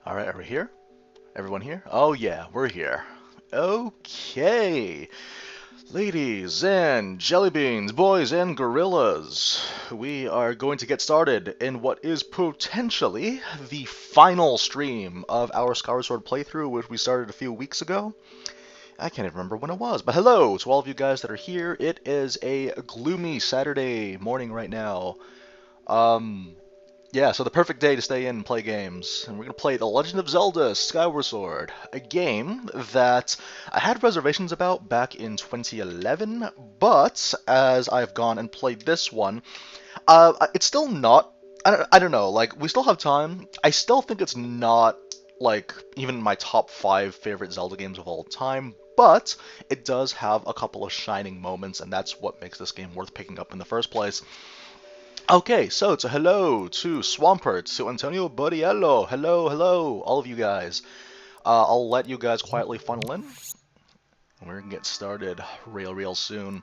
Alright, are we here? Everyone here? Oh yeah, we're here. Okay. Ladies and jelly beans, boys and gorillas, we are going to get started in what is potentially the final stream of our Skyward Sword playthrough, which we started a few weeks ago. I can't even remember when it was, but hello to all of you guys that are here. It is a gloomy Saturday morning right now. Um, yeah, so the perfect day to stay in and play games. And we're going to play The Legend of Zelda Skyward Sword, a game that I had reservations about back in 2011, but as I've gone and played this one, it's still not, I don't know, like, we still have time. I still think it's not, like, even my top 5 favorite Zelda games of all time, but it does have a couple of shining moments, and that's what makes this game worth picking up in the first place. Okay, so hello to Swampert, to Antonio Bodiello, hello, all of you guys. I'll let you guys quietly funnel in. We're gonna get started real soon.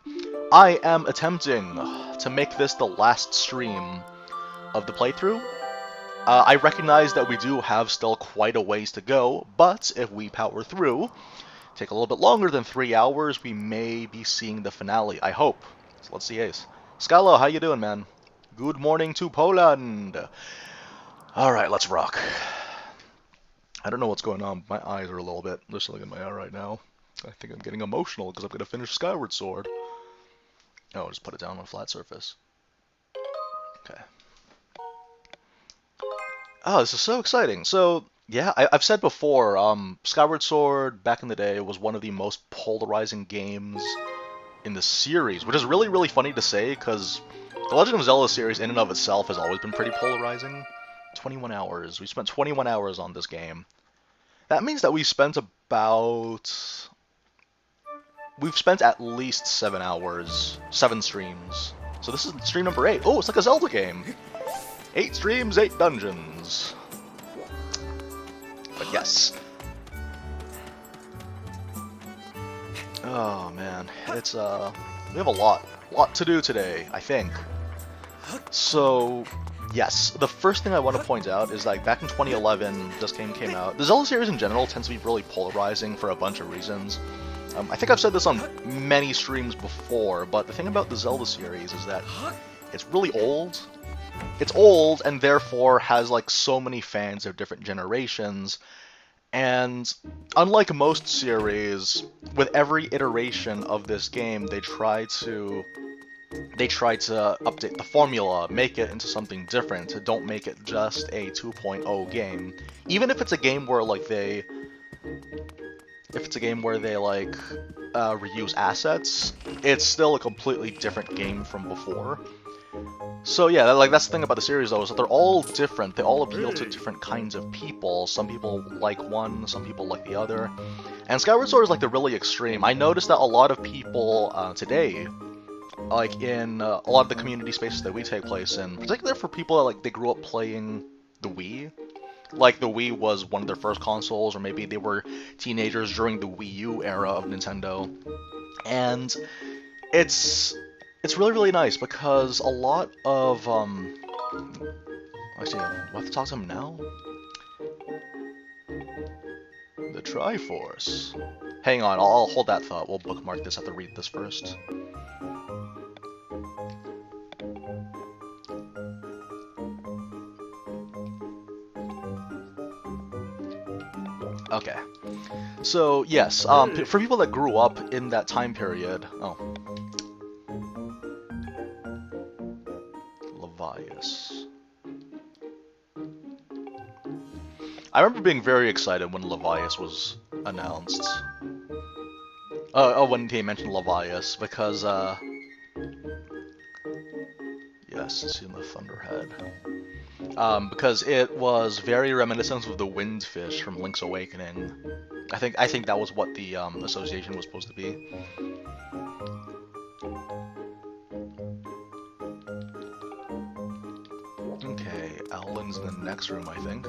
I am attempting to make this the last stream of the playthrough. I recognize that we do have still quite a ways to go, but if we power through, take a little bit longer than 3 hours, we may be seeing the finale, I hope. So let's see, Ace. Skylo, how you doing, man? Good morning to Poland! Alright, let's rock. I don't know what's going on, my eyes are a little bit, there's something in my eye right now. I think I'm getting emotional because I'm going to finish Skyward Sword. Oh, just put it down on a flat surface. Okay. Oh, this is so exciting. So, yeah, I've said before, Skyward Sword, back in the day, was one of the most polarizing games in the series, which is really funny to say, because the Legend of Zelda series in and of itself has always been pretty polarizing. 21 hours. We spent 21 hours on this game. That means that we spent about... We've spent at least 7 hours. 7 streams. So this is stream number 8. Oh, it's like a Zelda game. 8 streams, 8 dungeons. But yes. Oh man, it's we have a lot to do today, I think. So, yes, the first thing I want to point out is like back in 2011, this game came out. The Zelda series in general tends to be really polarizing for a bunch of reasons. I think I've said this on many streams before, but the thing about the Zelda series is that it's really old. It's old and therefore has like so many fans of different generations. And unlike most series, with every iteration of this game, they try to update the formula, make it into something different. Don't make it just a 2.0 game. Even if it's a game where like reuse assets, it's still a completely different game from before. So yeah, that's the thing about the series though, is that they're all different. They all appeal to different kinds of people. Some people like one, some people like the other. And Skyward Sword is like the really extreme. I noticed that a lot of people today, like in a lot of the community spaces that we take place in, particularly for people that like they grew up playing the Wii. Like the Wii was one of their first consoles, or maybe they were teenagers during the Wii U era of Nintendo. And it's really nice because a lot of actually, we'll have to talk to him now. The Triforce. Hang on, I'll hold that thought. We'll bookmark this. I have to read this first. Okay. So yes, for people that grew up in that time period. Oh. I remember being very excited when Levias was announced. When he mentioned Levias, because, yes, it's in the Thunderhead. Because it was very reminiscent of the Windfish from Link's Awakening. I think that was what the, association was supposed to be. Okay, Owlin's in the next room, I think.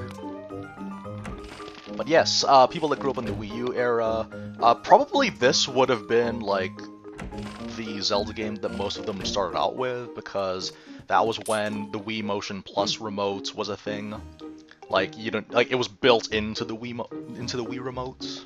But yes, people that grew up in the Wii U era, probably this would have been, like, the Zelda game that most of them started out with, because that was when the Wii Motion Plus remote was a thing. Like you don't like it was built into the into the Wii remotes.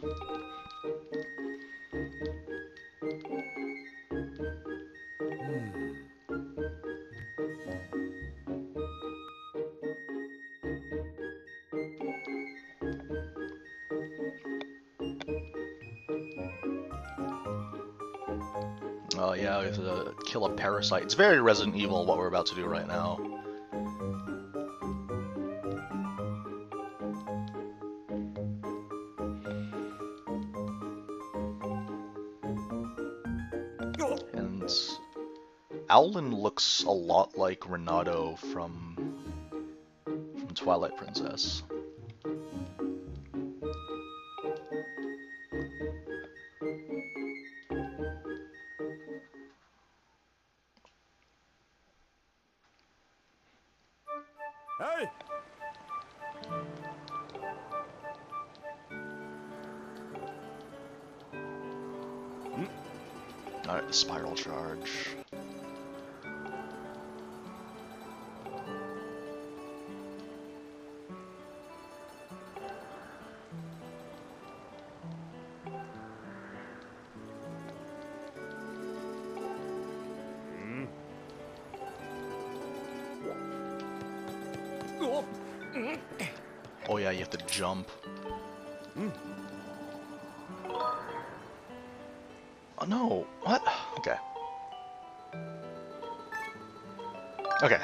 Oh yeah, we have to kill a parasite. It's very Resident Evil what we're about to do right now. And Owlin looks a lot like Renato from Twilight Princess. Hey! Alright, the spiral charge. Oh yeah, you have to jump. Oh no, what? Okay. Okay.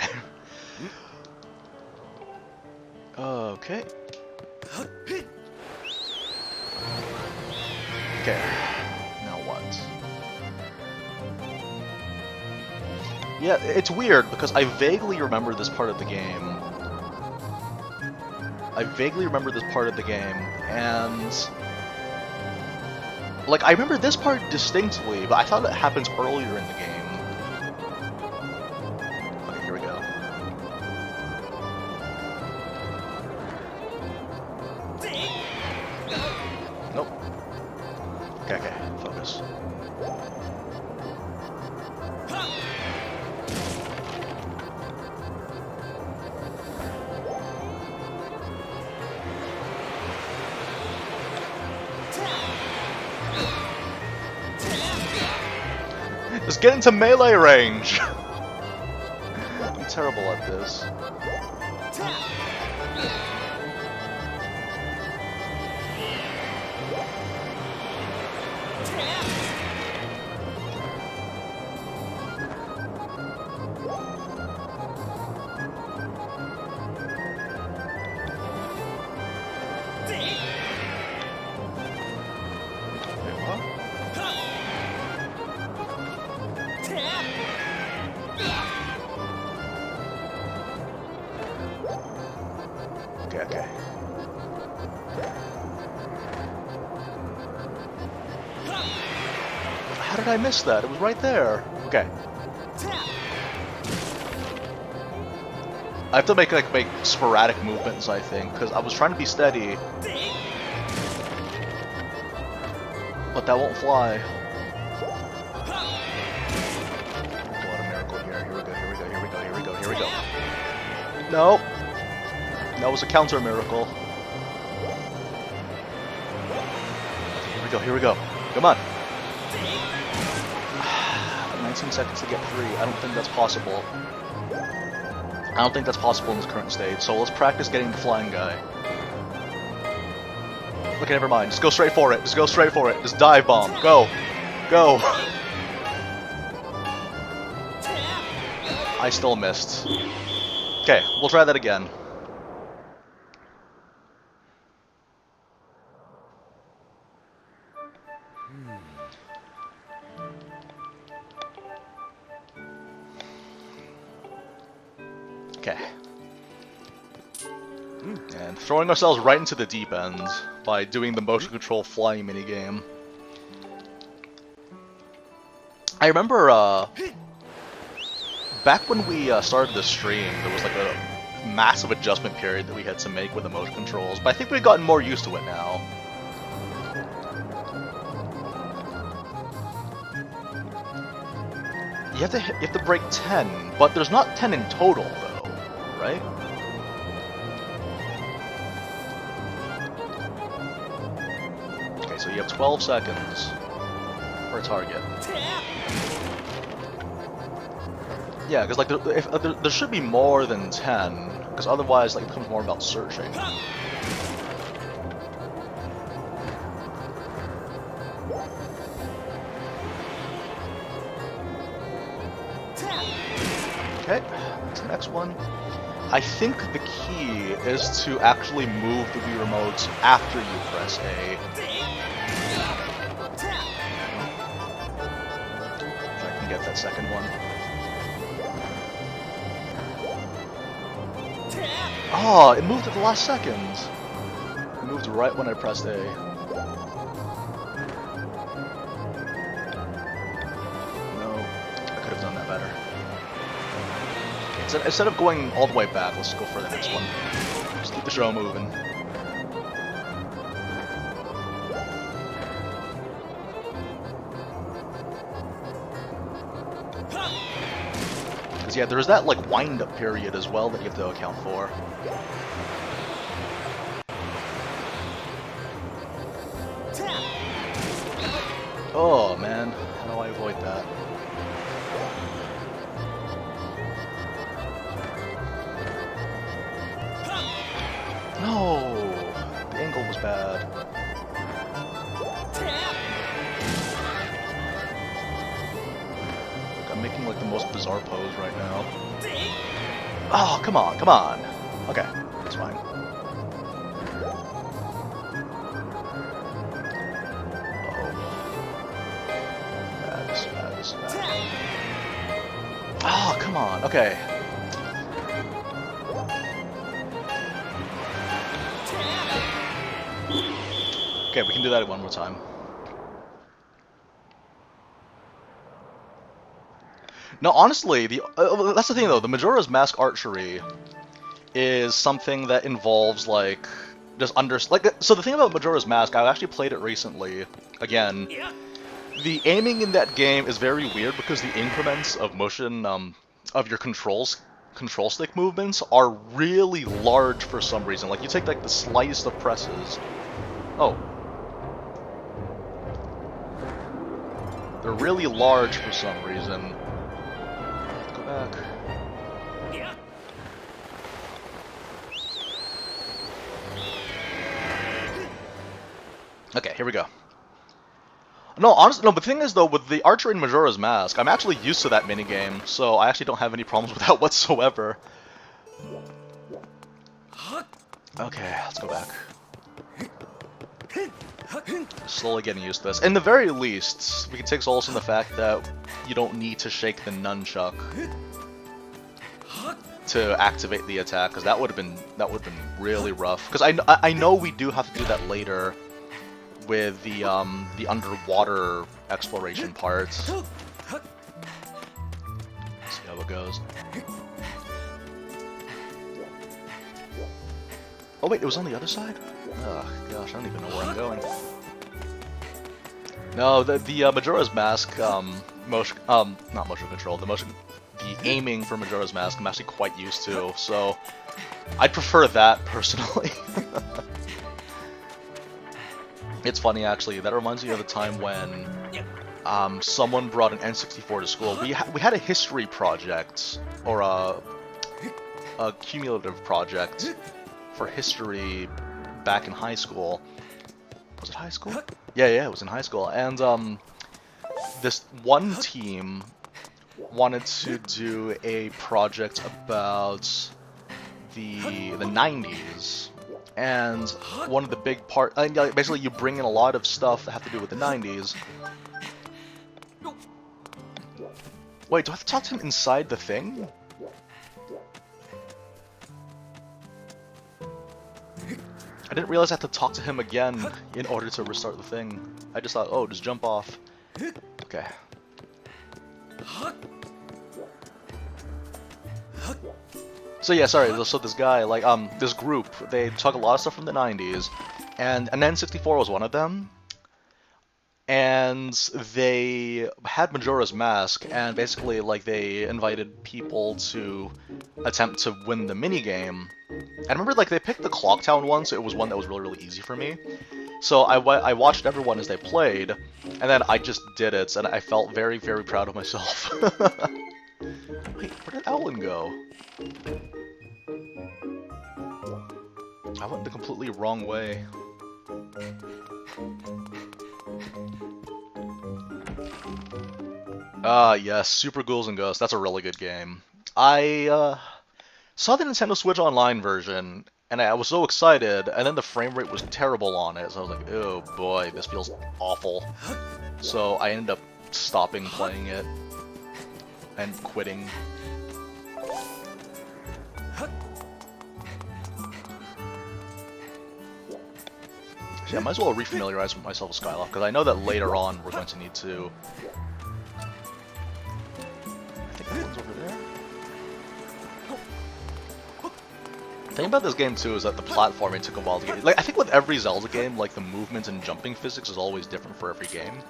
Okay. Okay. Now what? Yeah, it's weird because I vaguely remember this part of the game. And like I remember this part distinctly, but I thought it happens earlier in the game. Okay, here we go. Nope. Okay, focus. Just get into melee range! I'm terrible at this. Okay. How did I miss that? It was right there. Okay. I have to make sporadic movements, I think, because I was trying to be steady, but that won't fly. What a miracle here! Here we go. No. That was a counter miracle. Here we go. Come on. 19 seconds to get 3. I don't think that's possible. I don't think that's possible in this current stage, so let's practice getting the flying guy. Okay, never mind. Just go straight for it. Just dive bomb. Go. I still missed. Okay, we'll try that again. Okay. And throwing ourselves right into the deep end by doing the motion control flying minigame. I remember, back when we started the stream, there was like a massive adjustment period that we had to make with the motion controls, but I think we've gotten more used to it now. You have to break 10, but there's not 10 in total, though, right? you have 12 seconds for a target. Yeah, because like there should be more than 10, because otherwise like it becomes more about searching. Okay, that's the next one. I think the key is to actually move the Wii Remote after you press A. If I can get that second one. Oh, it moved at the last second. It moved right when I pressed A. No, I could have done that better. Instead of going all the way back, let's go for the next one. Just keep the show moving. Because yeah, there's that like wind-up period as well that you have to account for. Oh man, how do I avoid that? No! The angle was bad. I'm making like the most bizarre pose right now. Oh, come on, come on! Okay, that's fine. Bad. Oh, come on, okay. Okay, we can do that one more time. No, honestly, that's the thing though. The Majora's Mask archery is something that involves like so the thing about Majora's Mask, I actually played it recently again. The aiming in that game is very weird because the increments of motion of your control stick movements are really large for some reason. Like you take like the slightest of presses. Oh. They're really large for some reason. Go back. Okay, here we go. No, honestly, no, but the thing is, though, with the archery in Majora's Mask, I'm actually used to that minigame, so I actually don't have any problems with that whatsoever. Okay, let's go back. Slowly getting used to this. In the very least, we can take solace in the fact that you don't need to shake the nunchuck to activate the attack, because that would have been really rough. Because I know we do have to do that later with the underwater exploration part. Let's see how it goes. Oh wait, it was on the other side? Oh gosh, I don't even know where I'm going. No, the Majora's Mask motion, not motion control, the aiming for Majora's Mask I'm actually quite used to, so I'd prefer that personally. It's funny actually, that reminds me of the time when someone brought an N64 to school. We had a history project, or a cumulative project for history back in high school. Was it high school? Yeah, it was in high school. And this one team wanted to do a project about the 90s. And one of the big basically you bring in a lot of stuff that have to do with the 90s. Wait, do I have to talk to him inside the thing? I didn't realize I had to talk to him again in order to restart the thing. I just thought, oh, just jump off. Okay. So yeah, sorry, so this guy, like, this group, they took a lot of stuff from the 90s, and an N64 was one of them, and they had Majora's Mask, and basically, like, they invited people to attempt to win the minigame. I remember, like, they picked the Clock Town one, so it was one that was really, really easy for me. So I watched everyone as they played, and then I just did it, and I felt very, very proud of myself. Wait, where did Alan go? I went the completely wrong way. Ah, yes, Super Ghouls and Ghosts. That's a really good game. I saw the Nintendo Switch Online version, and I was so excited, and then the frame rate was terrible on it, so I was like, oh boy, this feels awful. So I ended up stopping playing it and quitting. Yeah, I might as well refamiliarize myself with Skyloft, because I know that later on we're going to need to... I think that one's over there. The thing about this game too is that the platforming took a while to get. Like I think with every Zelda game, like the movement and jumping physics is always different for every game.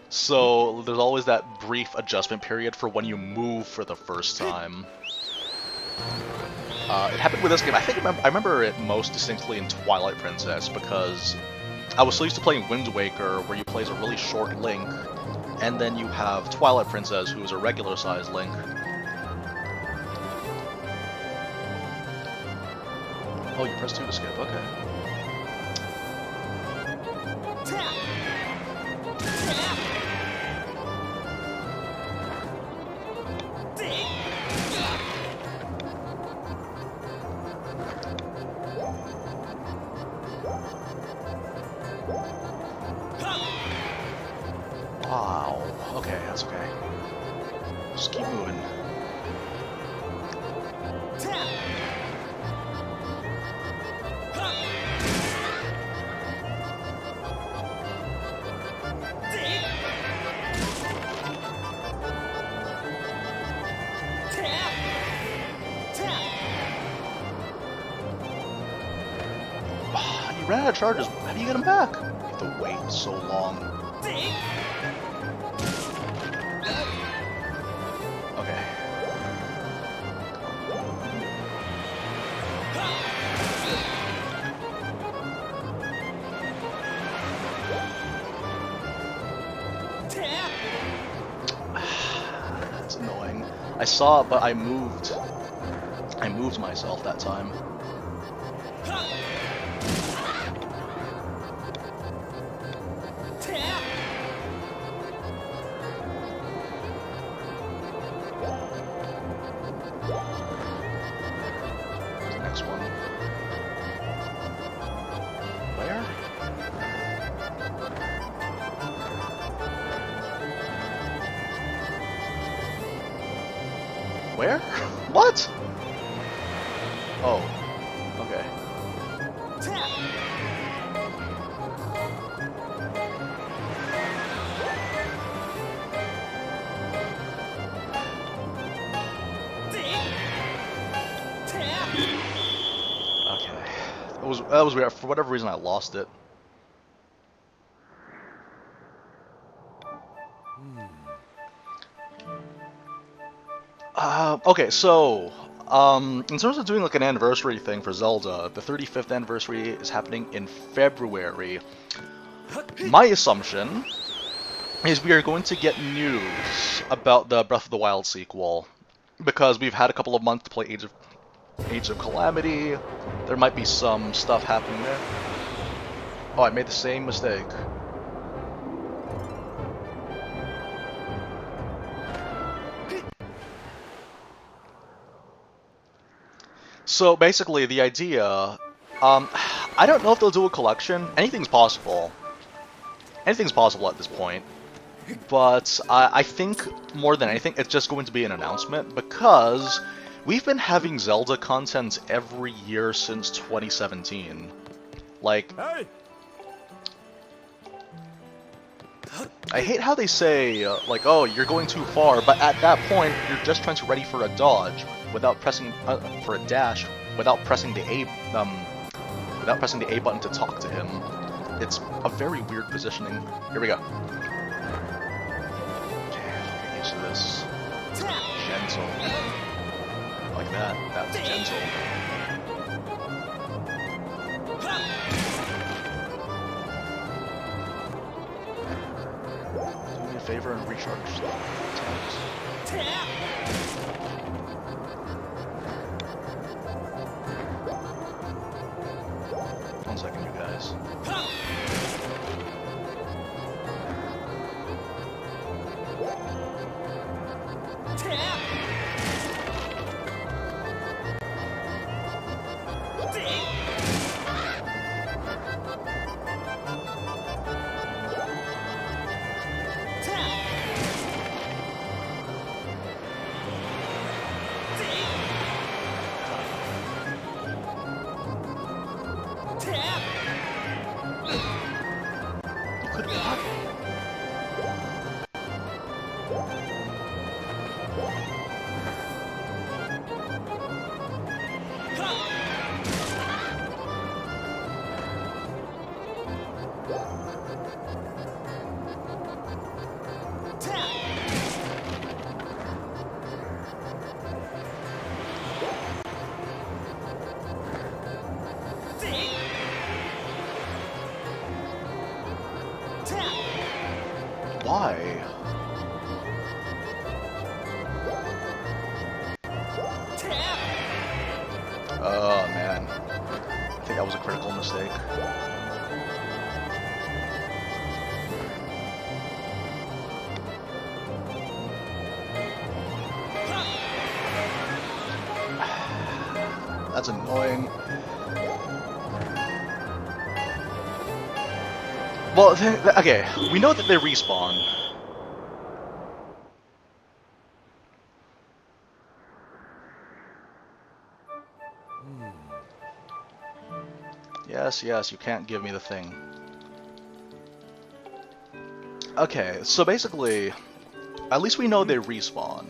So there's always that brief adjustment period for when you move for the first time. It happened with this game. I remember it most distinctly in Twilight Princess because I was so used to playing Wind Waker, where you play as a really short Link, and then you have Twilight Princess, who is a regular-sized Link. Oh, you press 2 to skip, okay. Wow, okay, that's okay. Just keep moving. You ran out of charges. How do you get them back? You have to wait so long. Okay. That's annoying. I saw it, but I moved. I moved myself that time. Where? What? Oh. Okay. Okay. That was weird. For whatever reason I lost it. Okay, so, in terms of doing like an anniversary thing for Zelda, the 35th anniversary is happening in February. My assumption is we are going to get news about the Breath of the Wild sequel, because we've had a couple of months to play Age of Calamity. There might be some stuff happening there. Oh, I made the same mistake. So basically, the idea, I don't know if they'll do a collection. Anything's possible. Anything's possible at this point. But I think, more than anything, it's just going to be an announcement, because we've been having Zelda content every year since 2017. Like, Hey! I hate how they say, like, oh, you're going too far, but at that point, you're just trying to ready for a dodge without pressing, for a dash, without pressing the A button to talk to him. It's a very weird positioning. Here we go. Okay, get used to this. Gentle. Like that. That was gentle. favor and recharge the attacks. 1 second, you guys. Good God. Why? Oh man, I think that was a critical mistake. That's annoying. Well, okay, we know that they respawn. Yes, yes, you can't give me the thing. Okay, so basically, at least we know they respawn.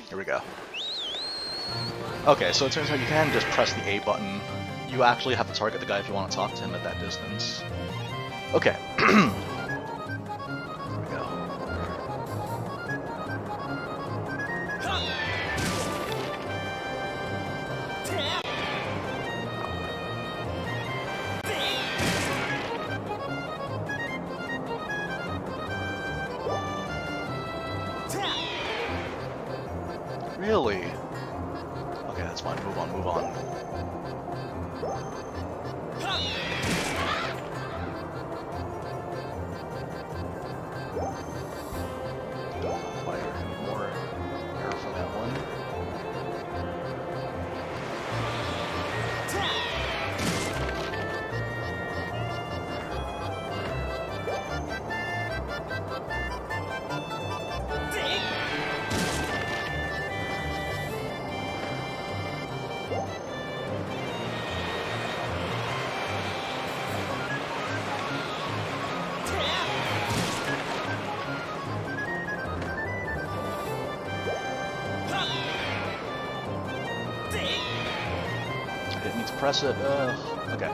Here we go. Okay, so it turns out you can just press the A button. You actually have to target the guy if you want to talk to him at that distance. Okay. Here we go. Really? Okay, that's fine. Move on, move on. Fire more air for that one. I didn't need to press it. Okay.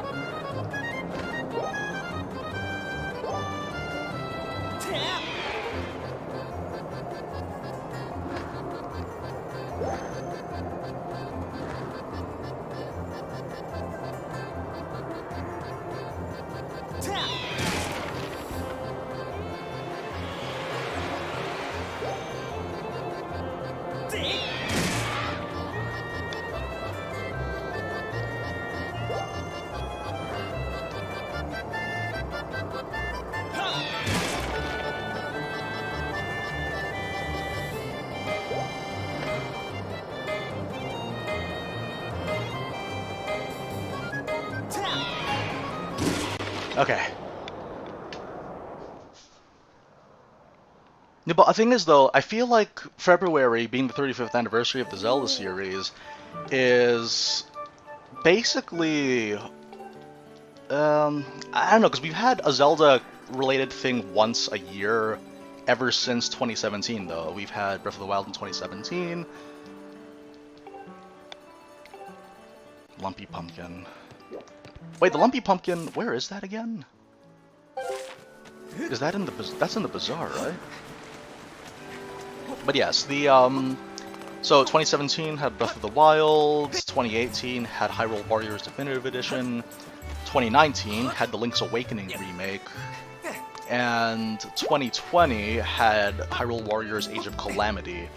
Okay. Yeah, but the thing is, though, I feel like February, being the 35th anniversary of the Zelda series, is basically, I don't know, because we've had a Zelda-related thing once a year ever since 2017, though. We've had Breath of the Wild in 2017. Lumpy Pumpkin. Wait, the Lumpy Pumpkin, where is that again? Is that in the, that's in the Bazaar, right? But yes, the, so 2017 had Breath of the Wild, 2018 had Hyrule Warriors Definitive Edition, 2019 had the Link's Awakening remake, and 2020 had Hyrule Warriors Age of Calamity.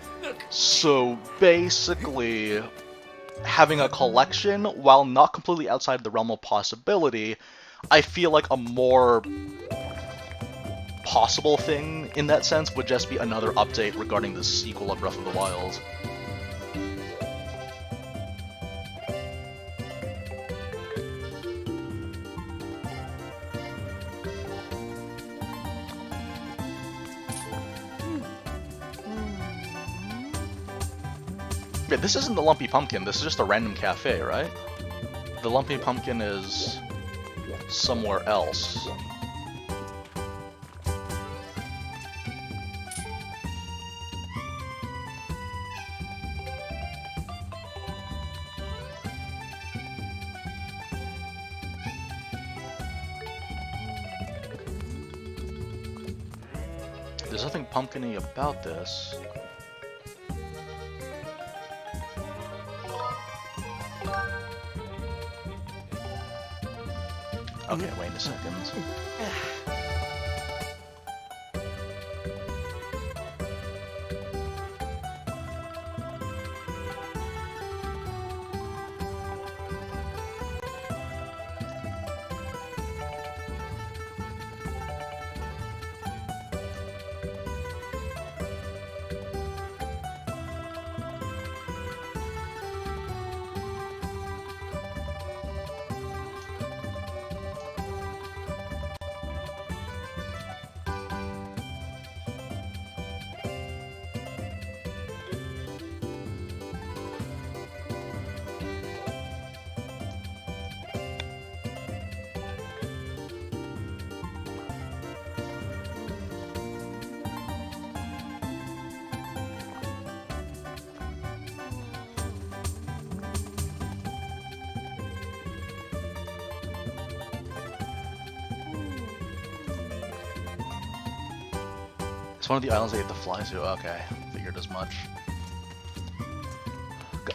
So basically, having a collection, while not completely outside the realm of possibility, I feel like a more possible thing in that sense would just be another update regarding the sequel of Breath of the Wild. Yeah, this isn't the Lumpy Pumpkin, this is just a random cafe, right? The Lumpy Pumpkin is somewhere else. There's nothing pumpkin-y about this. Okay, wait a second. It's one of the islands I have to fly to. Okay, figured as much.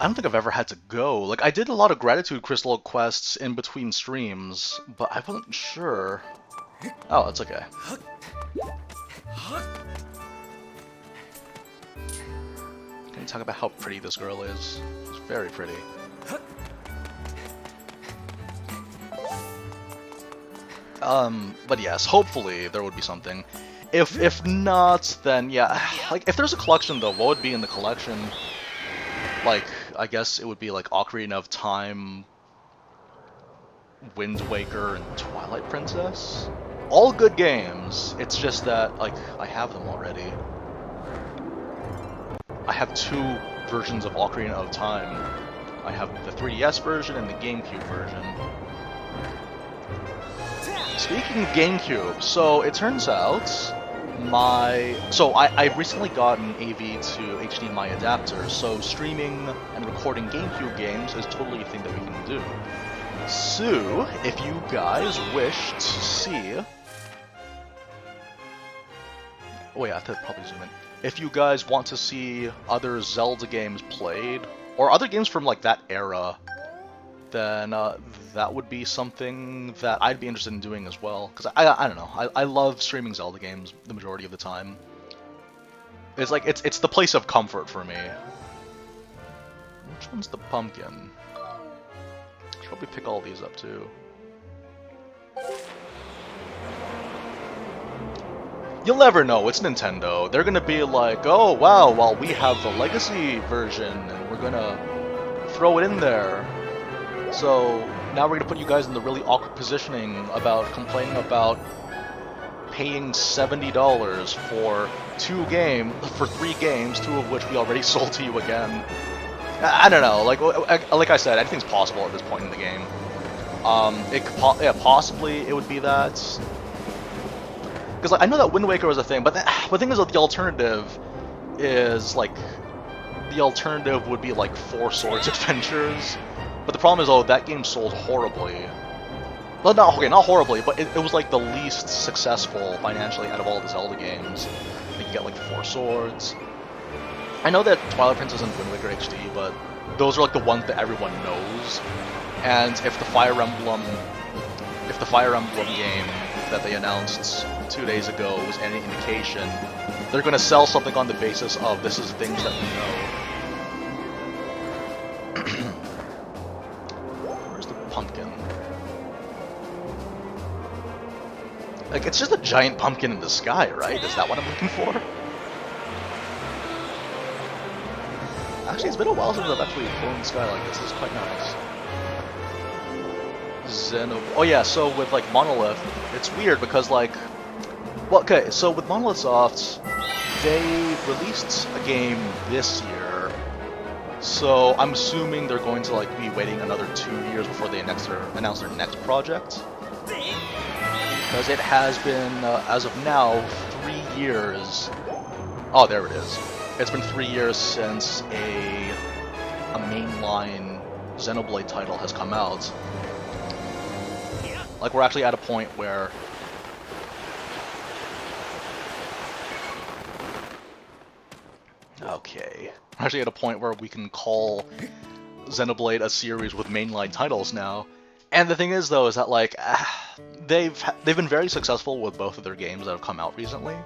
I don't think I've ever had to go. Like, I did a lot of gratitude crystal quests in between streams, but I wasn't sure. Oh, that's okay. Can you talk about how pretty this girl is? She's very pretty. But yes, hopefully there would be something. If not, then yeah, like, if there's a collection though, what would be in the collection? Like, I guess it would be like Ocarina of Time, Wind Waker, and Twilight Princess? All good games, it's just that, like, I have them already. I have 2 versions of Ocarina of Time. I have the 3DS version and the GameCube version. Speaking of GameCube, so it turns out I recently got an AV to HDMI adapter, so streaming and recording GameCube games is totally a thing that we can do. So, if you guys wish to see... Oh yeah, I have to probably zoom in. If you guys want to see other Zelda games played, or other games from like that era, then that would be something that I'd be interested in doing as well. Because I don't know, I love streaming Zelda games the majority of the time. It's like, it's the place of comfort for me. Which one's the pumpkin? Should probably pick all these up too. You'll never know, it's Nintendo. They're gonna be like, oh wow, well we have the Legacy version and we're gonna throw it in there. So now we're gonna put you guys in the really awkward positioning about complaining about paying $70 for 3 games, 2 of which we already sold to you again. I don't know, like I said, anything's possible at this point in the game. Yeah, possibly it would be that. Because like, I know that Wind Waker was a thing, but the thing is that the alternative is like, the alternative would be like 4 Swords Adventures. But the problem is, oh, that game sold horribly. Well, not horribly, but it was like the least successful financially out of all the Zelda games. You get like the 4 Swords. I know that Twilight Princess and Wind Waker HD, but those are like the ones that everyone knows. And if the Fire Emblem if the Fire Emblem game that they announced 2 days ago was any indication, they're going to sell something on the basis of this is things that we know. Where's the pumpkin? Like, it's just a giant pumpkin in the sky, right? Is that what I'm looking for? Actually, it's been a while since I've actually flown in the sky like this. This is quite nice. Oh yeah, so with like Monolith, it's weird because like, well, okay, so with Monolith Soft, they released a game this year, so I'm assuming they're going to like be waiting another 2 years before they announce their next project, because it has been as of now 3 years. Oh, there it is. It's been 3 years since a mainline Xenoblade title has come out. Like, we're actually at a point where... Okay. We're actually at a point where we can call Xenoblade a series with mainline titles now. And the thing is, though, is that, like, they've been very successful with both of their games that have come out recently.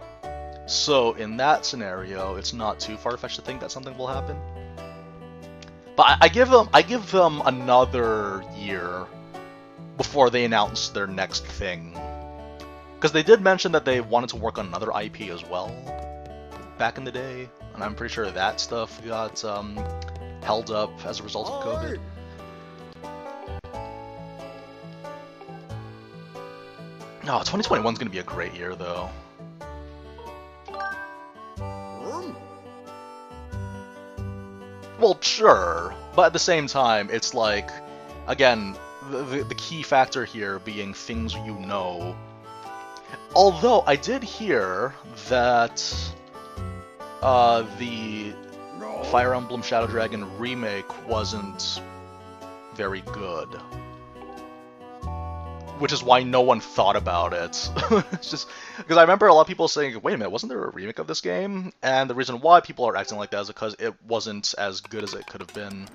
So, in that scenario, it's not too far-fetched to think that something will happen. But I give them another year before they announce their next thing. Because they did mention that they wanted to work on another IP as well back in the day, and I'm pretty sure that stuff got held up as a result of COVID. No, 2021 is going to be a great year, though. Well, sure, but at the same time, it's like, again, the key factor here being things you know. Although I did hear that the Fire Emblem Shadow Dragon remake wasn't very good, which is why no one thought about it. It's just because I remember a lot of people saying, "Wait a minute, wasn't there a remake of this game?" And the reason why people are acting like that is because it wasn't as good as it could have been.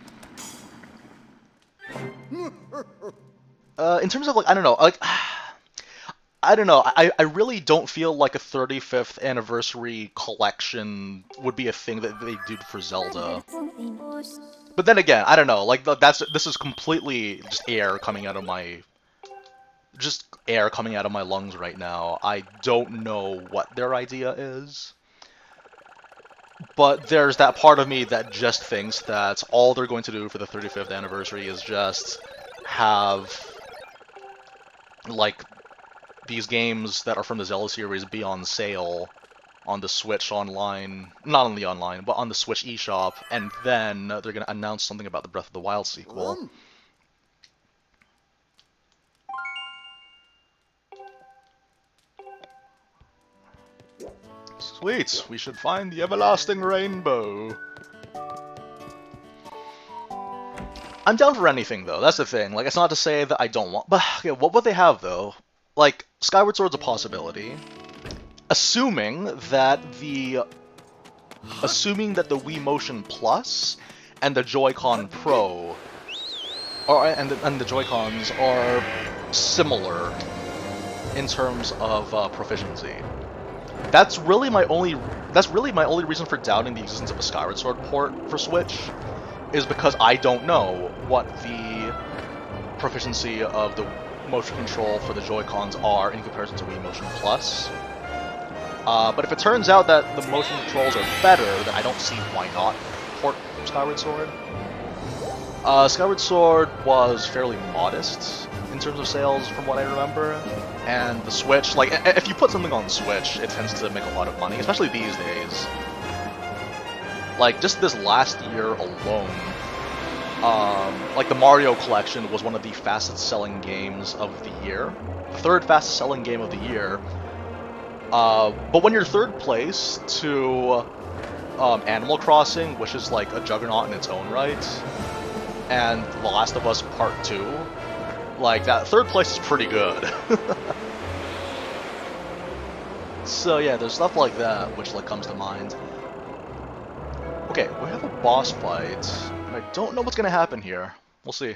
In terms of, like, I don't know, like, I don't know, I really don't feel like a 35th anniversary collection would be a thing that they did for Zelda. But then again, I don't know, like, this is completely just air coming out of my lungs right now. I don't know what their idea is. But there's that part of me that just thinks that all they're going to do for the 35th anniversary is just have, like, these games that are from the Zelda series be on sale on the Switch online, not on the online, but on the Switch eShop, and then they're going to announce something about the Breath of the Wild sequel. Sweet, we should find the everlasting rainbow. I'm down for anything, though. That's the thing. Like, it's not to say that I don't want... But, okay, what would they have, though? Like, Skyward Sword's a possibility. Assuming that the Wii Motion Plus and the Joy-Con Pro... and the Joy-Cons are similar in terms of proficiency. That's really my only reason for doubting the existence of a Skyward Sword port for Switch, is because I don't know what the proficiency of the motion control for the Joy-Cons are in comparison to Wii Motion Plus. But if it turns out that the motion controls are better, then I don't see why not port Skyward Sword. Skyward Sword was fairly modest in terms of sales, from what I remember. And the Switch, like, if you put something on Switch, it tends to make a lot of money, especially these days. Like, just this last year alone, like, the Mario Collection was one of the fastest-selling games of the year. Third fastest-selling game of the year. But when you're third place to Animal Crossing, which is, like, a juggernaut in its own right, and The Last of Us Part 2, like, that third place is pretty good. So yeah, there's stuff like that which, like, comes to mind. Okay, we have a boss fight, and I don't know what's gonna happen here. We'll see.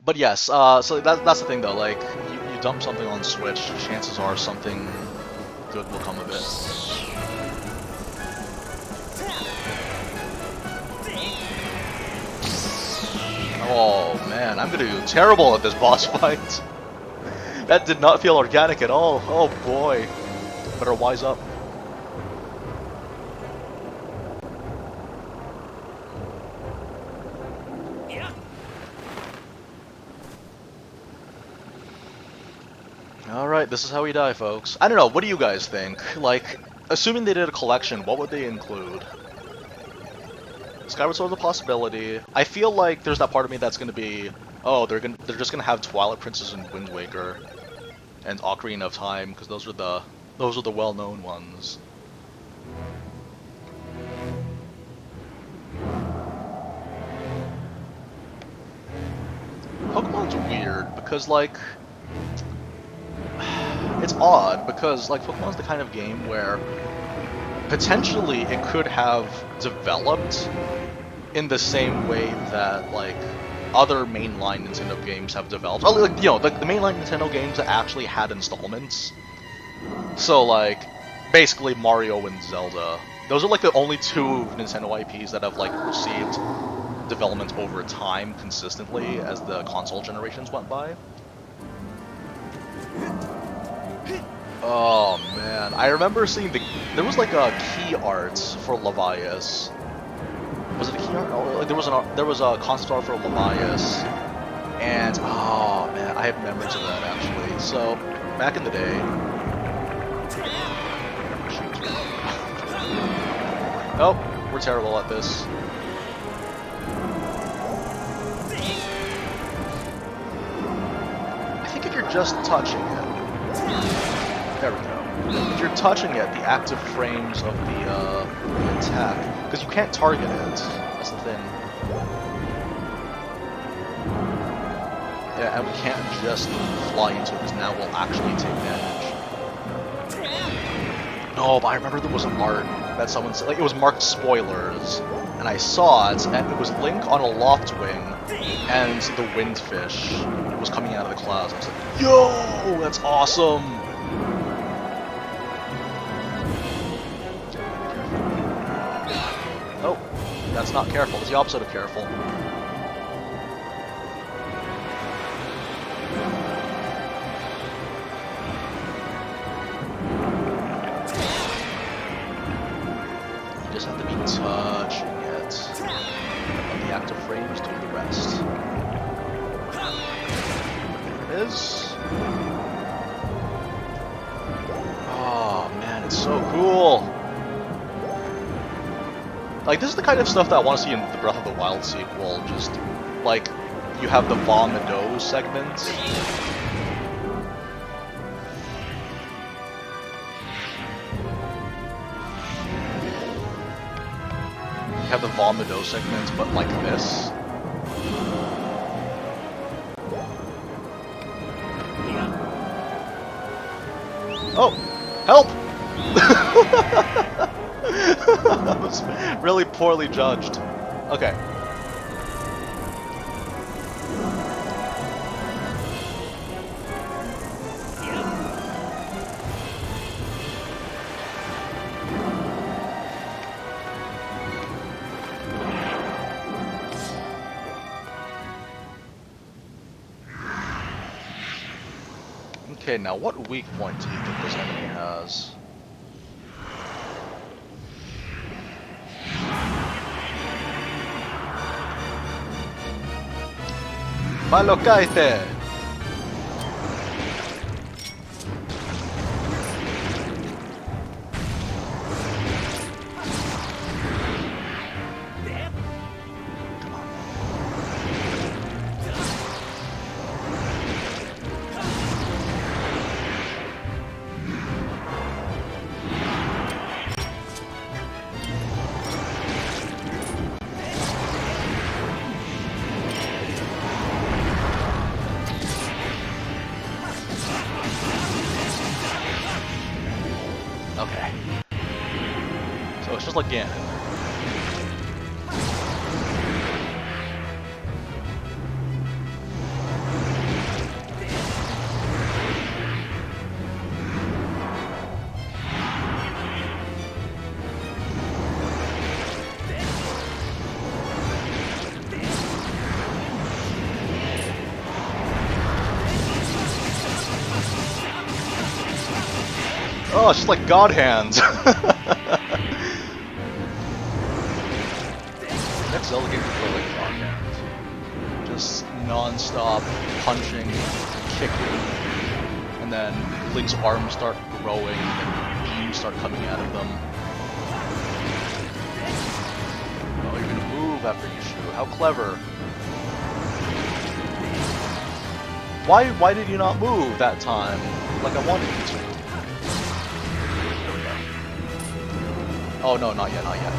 But yes, so that's the thing though. Like, you dump something on Switch, chances are something good will come of it. Oh man, I'm gonna do terrible at this boss fight. That did not feel organic at all. Oh boy, better wise up. Alright, this is how we die, folks. I don't know, what do you guys think? Like, assuming they did a collection, what would they include? Skyward Sword's a possibility. I feel like there's that part of me that's gonna be, oh, they're just gonna have Twilight Princess and Wind Waker and Ocarina of Time, because those are the well-known ones. Pokemon's weird because, like, it's odd because, like, Pokemon's the kind of game where potentially it could have developed in the same way that, like, other mainline Nintendo games have developed. Like, you know, the mainline Nintendo games that actually had installments. So, like, basically Mario and Zelda. Those are, like, the only two Nintendo IPs that have, like, received development over time consistently as the console generations went by. Oh man, I remember seeing there was like a key art for Levias. Was it a key art? Oh, like there was a concept art for Levias, and oh man, I have memories of that actually. So back in the day. Oh, we're terrible at this. I think if you're just touching it. There we go. If you're touching it, the active frames of the attack, because you can't target it. That's the thing. Yeah, and we can't just fly into it because now we'll actually take damage. No, but I remember there was art that someone said, like, it was marked spoilers, and I saw it, and it was LiNnK on a loft wing, and the windfish was coming out of the clouds. I was like, yo, that's awesome! Oh, that's not careful. It's the opposite of careful. You just have to be touching it. Let the active frames do the rest. There it is. Oh man, it's so cool. Like, this is the kind of stuff that I want to see in the Breath of the Wild sequel, just, like, you have the Vomito segment. You have the Vomito segment, but like this. Oh! Help! That was really poorly judged. Okay. Okay, now what weak point do you think this enemy has? Malocaite! Okay. So it's just like Ganon. Oh, it's just like God hands. Next Zelda game is really like God hands. Just non-stop punching, kicking, and then Link's arms start growing and beams start coming out of them. Oh, you're gonna move after you shoot. How clever. Why did you not move that time? Like I wanted you to. Oh no, not yet, not yet.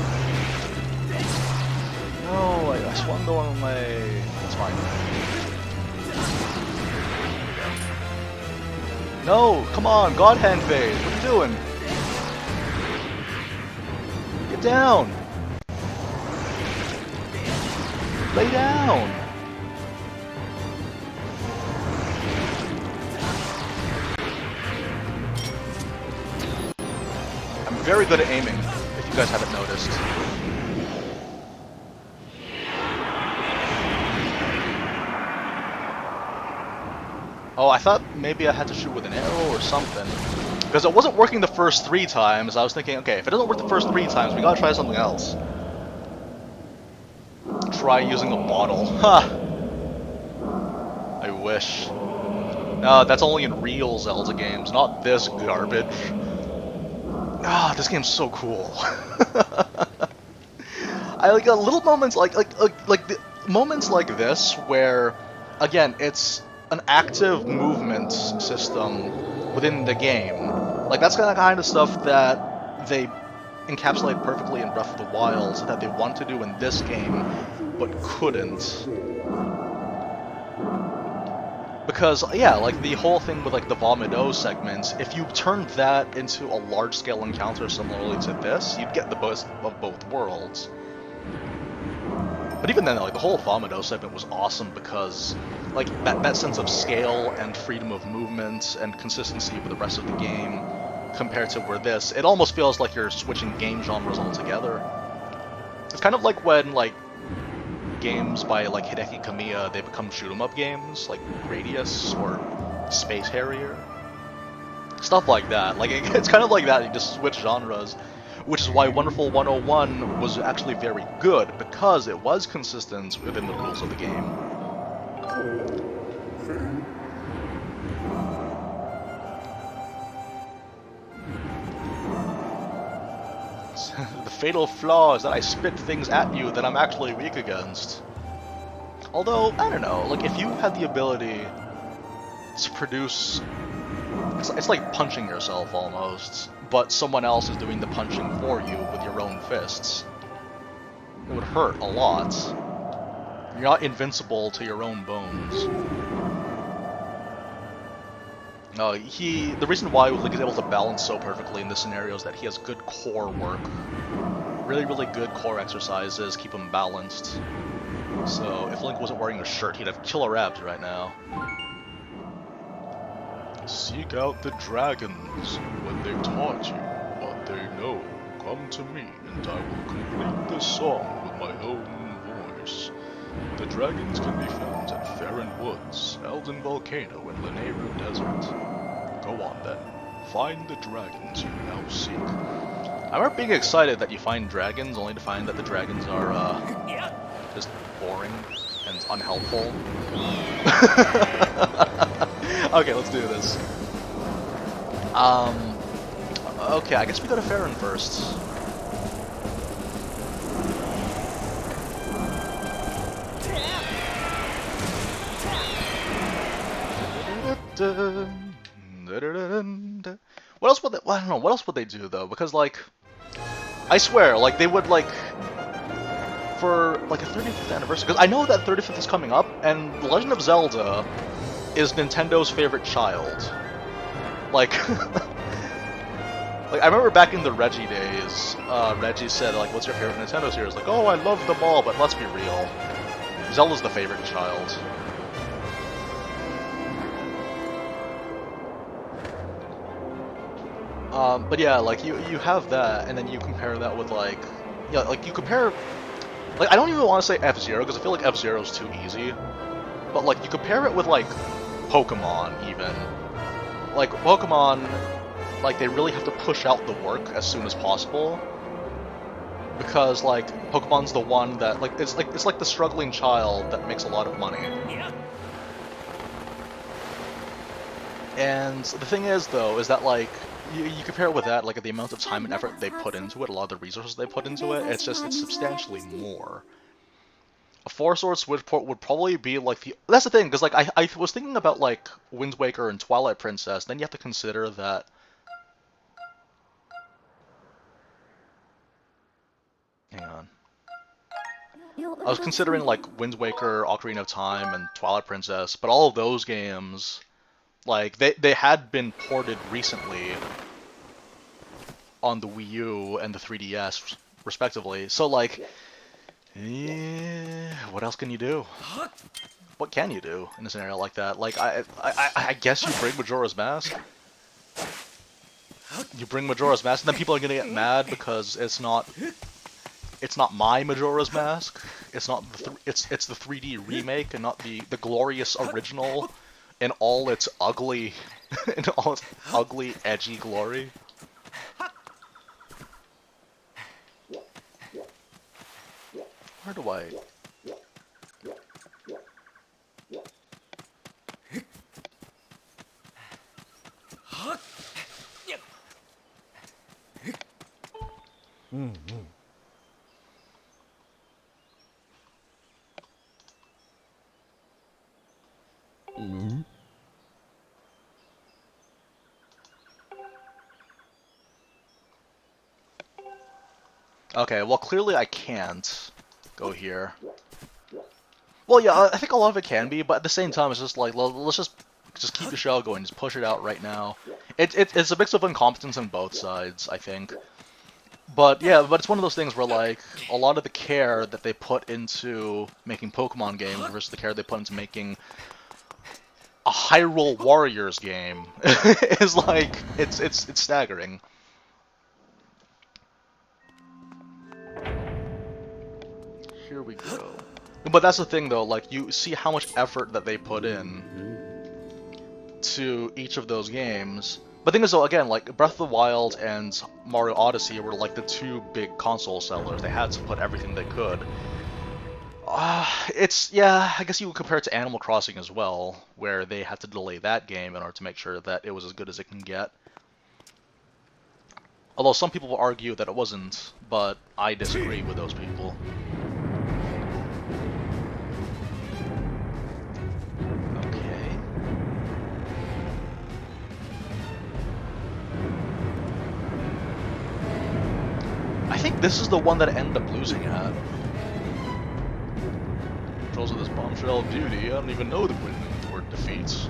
No, I swung the wrong way. That's fine. No, come on, God hand phase. What are you doing? Get down. Lay down. I'm very good at aiming, if you guys haven't noticed. Oh, I thought maybe I had to shoot with an arrow or something. Because it wasn't working the first 3 times, I was thinking, okay, if it doesn't work the first 3 times, we gotta try something else. Try using a bottle. Ha! I wish. No, that's only in real Zelda games, not this garbage. Ah, this game's so cool. I like little moments like the moments like this where, again, it's an active movement system within the game. Like that's kind of stuff that they encapsulate perfectly in Breath of the Wild that they want to do in this game, but couldn't. Because, yeah, like the whole thing with like the Vomito segments, if you turned that into a large-scale encounter similarly to this, you'd get the best of both worlds. But even then, like the whole Vomito segment was awesome because, like, that sense of scale and freedom of movement and consistency with the rest of the game, compared to where this, it almost feels like you're switching game genres altogether. It's kind of like when, like, games by like Hideki Kamiya, they become shoot-'em-up games, like Gradius or Space Harrier. Stuff like that. Like, it's kind of like that, you just switch genres. Which is why Wonderful 101 was actually very good, because it was consistent within the rules of the game. The fatal flaw is that I spit things at you that I'm actually weak against. Although, I don't know, like if you had the ability to produce... It's like punching yourself almost, but someone else is doing the punching for you with your own fists. It would hurt a lot. You're not invincible to your own bones. The reason why Link is able to balance so perfectly in this scenario is that he has good core work. Really, really good core exercises keep him balanced. So if Link wasn't wearing a shirt, he'd have killer abs right now. Seek out the dragons. When they've taught you what they know, come to me, and I will complete this song with my own voice. The dragons can be found at Farron Woods, Elden Volcano, and Lanayru Desert. Go on then. Find the dragons you now seek. I remember being excited that you find dragons, only to find that the dragons are, just boring and unhelpful. Okay, let's do this. Okay, I guess we go to Farron first. What else would they, well, I don't know, what else would they do though? Because like, I swear, like they would like, for like a 35th anniversary, because I know that 35th is coming up, and The Legend of Zelda is Nintendo's favorite child. Like, like I remember back in the Reggie days, Reggie said like, what's your favorite Nintendo series? Like, oh, I love them all, but let's be real, Zelda's the favorite child. But yeah, like you have that, and then you compare that with like, yeah, like you compare, like I don't even want to say F-Zero because I feel like F-Zero is too easy, but like you compare it with like Pokemon even, like Pokemon, like they really have to push out the work as soon as possible, because like Pokemon's the one that it's like the struggling child that makes a lot of money. And the thing is, though, is that like you compare it with that, like the amount of time and effort they put into it, a lot of the resources they put into it, it's substantially more. A 4-sword Switch port would probably be like the... That's the thing, because like I was thinking about like Wind Waker and Twilight Princess, then you have to consider that... Hang on. I was considering like Wind Waker, Ocarina of Time, and Twilight Princess, but all of those games, like they had been ported recently on the Wii U and the 3DS, respectively. So like... Yeah, what else can you do? What can you do in a scenario like that? Like, I guess you bring Majora's Mask. You bring Majora's Mask, and then people are gonna get mad because it's not my Majora's Mask. It's not it's the 3D remake and not the glorious original in all its ugly edgy glory. Where do I... Okay, well clearly I can't go here. Well, yeah, I think a lot of it can be, but at the same time, it's just like, let's just keep the show going, just push it out right now. It's a mix of incompetence on both sides, I think. But yeah, but it's one of those things where like a lot of the care that they put into making Pokemon games versus the care they put into making a Hyrule Warriors game is like it's staggering. Here we go. But that's the thing though, like you see how much effort that they put in to each of those games. But the thing is though, again, like Breath of the Wild and Mario Odyssey were like the two big console sellers. They had to put everything they could. Yeah, I guess you would compare it to Animal Crossing as well, where they had to delay that game in order to make sure that it was as good as it can get. Although some people will argue that it wasn't, but I disagree with those people. Okay. I think this is the one that I ended up losing at. Controls of this bombshell of beauty, I don't even know the word defeats.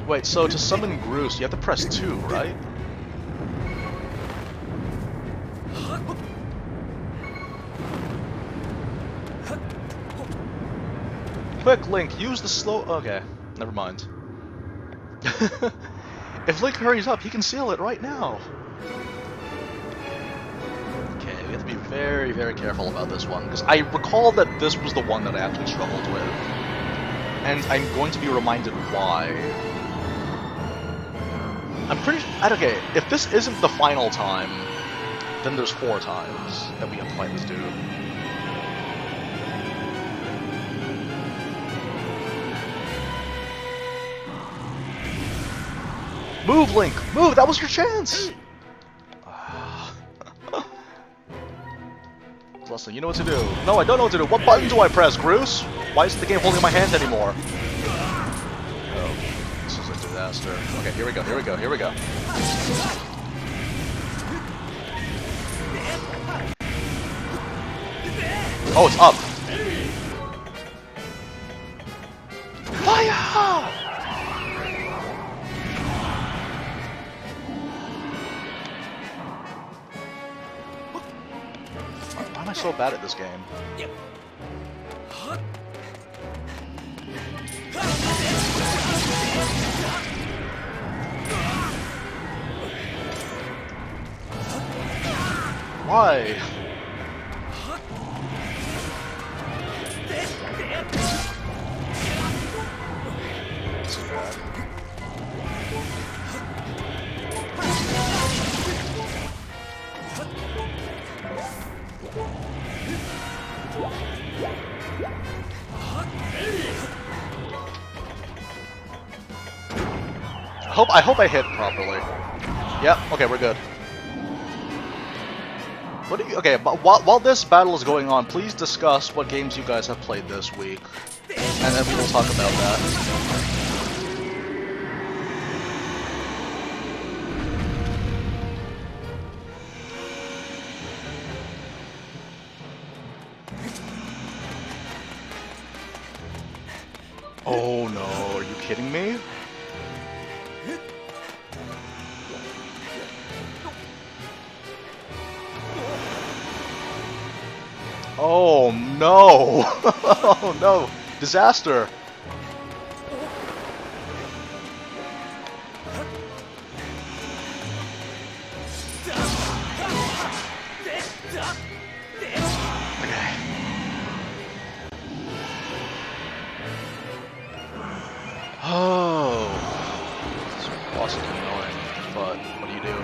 Wait, so to summon Groose, you have to press 2, right? Quick, Link, use the slow... Okay, never mind. If Link hurries up, he can seal it right now. Okay, we have to be very, very careful about this one, because I recall that this was the one that I actually struggled with. And I'm going to be reminded why. I'm pretty sure... Okay, if this isn't the final time, then there's 4 times that we have to fight this dude. Move, Link! Move! That was your chance! Listen, you know what to do. No, I don't know what to do. What button do I press, Groose? Why isn't the game holding my hand anymore? Oh, this is a disaster. Okay, here we go, here we go, here we go. Oh, it's up! Fire! Why am I so bad at this game? Why? That's too bad. I hope I hit properly. Yep, okay, we're good. What do you, okay, but while this battle is going on, please discuss what games you guys have played this week. And then we will talk about that. Oh no, are you kidding me? Oh no! Oh no! Disaster! Okay. Oh, it's possibly annoying, but what do you do?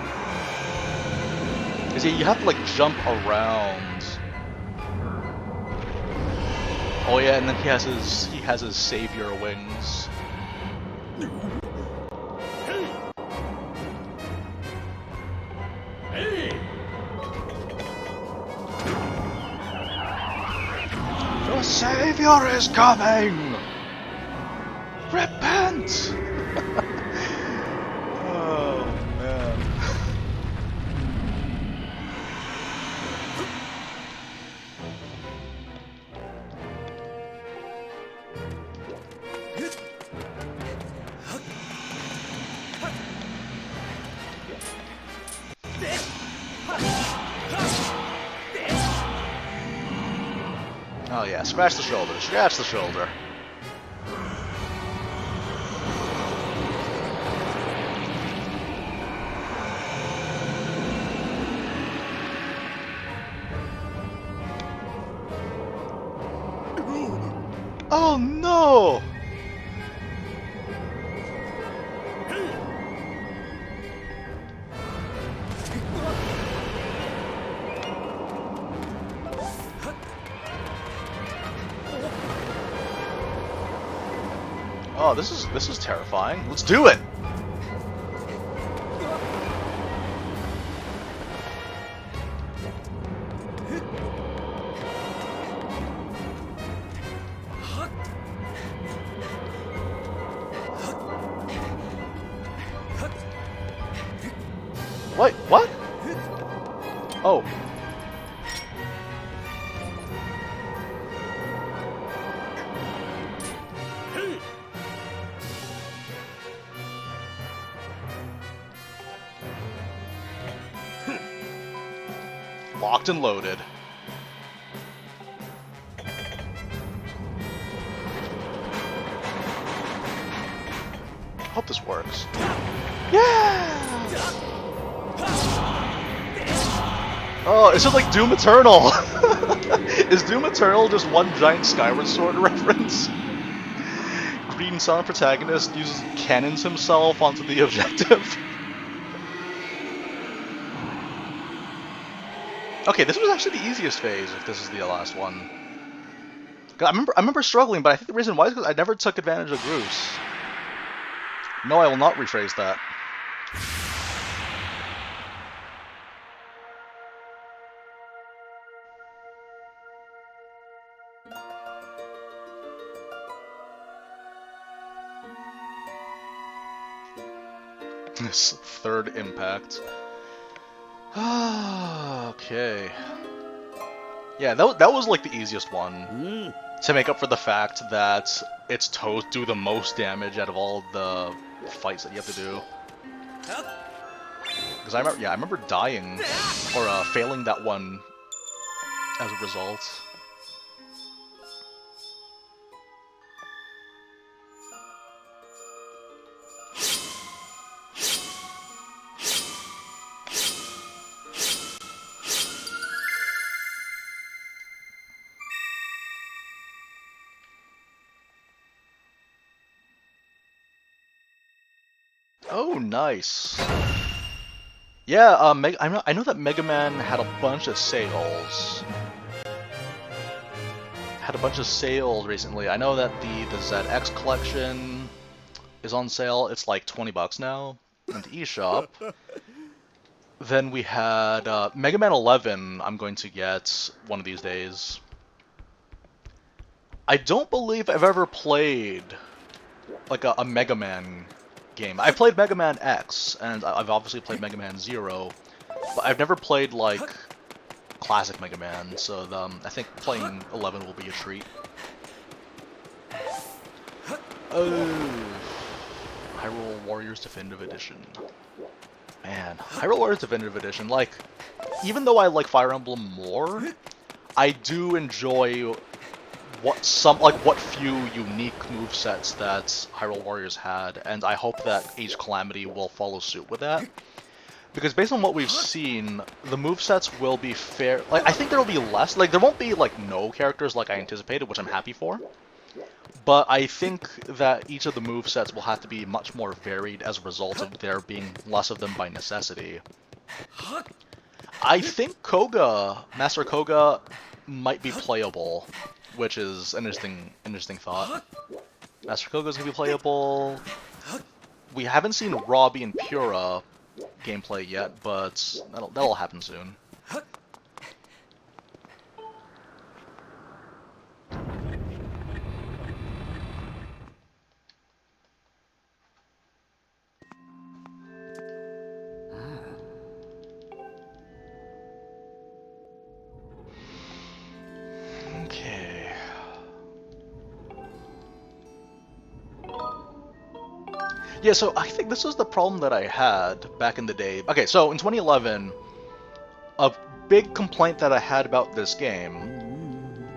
Because you have to like jump around. Oh yeah, and then he has his savior wings. The savior is coming! Repent! Oh man. Oh yeah, scratch the shoulder, scratch the shoulder. Oh no! Oh, this is terrifying. Let's do it. Wait, what? Oh. Locked and loaded. Hope this works. Yeah! Oh, is it like Doom Eternal? Is Doom Eternal just one giant Skyward Sword reference? Green Sun protagonist uses cannons himself onto the objective. Okay, this was actually the easiest phase, if this is the last one. I remember struggling, but I think the reason why is because I never took advantage of Groose. No, I will not rephrase that. This third impact. Okay. Yeah, that was like the easiest one. To make up for the fact that its toes do the most damage out of all the fights that you have to do. Because I remember dying, or failing that one as a result. Oh, nice. Yeah, I know that Mega Man had a bunch of sales. Recently. I know that the ZX collection is on sale. It's like $20 now in the eShop. Then we had Mega Man 11. I'm going to get one of these days. I don't believe I've ever played like a Mega Man game. I played Mega Man X, and I've obviously played Mega Man 0, but I've never played like classic Mega Man. So I think playing 11 will be a treat. Oh, Hyrule Warriors Definitive Edition. Man, Hyrule Warriors Definitive Edition, like, even though I like Fire Emblem more, I do enjoy what few unique movesets that Hyrule Warriors had, and I hope that Age Calamity will follow suit with that. Because based on what we've seen, the movesets will be fair. Like, I think there will be less. Like, there won't be like no characters like I anticipated, which I'm happy for. But I think that each of the movesets will have to be much more varied as a result of there being less of them by necessity. I think Koga, Master Koga, might be playable, which is an interesting thought. Master Koga's gonna be playable. We haven't seen Robbie and Pura gameplay yet, but that'll happen soon. Okay. Yeah, so I think this was the problem that I had back in the day. Okay, so in 2011, a big complaint that I had about this game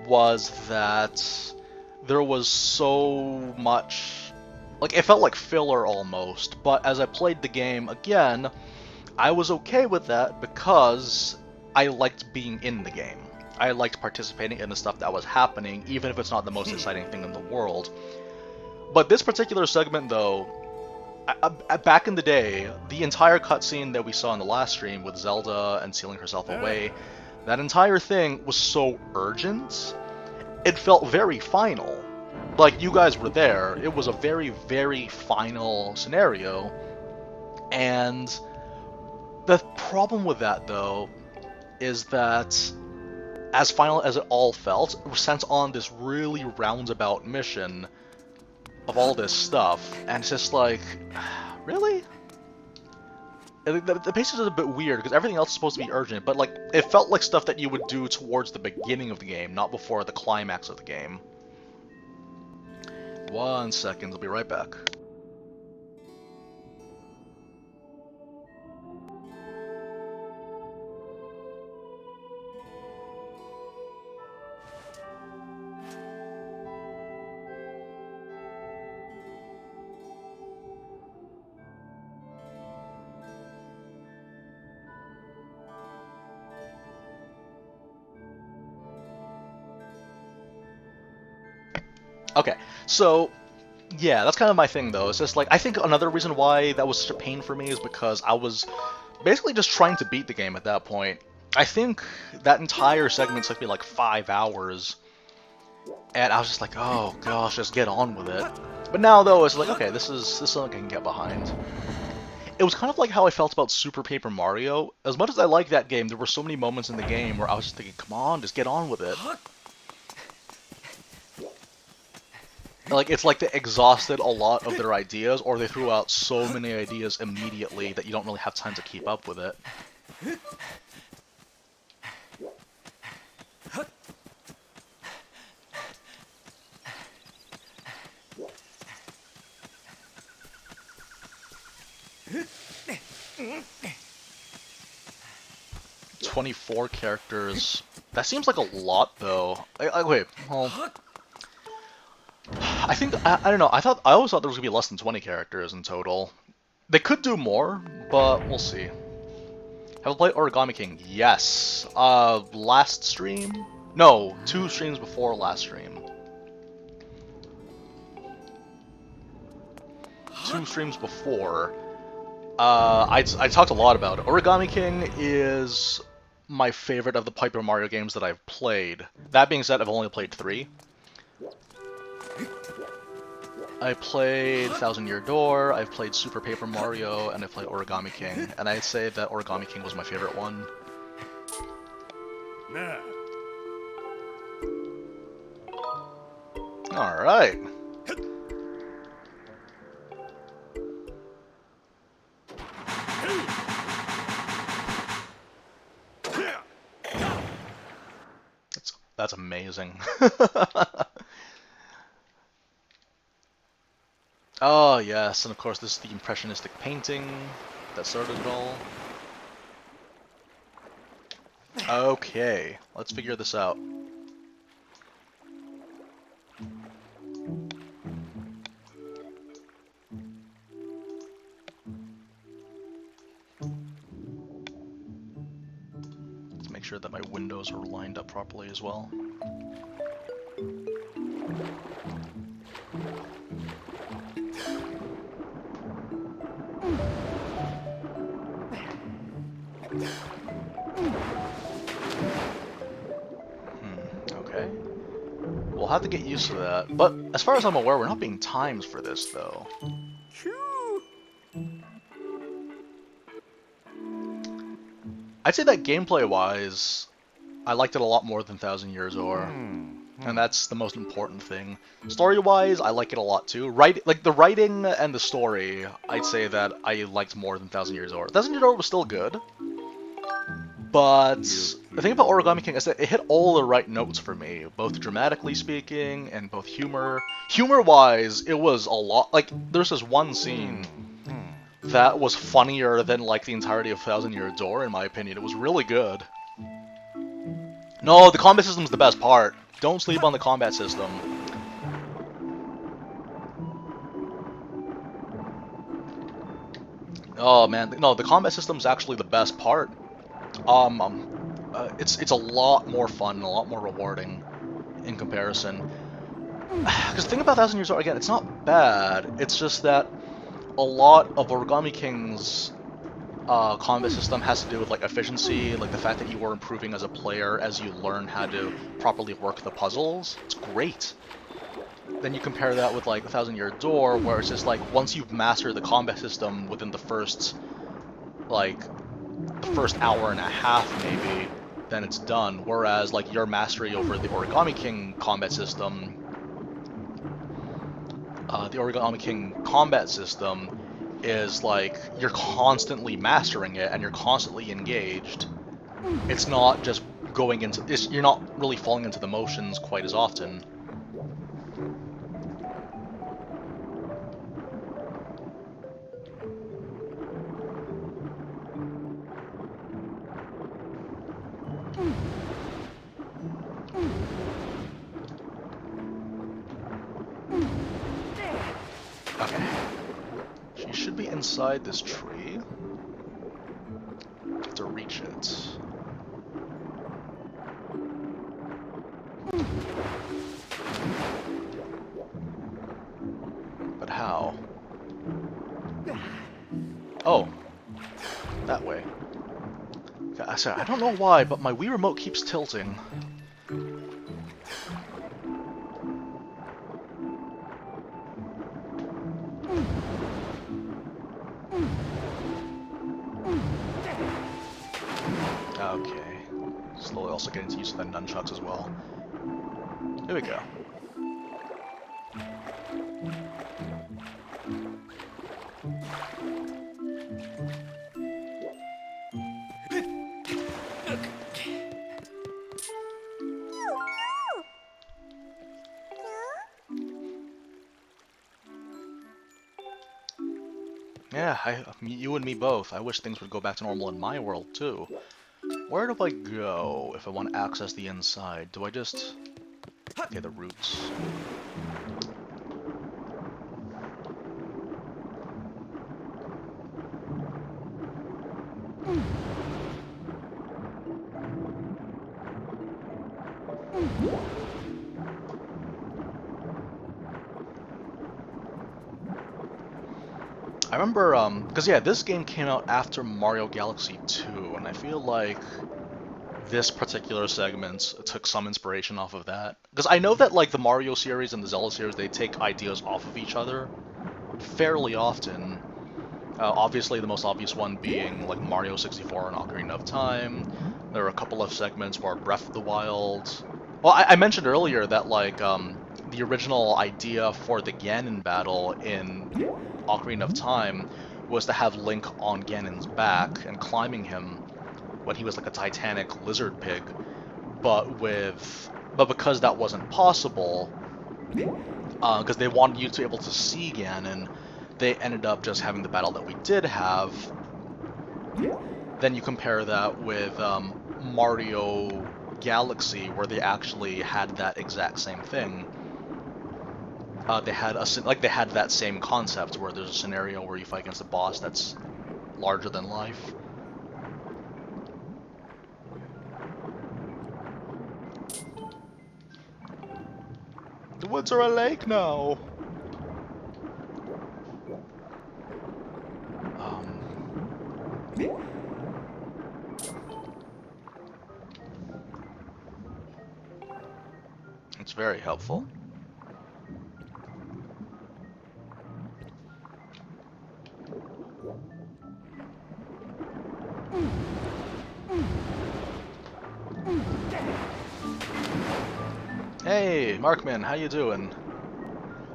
was that there was so much, like, it felt like filler almost, but as I played the game again, I was okay with that because I liked being in the game. I liked participating in the stuff that was happening, even if it's not the most exciting thing in the world. But this particular segment, though, back in the day, the entire cutscene that we saw in the last stream with Zelda and sealing herself away, that entire thing was so urgent, it felt very final. Like, you guys were there, it was a very, very final scenario, and the problem with that, though, is that as final as it all felt, we're sent on this really roundabout mission of all this stuff, and it's just like, really? The pacing is a bit weird, because everything else is supposed to be urgent, but like, it felt like stuff that you would do towards the beginning of the game, not before the climax of the game. 1 second, I'll be right back. Okay, so, yeah, that's kind of my thing, though. It's just, like, I think another reason why that was such a pain for me is because I was basically just trying to beat the game at that point. I think that entire segment took me, like, 5 hours, and I was just like, oh, gosh, just get on with it. But now, though, it's like, okay, this is something I can get behind. It was kind of like how I felt about Super Paper Mario. As much as I liked that game, there were so many moments in the game where I was just thinking, come on, just get on with it. Like, it's like they exhausted a lot of their ideas, or they threw out so many ideas immediately that you don't really have time to keep up with it. "24 characters. That seems like a lot, though. Wait, well... I think, I don't know, I always thought there was gonna be less than 20 characters in total. They could do more, but we'll see. Have I played Origami King? Yes. Last stream? No, 2 streams before last stream. 2 streams before, I talked a lot about it. Origami King is my favorite of the Paper Mario games that I've played. That being said, I've only played 3. I played Thousand Year Door, I've played Super Paper Mario, and I played Origami King. And I'd say that Origami King was my favorite one. Nah. Alright. That's amazing. Oh, yes, and of course this is the impressionistic painting that started it all. Okay, let's figure this out. Let's make sure that my windows are lined up properly as well. Okay. We'll have to get used to that. But as far as I'm aware, we're not being timed for this, though. I'd say that gameplay-wise, I liked it a lot more than Thousand Years Or. And that's the most important thing. Story-wise, I like it a lot too. Like the writing and the story, I'd say that I liked more than Thousand Years Or. Thousand Years Or was still good, but the thing about Origami King is that it hit all the right notes for me, both dramatically speaking and both humor. Humor-wise, it was a lot. Like there's this one scene that was funnier than like the entirety of Thousand Years Door, in my opinion. It was really good. No, the combat system's the best part. Don't sleep on the combat system. Oh man, no, the combat system's actually the best part. It's a lot more fun and a lot more rewarding in comparison. Because the thing about Thousand Years Door, again, it's not bad. It's just that a lot of Origami King's combat system has to do with like efficiency, like the fact that you are improving as a player as you learn how to properly work the puzzles. It's great. Then you compare that with like the Thousand Year Door, where it's just like once you've mastered the combat system within the first hour and a half maybe, then it's done. Whereas like your mastery over the Origami King combat system, is like you're constantly mastering it and you're constantly engaged. It's not just going into you're not really falling into the motions quite as often. Okay. She should be inside this tree. Have to reach it. But how? Oh. That way. I don't know why, but my Wii Remote keeps tilting. Okay. Slowly also getting used to the nunchucks as well. Here we go. Yeah, you and me both. I wish things would go back to normal in my world, too. Where do I go if I want to access the inside? Do I just... Okay, the roots. I remember, because yeah, this game came out after Mario Galaxy 2, and I feel like this particular segment took some inspiration off of that. Because I know that like the Mario series and the Zelda series, they take ideas off of each other fairly often. Obviously, the most obvious one being like Mario 64 and Ocarina of Time. There are a couple of segments where Breath of the Wild. Well, I mentioned earlier that like the original idea for the Ganon battle in Ocarina of Time was to have Link on Ganon's back and climbing him when he was like a titanic lizard pig, but because that wasn't possible, because they wanted you to be able to see Ganon, they ended up just having the battle that we did have. Then you compare that with Mario Galaxy, where they actually had that exact same thing. They had that same concept where there's a scenario where you fight against a boss that's larger than life. The woods are a lake now. It's very helpful. Hey, Markman, how you doing?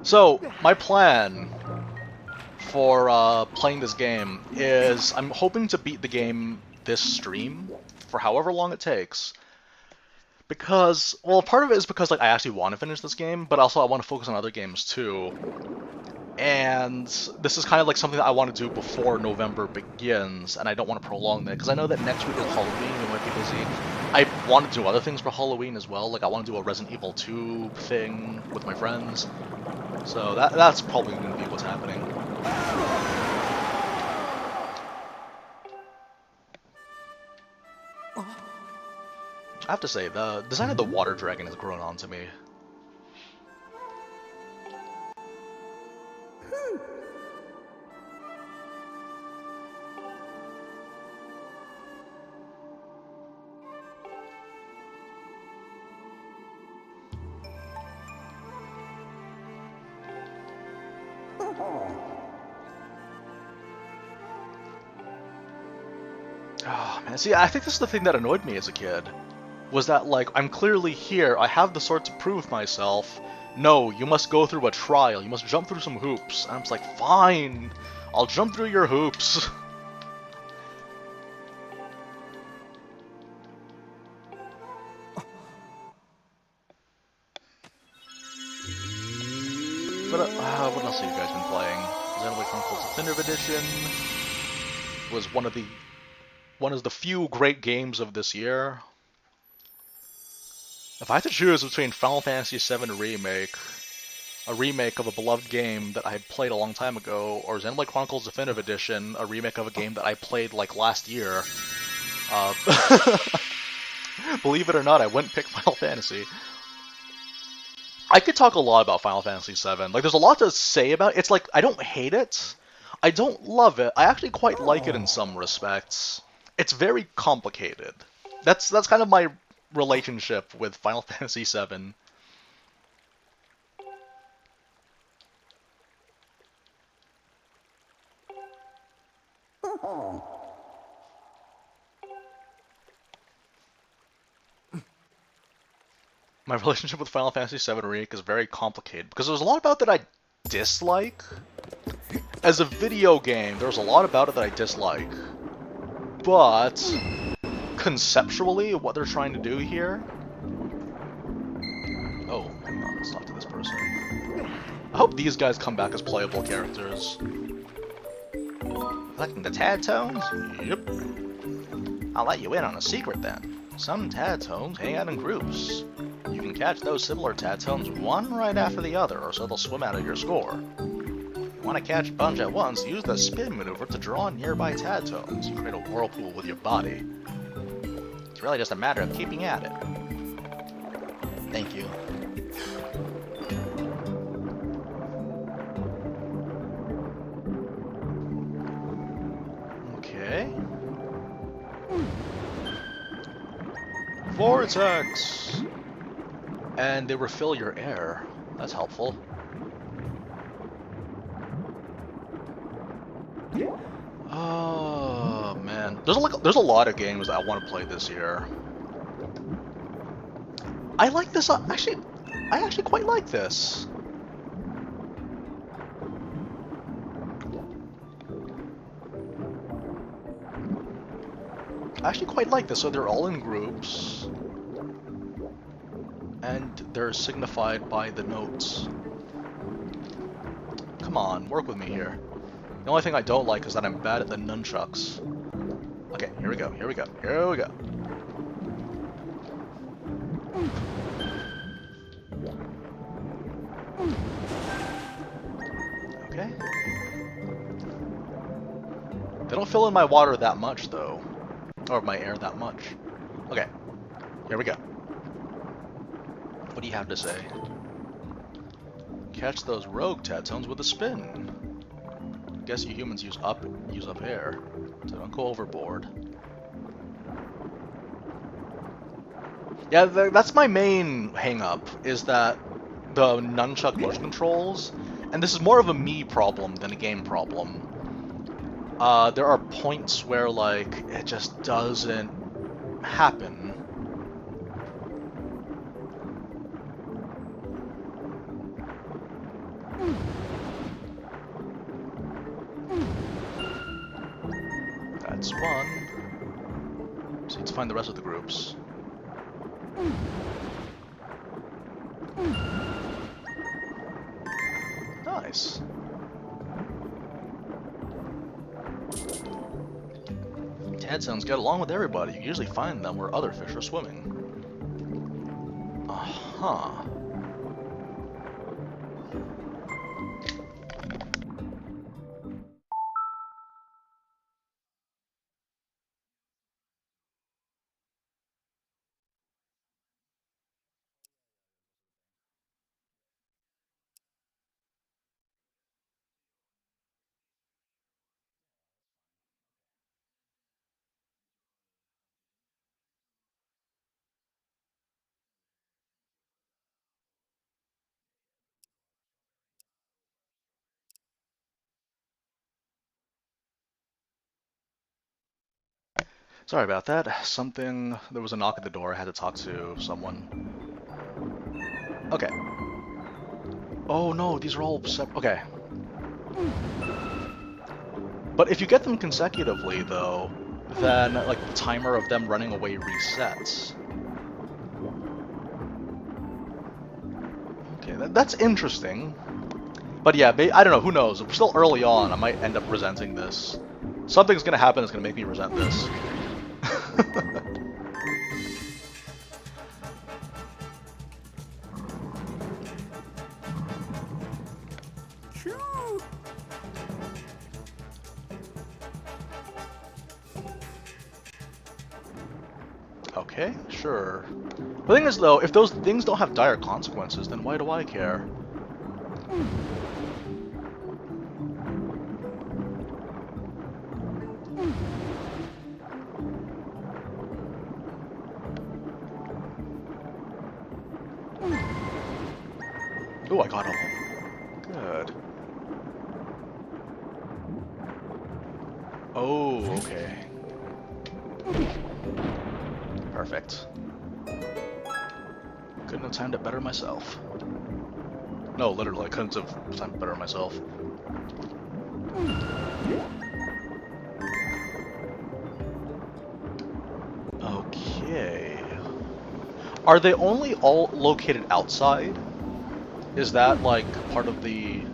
So, my plan for playing this game is I'm hoping to beat the game this stream for however long it takes. Because, well, part of it is because like I actually want to finish this game, but also I want to focus on other games too. And this is kind of like something that I want to do before November begins, and I don't want to prolong that, because I know that next week is Halloween, we might be busy. I want to do other things for Halloween as well, like I want to do a Resident Evil 2 thing with my friends. So that's probably going to be what's happening. I have to say, the design of the water dragon has grown on to me. Oh, man, see, I think this is the thing that annoyed me as a kid. Was that, like, I'm clearly here, I have the sword to prove myself. No, you must go through a trial, you must jump through some hoops. And I'm just like, fine, I'll jump through your hoops. But, what else have you guys been playing? Xenoblade Chronicles Definitive Edition was one of the few great games of this year. If I had to choose between Final Fantasy VII Remake, a remake of a beloved game that I had played a long time ago, or Xenoblade Chronicles Definitive Edition, a remake of a game that I played like last year, believe it or not, I wouldn't pick Final Fantasy. I could talk a lot about Final Fantasy VII. Like, there's a lot to say about it. It's like, I don't hate it. I don't love it. I actually quite like it in some respects. It's very complicated. That's kind of my relationship with Final Fantasy VII. My relationship with Final Fantasy VII Remake is very complicated, because there's a lot about it that I dislike. As a video game, there's a lot about it that I dislike. But conceptually, what they're trying to do here... Oh, hang on, let's talk to this person. I hope these guys come back as playable characters. Collecting the Tadtones? Yep. I'll let you in on a secret then. Some Tadtones hang out in groups. You can catch those similar Tadtones one right after the other, or so they'll swim out of your score. If you want to catch a bunch at once, use the spin maneuver to draw on nearby Tadtones. You create a whirlpool with your body. It's really just a matter of keeping at it. Thank you. Okay. Vortex! And they refill your air. That's helpful. Oh man, there's a lot of games that I want to play this year. I like this. I actually quite like this. I actually quite like this. So they're all in groups, and they're signified by the notes. Come on, work with me here. The only thing I don't like is that I'm bad at the nunchucks. Okay, here we go, here we go, here we go. Okay. They don't fill in my water that much, though. Or my air that much. Okay, here we go. What do you have to say? Catch those rogue Tadtones with a spin. Guess you humans use up air, so don't go overboard. Yeah, that's my main hang-up, is that the nunchuck motion controls, and this is more of a me problem than a game problem. There are points where, like, it just doesn't happen. That's one. So let's find the rest of the groups. Nice. Tadtones get along with everybody. You usually find them where other fish are swimming. Uh-huh. Sorry about that. There was a knock at the door. I had to talk to someone. Okay. Oh no, these are all separate. Okay. But if you get them consecutively, though, then, like, the timer of them running away resets. Okay, that's interesting. But yeah, I don't know, who knows? We're still early on. I might end up resenting this. Something's gonna happen that's gonna make me resent this. Okay, sure. The thing is, though, if those things don't have dire consequences, then why do I care? Ooh, I got them. Good. Oh, okay. Perfect. Couldn't have timed it better myself. No, literally, I couldn't have timed it better myself. Okay. Are they only all located outside? Is that, like, part of the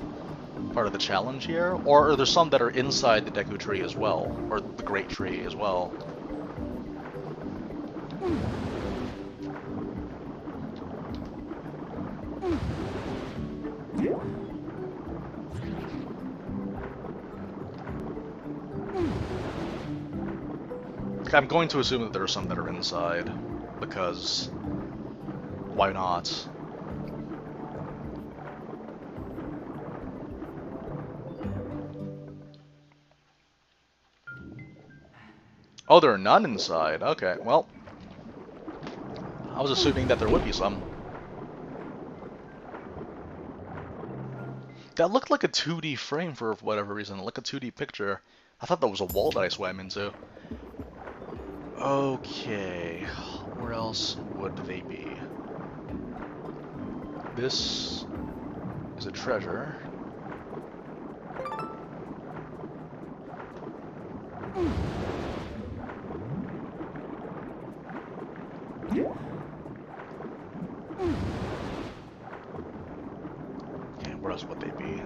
challenge here? Or are there some that are inside the Deku Tree as well? Or the Great Tree as well? I'm going to assume that there are some that are inside, because why not? Oh, there are none inside. Okay, well, I was assuming that there would be some. That looked like a 2D frame for whatever reason, like a 2D picture. I thought that was a wall that I swam into. Okay, where else would they be? This is a treasure. Okay, where else would they be?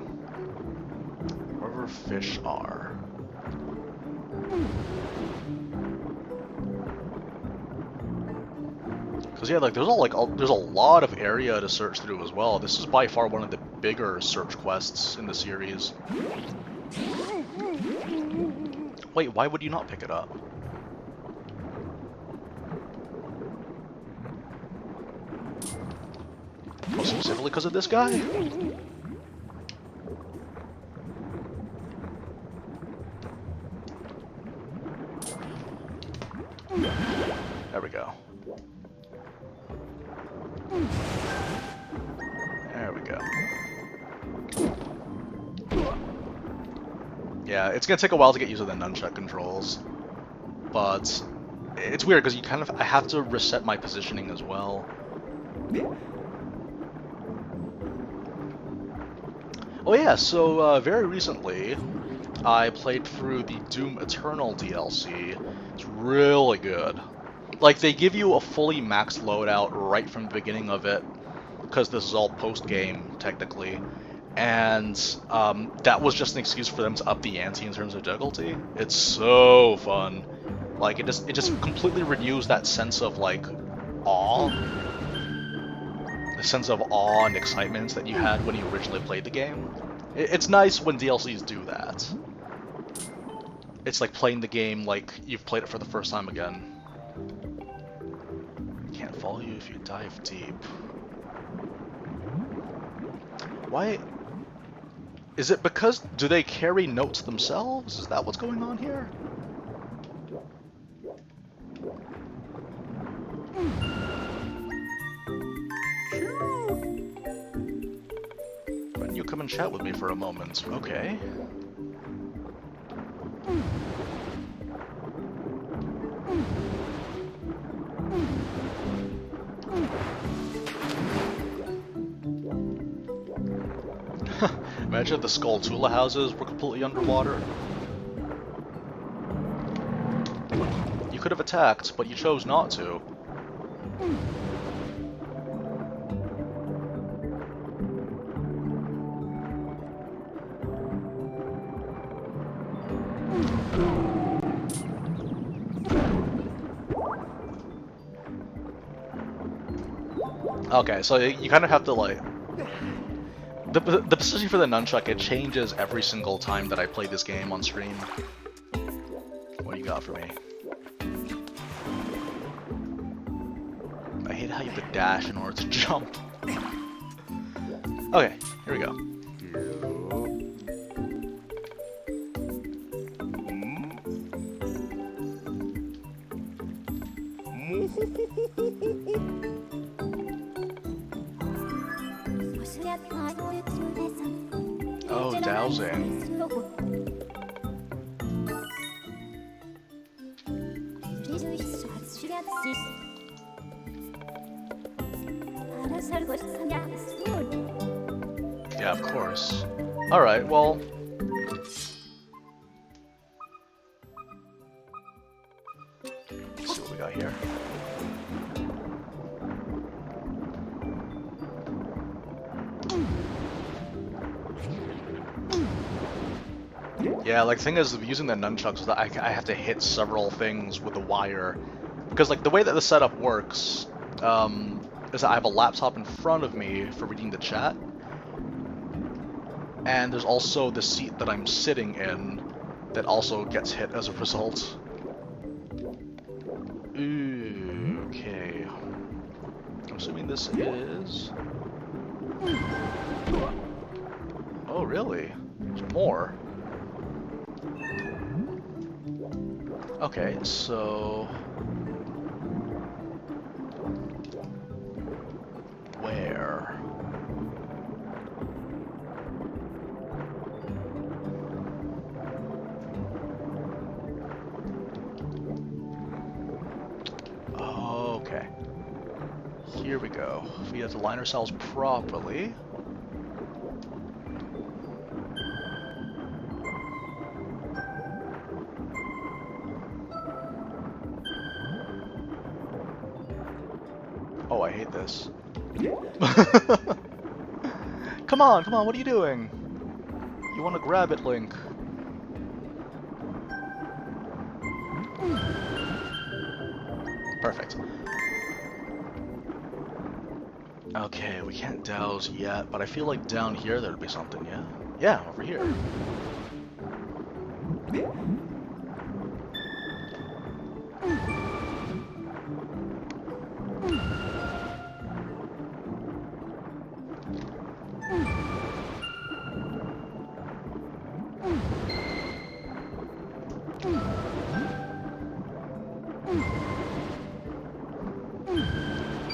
Wherever fish are. Because yeah, like there's there's a lot of area to search through as well. This is by far one of the bigger search quests in the series. Wait, why would you not pick it up? Oh, specifically because of this guy? There we go. There we go. Yeah, it's gonna take a while to get used to the nunchuck controls, but it's weird because I have to reset my positioning as well. Oh yeah, so very recently I played through the Doom Eternal DLC. It's really good. Like, they give you a fully maxed loadout right from the beginning of it, because this is all post-game, technically. And that was just an excuse for them to up the ante in terms of difficulty. It's so fun. Like, it just completely renews that sense of, like, awe. The sense of awe and excitement that you had when you originally played the game. It's nice when DLCs do that. It's like playing the game like you've played it for the first time again. Can't follow you if you dive deep. Why? Is it because... do they carry notes themselves? Is that what's going on here? Why don't you come and chat with me for a moment? Okay. Imagine if the Skulltula houses were completely underwater. You could have attacked, but you chose not to. Okay, so you kind of have to, like... The position for the nunchuck, it changes every single time that I play this game on stream. What do you got for me? I hate how you have to dash in order to jump. Okay, here we go. Oh, Dowsing. Yeah, of course. Alright, well... let's see what we got here. Yeah, like, the thing is, using the nunchucks, that I have to hit several things with the wire. Because, like, the way that the setup works, is that I have a laptop in front of me for reading the chat. And there's also the seat that I'm sitting in that also gets hit as a result. Ooh, okay. I'm assuming this is... oh, really? There's more. Okay, so... where? Okay. Here we go. If we have to line ourselves properly... Oh, I hate this. Come on, what are you doing? You want to grab it, Link. Perfect. Okay, we can't douse yet, but I feel like down here there'd be something, yeah? Yeah, over here.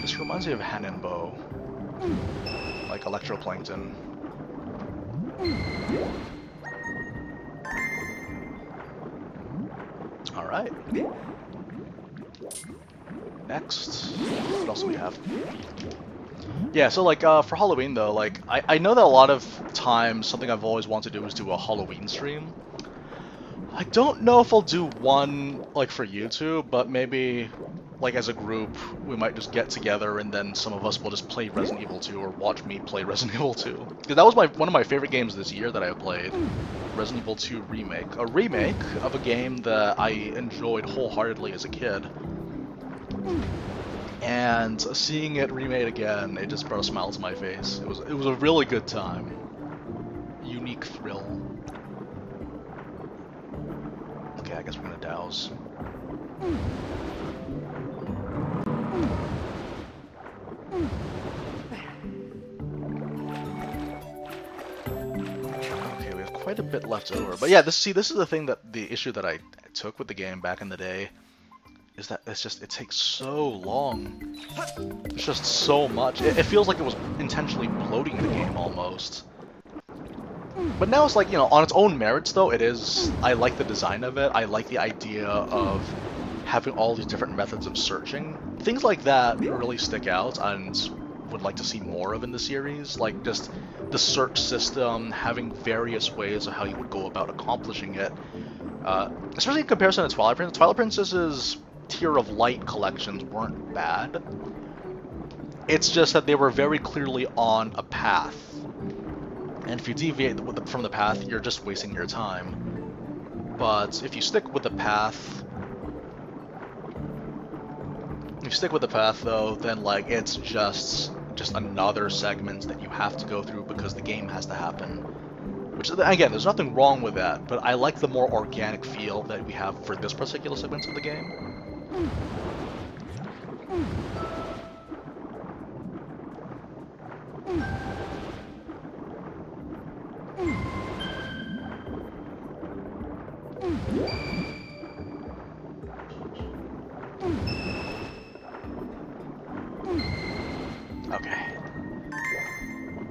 This reminds me of Hanenbo, like electroplankton. All right. Next, what else do we have? Yeah, so like for Halloween though, like I know that a lot of times something I've always wanted to do is do a Halloween stream. I don't know if I'll do one like for YouTube, but maybe like as a group we might just get together and then some of us will just play Resident Evil 2 or watch me play Resident Evil 2. Because that was one of my favorite games this year that I played. Resident Evil 2 Remake. A remake of a game that I enjoyed wholeheartedly as a kid. And seeing it remade again, it just brought a smile to my face. It was a really good time. Unique thrill. Okay, I guess we're gonna douse. Okay, we have quite a bit left over. But yeah, this is the issue that I took with the game back in the day. Is that it takes so long. It's just so much. It feels like it was intentionally bloating the game almost. But now it's like, you know, on its own merits though, I like the design of it. I like the idea of having all these different methods of searching. Things like that really stick out and would like to see more of in the series. Like just the search system, having various ways of how you would go about accomplishing it. Especially in comparison to Twilight Princess. Twilight Princess's Tier of Light collections weren't bad. It's just that they were very clearly on a path. And if you deviate from the path, you're just wasting your time. But if you stick with the path... If you stick with the path, though, then, like, it's just another segment that you have to go through because the game has to happen. Which, again, there's nothing wrong with that, but I like the more organic feel that we have for this particular segment of the game. Okay.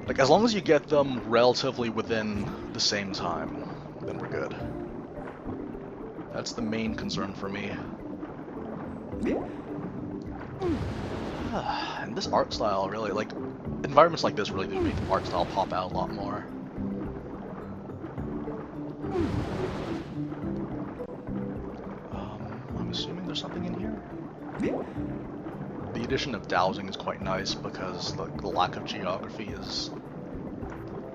Like, as long as you get them relatively within the same time, then we're good. That's the main concern for me. And this art style really, like, environments like this really do make the art style pop out a lot more. I'm assuming there's something in here? The addition of dowsing is quite nice because the lack of geography is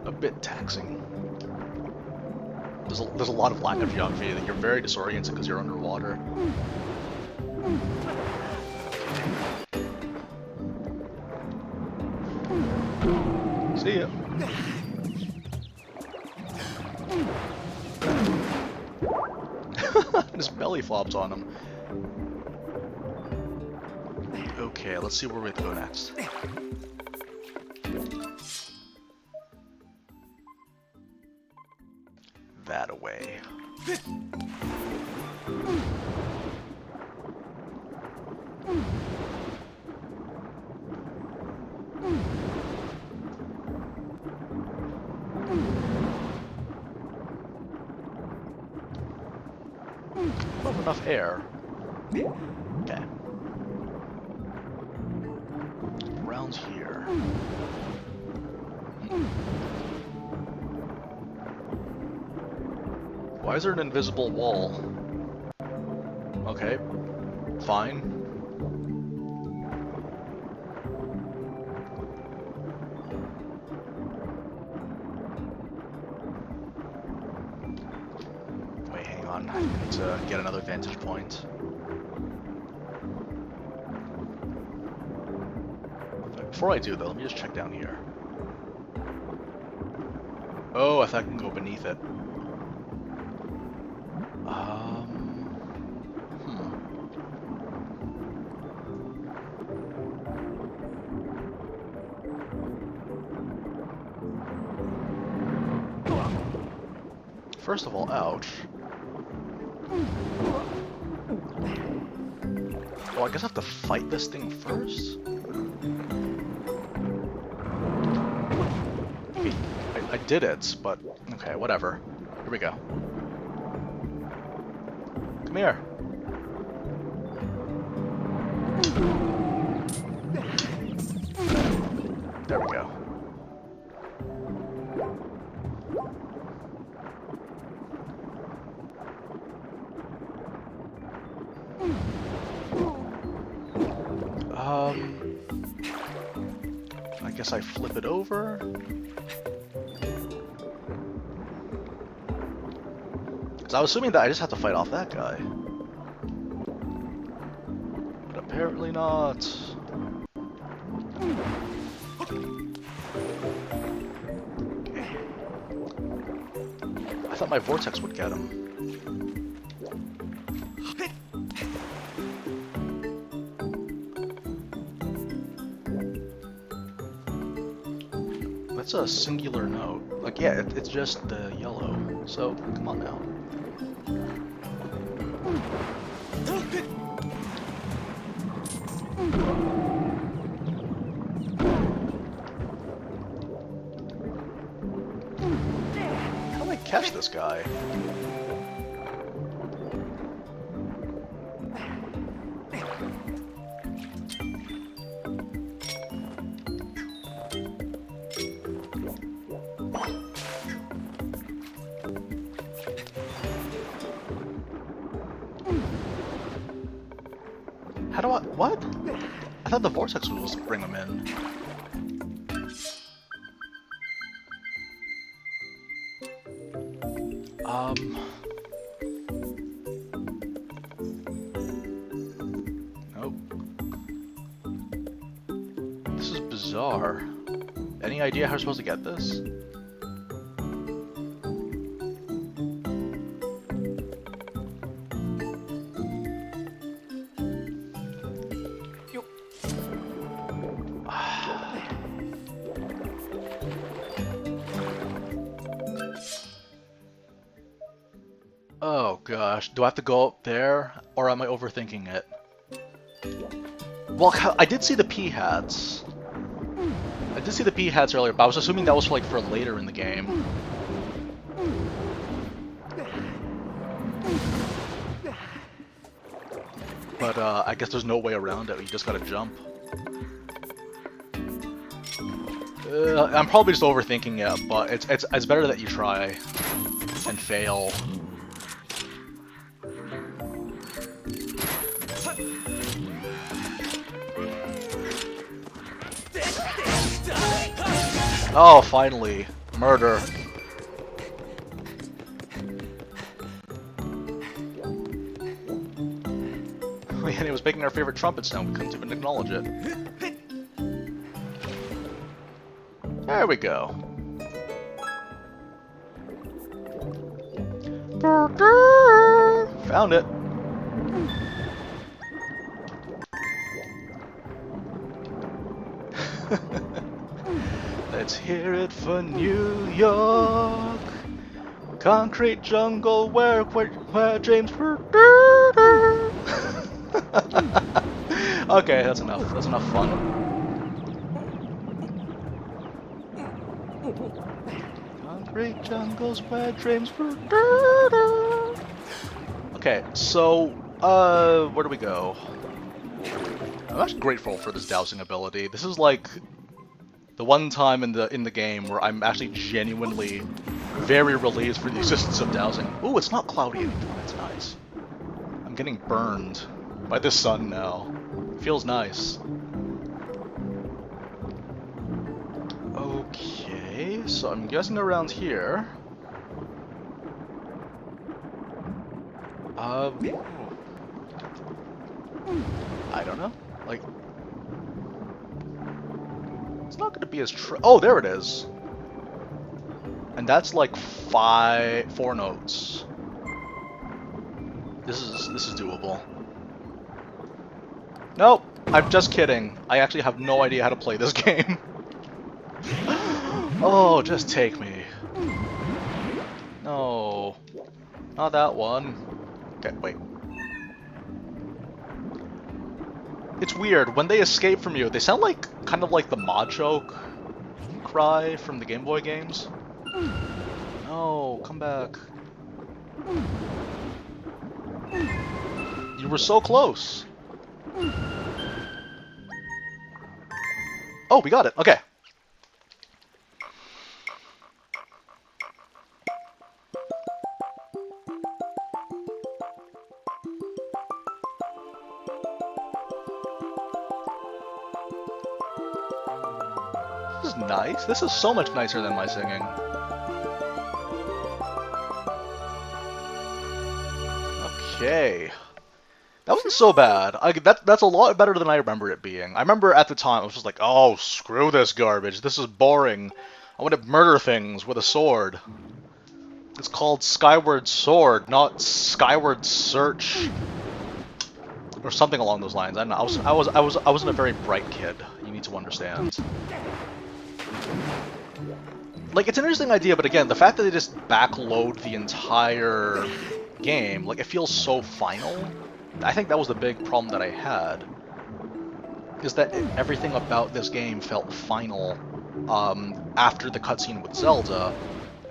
a bit taxing. There's a lot of lack of geography that you're very disoriented because you're underwater. See ya. Just belly flops on him. Okay, let's see where we go next. That away. Not enough air. Okay. Around here. Why is there an invisible wall? Okay. Fine. Wait, hang on. I need to get another vantage point. Before I do though, let me just check down here. Oh, I thought I can go beneath it. First of all, ouch. Well, I guess I have to fight this thing first? Okay, I did it, but okay, whatever. Here we go. Come here. There we go. I guess I flip it over. Because I was assuming that I just have to fight off that guy. But apparently not. Okay. I thought my vortex would get him. That's a singular note. Like, yeah, it's just the yellow. So, come on now. How do I catch this guy? How do I... what? I thought the vortex was to bring him in. Nope. This is bizarre. Any idea how we're supposed to get this? Oh gosh, do I have to go up there, or am I overthinking it? Well, I did see the P-hats. I did see the P-hats earlier, but I was assuming that was for, like, for later in the game. But I guess there's no way around it, you just gotta jump. I'm probably just overthinking it, but it's better that you try and fail. Oh, finally. Murder. And he was making our favorite trumpet sound, we couldn't even acknowledge it. There we go. Found it. Let's hear it for New York. Concrete jungle where James. Okay, that's enough. That's enough fun. Concrete jungles where dreams. Okay, Okay, so, where do we go? I'm actually grateful for this dowsing ability. This is like the one time in the game where I'm actually genuinely very relieved for the existence of dowsing. Ooh, it's not cloudy anymore. That's nice. I'm getting burned by the sun now. Feels nice. Okay, so I'm guessing around here. I don't know. Like, it's not going to be as oh, there it is. And that's like 4 notes. This is doable. Nope, I'm just kidding. I actually have no idea how to play this game. Oh, just take me. No, not that one. Okay, wait. It's weird, when they escape from you, they sound like, kind of like the Machoke cry from the Game Boy games. No, come back. You were so close. Oh, we got it, okay. This is nice. This is so much nicer than my singing. Okay. That wasn't so bad. That's a lot better than I remember it being. I remember at the time I was just like, oh, screw this garbage. This is boring. I want to murder things with a sword. It's called Skyward Sword, not Skyward Search, or something along those lines. I don't know. I wasn't a very bright kid. You need to understand. Like, it's an interesting idea, but again, the fact that they just backload the entire game, like, it feels so final. I think that was the big problem that I had, is that everything about this game felt final after the cutscene with Zelda,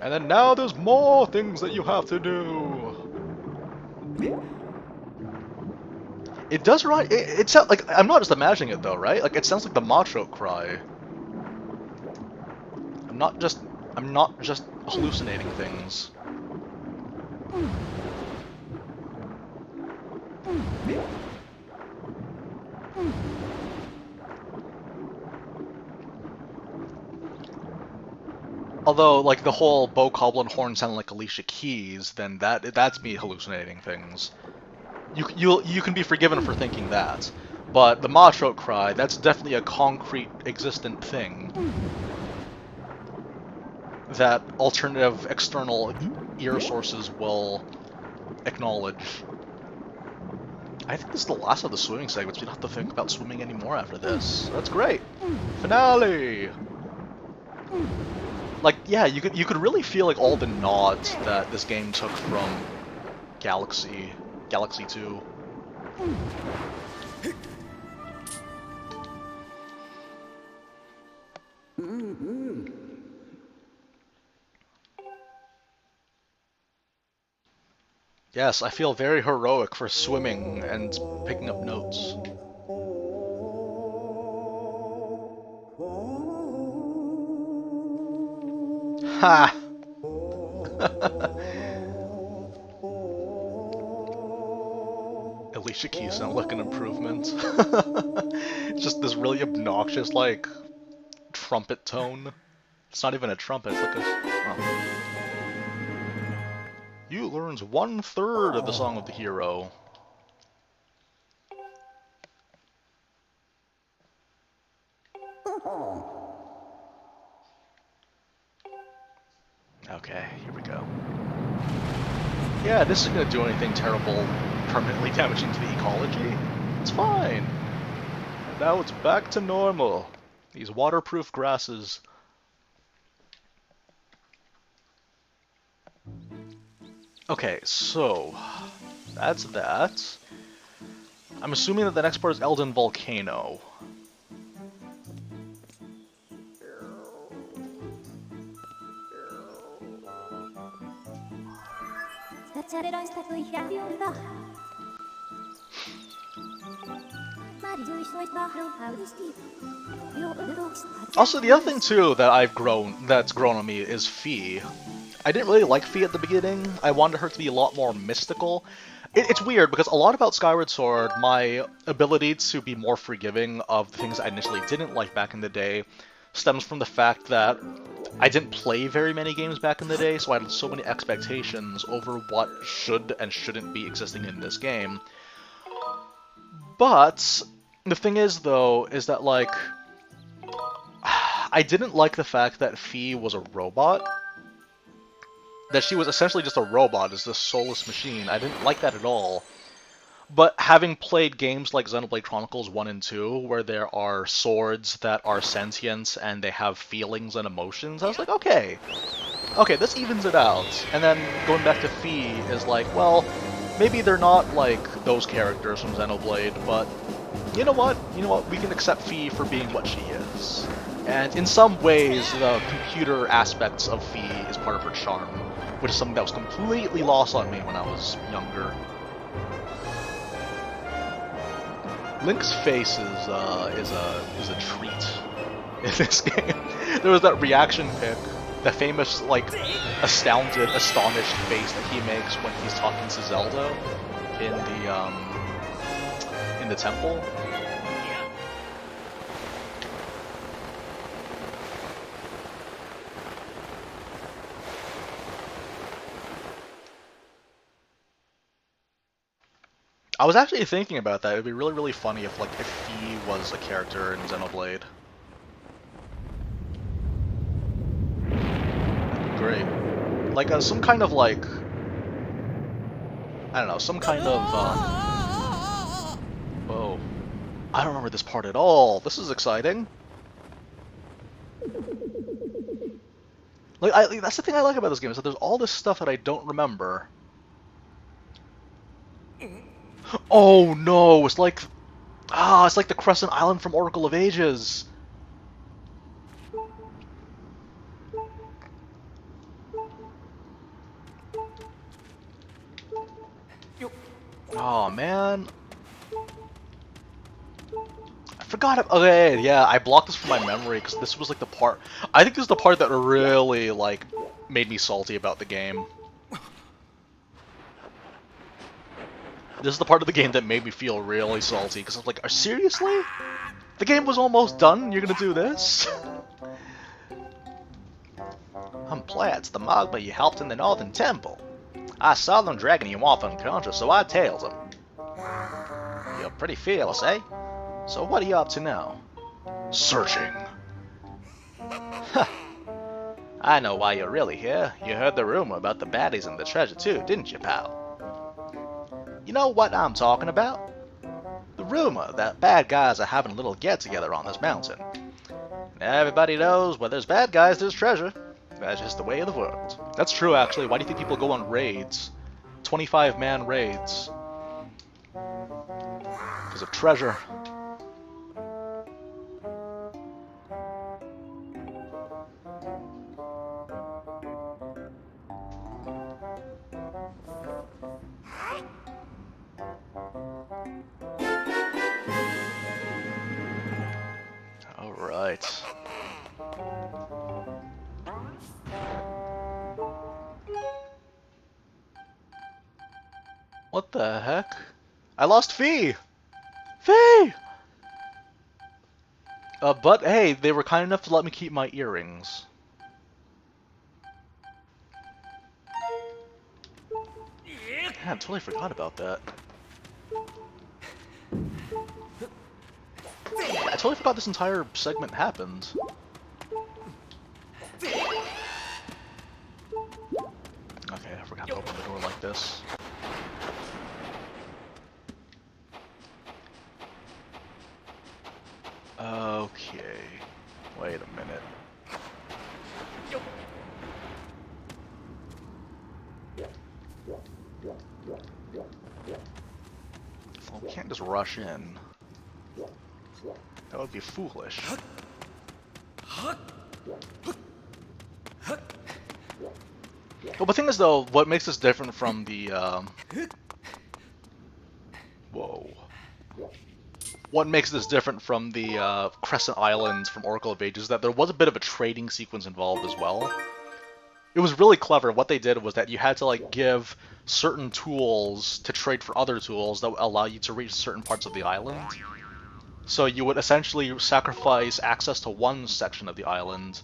and then now there's more things that you have to do. It does rhyme. It sounds like, I'm not just imagining it though, right? Like, it sounds like the Machoke cry. I'm not just hallucinating things. Although, like, the whole Bokoblin horn sounding like Alicia Keys, then that's me hallucinating things. You can be forgiven for thinking that, but the Machoke cry, that's definitely a concrete, existent thing that alternative external ear sources will acknowledge. I think this is the last of the swimming segments. We don't have to think about swimming anymore after this. That's great. Finale. Like, yeah, you could really feel like all the nods that this game took from Galaxy 2. Yes, I feel very heroic for swimming and picking up notes. Ha! Alicia Keys sound like an improvement. It's just this really obnoxious, like, trumpet tone. It's not even a trumpet, it's like a... Oh. You learns 1/3 of the Song of the Hero. Okay, here we go. Yeah, this isn't gonna do anything terrible, permanently damaging to the ecology. It's fine. And now it's back to normal. These waterproof grasses. Okay, so that's that. I'm assuming that the next part is Elden Volcano. Also, the other thing too that's grown on me is Fee. I didn't really like Fee at the beginning. I wanted her to be a lot more mystical. It's weird because a lot about Skyward Sword, my ability to be more forgiving of the things I initially didn't like back in the day, stems from the fact that I didn't play very many games back in the day, so I had so many expectations over what should and shouldn't be existing in this game. But the thing is, though, is that, like, I didn't like the fact that Fee was a robot. That she was essentially just a robot, as this soulless machine. I didn't like that at all. But having played games like Xenoblade Chronicles 1 and 2, where there are swords that are sentient and they have feelings and emotions, I was like, okay, this evens it out. And then going back to Fee is like, well, maybe they're not like those characters from Xenoblade, but you know what? We can accept Fee for being what she is. And in some ways, the computer aspects of Fee is part of her charm, which is something that was completely lost on me when I was younger. LiNNK's face is a treat in this game. There was that reaction pic, the famous like astounded, astonished face that he makes when he's talking to Zelda in the temple. I was actually thinking about that. It would be really, really funny if he was a character in Xenoblade. That'd be great. Like some kind of like, I don't know, some kind of whoa. I don't remember this part at all. This is exciting. Like that's the thing I like about this game, is that there's all this stuff that I don't remember. Oh no, it's like the Crescent Island from Oracle of Ages. Oh man. I forgot okay, yeah, I blocked this from my memory because this was like the part, I think this is the part that really like made me salty about the game. This is the part of the game that made me feel really salty, because I was like, seriously? The game was almost done and you're gonna do this? I'm Platts, the Magma you helped in the Northern Temple. I saw them dragging you off unconscious, so I tailed them. You're pretty fearless, eh? So what are you up to now? Searching. I know why you're really here. You heard the rumor about the baddies and the treasure too, didn't you, pal? You know what I'm talking about? The rumor that bad guys are having a little get-together on this mountain. Everybody knows where there's bad guys, there's treasure. That's just the way of the world. That's true, actually. Why do you think people go on raids? 25-man raids. Because of treasure. Alright. What the heck? I lost Fee! Fee! But hey, they were kind enough to let me keep my earrings. Yeah, I totally forgot about that. I totally forgot this entire segment happened. Okay, I forgot to open the door like this. Okay, wait a minute. Well, we can't just rush in. That would be foolish. Well, the thing is, though, what makes this different from the, whoa. What makes this different from the, Crescent Islands from Oracle of Ages is that there was a bit of a trading sequence involved as well. It was really clever. What they did was that you had to, like, give certain tools to trade for other tools that would allow you to reach certain parts of the island. So you would essentially sacrifice access to one section of the island.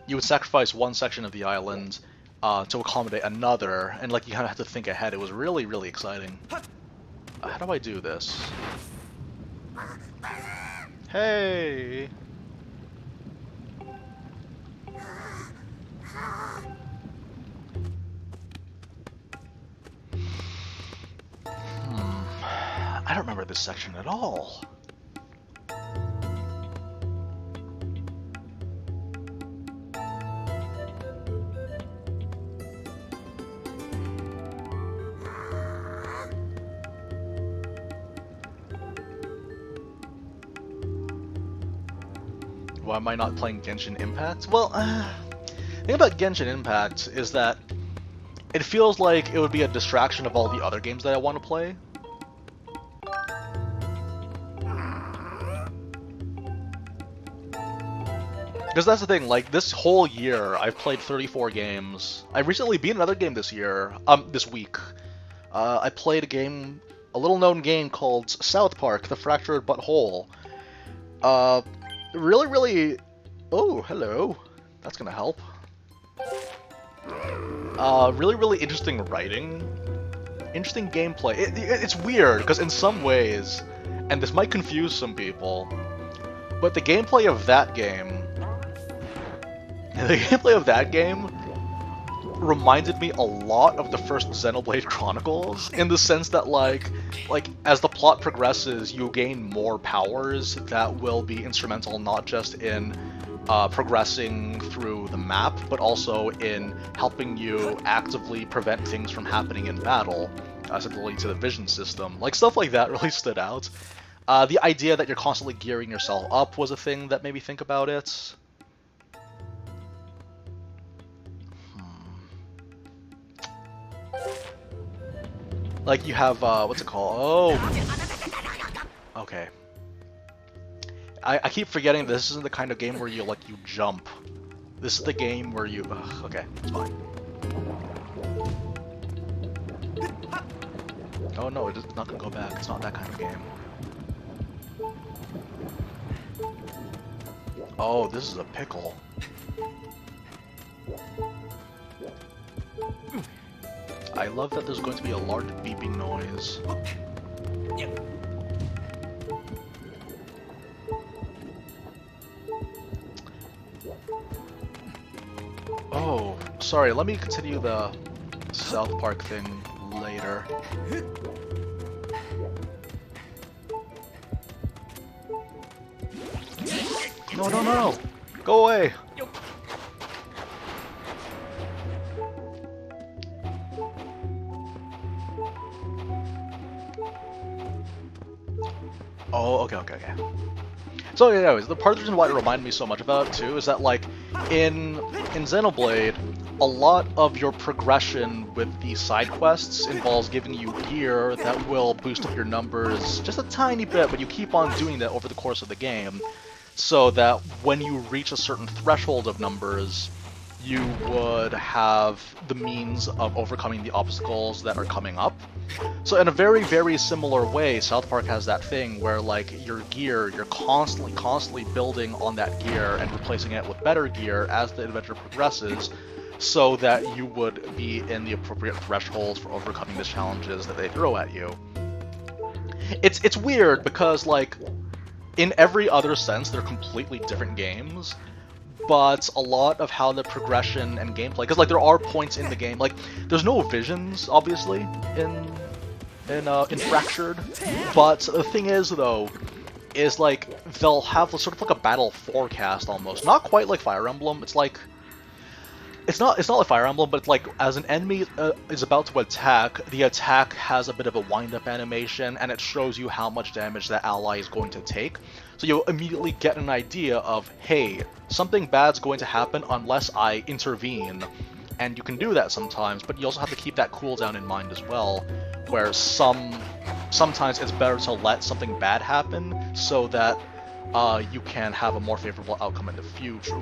You would sacrifice one section of the island to accommodate another, and like you kind of have to think ahead. It was really, really exciting. How do I do this? Hey! I don't remember this section at all. Why am I not playing Genshin Impact? Well, the thing about Genshin Impact is that it feels like it would be a distraction of all the other games that I want to play. Because that's the thing, like, this whole year, I've played 34 games. I recently beat another game this year, this week. I played a little-known game called South Park, The Fractured But Whole. Really, really... Oh, hello. That's gonna help. Really, really interesting writing. Interesting gameplay. It's weird, because in some ways, and this might confuse some people, but the gameplay of that game... The gameplay of that game reminded me a lot of the first Xenoblade Chronicles, in the sense that, like as the plot progresses, you gain more powers that will be instrumental not just in progressing through the map, but also in helping you actively prevent things from happening in battle, similarly to the vision system. Like, stuff like that really stood out. The idea that you're constantly gearing yourself up was a thing that made me think about it. Like, you have, what's it called? Oh! Okay. I keep forgetting this isn't the kind of game where you, like, you jump. This is the game where you... Ugh, okay, it's fine. Oh no, it's not gonna go back. It's not that kind of game. Oh, this is a pickle. I love that there's going to be a large beeping noise. Oh, sorry, let me continue the South Park thing later. No, no, no, no! Go away! Oh, okay. So, anyways, the part of the reason why it reminded me so much about it, too, is that, like, in Xenoblade, a lot of your progression with the side quests involves giving you gear that will boost up your numbers just a tiny bit, but you keep on doing that over the course of the game, so that when you reach a certain threshold of numbers, you would have the means of overcoming the obstacles that are coming up. So in a very, very similar way, South Park has that thing where, like, your gear, you're constantly building on that gear and replacing it with better gear as the adventure progresses, so that you would be in the appropriate thresholds for overcoming the challenges that they throw at you. It's weird because, like, in every other sense, they're completely different games, but a lot of how the progression and gameplay, because, like, there are points in the game, like, there's no visions, obviously, in Fractured, but the thing is, though, is, like, they'll have sort of like a battle forecast, almost. Not quite like Fire Emblem, it's like... It's not like Fire Emblem, but, like, as an enemy is about to attack, the attack has a bit of a wind-up animation, and it shows you how much damage that ally is going to take. So you'll immediately get an idea of, hey, something bad's going to happen unless I intervene. And you can do that sometimes, but you also have to keep that cooldown in mind as well, where sometimes it's better to let something bad happen so that you can have a more favorable outcome in the future.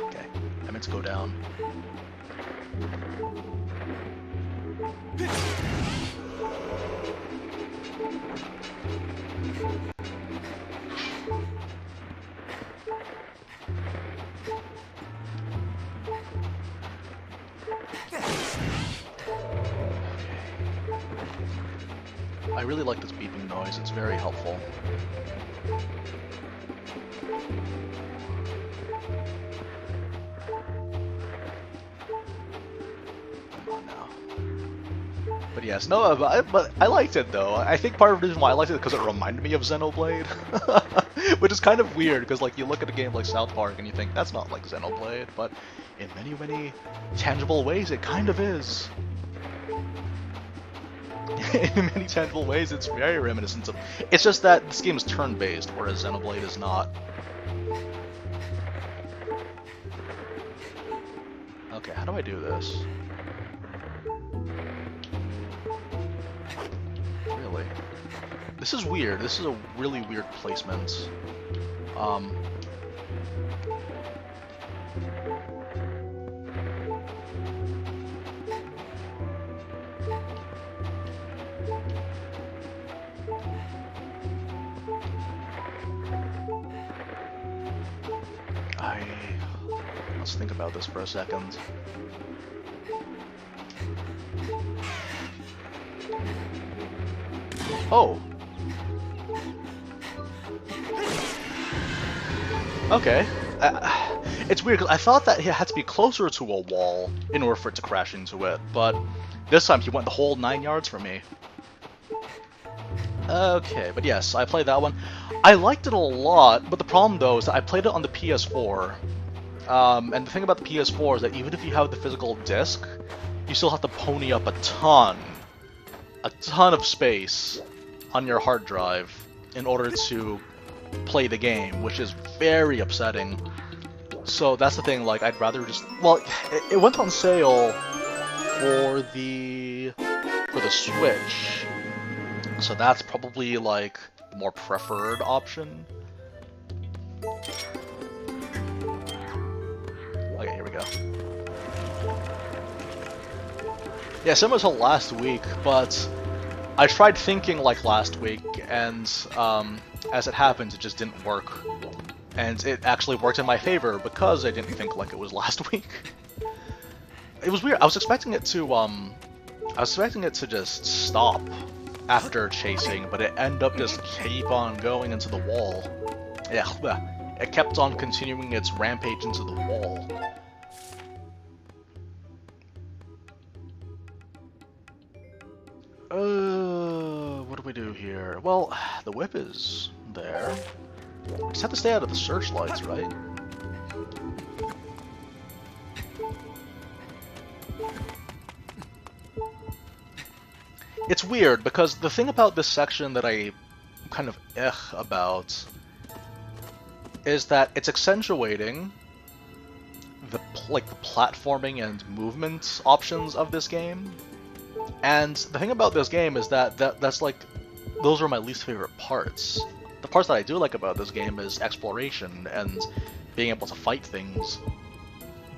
Okay, I meant to go down. I really like this beeping noise, it's very helpful. Come on now. But yes, no, but I liked it though. I think part of the reason why I liked it is because it reminded me of Xenoblade. Which is kind of weird, because like you look at a game like South Park and you think, that's not like Xenoblade, but in many, many tangible ways it kind of is. In many tangible ways, it's very reminiscent of... It's just that this game is turn-based, whereas Xenoblade is not. Okay, how do I do this? Really? This is weird. This is a really weird placement. Let's think about this for a second. Oh! Okay. It's weird, because I thought that he had to be closer to a wall in order for it to crash into it, but this time he went the whole 9 yards from me. Okay, but yes, I played that one. I liked it a lot, but the problem though is that I played it on the PS4. And the thing about the PS4 is that even if you have the physical disc, you still have to pony up a ton of space on your hard drive in order to play the game, which is very upsetting. So that's the thing, like, I'd rather just... Well, it went on sale for the Switch, so that's probably, like, the more preferred option. Okay, here we go. Yeah, similar to last week, but I tried thinking like last week, and as it happened, it just didn't work. And it actually worked in my favor because I didn't think like it was last week. It was weird. I was expecting it to just stop after chasing, but it ended up just keep on going into the wall. Yeah, it kept on continuing its rampage into the wall. What do we do here? Well, the whip is there. We just have to stay out of the searchlights, right? It's weird, because the thing about this section that I kind of about is that it's accentuating the platforming and movement options of this game. And the thing about this game is that that's like, those are my least favorite parts. The parts that I do like about this game is exploration and being able to fight things.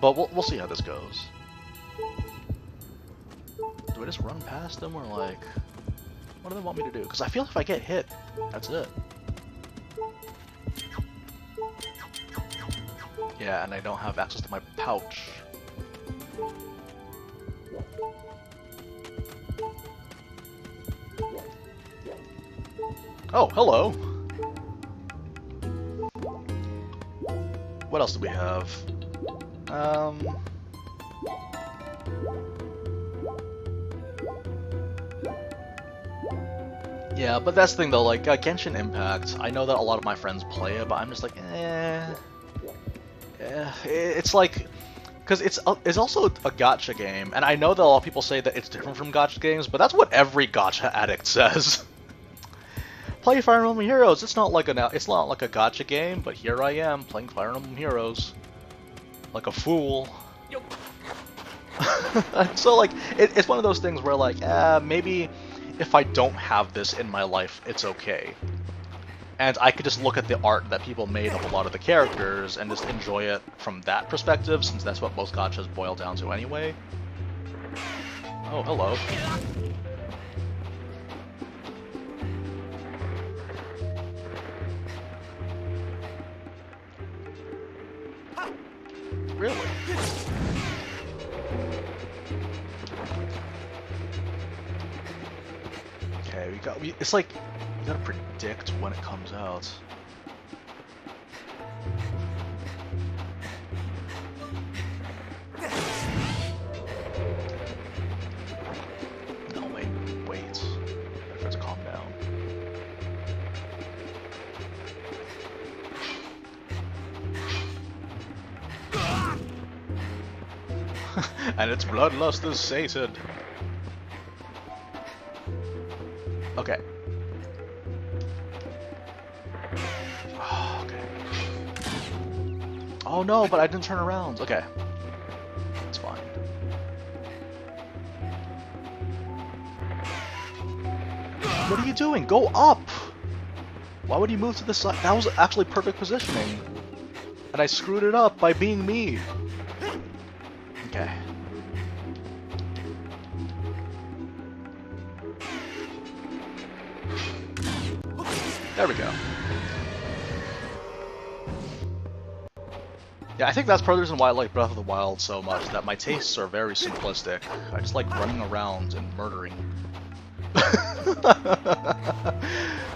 But we'll see how this goes. Do I just run past them, or like, what do they want me to do? Because I feel if I get hit, that's it. Yeah, and I don't have access to my pouch. Oh, hello! What else do we have? Yeah, but that's the thing though, like, Genshin Impact, I know that a lot of my friends play it, but I'm just like, it's like, because it's also a gacha game, and I know that a lot of people say that it's different from gacha games, but that's what every gacha addict says. play Fire Emblem Heroes. It's not like a gacha game, but here I am playing Fire Emblem Heroes like a fool. So like it's one of those things where like maybe if I don't have this in my life, it's okay. And I could just look at the art that people made of a lot of the characters and just enjoy it from that perspective, since that's what most gachas boil down to anyway. Oh, hello. Really? Okay, it's like, you gotta predict when it comes out. No, wait. I have to calm down. And its bloodlust is sated. Okay. Oh, okay. Oh no, but I didn't turn around. Okay. It's fine. What are you doing? Go up! Why would you move to the side? That was actually perfect positioning. And I screwed it up by being me. Okay. There we go. Yeah, I think that's part of the reason why I like Breath of the Wild so much, that my tastes are very simplistic. I just like running around and murdering.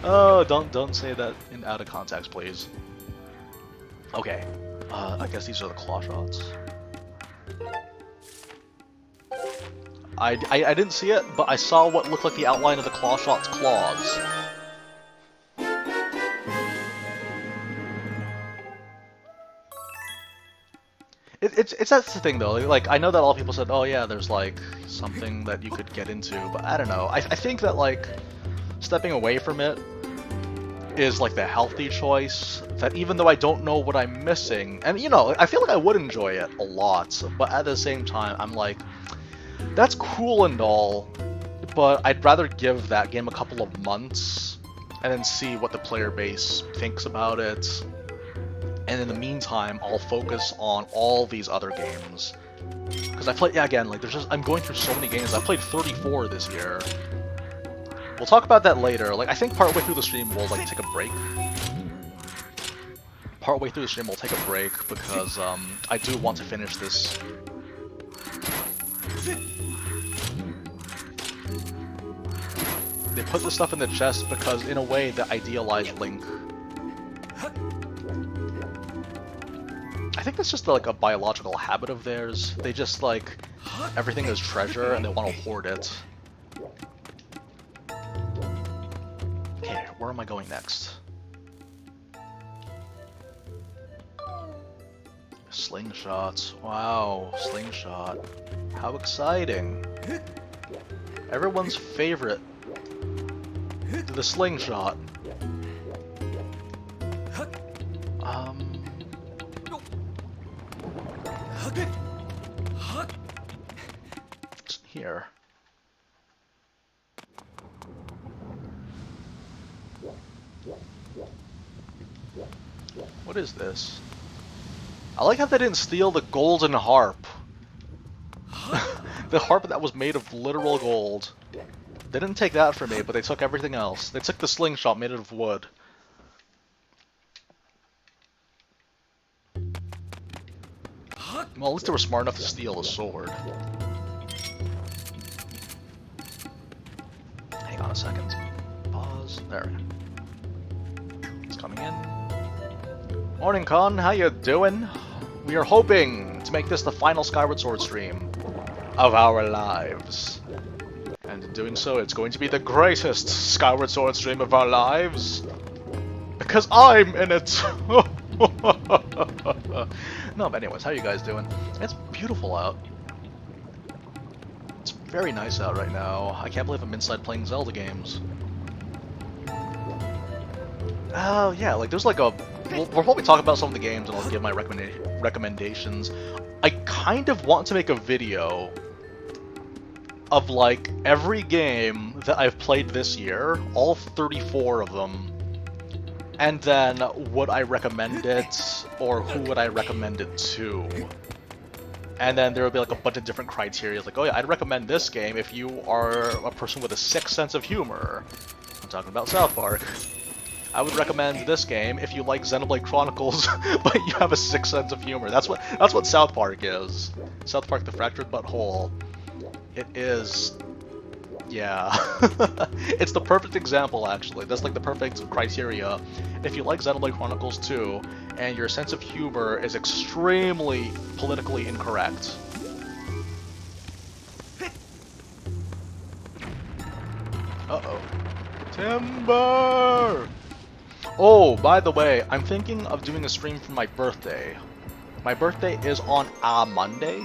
Oh, don't say that in out of context, please. Okay. I guess these are the claw shots. I didn't see it, but I saw what looked like the outline of the claw shot's claws. That's the thing though. Like I know that a lot of people said, oh yeah, there's like something that you could get into, but I don't know. I think that like stepping away from it is like the healthy choice. That even though I don't know what I'm missing, and you know, I feel like I would enjoy it a lot, but at the same time, I'm like, that's cool and all, but I'd rather give that game a couple of months and then see what the player base thinks about it. And in the meantime, I'll focus on all these other games. Because I played, yeah, again, like, I'm going through so many games. I played 34 this year. We'll talk about that later. Like, I think partway through the stream we'll, like, take a break. Partway through the stream we'll take a break because, I do want to finish this. They put this stuff in the chest because, in a way, they idealized LiNnK. I think that's just like a biological habit of theirs. They just like everything is treasure and they want to hoard it. Okay, where am I going next? Slingshot. Wow, slingshot. How exciting. Everyone's favorite. The slingshot. Here. What is this? I like how they didn't steal the golden harp. The harp that was made of literal gold. They didn't take that from me, but they took everything else. They took the slingshot made out of wood. Well, at least they were smart enough to steal the sword. Hang on a second. Pause. There. It's coming in. Morning, Con. How you doing? We are hoping to make this the final Skyward Sword stream of our lives. And in doing so, it's going to be the greatest Skyward Sword stream of our lives. Because I'm in it! No, but anyways, how you guys doing? It's beautiful out. It's very nice out right now. I can't believe I'm inside playing Zelda games. Oh yeah, like there's like a. We'll probably talk about some of the games and I'll give my recommendations. I kind of want to make a video of like every game that I've played this year, all 34 of them, and then would I recommend it or who would I recommend it to? And then there would be like a bunch of different criteria, like, oh yeah, I'd recommend this game if you are a person with a sick sense of humor. I'm talking about South Park. I would recommend this game if you like Xenoblade Chronicles, but you have a sick sense of humor. That's what South Park is. South Park: The Fractured But Whole. It is, yeah. It's the perfect example, actually. That's like the perfect criteria. If you like Xenoblade Chronicles 2, and your sense of humor is extremely politically incorrect. Uh-oh. Timber! Oh, by the way, I'm thinking of doing a stream for my birthday. My birthday is on a Monday.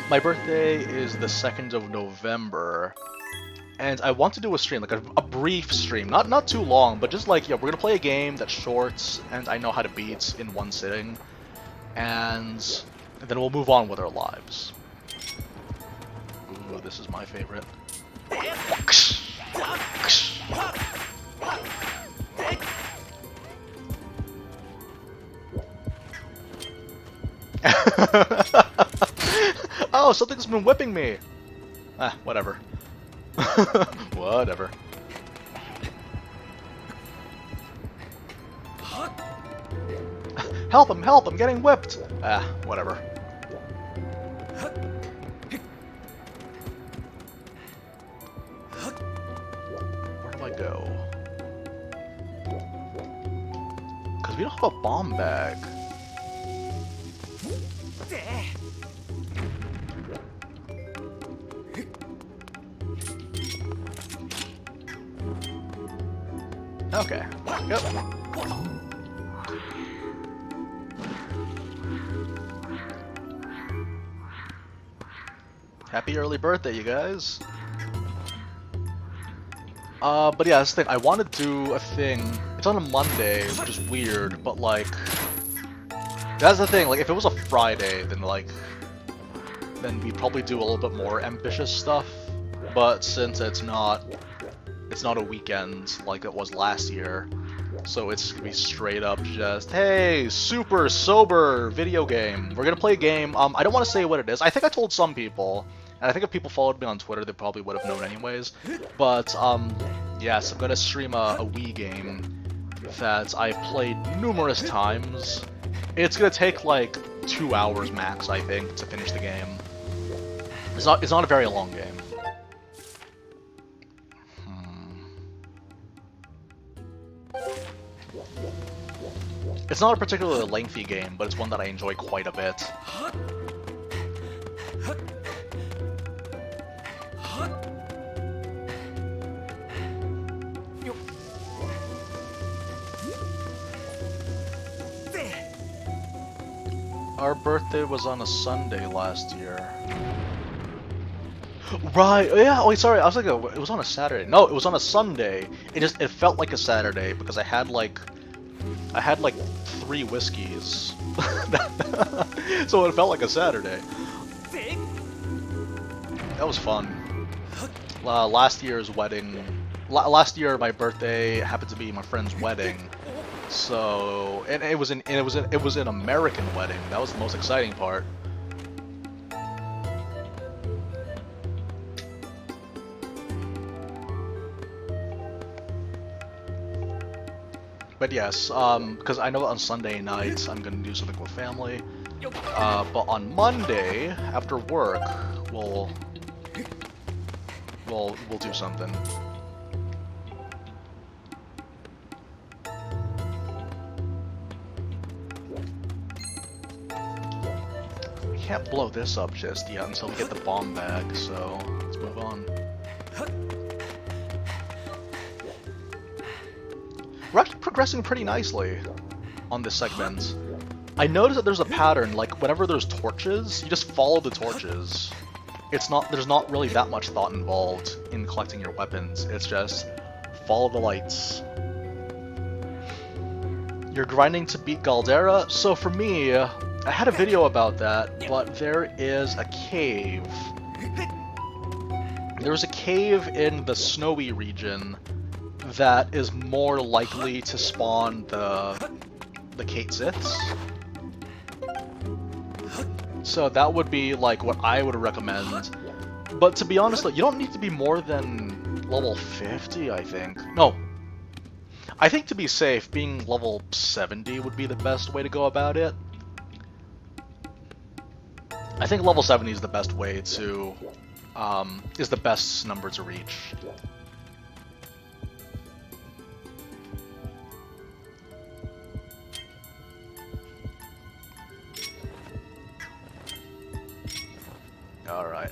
My birthday is the 2nd of November, and I want to do a stream, like a brief stream, not too long, but just like, yeah, we're gonna play a game that's short, and I know how to beat in one sitting, and then we'll move on with our lives. Ooh, this is my favorite. Oh, something's been whipping me! Ah, whatever. Whatever. Help him, I'm getting whipped! Ah, whatever. Where do I go? Because we don't have a bomb bag. Okay, yep. Happy early birthday, you guys. But yeah, that's the thing. I want to do a thing. It's on a Monday, which is weird, but like, that's the thing. Like, if it was a Friday, then like, then we'd probably do a little bit more ambitious stuff. But since it's not a weekend like it was last year, so it's gonna be straight up just, hey, super sober video game. We're gonna play a game. I don't want to say what it is. I think I told some people, and I think if people followed me on Twitter, they probably would have known anyways. But yes, I'm gonna stream a Wii game that I've played numerous times. It's gonna take like 2 hours max, I think, to finish the game. It's not a very long game. It's not a particularly lengthy game, but it's one that I enjoy quite a bit. Our birthday was on a Sunday last year. Right, yeah, oh, wait, sorry, I was like, it was on a Saturday. No, it was on a Sunday. It felt like a Saturday because I had like 3 whiskeys. So it felt like a Saturday. That was fun. Last year my birthday happened to be my friend's wedding. So, and it was an American wedding. That was the most exciting part. But yes, because I know on Sunday nights I'm gonna do something with family. But on Monday after work, we'll do something. We can't blow this up just yet until we get the bomb bag. So let's move on. We're actually progressing pretty nicely on this segment. I noticed that there's a pattern, like whenever there's torches, you just follow the torches. there's not really that much thought involved in collecting your weapons. It's just follow the lights. You're grinding to beat Galdera. So for me, I had a video about that, but there is a cave. There's a cave in the snowy region that is more likely to spawn the Kate Siths. So that would be like what I would recommend. But to be honest, like, you don't need to be more than level 50, I think. No. I think to be safe, being level 70 would be the best way to go about it. I think level 70 is the best way to, is the best number to reach. Alright.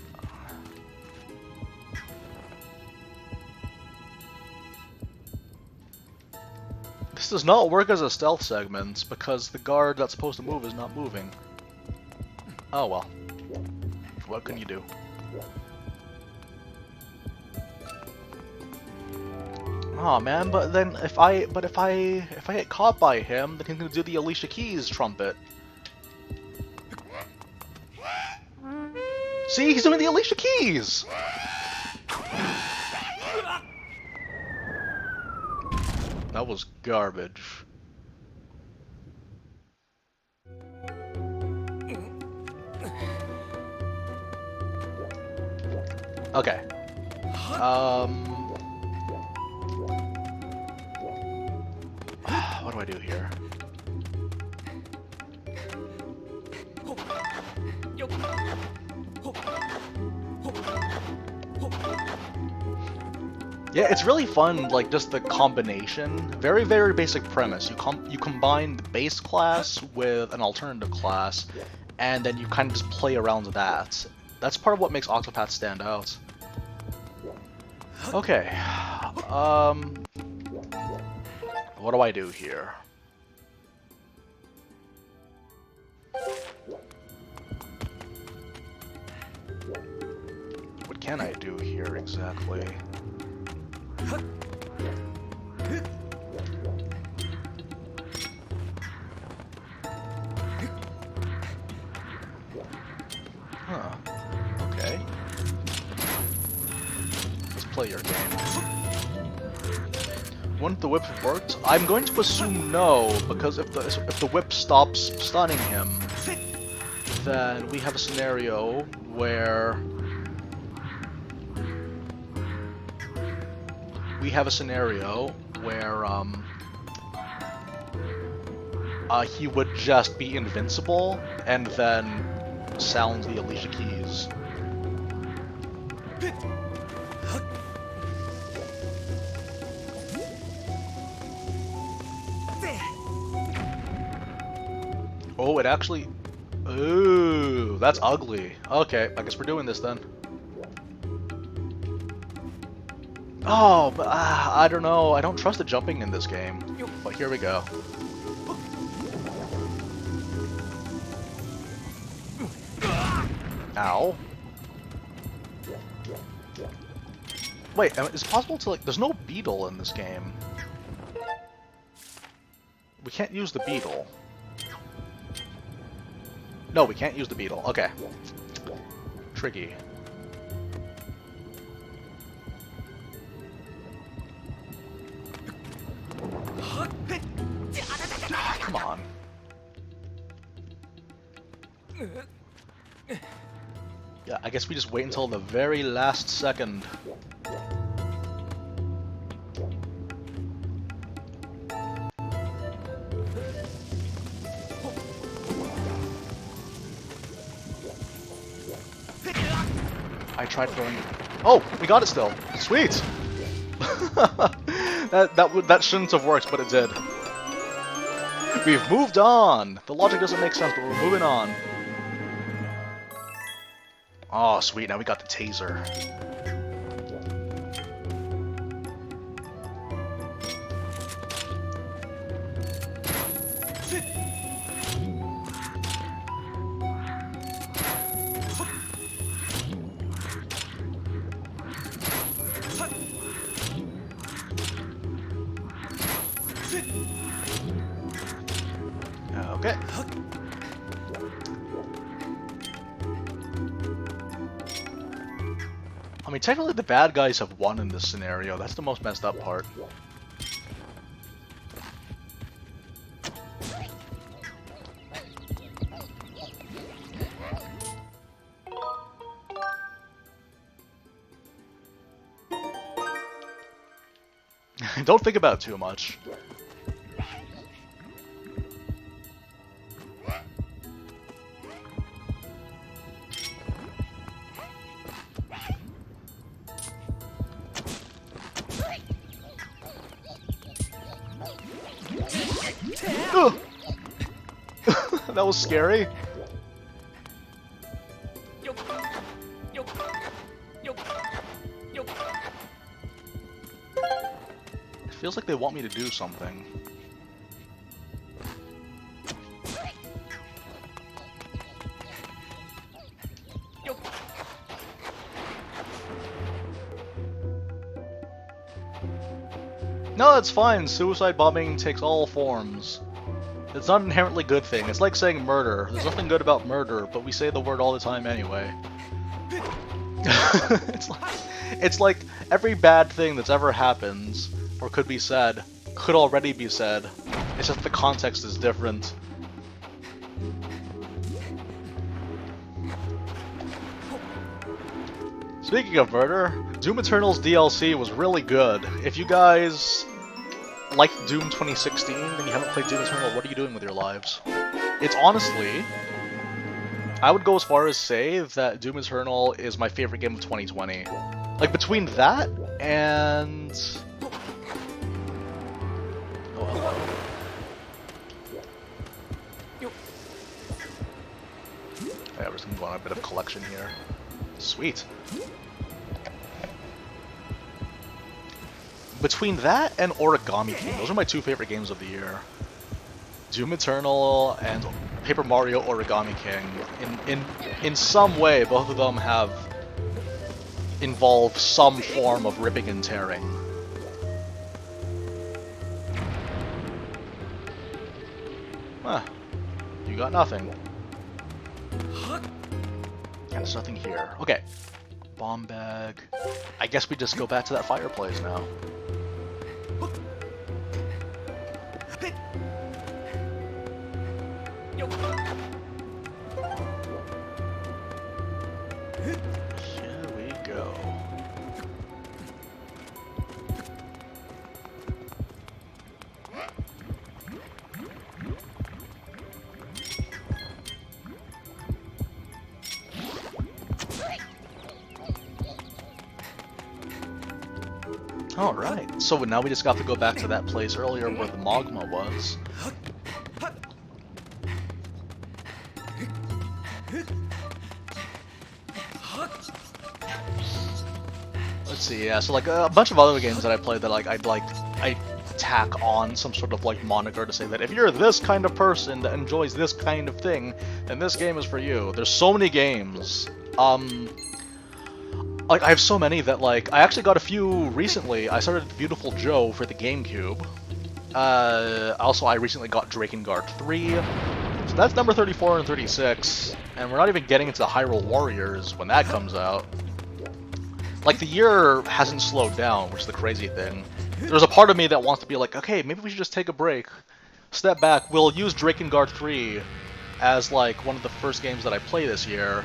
This does not work as a stealth segment because the guard that's supposed to move is not moving. Oh well. What can you do? Oh man, but then if I get caught by him, then he's gonna do the Alicia Keys trumpet. See, he's doing the Alicia Keys! That was garbage. Okay. What do I do here? Yeah, it's really fun, like, just the combination. Very, very basic premise. You combine the base class with an alternative class, and then you kind of just play around with that. That's part of what makes Octopath stand out. Okay. What do I do here? What can I do here exactly? Huh. Okay. Let's play your game. Wouldn't the whip have worked? I'm going to assume no, because if the whip stops stunning him, then we have a scenario where he would just be invincible and then sound the Alicia Keys. Oh, it actually... Ooh, that's ugly. Okay, I guess we're doing this then. Oh, but I don't know. I don't trust the jumping in this game. But here we go. Ow. Wait, is it possible to, like... There's no beetle in this game. We can't use the beetle. No, we can't use the beetle. Okay. Tricky. Come on. Yeah, I guess we just wait until the very last second. I tried throwing it. Oh, we got it still. Sweet. that shouldn't have worked, but it did. We've moved on. The logic doesn't make sense, but we're moving on. Oh, sweet. Now we got the taser. Okay. I mean, technically the bad guys have won in this scenario. That's the most messed up part. Don't think about it too much. That was scary. It feels like they want me to do something. No, that's fine. Suicide bombing takes all forms. It's not an inherently good thing. It's like saying murder. There's nothing good about murder, but we say the word all the time anyway. it's like every bad thing that's ever happened, or could be said, could already be said. It's just the context is different. Speaking of murder, Doom Eternal's DLC was really good. If you guys like Doom 2016 and you haven't played Doom Eternal, what are you doing with your lives? It's honestly, I would go as far as say that Doom Eternal is my favorite game of 2020. Like, between that and... Oh, hello. Yeah, we're just gonna go on a bit of collection here. Sweet. Between that and Origami King, those are my two favorite games of the year. Doom Eternal and Paper Mario Origami King. In some way, both of them have involved some form of ripping and tearing. Huh. You got nothing. And there's nothing here. Okay. Bomb bag. I guess we just go back to that fireplace now. Here we go. Alright, so now we just got to go back to that place earlier where the magma was. Let's see, yeah, so like a bunch of other games that I played that like I tack on some sort of like moniker to say that if you're this kind of person that enjoys this kind of thing, then this game is for you. There's so many games. Like, I have so many that, like, I actually got a few recently. I started Beautiful Joe for the GameCube. Also, I recently got Drakengard 3. So that's number 34 and 36. And we're not even getting into Hyrule Warriors when that comes out. Like, the year hasn't slowed down, which is the crazy thing. There's a part of me that wants to be like, okay, maybe we should just take a break. Step back. We'll use Drakengard 3 as, like, one of the first games that I play this year.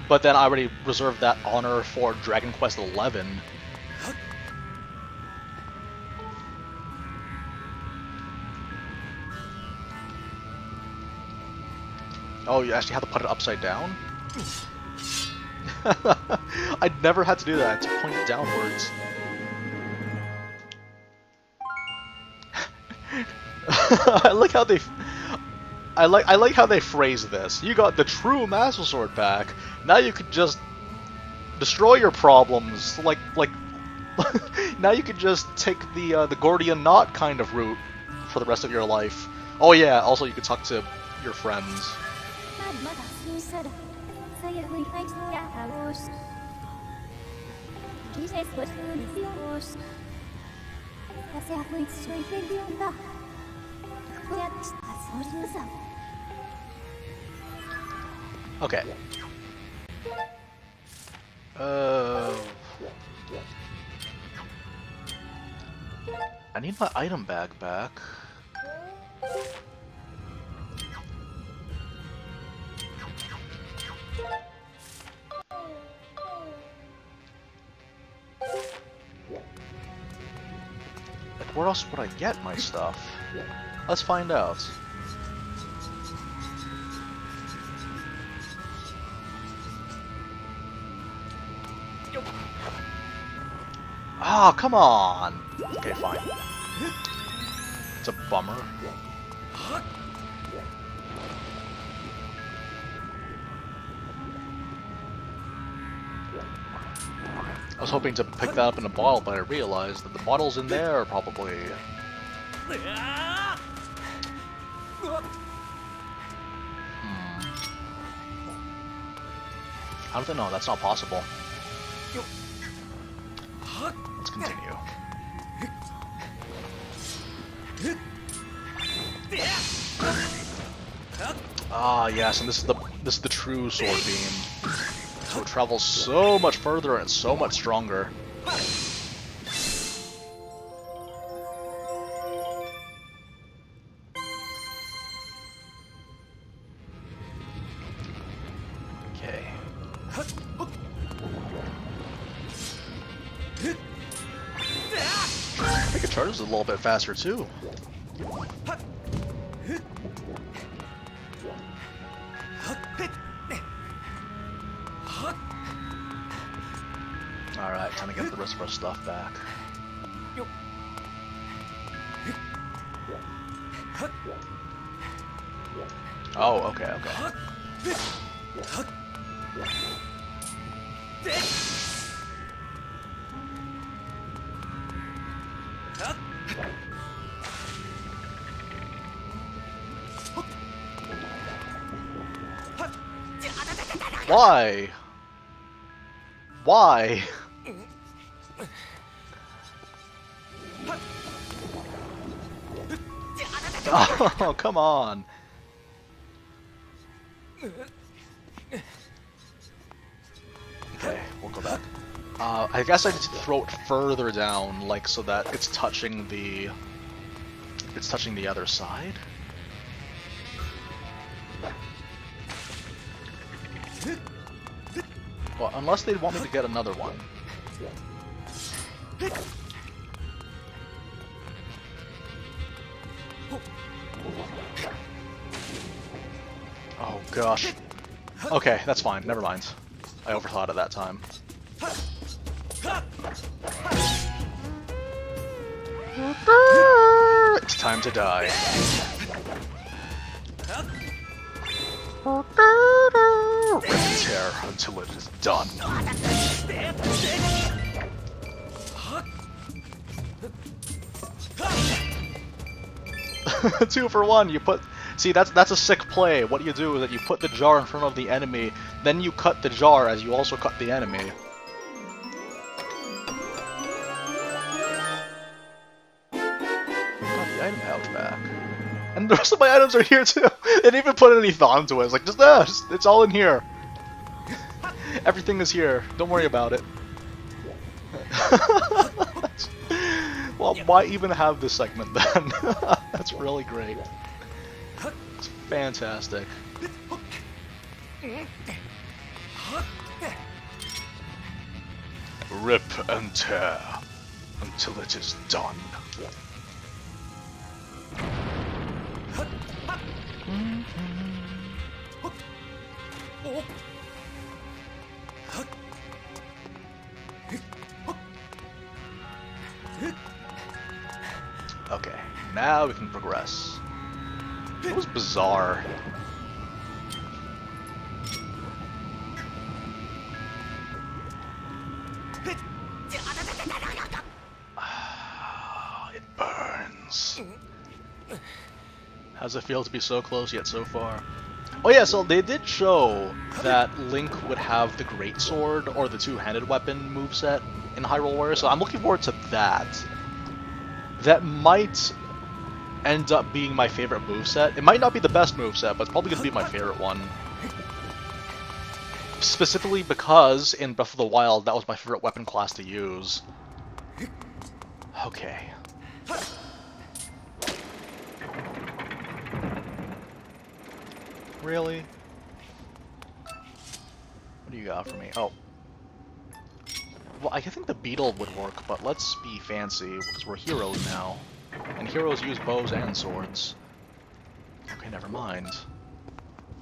But then I already reserved that honor for Dragon Quest XI. Oh, you actually have to put it upside down? I'd never had to do that. I had to point it downwards. I like how they... I like how they phrase this. You got the true Master Sword pack. Now you could just destroy your problems. Like now you could just take the Gordian knot kind of route for the rest of your life. Oh yeah. Also, you could talk to your friends. Okay. I need my item bag back. Like, where else would I get my stuff? Let's find out. Ah, come on! Okay, fine. It's a bummer. I was hoping to pick that up in a bottle, but I realized that the bottle's in there, probably. How do they know? That's not possible. Let's continue. Ah, yes, and this is the true sword beam. So it travels so much further and it's so much stronger. Okay. I think it charges a little bit faster too. Alright, time to get the rest of our stuff back. Oh, okay, okay. Why? Why? Oh, come on. Okay, we'll go back. I guess I need to throw it further down, like so that it's touching the other side. Well, unless they want me to get another one. Oh gosh. Okay, that's fine. Never mind. I overthought it that time. It's time to die. Rip and tear until it is done. 2 for 1. You put. See, that's a sick play. What you do is that you put the jar in front of the enemy, then you cut the jar as you also cut the enemy. Got the item pouch back. And the rest of my items are here too. They didn't even put any thought into it. It's like, just it's all in here. Everything is here. Don't worry about it. Well, why even have this segment then? That's really great. It's fantastic. Rip and tear until it is done. Okay, now we can progress. It was Bazaar. It burns. How's it feel to be so close yet so far? Oh yeah, so they did show that LiNnK would have the Great Sword or the two-handed weapon moveset in Hyrule Warriors, so I'm looking forward to that. That might ends up being my favorite moveset. It might not be the best moveset, but it's probably going to be my favorite one. Specifically because in Breath of the Wild, that was my favorite weapon class to use. Okay. Really? What do you got for me? Oh. Well, I think the beetle would work, but let's be fancy, because we're heroes now. And heroes use bows and swords. Okay, never mind.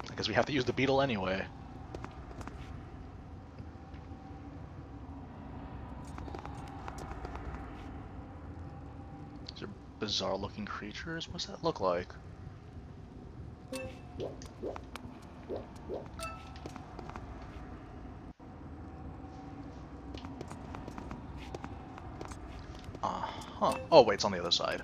I guess we have to use the beetle anyway. These are bizarre-looking creatures? What's that look like? Huh. Oh, wait, it's on the other side.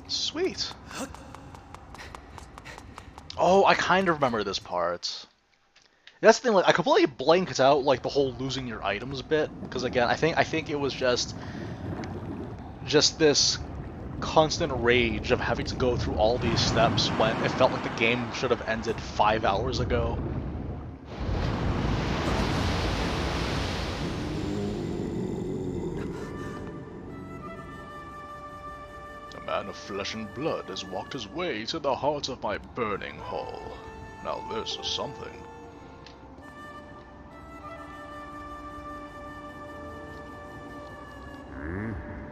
Sweet. Oh, I kind of remember this part. That's the thing, like, I completely blanked out, like, the whole losing your items bit, because, again, I think it was just this constant rage of having to go through all these steps when it felt like the game should have ended 5 hours ago. A man of flesh and blood has walked his way to the heart of my burning hall. Now this is something.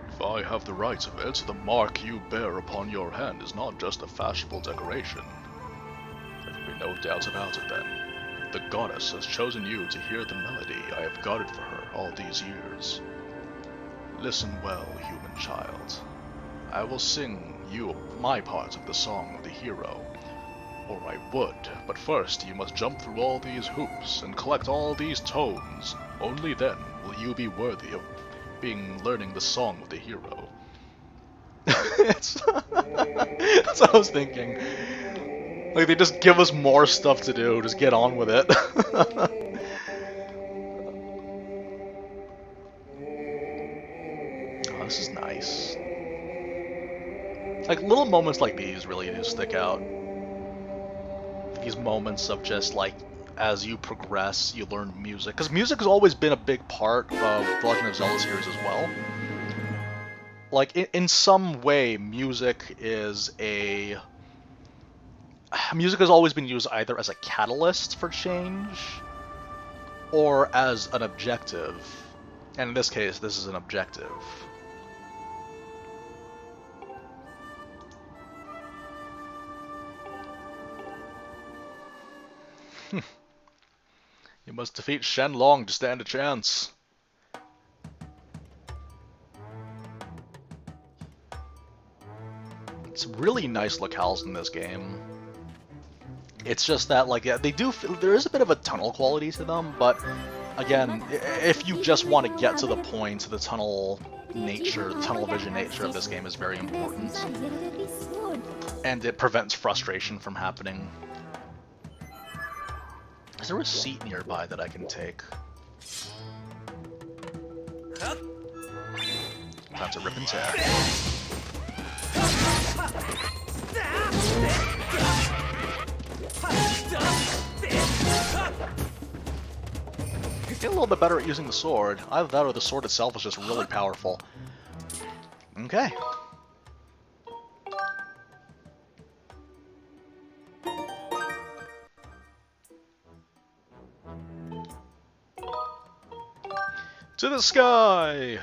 If I have the rights of it, the mark you bear upon your hand is not just a fashionable decoration. There can be no doubt about it then. The goddess has chosen you to hear the melody I have guarded for her all these years. Listen well, human child. I will sing you my part of the song of the hero. Or I would, but first you must jump through all these hoops and collect all these tones. Only then will you be worthy of learning the song of the hero. That's what I was thinking. Like, they just give us more stuff to do, just get on with it. Oh, this is nice. Like, little moments like these really do stick out. These moments of just, like, as you progress, you learn music. Because music has always been a big part of the Legend of Zelda series as well. Like, in some way, music has always been used either as a catalyst for change, or as an objective. And in this case, this is an objective. You must defeat Shenlong to stand a chance. It's really nice locales in this game. It's just that, like, yeah, there is a bit of a tunnel quality to them, but again, if you just want to get to the point, the tunnel vision nature of this game is very important. And it prevents frustration from happening. Is there a seat nearby that I can take? Time to rip and tear. Get a little bit better at using the sword. Either that or the sword itself is just really powerful. Okay. To the sky!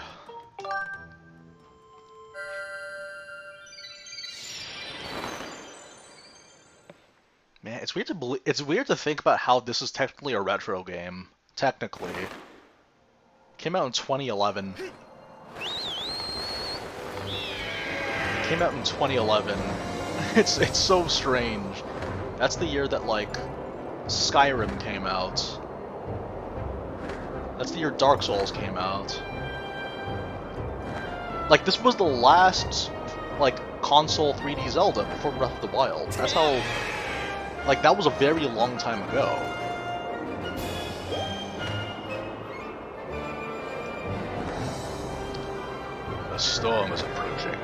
Man, it's weird to think about how this is technically a retro game. Technically. Came out in 2011. Came out in 2011. It's so strange. That's the year that, like, Skyrim came out. That's the year Dark Souls came out. Like, this was the last, like, console 3D Zelda before Breath of the Wild. That's how... Like, that was a very long time ago. storm is approaching.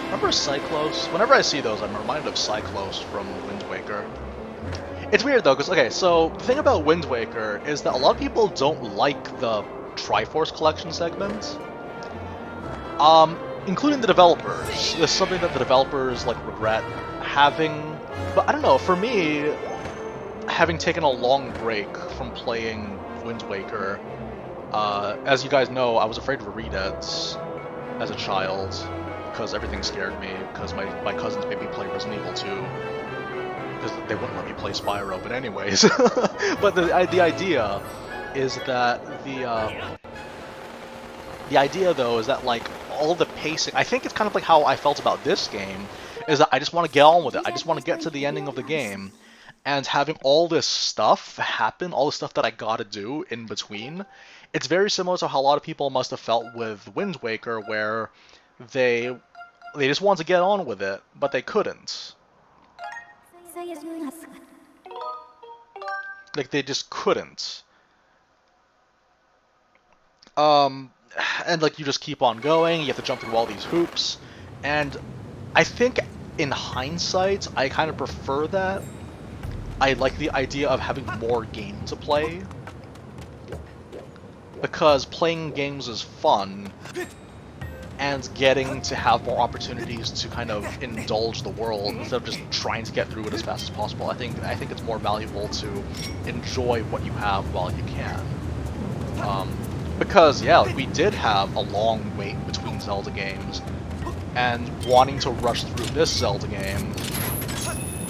Remember Cyclos? Whenever I see those, I'm reminded of Cyclos from Wind Waker. It's weird though, because, okay, so the thing about Wind Waker is that a lot of people don't like the Triforce Collection segment. Including the developers. This is something that the developers, like, regret having. But I don't know, for me, having taken a long break from playing Wind Waker, as you guys know, I was afraid of redeads as a child, because everything scared me, because my cousins made me play Resident Evil 2, because they wouldn't let me play Spyro, but anyways. But the idea is that the idea, though, is that, like, all the pacing, I think it's kind of like how I felt about this game, is that I just want to get on with it. I just want to get to the ending of the game, and having all this stuff happen, all the stuff that I gotta do in between, it's very similar to how a lot of people must have felt with Wind Waker, where they just wanted to get on with it, but they couldn't. Like, they just couldn't. And, like, you just keep on going, you have to jump through all these hoops, and I think, in hindsight, I kind of prefer that. I like the idea of having more game to play, because playing games is fun, and getting to have more opportunities to kind of indulge the world instead of just trying to get through it as fast as possible. I think it's more valuable to enjoy what you have while you can. Because, yeah, we did have a long wait between Zelda games, and wanting to rush through this Zelda game,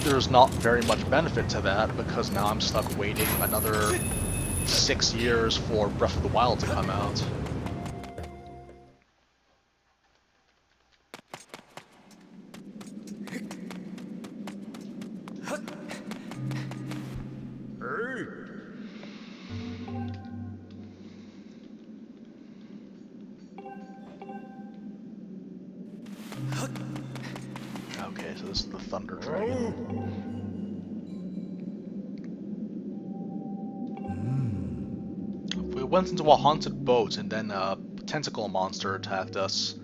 there's not very much benefit to that, because now I'm stuck waiting another 6 years for Breath of the Wild to come out. Okay, so this is the Thunder Dragon. We went into a haunted boat, and then a tentacle monster attacked us.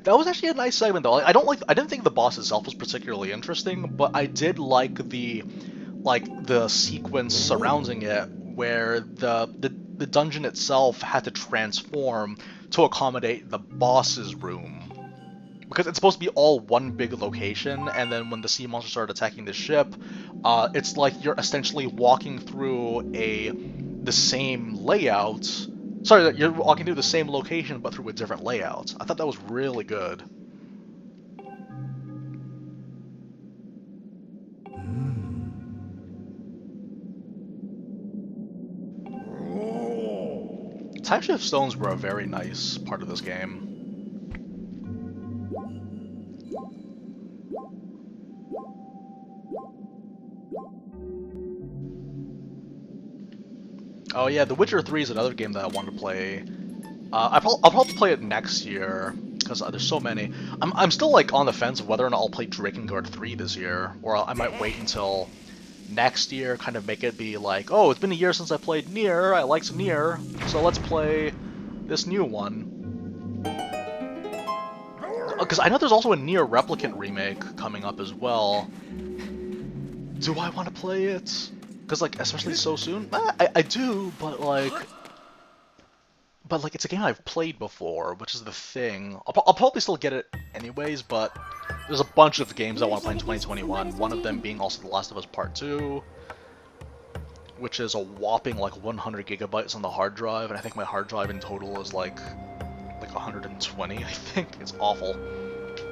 That was actually a nice segment, though. I didn't think the boss itself was particularly interesting, but I did like the sequence surrounding it, where the dungeon itself had to transform to accommodate the boss's room. Because it's supposed to be all one big location, and then when the sea monsters started attacking the ship, it's like you're essentially walking through the same layout. Sorry, you're walking through the same location, but through a different layout. I thought that was really good. Time shift stones were a very nice part of this game. Oh yeah, The Witcher 3 is another game that I want to play. I'll probably play it next year, because there's so many. I'm still, like, on the fence of whether or not I'll play Drakengard 3 this year, or I might wait until next year, kind of make it be like, oh, it's been a year since I played Nier, I liked Nier, so let's play this new one. Because I know there's also a Nier Replicant remake coming up as well. Do I want to play it? Because, like, especially so soon? I do, but, like, it's a game I've played before, which is the thing. I'll probably still get it anyways, but there's a bunch of games I want to play in 2021, one of them being also The Last of Us Part 2, which is a whopping, like, 100 gigabytes on the hard drive, and I think my hard drive in total is, like 120, I think. It's awful.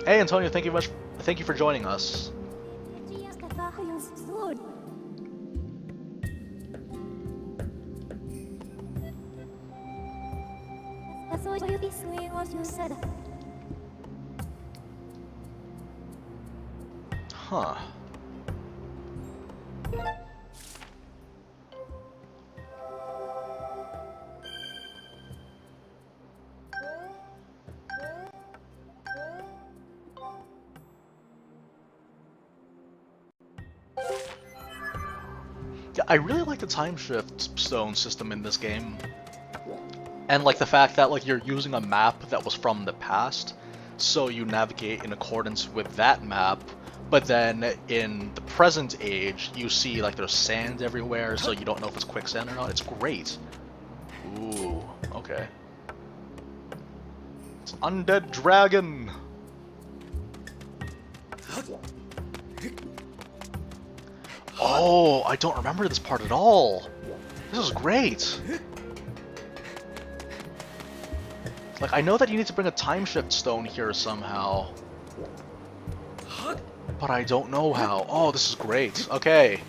Hey, Antonio, thank you for joining us. Huh. I really like the time shift stone system in this game. And like the fact that like you're using a map that was from the past, so you navigate in accordance with that map, but then in the present age you see like there's sand everywhere, so you don't know if it's quicksand or not. It's great. Ooh, okay. It's undead dragon. Oh, I don't remember this part at all. This is great. Like, I know that you need to bring a time shift stone here somehow, but I don't know how. Oh, this is great. Okay.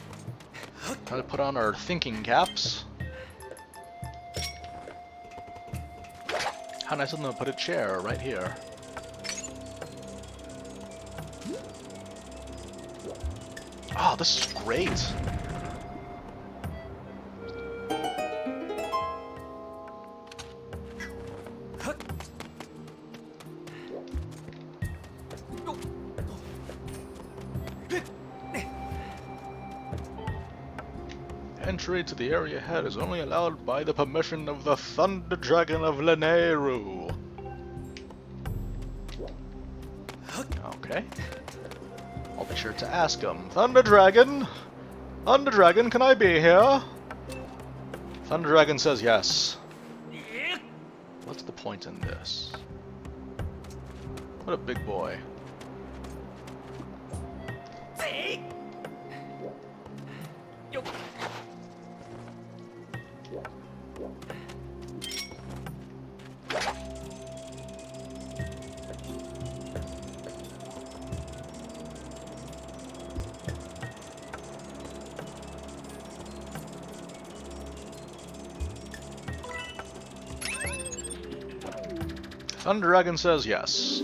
Time to put on our thinking caps. How nice of them to put a chair right here. Oh, this is great. Entry to the area ahead is only allowed by the permission of the Thunder Dragon of LiNnK. Okay. I'll be sure to ask him. Thunder Dragon, can I be here? Thunder Dragon says yes. What's the point in this? What a big boy. Thunder Dragon says yes.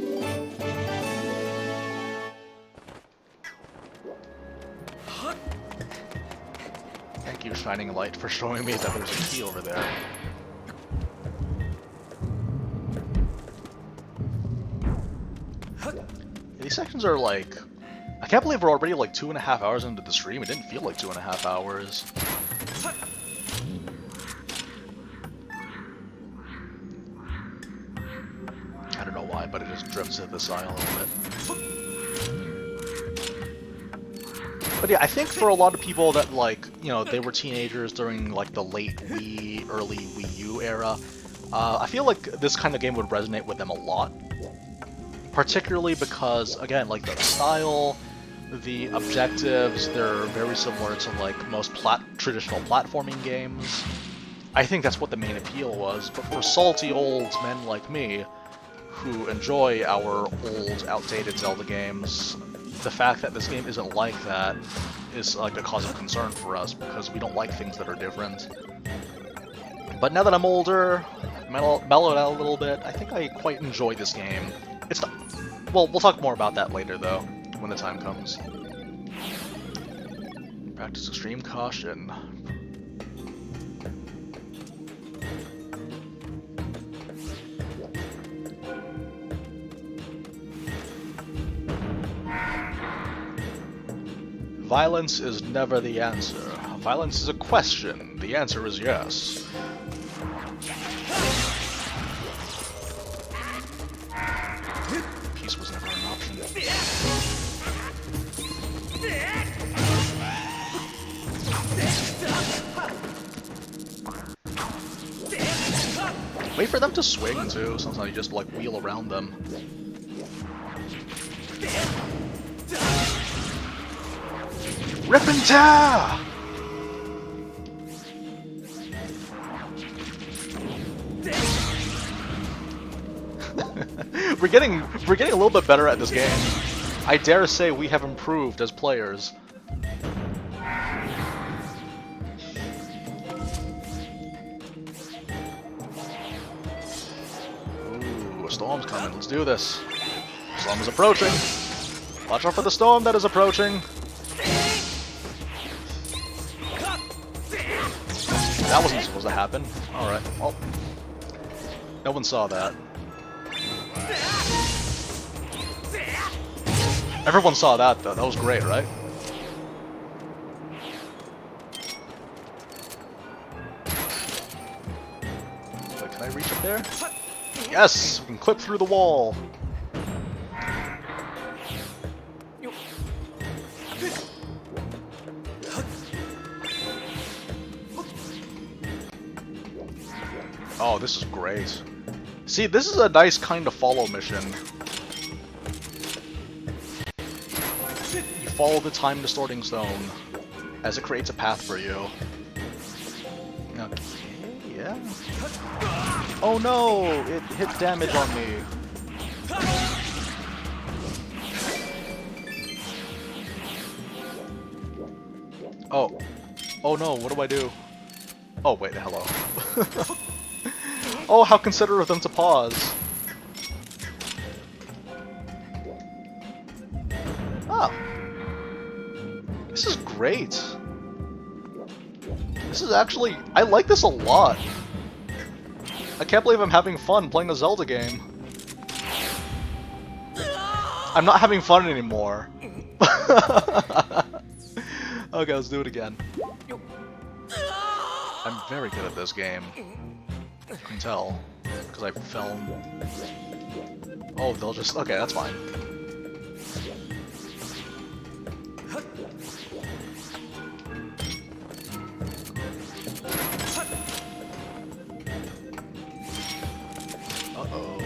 Thank you, Shining Light, for showing me that there's a key over there. Yeah, these sections are like... I can't believe we're already like 2.5 hours into the stream. It didn't feel like 2.5 hours. I don't know why, but it just drifts to the side a little bit. But yeah, I think for a lot of people that like, you know, they were teenagers during like the late Wii, early Wii U era, I feel like this kind of game would resonate with them a lot. Particularly because, again, like the style, the objectives, they're very similar to like most traditional platforming games. I think that's what the main appeal was, but for salty old men like me, who enjoy our old, outdated Zelda games, the fact that this game isn't like that is like a cause of concern for us, because we don't like things that are different. But now that I'm older, mellowed out a little bit, I think I quite enjoy this game. It's not... Well, we'll talk more about that later, though, when the time comes. Practice extreme caution. Violence is never the answer. Violence is a question. The answer is yes. Peace was never an option. Wait for them to swing, too. Sometimes you just, like, wheel around them. Rip and tear! We're getting a little bit better at this game. I dare say we have improved as players. Ooh, a storm's coming. Let's do this. Storm is approaching. Watch out for the storm that is approaching. That wasn't supposed to happen. Alright, well. No one saw that. Everyone saw that, though. That was great, right? there? Yes! We can clip through the wall! Oh, this is great. See, this is a nice kind of follow mission. You follow the time distorting stone as it creates a path for you. Okay, yeah. Oh no! It hit damage on me. Oh. Oh no, what do I do? Oh wait, hello. Oh, how considerate of them to pause. Oh. This is great. This is actually... I like this a lot. I can't believe I'm having fun playing a Zelda game. I'm not having fun anymore. Okay, let's do it again. I'm very good at this game. You can tell, because I film. Oh, they'll just... Okay, that's fine. Uh-oh.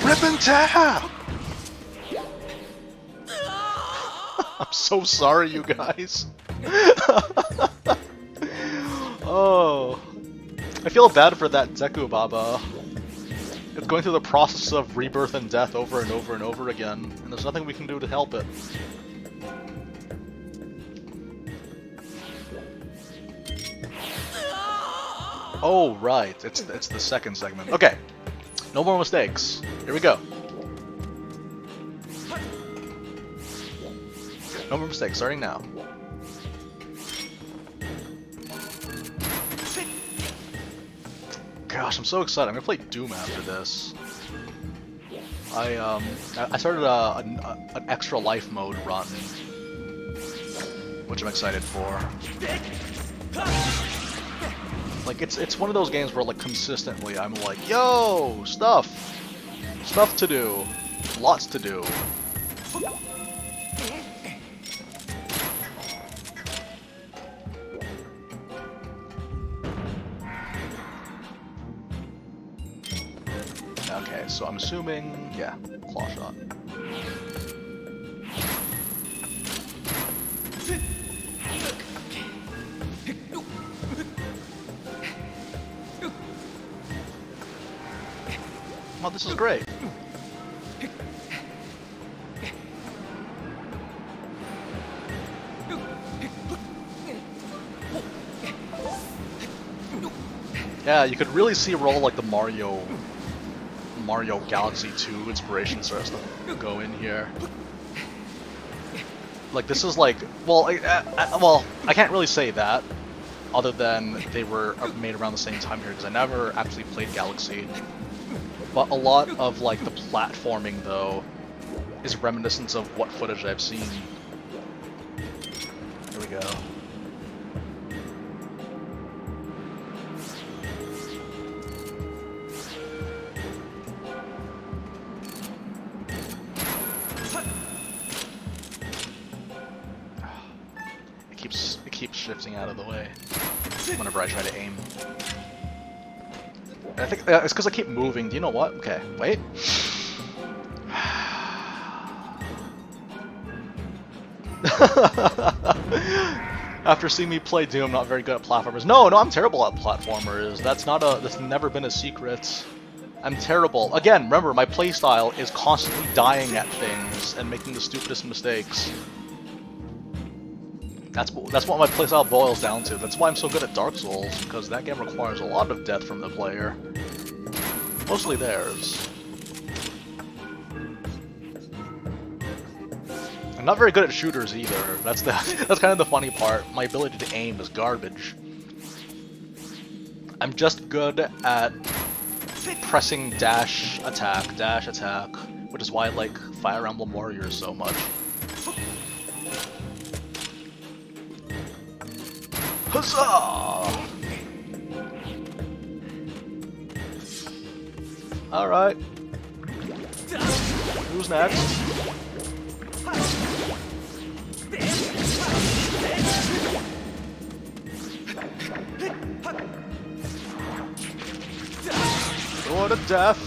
Rip and tap! I'm so sorry, you guys. Oh, I feel bad for that Deku Baba. It's going through the process of rebirth and death over and over and over again, and there's nothing we can do to help it. Oh, right. It's the second segment. Okay. No more mistakes. Here we go. No more mistakes, starting now. Gosh, I'm so excited. I'm gonna play Doom after this. I started an extra life mode run, which I'm excited for. Like it's one of those games where like consistently I'm like, yo, stuff to do, lots to do. Okay, so I'm assuming, yeah, claw shot. Oh, this is great. Yeah, you could really see where all like the Mario Galaxy 2 inspiration starts to go in here. Like this is like, well, I can't really say that, other than they were made around the same time here because I never actually played Galaxy. But a lot of like the platforming though is reminiscent of what footage I've seen. Here we go. It keeps shifting out of the way whenever I try to aim. And I think it's because I keep moving. Do you know what? Okay, wait. After seeing me play Doom, not very good at platformers. No, I'm terrible at platformers. That's never been a secret. I'm terrible. Again, remember, my playstyle is constantly dying at things and making the stupidest mistakes. That's what my playstyle boils down to. That's why I'm so good at Dark Souls, because that game requires a lot of death from the player. Mostly theirs. I'm not very good at shooters either. That's kind of the funny part. My ability to aim is garbage. I'm just good at pressing dash attack, which is why I like Fire Emblem Warriors so much. Huzzah! Alright. Who's next? Door to death.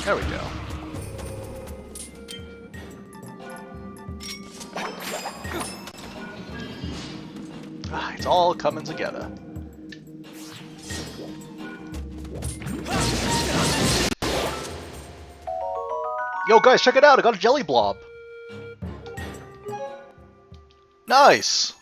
There we go. Ah, it's all coming together. Yo guys, check it out! I got a jelly blob! Nice!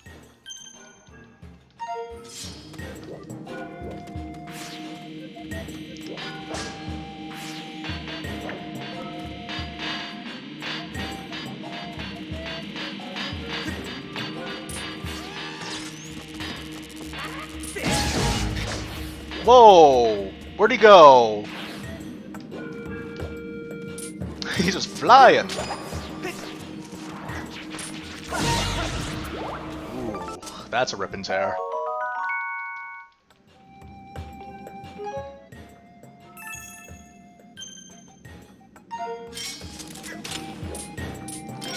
Whoa! Where'd he go? He's just flying! Ooh, that's a rip and tear.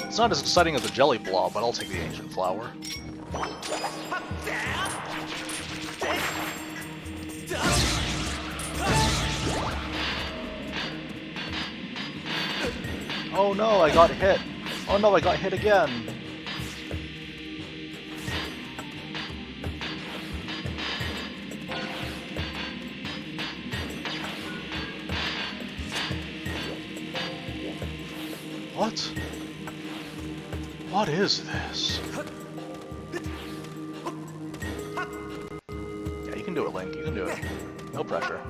It's not as exciting as the jelly blob, but I'll take the ancient flower. Oh no, I got hit. Oh no, I got hit again. What? What is this? Yeah, you can do it, Link. You can do it. No pressure.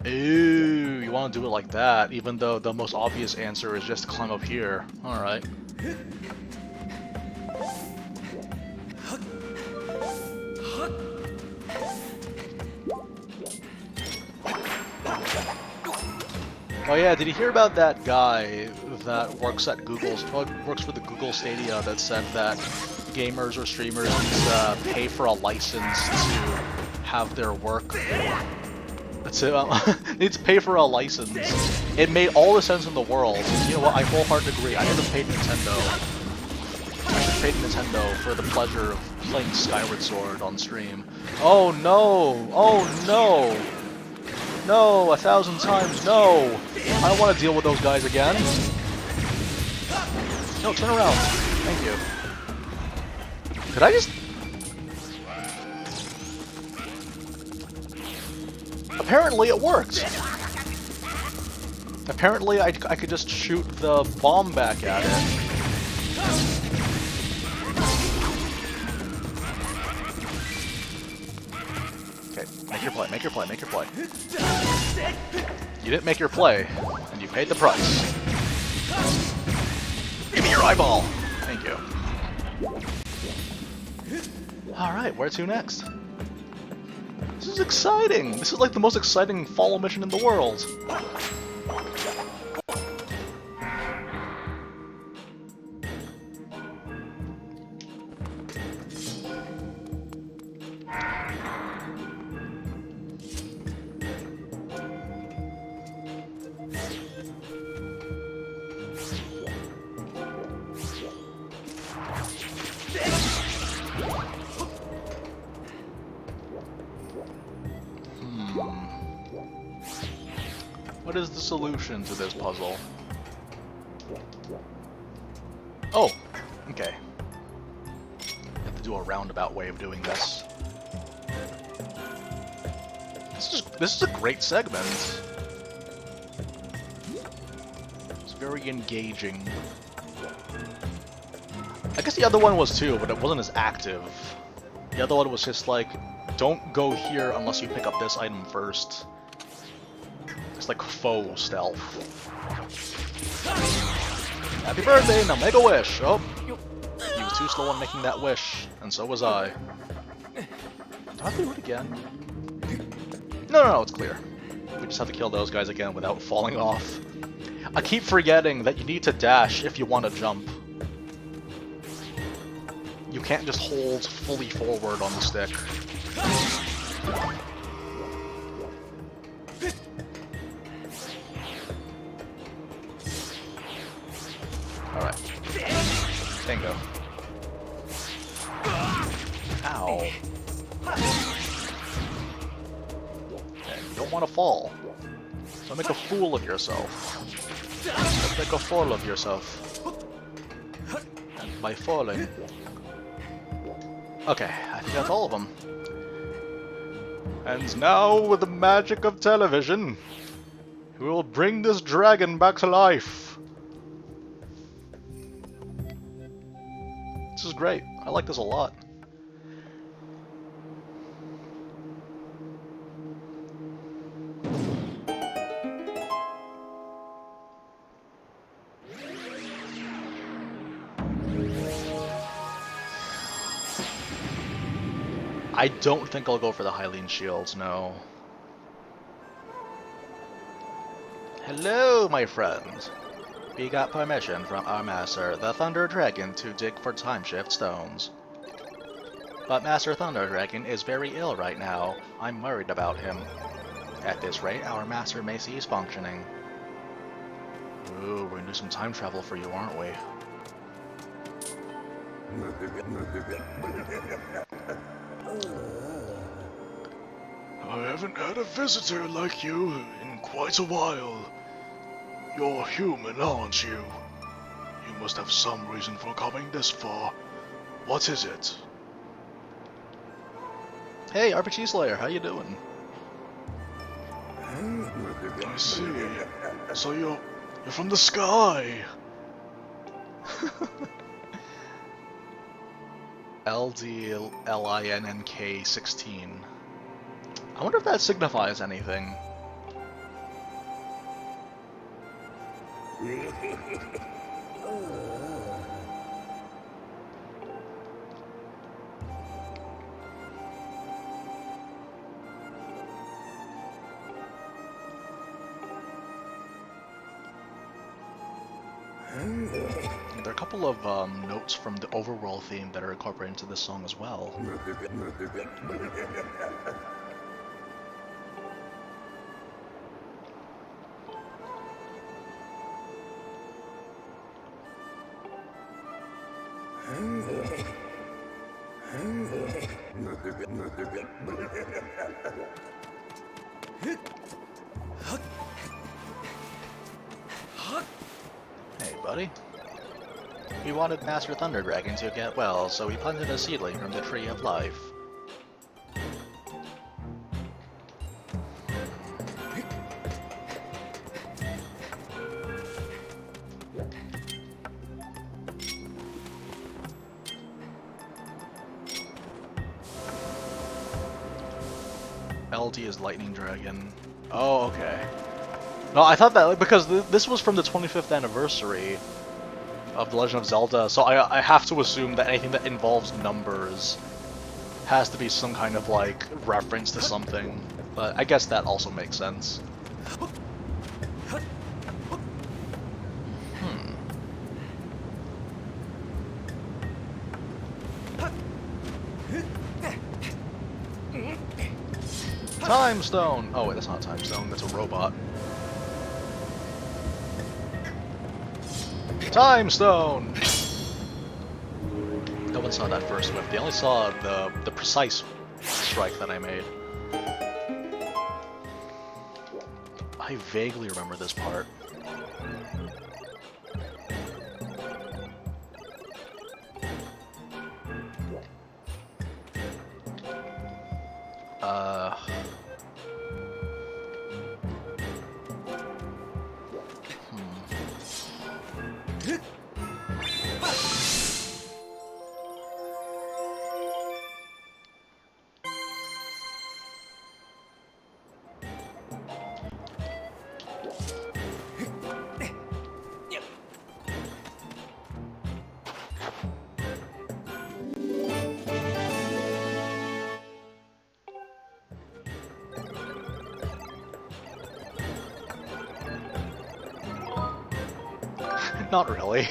Ooh, you want to do it like that, even though the most obvious answer is just to climb up here. Alright. Oh yeah, did you hear about that guy that works at works for the Google Stadia that said that gamers or streamers need to pay for a license to have their work? That's it. Need to pay for a license. It made all the sense in the world. You know what? I wholeheartedly agree. I should have paid Nintendo. I should have paid Nintendo for the pleasure of playing Skyward Sword on stream. Oh no! Oh no! No! 1,000 times no! I don't want to deal with those guys again. No, turn around. Thank you. Could I just... Apparently it worked! Apparently I could just shoot the bomb back at it. Okay, make your play, make your play, make your play. You didn't make your play, and you paid the price. Give me your eyeball! Thank you. Alright, where to next? This is exciting! This is like the most exciting follow mission in the world! What is the solution to this puzzle? Oh! Okay. Have to do a roundabout way of doing this. This is a great segment. It's very engaging. I guess the other one was too, but it wasn't as active. The other one was just like, don't go here unless you pick up this item first. It's like faux stealth. Happy birthday, now make a wish! Oh, he was too slow on making that wish, and so was I. Do I have to do it again? No, it's clear. We just have to kill those guys again without falling off. I keep forgetting that you need to dash if you want to jump. You can't just hold fully forward on the stick. Alright. Bingo. Ow. Okay, you don't want to fall. Don't make a fool of yourself. Don't make a fool of yourself. And by falling... Okay, I think that's all of them. And now, with the magic of television, we will bring this dragon back to life. This is great. I like this a lot. I don't think I'll go for the Hylian shields, no. Hello, my friends. We got permission from our master, the Thunder Dragon, to dig for timeshift stones. But Master Thunder Dragon is very ill right now. I'm worried about him. At this rate, our master may cease functioning. Ooh, we're gonna do some time travel for you, aren't we? I haven't had a visitor like you in quite a while. You're human, aren't you? You must have some reason for coming this far. What is it? Hey, RPG Slayer, how you doing? I see. So you're from the sky. LiNnK 16. I wonder if that signifies anything. There are a couple of notes from the overworld theme that are incorporated into this song as well. Hey, buddy. We wanted Master Thunder Dragon to get well, so we planted a seedling from the Tree of Life. LD is Lightning Dragon. Oh, okay. No, I thought that, because this was from the 25th anniversary of The Legend of Zelda, so I have to assume that anything that involves numbers has to be some kind of, like, reference to something. But I guess that also makes sense. Time Stone! Oh wait, that's not a Time Stone, that's a robot. Time Stone! No one saw that first whiff, they only saw the precise strike that I made. I vaguely remember this part. Not really.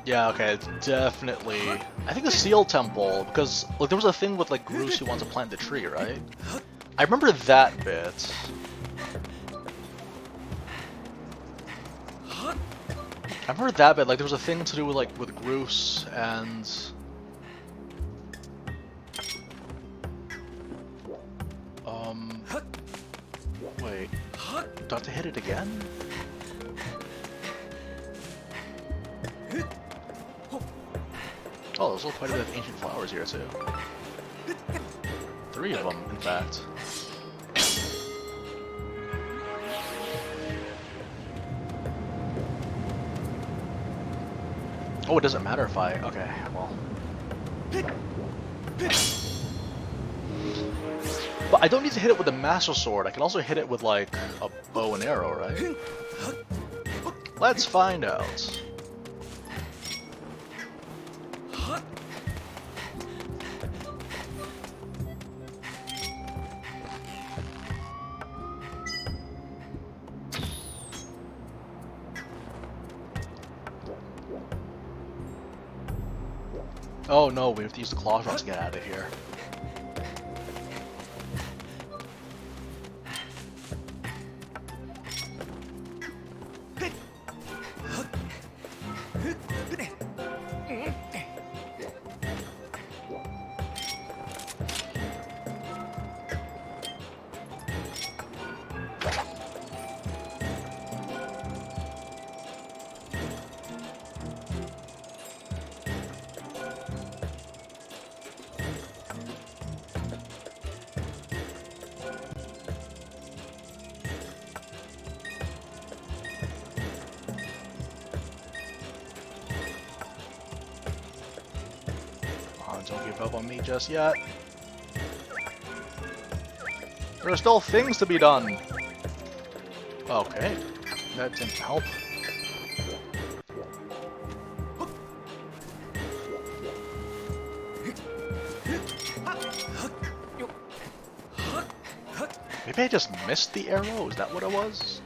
Yeah, okay, it's definitely... I think the Seal Temple, because like, there was a thing with like Groose who wants to plant the tree, right? I remember that bit. I remember that bit, like there was a thing to do with like with Groose and... Wait, do I have to hit it again? Oh, there's quite a bit of ancient flowers here too. 3 of them, in fact. Oh, it doesn't matter if I... Okay, well... But I don't need to hit it with the Master Sword. I can also hit it with, like, a bow and arrow, right? Let's find out. Oh no, we have to use the claw shots to get out of here. Don't give up on me just yet. There are still things to be done. Okay, that didn't help. Maybe I just missed the arrow? Is that what it was?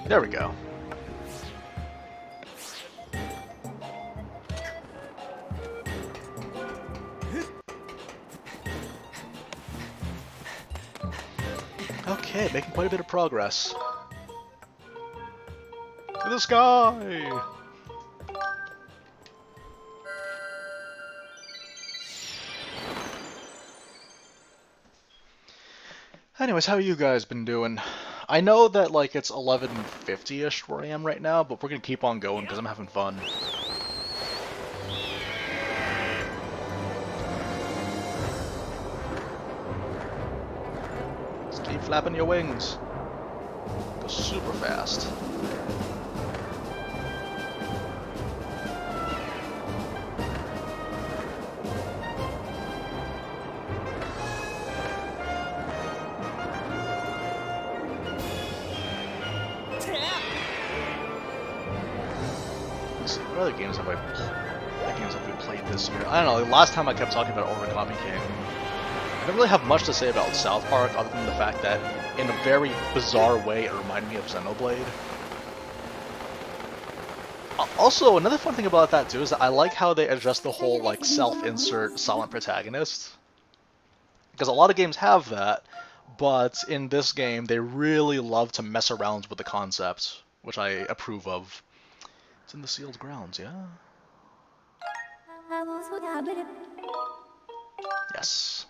There we go. Okay, making quite a bit of progress. To the sky! Anyways, how you guys been doing? I know that like it's 11:50ish where I am right now, but we're gonna keep on going because I'm having fun. Just keep flapping your wings. Go super fast. What other games have we played this year? I don't know. Last time I kept talking about Origami King. I don't really have much to say about South Park other than the fact that, in a very bizarre way, it reminded me of Xenoblade. Also, another fun thing about that too is that I like how they address the whole like self-insert silent protagonist. Because a lot of games have that, but in this game they really love to mess around with the concept, which I approve of. It's in the sealed grounds, yeah? Yes.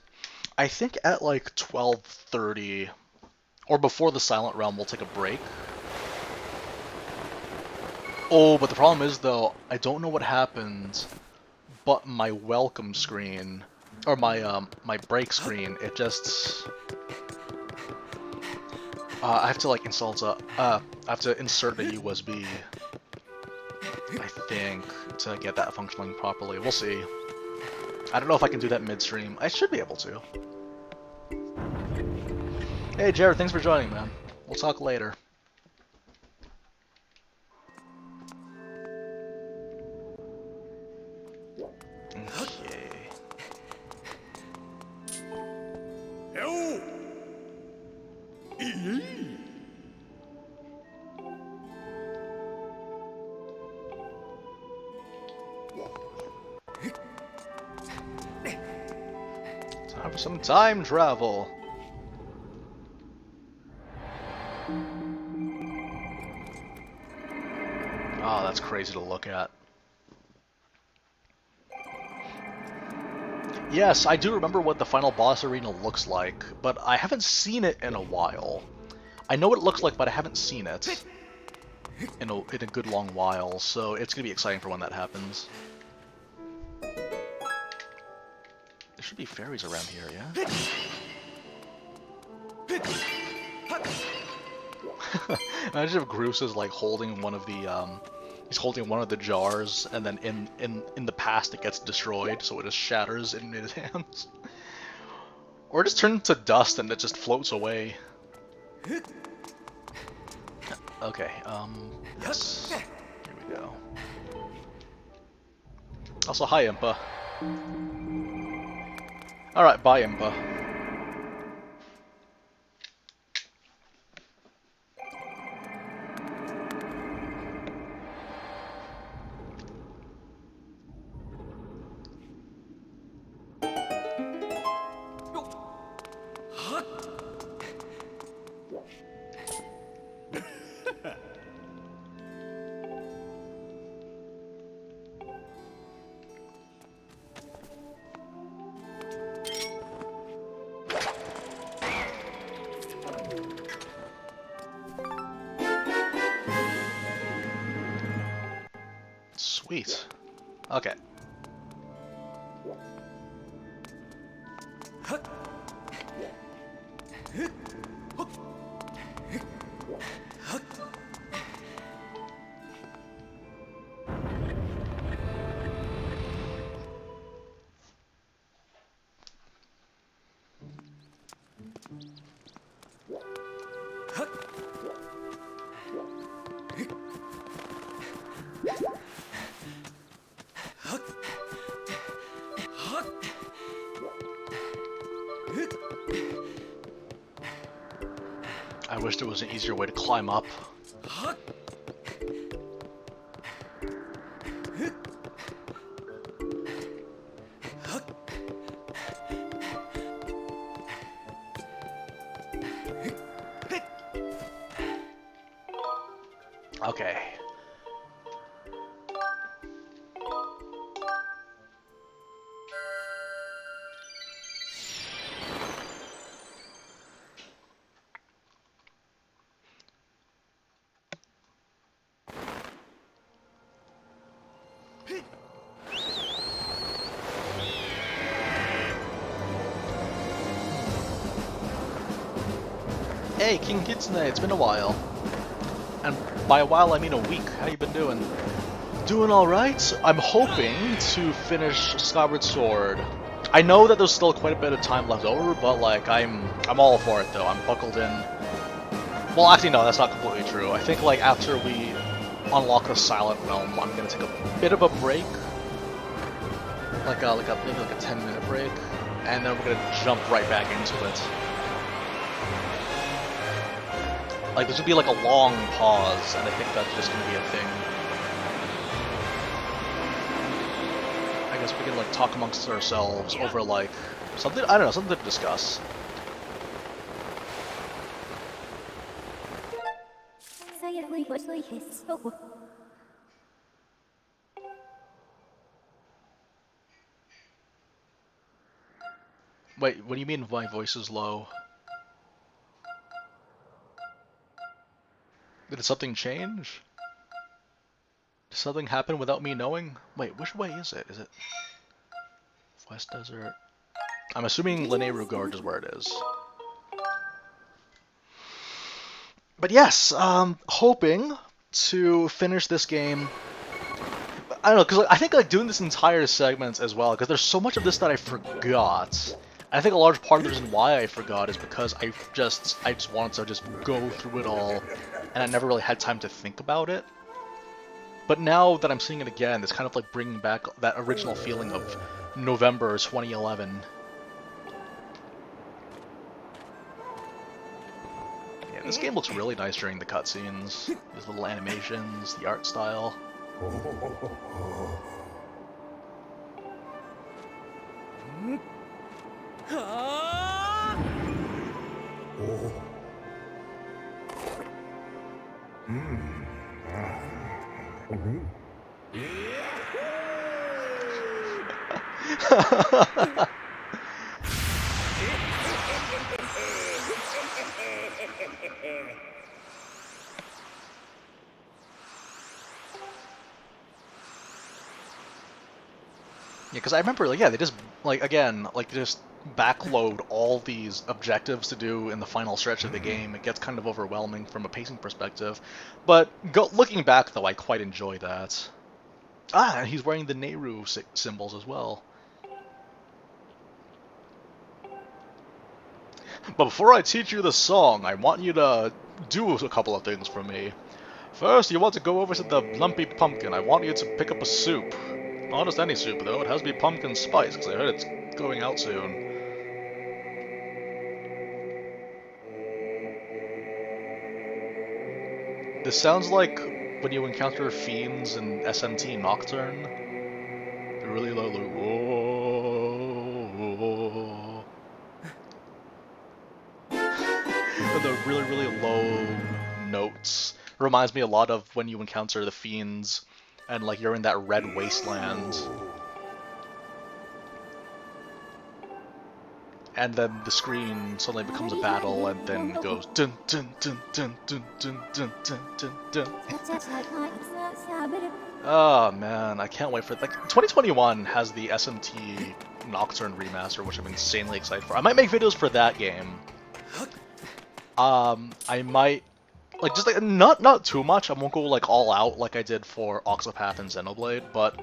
I think at like 12:30, or before the Silent Realm, we'll take a break. Oh, but the problem is, though, I don't know what happened, but my welcome screen, or my break screen, it just... I have to, like, I have to insert a USB, I think, to get that functioning properly. We'll see. I don't know if I can do that midstream. I should be able to. Hey, Jared, thanks for joining, man. We'll talk later. Okay. Yo! Time for some time travel. Oh, that's crazy to look at. Yes, I do remember what the final boss arena looks like, but I haven't seen it in a while. I know what it looks like, but I haven't seen it in a good long while, so it's gonna be exciting for when that happens. There should be fairies around here, yeah? Imagine if Groose is like holding one of the he's holding one of the jars, and then in the past it gets destroyed, so it just shatters in his hands. Or it just turns to dust and it just floats away. Okay, yes. Here we go. Also, hi, Impa. Alright, bye, Impa. Sweet. Okay. I wish there was an easier way to climb up. Okay. Hey, King Kitsune, it's been a while. And by a while, I mean a week. How you been doing? Doing alright. I'm hoping to finish Skyward Sword. I know that there's still quite a bit of time left over, but like, I'm all for it though. I'm buckled in. Well, actually no, that's not completely true. I think like after we unlock the Silent Realm, I'm gonna take a bit of a break. Maybe like a 10-minute break. And then we're gonna jump right back into it. Like, there's gonna be like a long pause, and I think that's just gonna be a thing. I guess we can like talk amongst ourselves over like something, I don't know, something to discuss. Wait, what do you mean my voice is low? Did something change? Did something happen without me knowing? Wait, which way is it? Is it West Desert? I'm assuming LiNnK is where it is. But yes, hoping to finish this game. I don't know, because like, I think like doing this entire segment as well, because there's so much of this that I forgot. I think a large part of the reason why I forgot is because I just wanted to just go through it all, and I never really had time to think about it. But now that I'm seeing it again, it's kind of like bringing back that original feeling of November 2011. Yeah, this game looks really nice during the cutscenes. These little animations, the art style. Yeah, because I remember, like, yeah, they just, like, again, like, just backload all these objectives to do in the final stretch of the game. It gets kind of overwhelming from a pacing perspective. But looking back, though, I quite enjoy that. Ah, and he's wearing the Nehru symbols as well. But before I teach you the song, I want you to do a couple of things for me. First, you want to go over to the Lumpy Pumpkin. I want you to pick up a soup. Not just any soup, though. It has to be pumpkin spice, because I heard it's going out soon. This sounds like when you encounter fiends in SMT Nocturne. They're really low, like, whoa. The really, really low notes. Reminds me a lot of when you encounter the fiends and like you're in that red wasteland. And then the screen suddenly becomes a battle and then goes dun dun dun dun dun dun dun dun dun dun. Oh man, I can't wait for it. Like 2021 has the SMT Nocturne remaster, which I'm insanely excited for. I might make videos for that game. I might like just like not too much. I won't go like all out like I did for Octopath and Xenoblade, but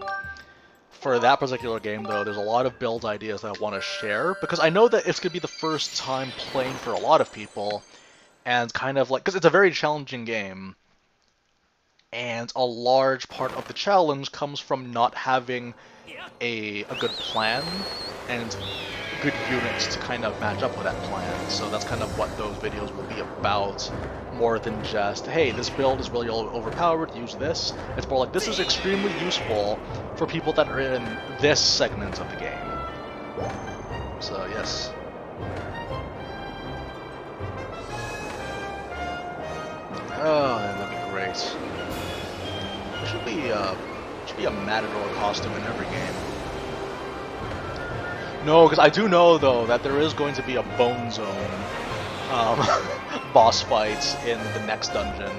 for that particular game though, there's a lot of build ideas that I want to share because I know that it's gonna be the first time playing for a lot of people, and kind of like because it's a very challenging game, and a large part of the challenge comes from not having a good plan and good units to kind of match up with that plan. So that's kind of what those videos will be about, more than just, hey, this build is really overpowered, use this. It's more like, this is extremely useful for people that are in this segment of the game. So, yes. Oh, that'd be great. There should be a Matador costume in every game. No, because I do know, though, that there is going to be a Bone Zone boss fight in the next dungeon,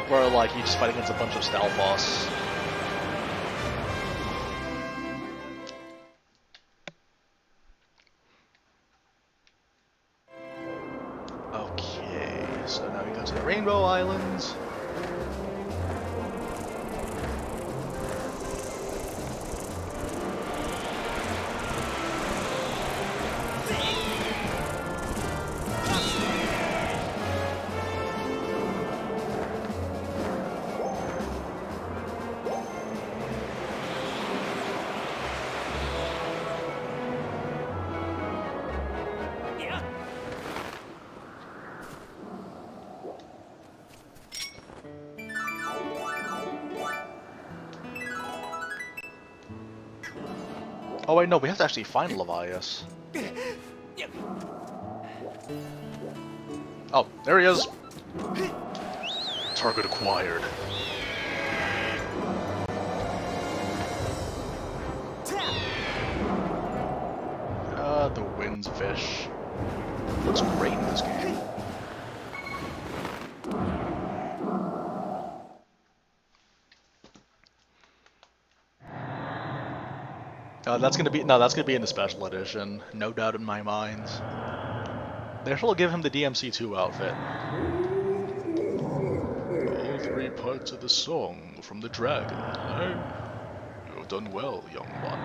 where, like, you just fight against a bunch of stealth boss. Okay, so now we go to the Rainbow Islands. Oh wait, no, we have to actually find Levias. Oh, there he is! Target acquired. The Winds Fish. Looks great in this game. That's gonna be in the special edition, no doubt in my mind. They should give him the DMC2 outfit. All three parts of the song from the dragon. have done well, young one.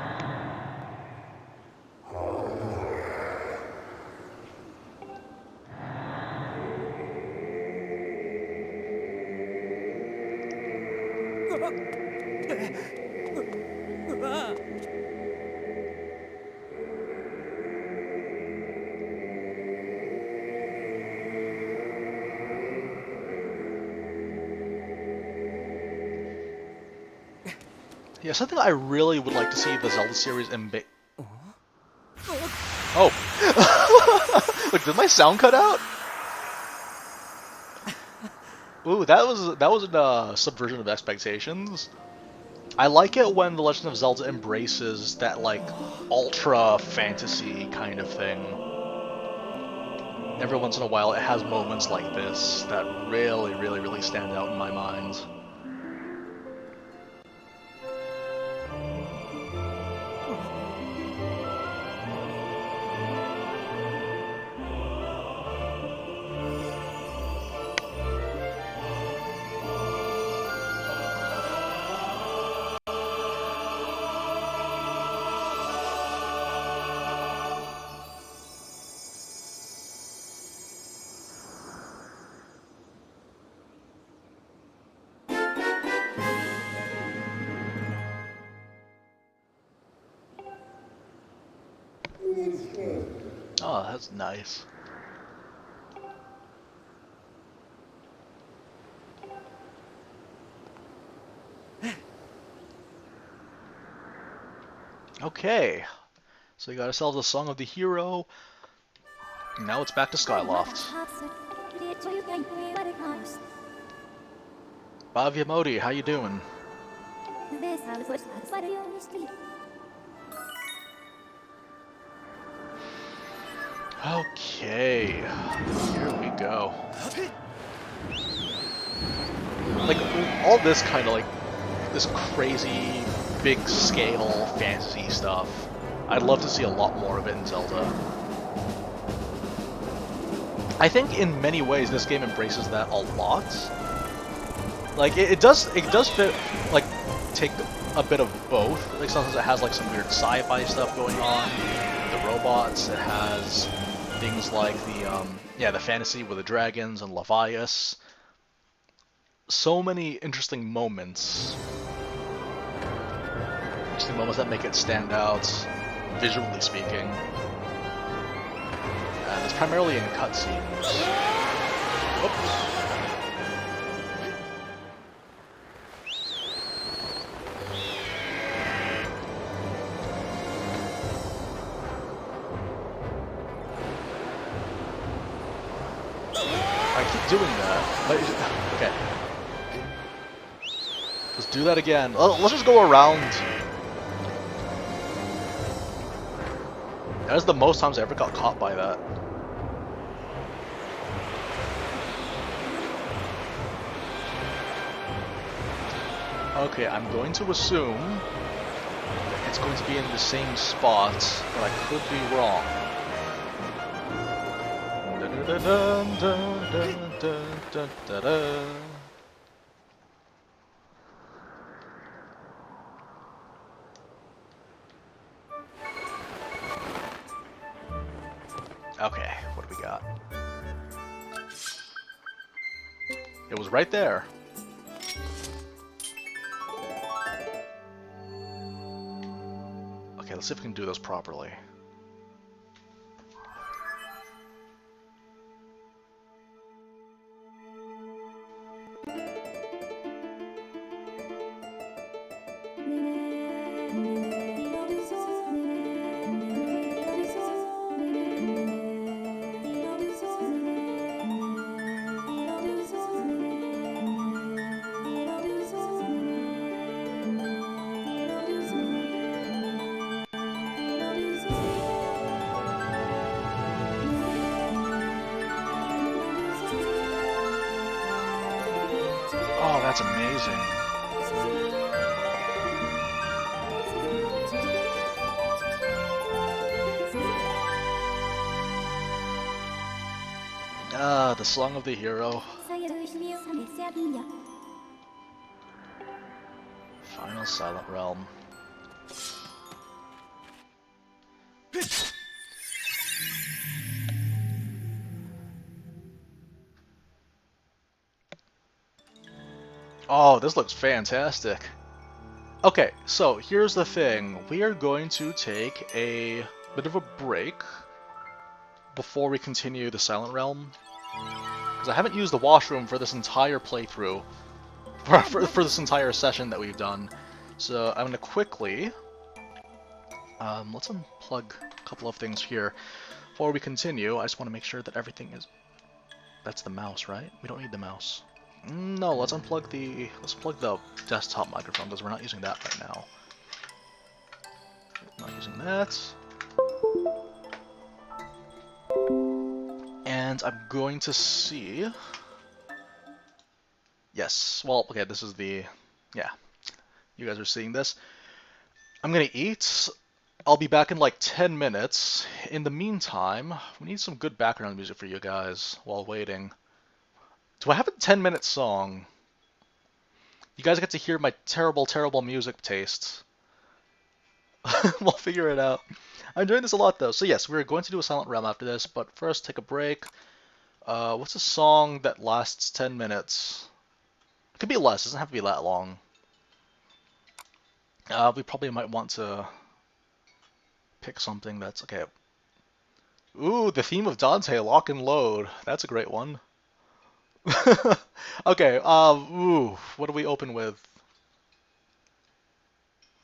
Yeah, something I really would like to see the Zelda series Oh! Look, did my sound cut out? Ooh, that was a subversion of expectations. I like it when The Legend of Zelda embraces that, like, ultra fantasy kind of thing. Every once in a while it has moments like this that really, really, really stand out in my mind. Oh, that's nice. Okay, so you got ourselves a Song of the Hero. Now it's back to Skyloft. Bavyamodi, how you doing? Okay, here we go. Like, all this kind of, like, this crazy, big scale fantasy stuff. I'd love to see a lot more of it in Zelda. I think in many ways this game embraces that a lot. Like, it does fit, like, take a bit of both. Like, sometimes it has, like, some weird sci-fi stuff going on. The robots, it has things like the fantasy with the dragons and Levias. So many interesting moments. Interesting moments that make it stand out, visually speaking. And it's primarily in cutscenes. Whoops. I keep doing that, but okay. Let's do that again. Let's just go around. That is the most times I ever got caught by that. Okay, I'm going to assume that it's going to be in the same spot, but I could be wrong. Okay, what do we got? It was right there. Okay, let's see if we can do this properly. Oh, that's amazing. Ah, the Song of the Hero. Final Silent Realm. Oh, this looks fantastic. Okay, so here's the thing. We are going to take a bit of a break before we continue the Silent Realm. Because I haven't used the washroom for this entire playthrough. For this entire session that we've done. So I'm going to quickly... let's unplug a couple of things here. Before we continue, I just want to make sure that everything is... That's the mouse, right? We don't need the mouse. No, let's unplug the... Let's plug the desktop microphone, because we're not using that right now. Not using that. And I'm going to see... Yes, well, okay, this is the... Yeah, you guys are seeing this. I'm gonna eat. I'll be back in like 10 minutes. In the meantime, we need some good background music for you guys while waiting. Do I have a 10-minute song? You guys get to hear my terrible, terrible music tastes. We'll figure it out. I'm doing this a lot though. So yes, we're going to do a Silent Realm after this, but first take a break. What's a song that lasts 10 minutes? It could be less, it doesn't have to be that long. We probably might want to pick something that's... Okay. Ooh, the theme of Dante, Lock and Load. That's a great one. Okay, ooh, what do we open with?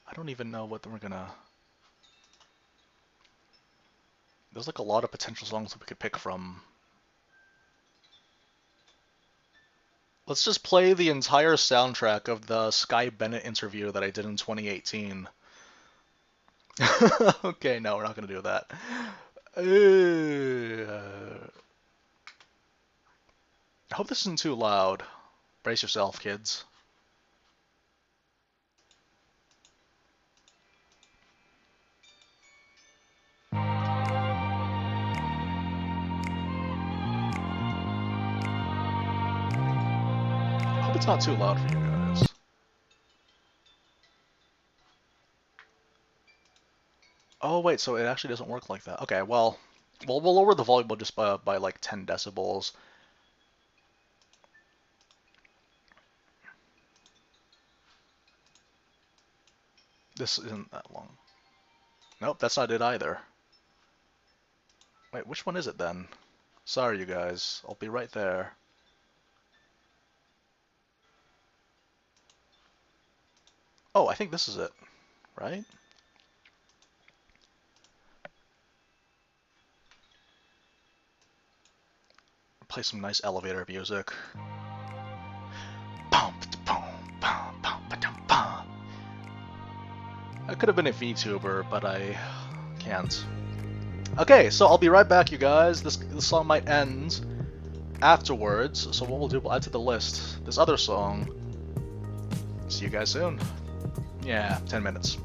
I don't even know what we're gonna... There's like a lot of potential songs that we could pick from. Let's just play the entire soundtrack of the Sky Bennett interview that I did in 2018. Okay, no, we're not gonna do that. I hope this isn't too loud. Brace yourself, kids. I hope it's not too loud for you guys. Oh wait, so it actually doesn't work like that. Okay, well, we'll lower the volume just by like 10 decibels. This isn't that long. Nope, that's not it either. Wait, which one is it then? Sorry, you guys. I'll be right there. Oh, I think this is it, right? Play some nice elevator music. I could have been a VTuber, but I can't. Okay, so I'll be right back, you guys. This song might end afterwards, so what we'll do, we'll add to the list this other song. See you guys soon. Yeah, 10 minutes.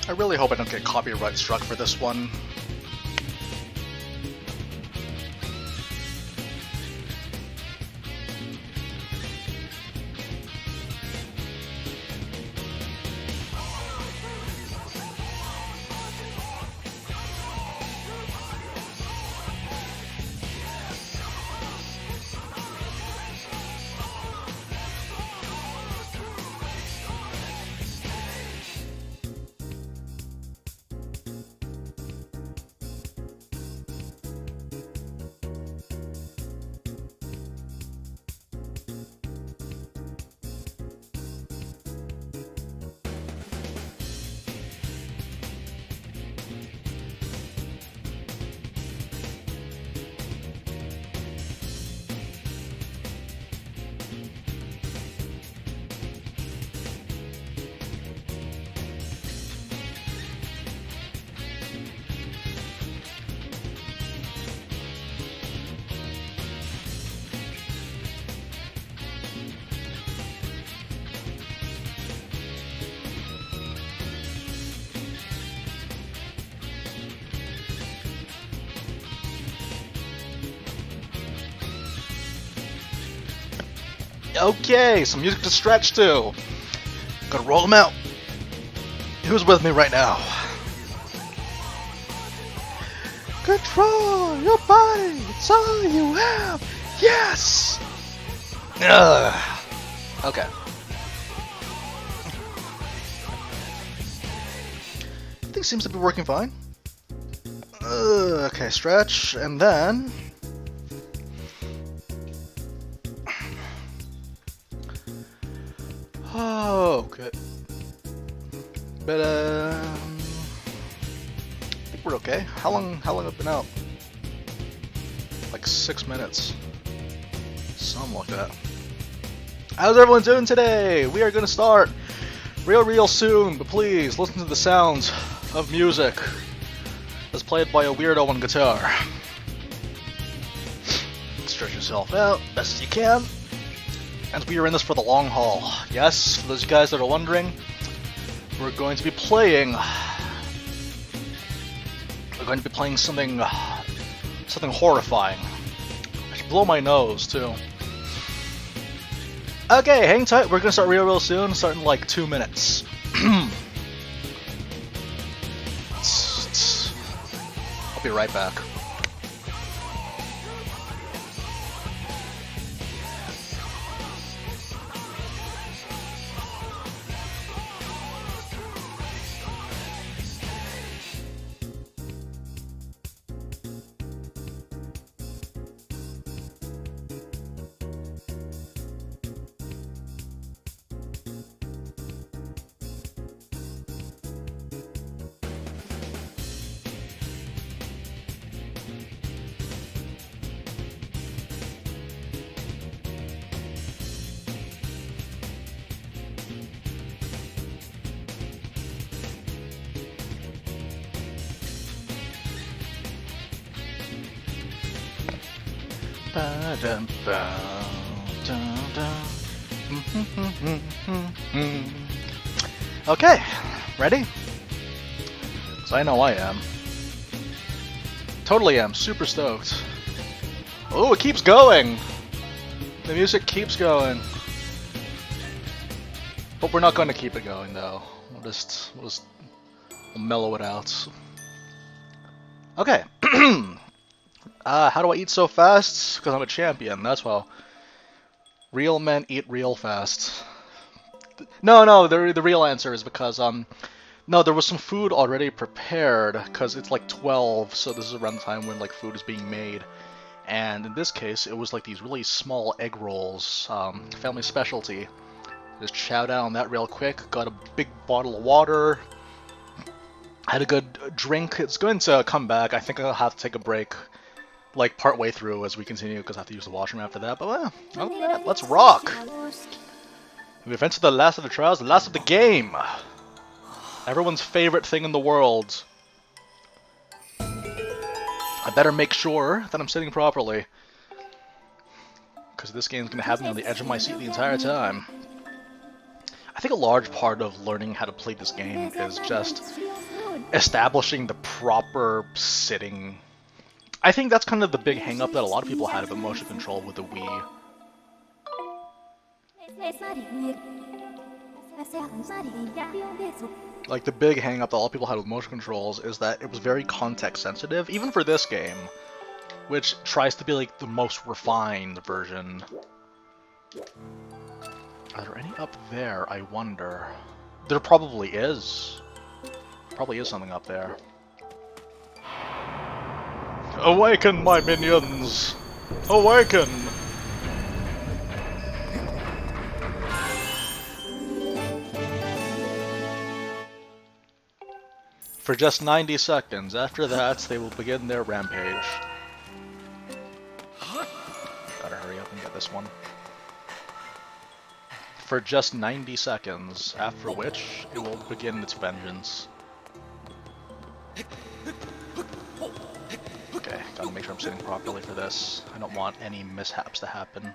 I really hope I don't get copyright struck for this one. Okay, some music to stretch to. Gotta roll them out. Who's with me right now? Control your body. It's all you have. Yes. Ugh. Okay. Things seems to be working fine. Okay, stretch, and then. Oh, good. But I think we're okay. How long have I been out? Like 6 minutes. Something like that. How's everyone doing today? We are gonna start real soon, but please listen to the sounds of music as played by a weirdo on guitar. Stretch yourself out best as you can. And we are in this for the long haul. Yes, for those guys that are wondering, we're going to be playing. We're going to be playing something horrifying. I should blow my nose too. Okay, hang tight. We're gonna start real soon. Start in like 2 minutes. I'll be right back. Okay, ready? Because I know I am. Totally am. Super stoked. Oh, it keeps going! The music keeps going. But we're not going to keep it going, though. We'll mellow it out. Okay. How do I eat so fast? Because I'm a champion, that's why. Real men eat real fast. No, the real answer is because, no, there was some food already prepared, because it's like 12, so this is around the time when, like, food is being made. And in this case, it was like these really small egg rolls, family specialty. Just chow down on that real quick, got a big bottle of water, had a good drink. It's going to come back. I think I'll have to take a break, like, partway through as we continue, because I have to use the washroom after that. But, well, other than that, let's rock! We've entered the last of the trials, the last of the game! Everyone's favorite thing in the world. I better make sure that I'm sitting properly, because this game's going to have me on the edge of my seat the entire time. I think a large part of learning how to play this game is just establishing the proper sitting. I think that's kind of the big hang-up that a lot of people had about motion control with the Wii. Like, the big hang-up that a lot of people had with motion controls is that it was very context-sensitive, even for this game, which tries to be, like, the most refined version. Are there any up there, I wonder? There probably is. Probably is something up there. Awaken, my minions! Awaken! For just 90 seconds. After that, they will begin their rampage. Gotta hurry up and get this one. For just 90 seconds, after which it will begin its vengeance. Okay, gotta make sure I'm sitting properly for this. I don't want any mishaps to happen.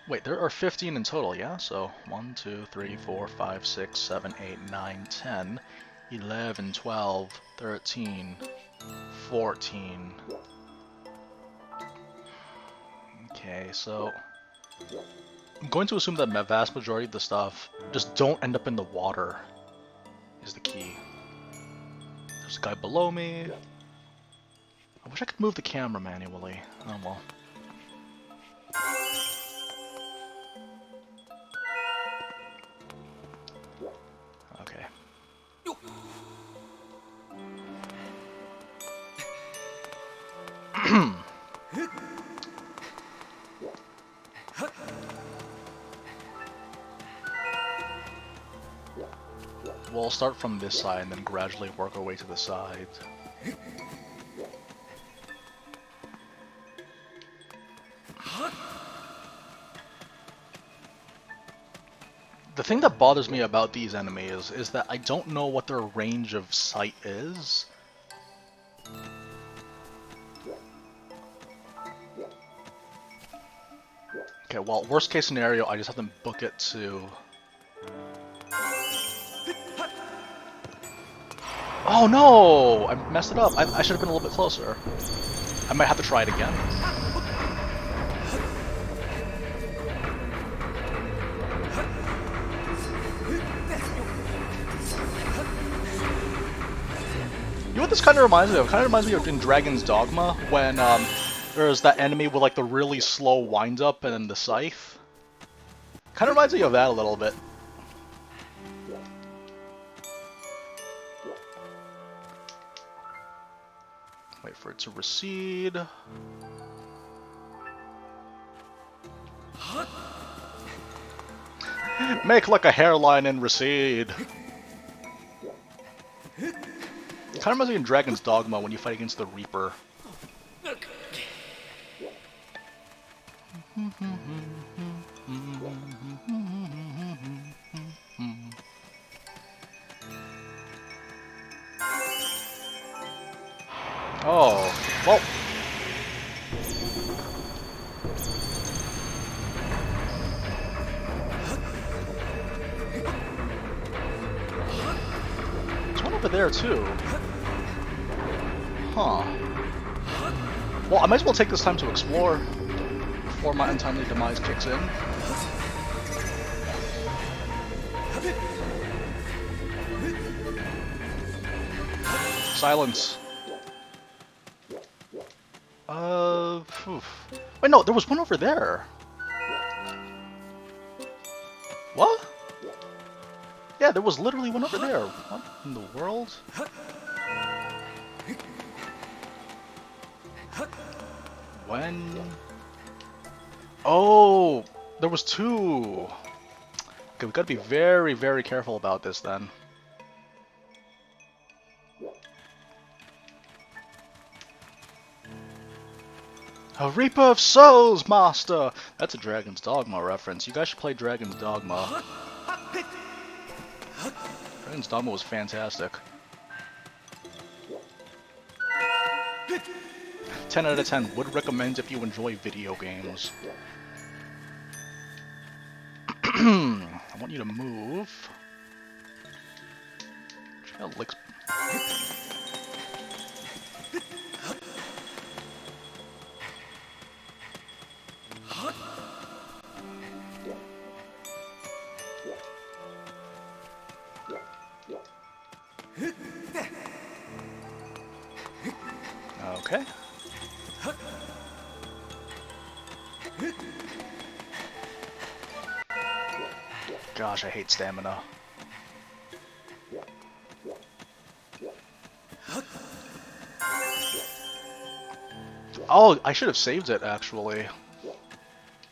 Wait, there are 15 in total, yeah? So 1, 2, 3, 4, 5, 6, 7, 8, 9, 10, 11, 12, 13, 14. Okay, so I'm going to assume that the vast majority of the stuff just don't end up in the water is the key. There's a guy below me. I wish I could move the camera manually. Oh well. Okay. We'll start from this side and then gradually work our way to the side. The thing that bothers me about these enemies is that I don't know what their range of sight is. Okay, well, worst case scenario, I just have to book it to... Oh no! I messed it up. I should have been a little bit closer. I might have to try it again. You know what this kind of reminds me of? It kind of reminds me of in Dragon's Dogma, when there's that enemy with like the really slow wind-up and then the scythe. Kind of reminds me of that a little bit. Wait for it to recede. Make like a hairline and recede. It kind of reminds me of Dragon's Dogma when you fight against the Reaper. Oh, well. There's one over there too. Huh. Well, I might as well take this time to explore before my untimely demise kicks in. Silence. Wait, no, there was one over there. What? Yeah, there was literally one over there. What in the world? When? Oh, there was two. Okay, we gotta be very, very careful about this then. A Reaper of Souls, Master! That's a Dragon's Dogma reference. You guys should play Dragon's Dogma. Dragon's Dogma was fantastic. 10 out of 10. Would recommend if you enjoy video games. I want you to move. Licks. Okay. Gosh, I hate stamina. Oh, I should have saved it, actually.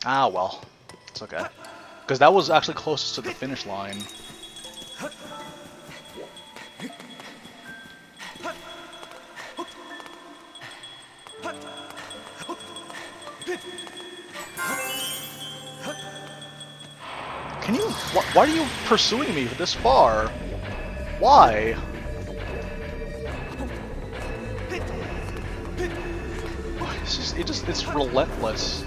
Ah, well. It's okay. Because that was actually closest to the finish line. Can you... Why are you pursuing me this far? Why? It's relentless.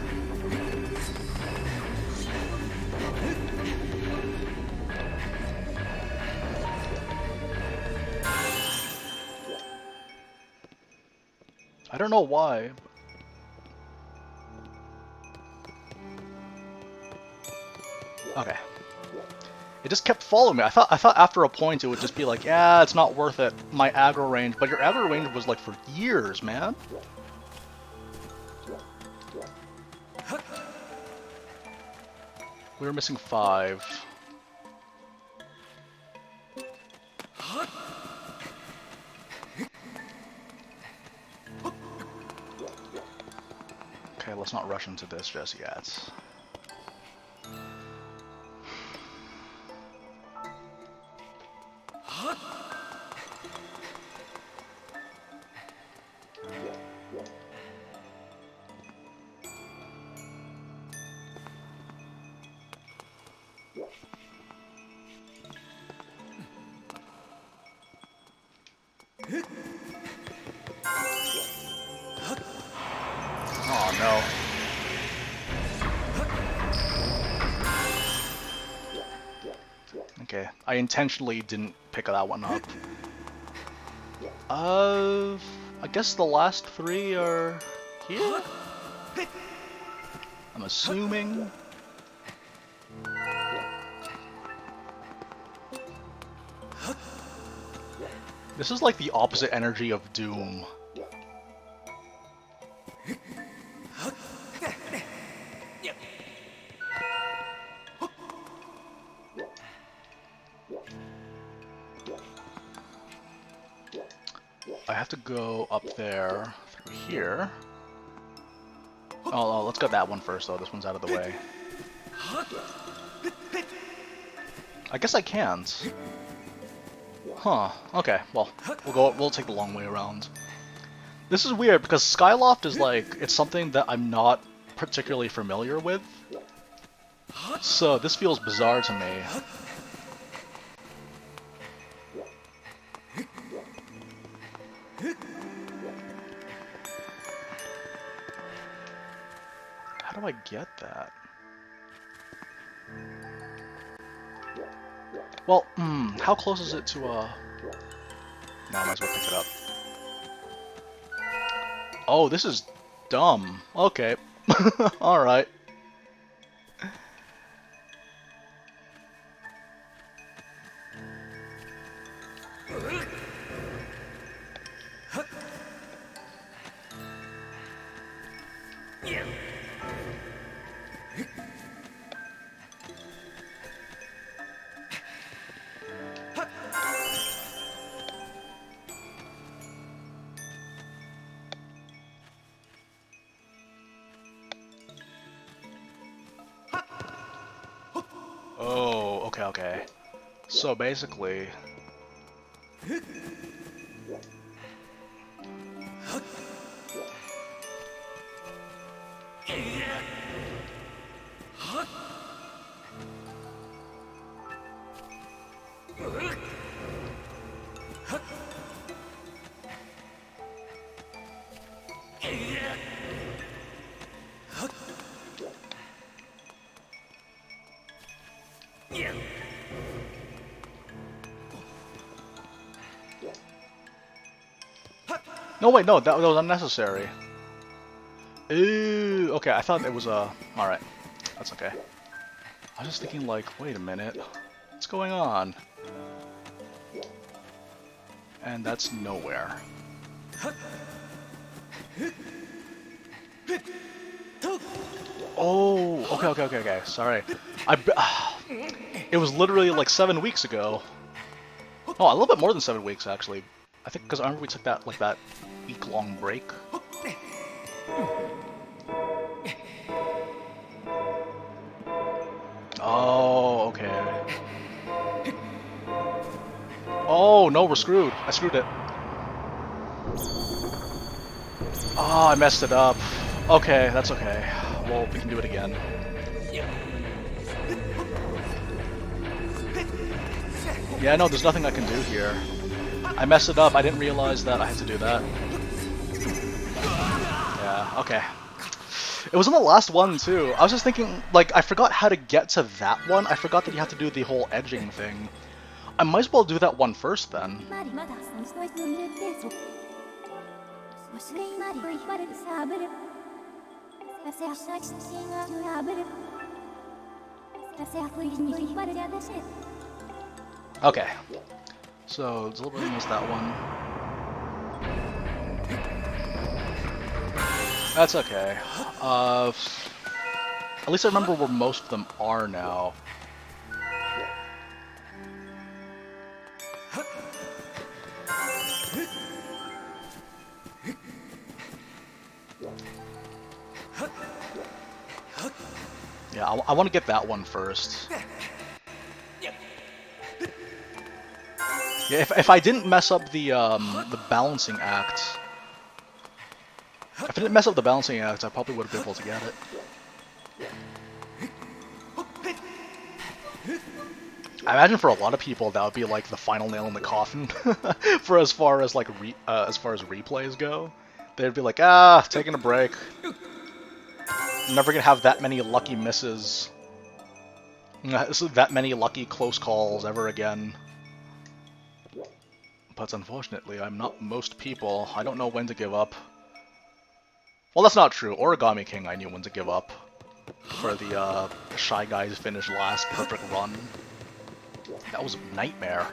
I don't know why. Okay. It just kept following me. I thought after a point it would just be like, yeah, it's not worth it. My aggro range, but your aggro range was like for years, man. We were missing 5. Okay, let's not rush into this just yet. Oh no. Okay, I intentionally didn't pick that one up. I guess the last 3 are here? I'm assuming. This is like the opposite energy of Doom. I have to go up there through here. Oh, let's get that one first, though. This one's out of the way. I guess I can't. Huh. Okay. Well, we'll take the long way around. This is weird because Skyloft is like it's something that I'm not particularly familiar with. So this feels bizarre to me. How do I get that? Well, how close is it to no, I might as well pick it up. Oh, this is dumb. Okay. Alright. Oh, okay. So basically... No, wait, no, that was unnecessary. Ooh, okay, I thought it was alright. That's okay. I was just thinking, like, wait a minute. What's going on? And that's nowhere. Oh, okay. Sorry. It was literally like 7 weeks ago. Oh, a little bit more than 7 weeks, actually. I think because I remember we took that, like, that week-long break. Oh, okay. Oh, no, we're screwed. I screwed it. Oh, I messed it up. Okay, that's okay. Well, we can do it again. Yeah, no, there's nothing I can do here. I messed it up. I didn't realize that I had to do that. Yeah, okay. It was on the last one, too. I was just thinking, like, I forgot how to get to that one. I forgot that you have to do the whole edging thing. I might as well do that one first, then. Okay. So, Zelda was that one. That's okay. At least I remember where most of them are now. Yeah, I want to get that one first. Yeah, if I didn't mess up the balancing act, if I didn't mess up the balancing act, I probably would have been able to get it. I imagine for a lot of people that would be like the final nail in the coffin for as far as like replays go. They'd be like, ah, taking a break. Never gonna have that many lucky misses, that many lucky close calls ever again. But unfortunately, I'm not most people. I don't know when to give up. Well, that's not true. Origami King, I knew when to give up for the Shy Guys finish last perfect run. That was a nightmare.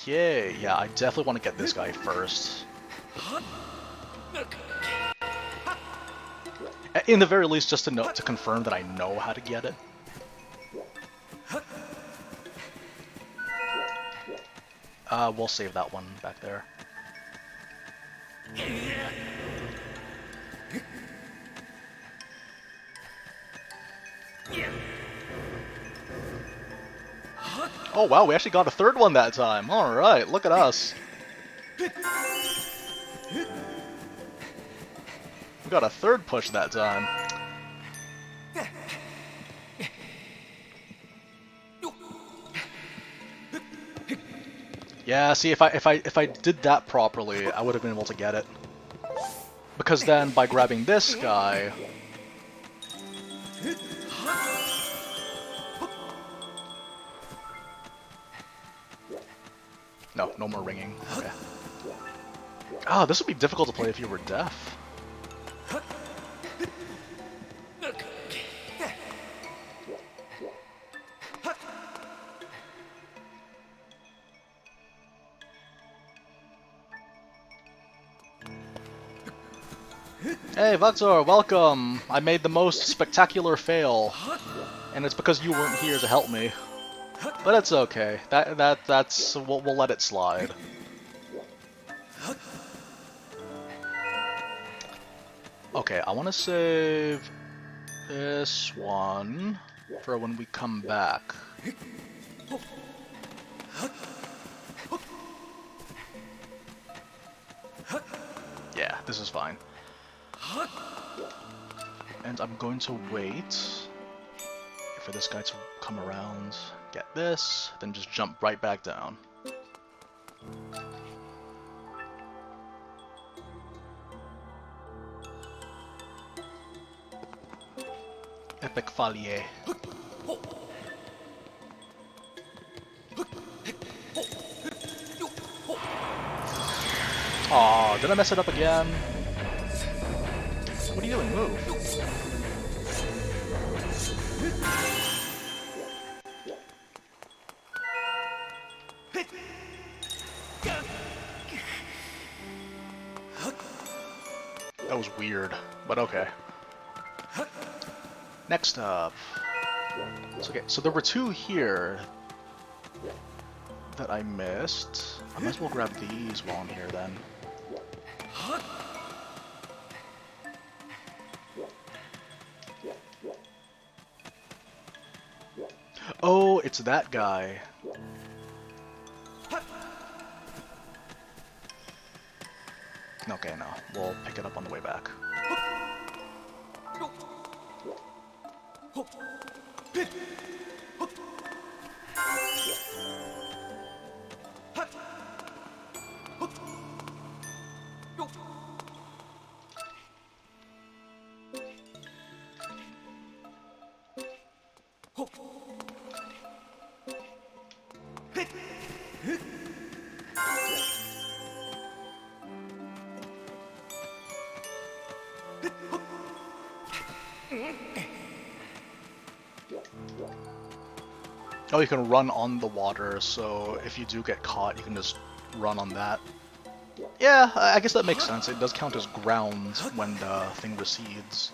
Okay, yeah, I definitely want to get this guy first. In the very least, just to confirm that I know how to get it. We'll save that one back there. Oh wow, we actually got a third one that time. Alright, look at us. We got a third push that time. Yeah, see, if I did that properly, I would have been able to get it. Because then, by grabbing this guy... No, no more ringing. Okay. Ah, this would be difficult to play if you were deaf. Hey, Bazaar, welcome! I made the most spectacular fail, and it's because you weren't here to help me. But it's okay. That's we'll let it slide. Okay, I want to save this one for when we come back. Yeah, this is fine. And I'm going to wait for this guy to come around, get this, then just jump right back down. Epic Falier. Aw, did I mess it up again? What are you doing? Move. That was weird, but okay. Next up. Okay, so there were two here that I missed. I might as well grab these while I'm here then. Oh, it's that guy. Okay, no. We'll pick it up on the way back. Oh, you can run on the water, so if you do get caught, you can just run on that. Yeah, I guess that makes sense. It does count as ground when the thing recedes.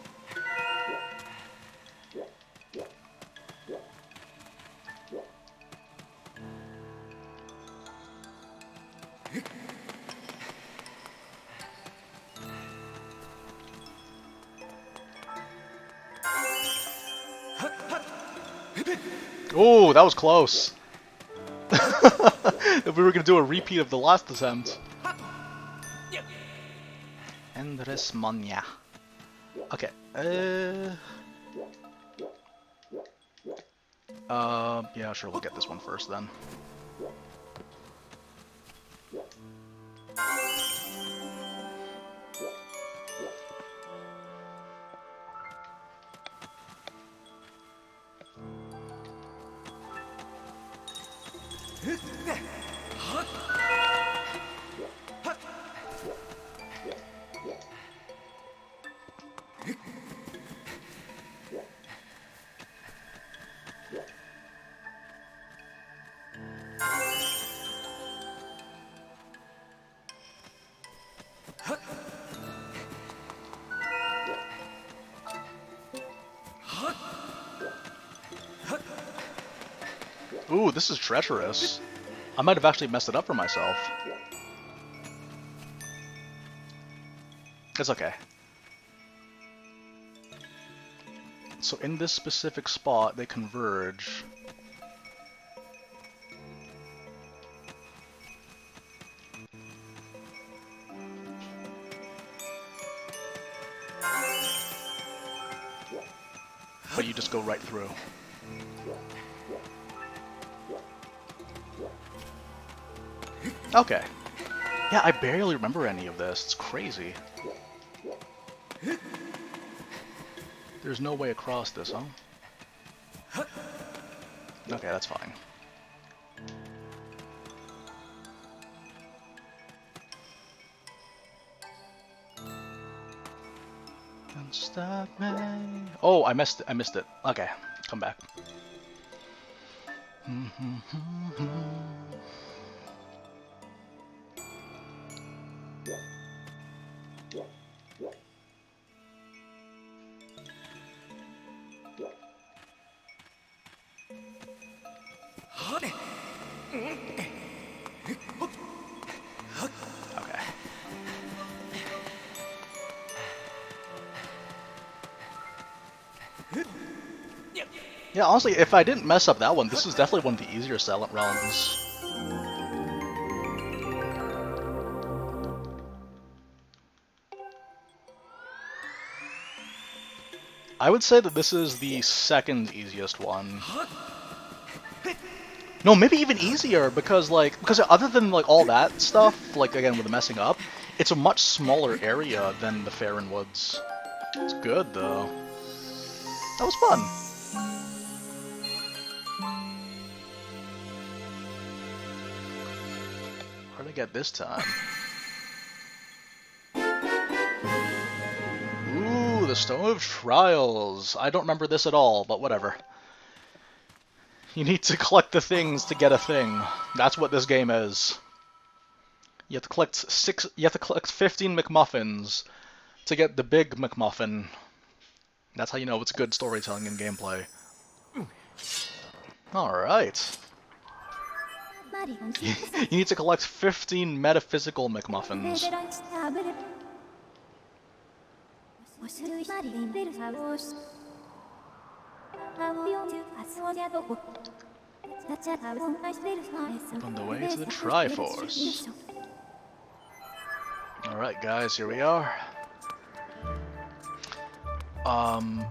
Oh, that was close. If we were gonna do a repeat of the last attempt. Endless Monya. Okay. Yeah, sure. We'll get this one first then. Ooh, this is treacherous. I might have actually messed it up for myself. It's okay. So in this specific spot, they converge. But you just go right through. Okay. Yeah, I barely remember any of this. It's crazy. There's no way across this, huh? Okay, that's fine. Don't stop me. Oh, I missed it. Okay, come back. Yeah, honestly, if I didn't mess up that one, this is definitely one of the easier Silent Realms. I would say that this is the second easiest one. No, maybe even easier, because other than like all that stuff, like again with the messing up, it's a much smaller area than the Faron Woods. It's good though. That was fun. What did I get this time? the Stone of Trials. I don't remember this at all, but whatever. You need to collect the things to get a thing. That's what this game is. You have to collect 15 McMuffins to get the big McMuffin. That's how you know it's good storytelling and gameplay. Alright. You need to collect 15 metaphysical McMuffins. On the way to the Triforce. Alright guys, here we are.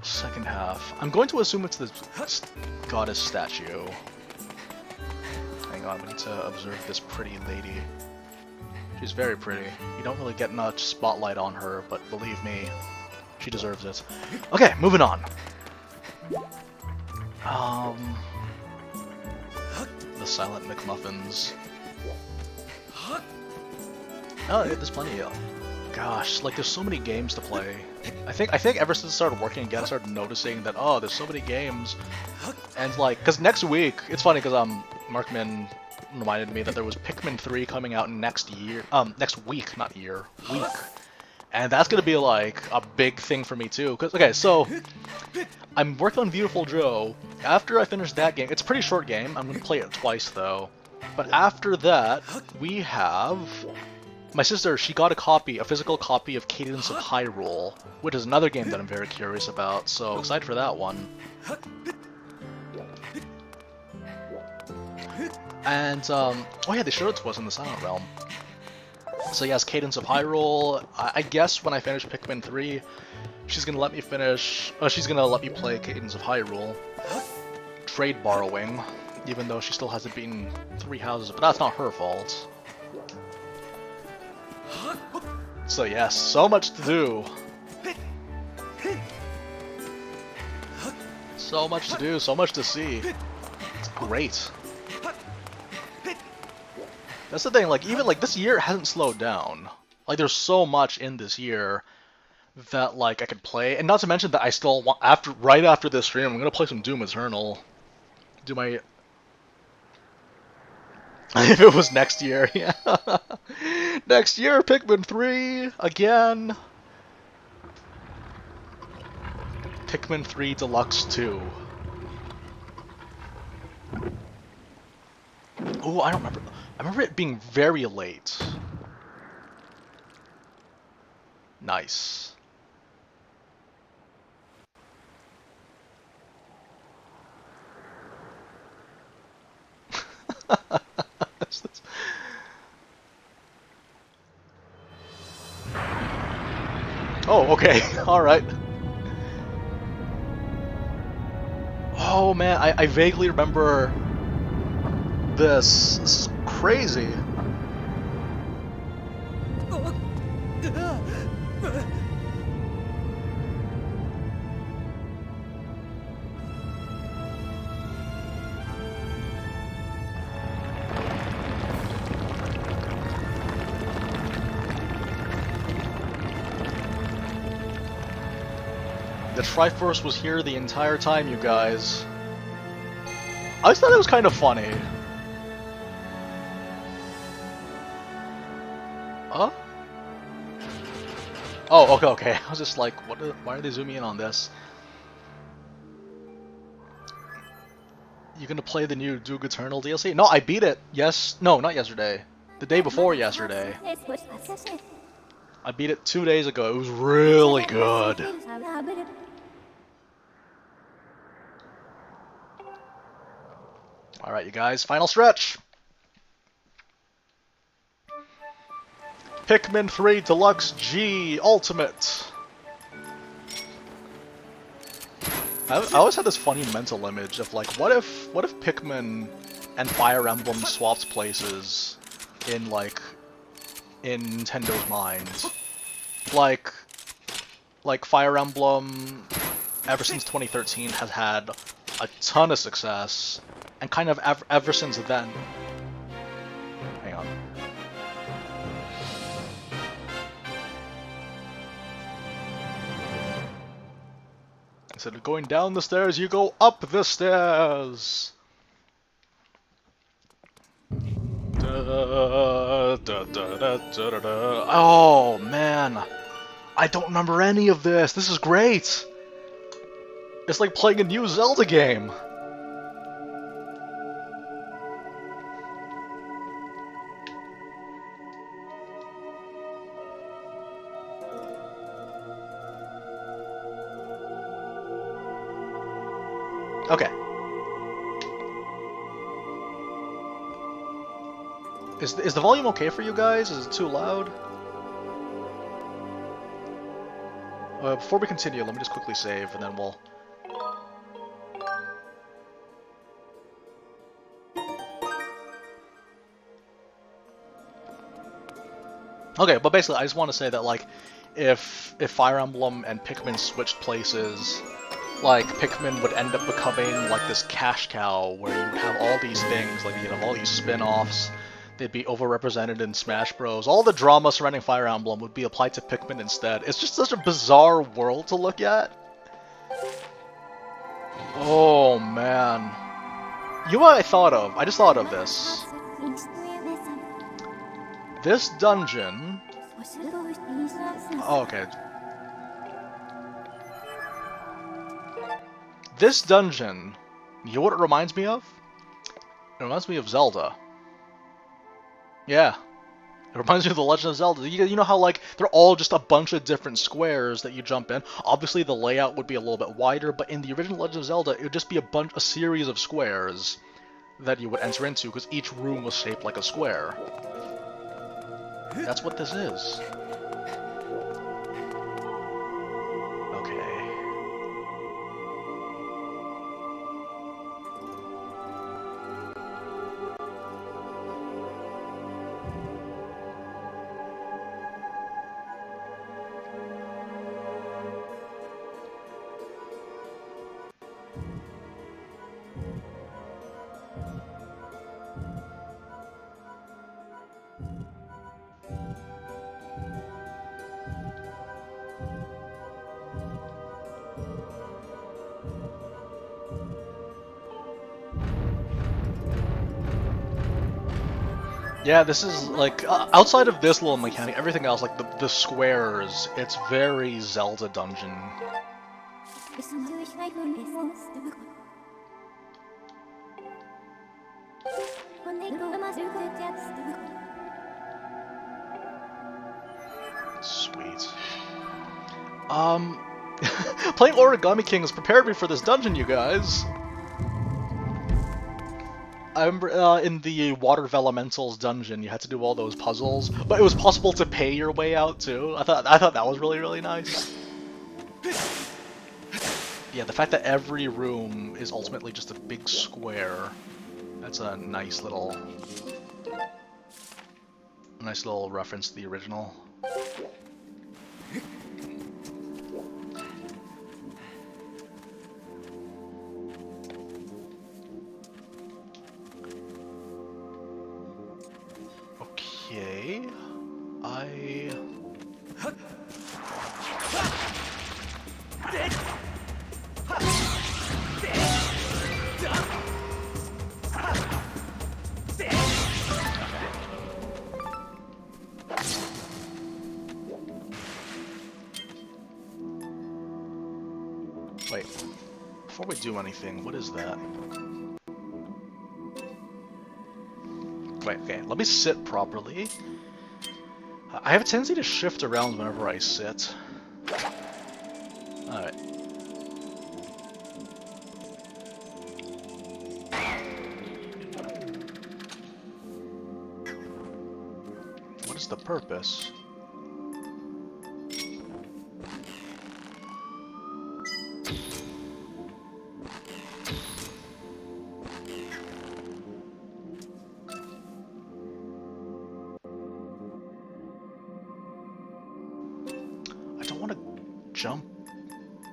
Second half. I'm going to assume it's the goddess statue. Hang on, we need to observe this pretty lady. She's very pretty. You don't really get much spotlight on her, but believe me, she deserves it. Okay, moving on. The Silent McMuffins. Oh, there's plenty of... Gosh, like there's so many games to play. I think ever since I started working again, I started noticing that, oh, there's so many games. And like, because next week, it's funny because Markman reminded me that there was Pikmin 3 coming out next week, not year, week. And that's gonna be like a big thing for me too. Cause okay, so I'm working on Beautiful Joe. After I finish that game, it's a pretty short game. I'm gonna play it twice though. But after that, we have my sister. She got a physical copy of Cadence of Hyrule, which is another game that I'm very curious about. So excited for that one. And oh yeah, they showed it to us in the Silent Realm. So yes, Cadence of Hyrule. I guess when I finish Pikmin 3, she's gonna let me finish. She's gonna let me play Cadence of Hyrule. Trade borrowing, even though she still hasn't beaten 3 houses, but that's not her fault. So yes, so much to do. So much to do, so much to see. It's great. That's the thing, like, even, like, this year hasn't slowed down. Like, there's so much in this year that, like, I could play. And not to mention that I still want, right after this stream, I'm gonna play some Doom Eternal. Do my... If it was next year, yeah. Next year, Pikmin 3, again. Pikmin 3 Deluxe 2. Oh, I don't remember. I remember it being very late. Nice. Oh, okay. Alright. Oh man, I vaguely remember this. This is crazy. The Triforce was here the entire time, you guys. I just thought it was kind of funny. Huh? Oh, okay. I was just like, why are they zooming in on this? You gonna play the new Doom Eternal DLC? No, I beat it. No, not yesterday. The day before yesterday. I beat it 2 days ago. It was really good. Alright, you guys, final stretch! Pikmin 3 Deluxe G Ultimate! I always had this funny mental image of like, what if Pikmin and Fire Emblem swapped places in Nintendo's mind? Like Fire Emblem, ever since 2013, has had a ton of success. And kind of ever since then... Hang on. Instead of going down the stairs, you go up the stairs. Oh man, I don't remember any of this. This is great. It's like playing a new Zelda game. Okay. Is the volume okay for you guys? Is it too loud? Before we continue, let me just quickly save, and then we'll... Okay, but basically, I just want to say that, like, if Fire Emblem and Pikmin switched places, like, Pikmin would end up becoming, like, this cash cow, where you would have all these things, like, you'd have all these spin-offs, they'd be overrepresented in Smash Bros. All the drama surrounding Fire Emblem would be applied to Pikmin instead. It's just such a bizarre world to look at. Oh, man. You know what I thought of? I just thought of this. This dungeon... Oh, okay. This dungeon, you know what it reminds me of? It reminds me of Zelda. Yeah. It reminds me of the Legend of Zelda. You know how, like, they're all just a bunch of different squares that you jump in? Obviously, the layout would be a little bit wider, but in the original Legend of Zelda, it would just be a series of squares that you would enter into, because each room was shaped like a square. That's what this is. Okay. Yeah, this is, like, outside of this little mechanic, everything else, like, the squares, it's very Zelda dungeon. Sweet. Playing Origami King has prepared me for this dungeon, you guys. I remember in the Water Elementals dungeon, you had to do all those puzzles, but it was possible to pay your way out too. I thought that was really, really nice. Yeah, the fact that every room is ultimately just a big square, that's a nice little reference to the original. Okay, Wait, before we do anything, what is that? Wait, okay, let me sit properly. I have a tendency to shift around whenever I sit. Alright. What is the purpose? Jump?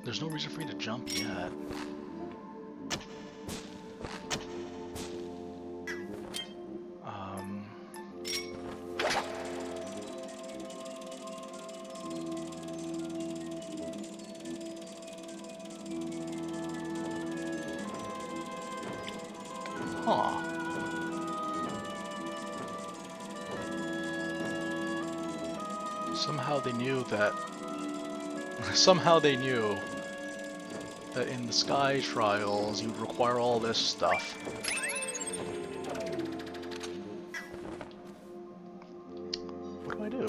There's no reason for me to jump yet. Huh. Somehow they knew that... Somehow they knew that in the Sky Trials you'd require all this stuff. What do I do?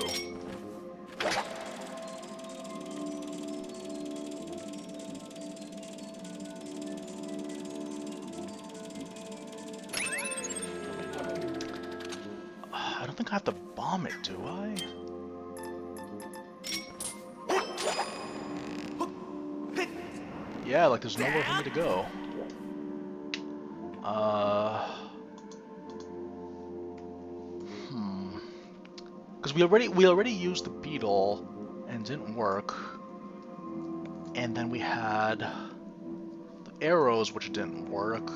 I don't think I have to bomb it, do I? Yeah, like there's nowhere for me to go. Because we already used the beetle and it didn't work. And then we had the arrows, which didn't work.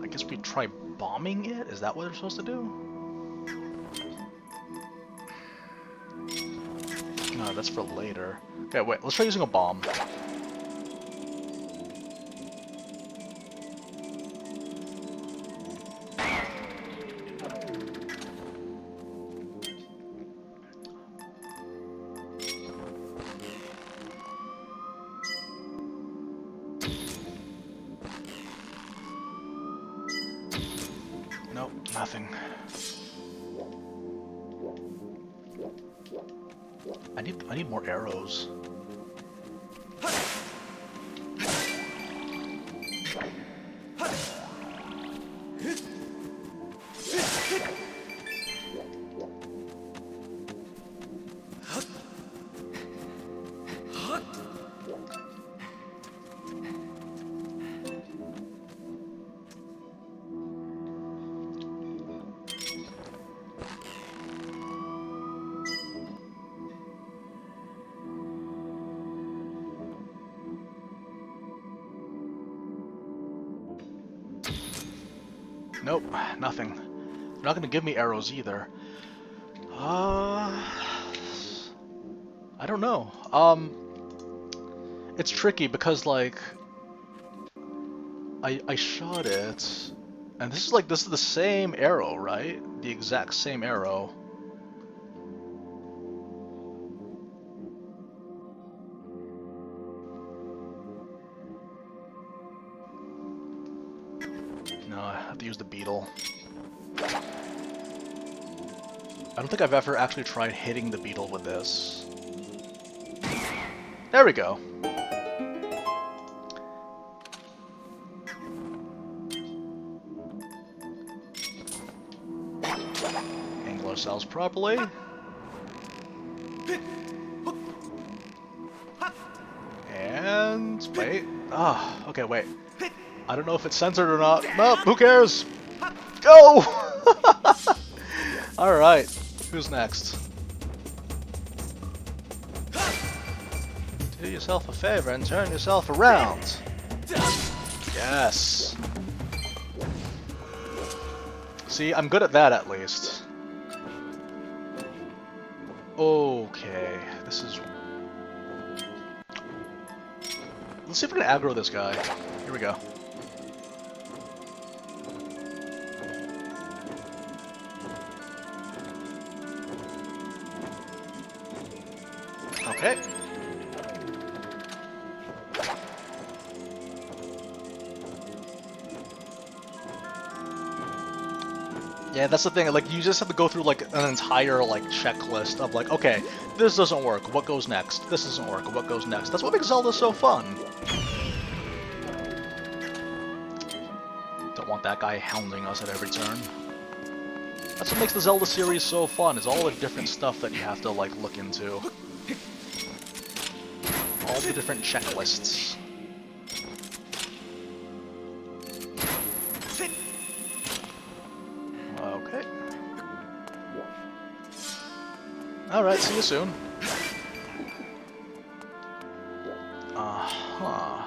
I guess we try bombing it? Is that what we're supposed to do? No, that's for later. Okay, wait, let's try using a bomb. Nope, nothing. I need more arrows. Nope, nothing. They're not gonna give me arrows either. I don't know. It's tricky because like I shot it, and this is the same arrow, right? The exact same arrow. No, I have to use the beetle. I don't think I've ever actually tried hitting the beetle with this. There we go. Angle ourselves properly. And wait. Ah, okay, wait. I don't know if it's censored or not. Nope, who cares? Go! Alright, who's next? Do yourself a favor and turn yourself around. Yes. See, I'm good at that at least. Okay, this is... Let's see if we can aggro this guy. Here we go. Okay. Yeah, that's the thing, like, you just have to go through, like, an entire, like, checklist of, like, okay, this doesn't work, what goes next? This doesn't work, what goes next? That's what makes Zelda so fun. Don't want that guy hounding us at every turn. That's what makes the Zelda series so fun, is all the different stuff that you have to, like, look into. All the different checklists. Okay. Alright, see you soon. Uh-huh.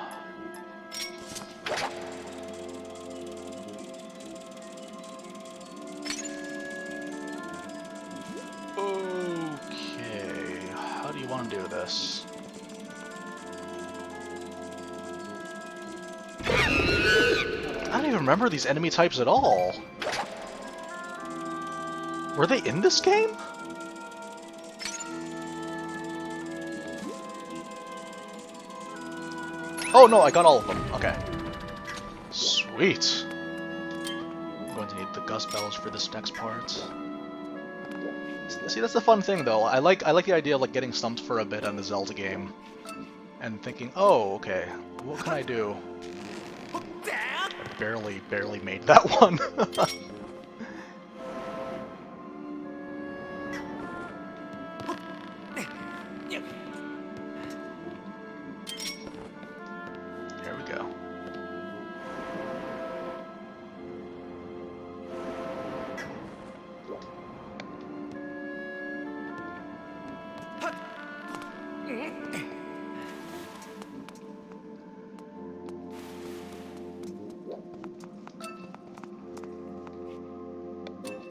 Okay, how do you want to do this? I don't even remember these enemy types at all. Were they in this game? Oh no, I got all of them. Okay. Sweet. I'm going to need the gust bells for this next part. See, that's the fun thing though. I like the idea of like getting stumped for a bit on the Zelda game. And thinking, oh, okay, what can I do? I barely made that one. Here we go.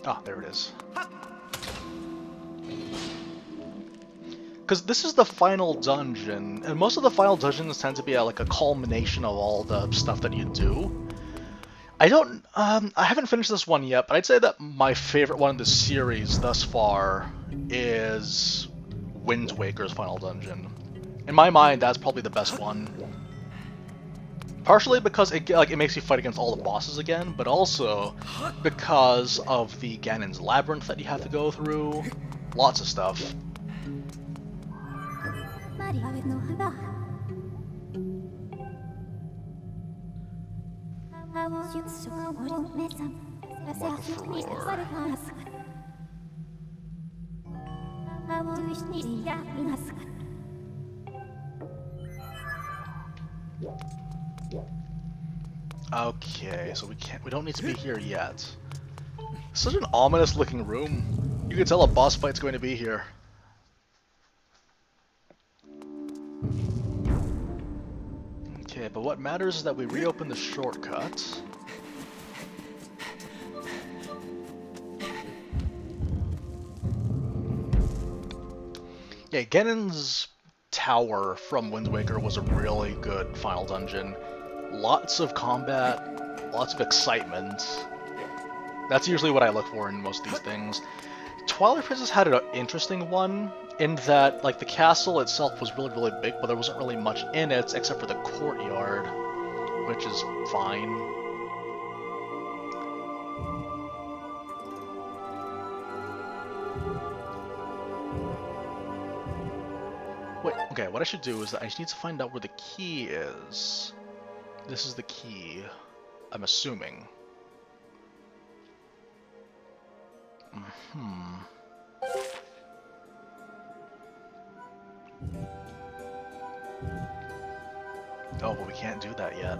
Ah, there it is. Because this is the final dungeon, and most of the final dungeons tend to be like a culmination of all the stuff that you do. I haven't finished this one yet, but I'd say that my favorite one in the series thus far is Wind Waker's final dungeon. In my mind, that's probably the best one. Partially because it makes you fight against all the bosses again, but also because of the Ganon's Labyrinth that you have to go through. Lots of stuff. Okay, so we don't need to be here yet. Such an ominous looking room. You can tell a boss fight's going to be here. Okay, but what matters is that we reopen the shortcut. Yeah, Ganon's Tower from Wind Waker was a really good final dungeon. Lots of combat, lots of excitement. That's usually what I look for in most of these things. Twilight Princess had an interesting one, in that like the castle itself was really big, but there wasn't really much in it except for the courtyard, which is fine. Wait, okay, what I should do is that I just need to find out where the key is. This is the key, I'm assuming. Oh, but we can't do that yet.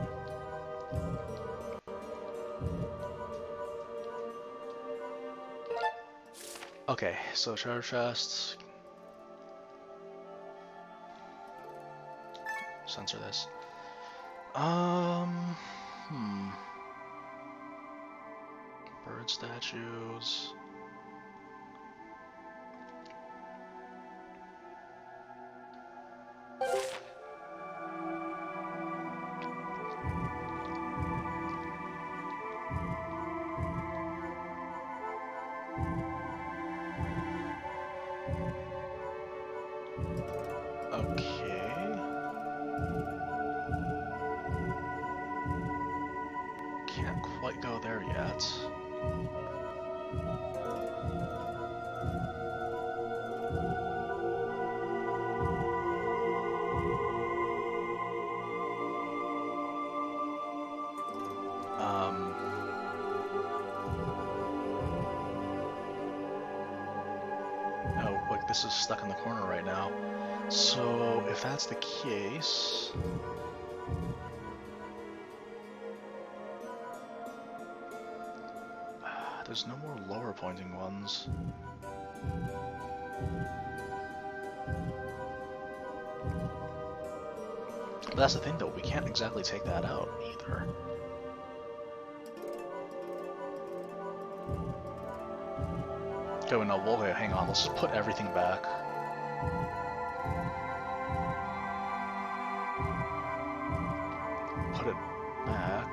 Okay, so treasure chests. Censor this. Bird statues. Go there yet. Oh, like this is stuck in the corner right now. So if that's the case. There's no more lower pointing ones. But that's the thing though, we can't exactly take that out either. Okay, no, okay, hang on, let's just put everything back. Put it back.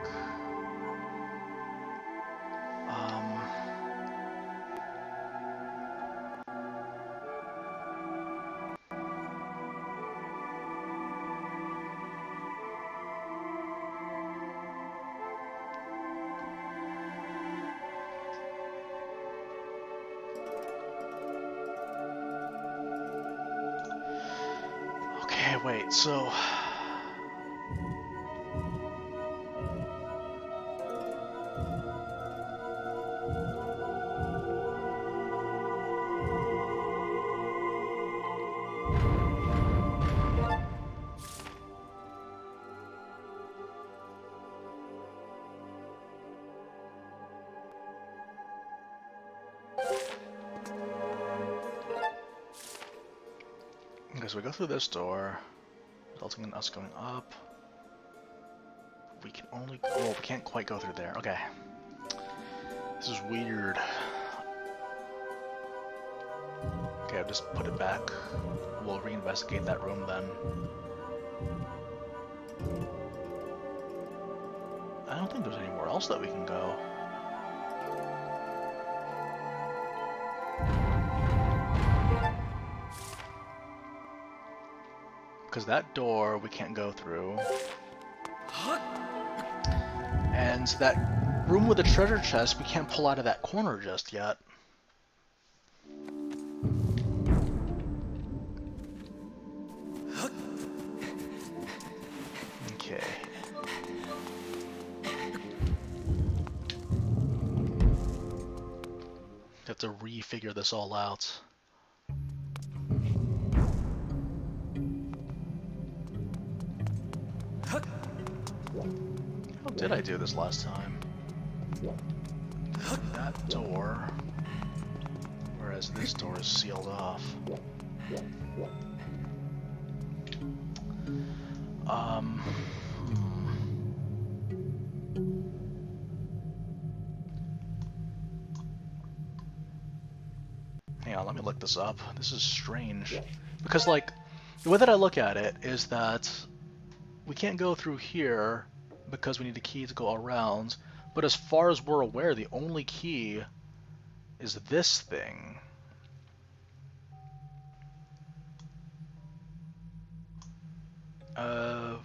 Okay, wait, so... Okay, so we go through this door, resulting in us going up. We can only go... Oh, we can't quite go through there. Okay. This is weird. Okay, I'll just put it back. We'll reinvestigate that room then. I don't think there's anywhere else that we can go. Because that door we can't go through. And that room with the treasure chest we can't pull out of that corner just yet. Okay. Have to refigure this all out. How did I do this last time? That door, whereas this door is sealed off. Hang on, let me look this up. This is strange. Because, like, the way that I look at it is that we can't go through here because we need a key to go around, but as far as we're aware, the only key is this thing. Yeah,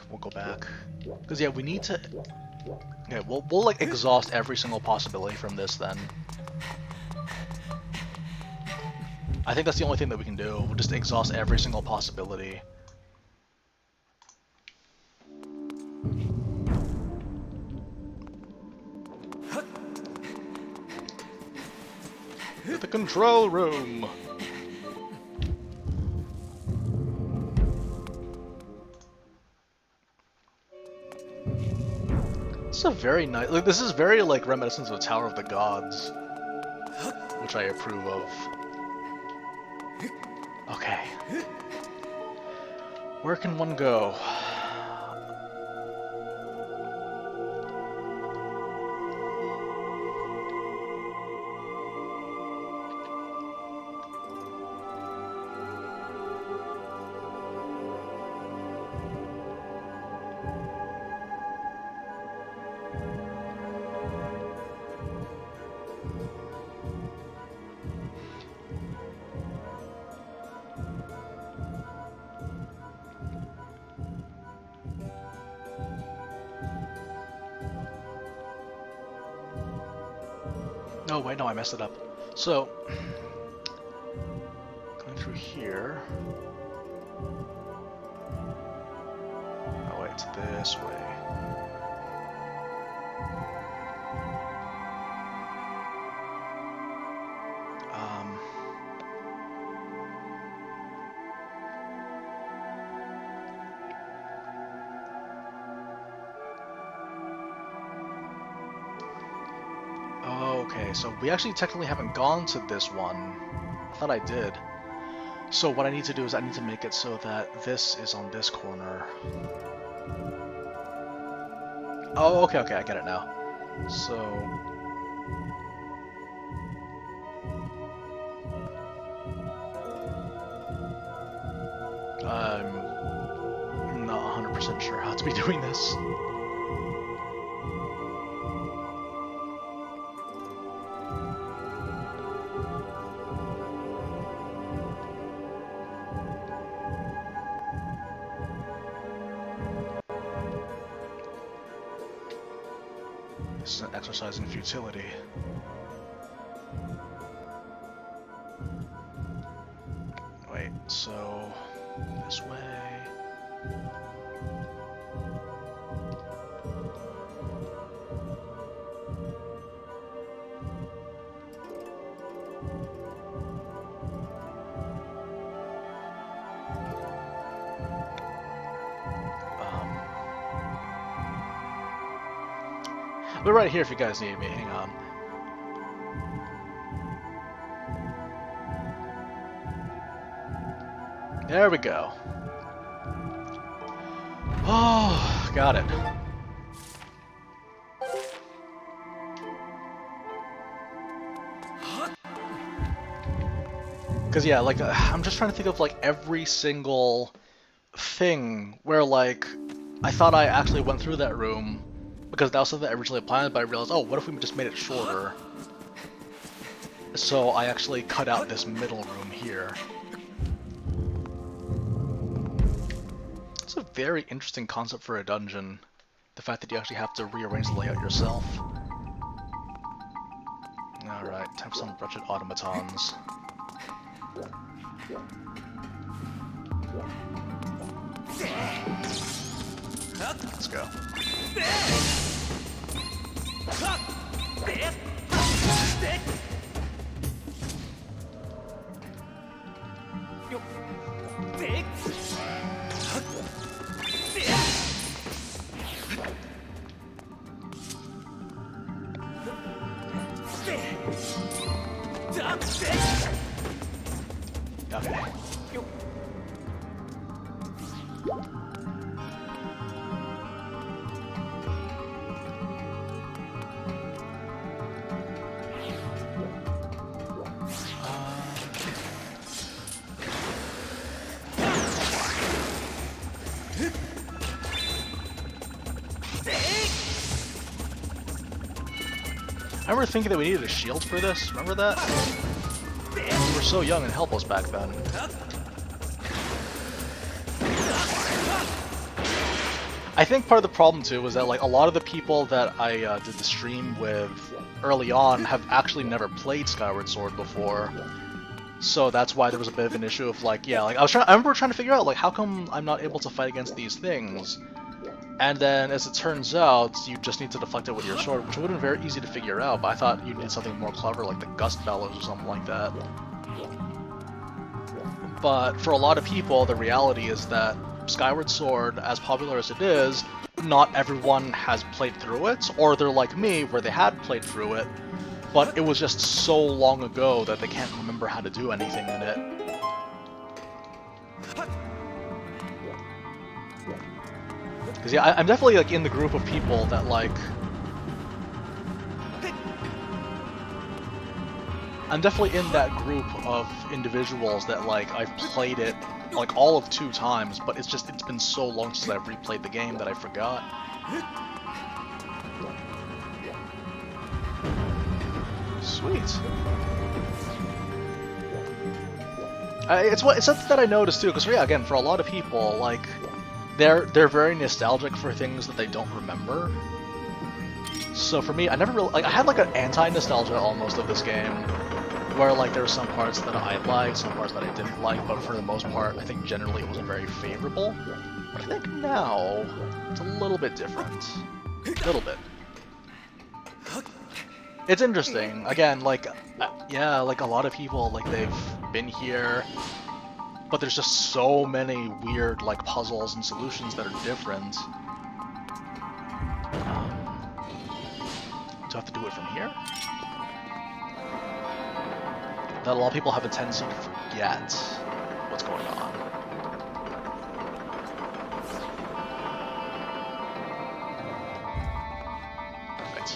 we'll go back. Because, yeah, we need to... Yeah, we'll like, exhaust every single possibility from this, then. I think that's the only thing that we can do. We'll just exhaust every single possibility. The control room! This is a very nice... Like, this is very, like, reminiscent of the Tower of the Gods. Which I approve of. Okay. Where can one go? No, wait, no, I messed it up. So, going through here. Oh, wait, it's this way. Okay, so we actually technically haven't gone to this one. I thought I did. So what I need to do is I need to make it so that this is on this corner. Oh, okay, I get it now. So... I'm not 100% sure how to be doing this. This is an exercise in futility. so this way. We're right here if you guys need me. Hang on. There we go. Oh, got it. Because, yeah, like, I'm just trying to think of, like, every single thing where, like, I thought I actually went through that room because that was something I originally planned, but I realized, oh, what if we just made it shorter? So I actually cut out this middle room here. It's a very interesting concept for a dungeon. The fact that you actually have to rearrange the layout yourself. Alright, time for some wretched automatons. Let's go. Okay. I remember thinking that we needed a shield for this. Remember that? We were so young and helpless back then. I think part of the problem too was that like a lot of the people that I did the stream with early on have actually never played Skyward Sword before. So that's why there was a bit of an issue of like, yeah, like I remember trying to figure out like how come I'm not able to fight against these things. And then, as it turns out, you just need to deflect it with your sword, which would have been very easy to figure out, but I thought you'd need something more clever, like the Gust Bellows or something like that. But for a lot of people, the reality is that Skyward Sword, as popular as it is, not everyone has played through it, or they're like me, where they had played through it, but it was just so long ago that they can't remember how to do anything in it. Because yeah, I'm definitely like in the group of people that like... I'm definitely in that group of individuals that like I've played it like all of 2 times, but it's been so long since I've replayed the game that I forgot. Sweet. It's something that I noticed too, because yeah, again, for a lot of people, like they're very nostalgic for things that they don't remember. So for me, I never really I had like an anti-nostalgia almost of this game, where like there were some parts that I liked, some parts that I didn't like, but for the most part, I think generally it wasn't very favorable. But I think now it's a little bit different, a little bit. It's interesting. Again, like yeah, like a lot of people like they've been here. But there's just so many weird, like, puzzles and solutions that are different. Do I have to do it from here? That a lot of people have a tendency to forget what's going on. Perfect.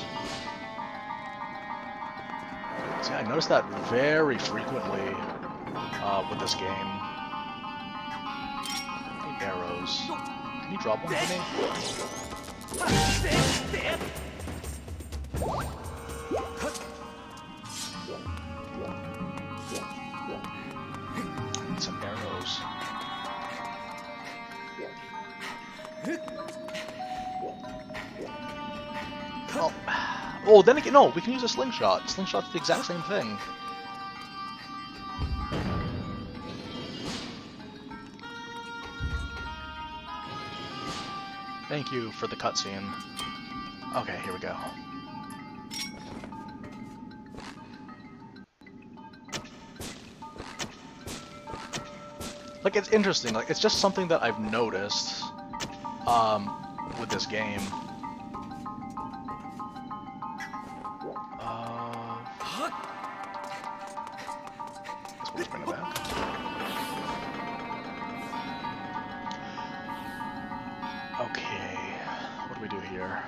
See, I noticed that very frequently with this game. Arrows. Can you drop one for me? I need some arrows. Oh, then again, no, we can use a slingshot. Slingshot's the exact same thing. thank you for the cutscene. Okay, here we go. Like, it's interesting. Like, it's just something that I've noticed with this game. Let's bring it back. Okay, what do we do here?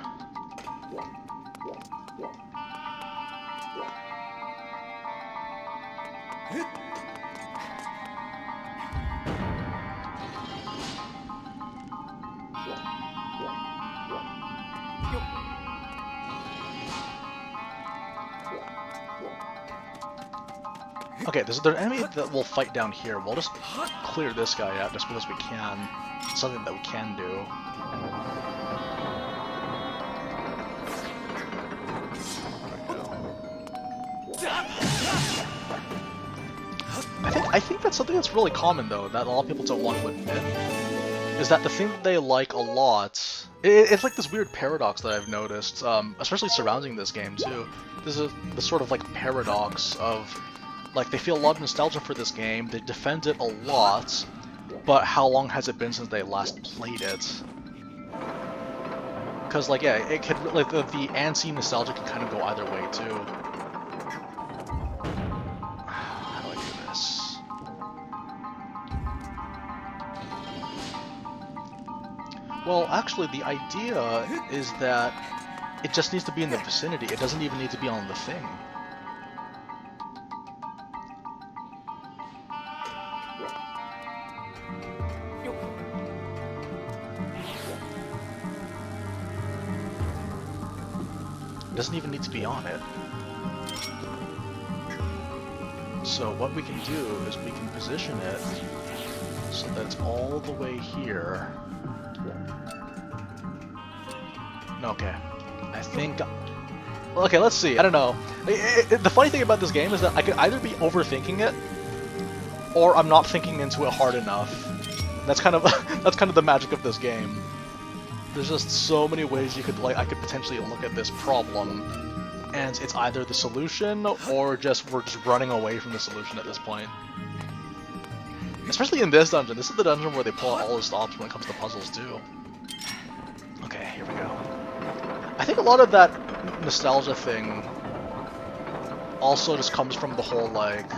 Okay, there's an enemy that will fight down here. We'll just clear this guy out just because we can. It's something that we can do. I think that's something that's really common though, that a lot of people don't want to admit, is that the thing that they like a lot, it's like this weird paradox that I've noticed, especially surrounding this game too. There's this sort of like paradox of, like, they feel a lot of nostalgia for this game, they defend it a lot, but how long has it been since they last played it? Because, like, yeah, it could, like, the antsy nostalgia can kind of go either way too. How do I do this? Well, actually, the idea is that it just needs to be in the vicinity. It doesn't even need to be on the thing. It doesn't even need to be on it. So what we can do is we can position it so that it's all the way here. Okay, I think... Okay, let's see. I don't know. The funny thing about this game is that I could either be overthinking it, or I'm not thinking into it hard enough. That's kind of that's kind of the magic of this game. There's just so many ways you could, like, I could potentially look at this problem, and it's either the solution or we're just running away from the solution at this point. Especially in this dungeon. This is the dungeon where they pull out all the stops when it comes to puzzles too. Okay, here we go. I think a lot of that nostalgia thing also just comes from the whole, like,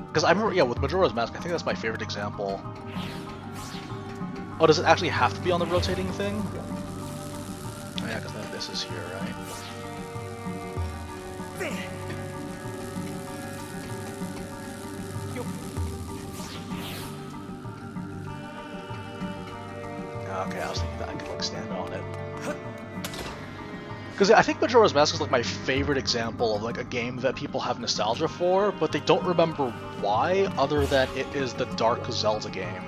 because I remember, yeah, with Majora's Mask, I think that's my favorite example. Oh, does it actually have to be on the rotating thing? Oh, yeah, because then this is here, right? Okay, I was thinking that I could, like, stand on it. Because I think Majora's Mask is, like, my favorite example of, like, a game that people have nostalgia for, but they don't remember why, other than it is the dark Zelda game.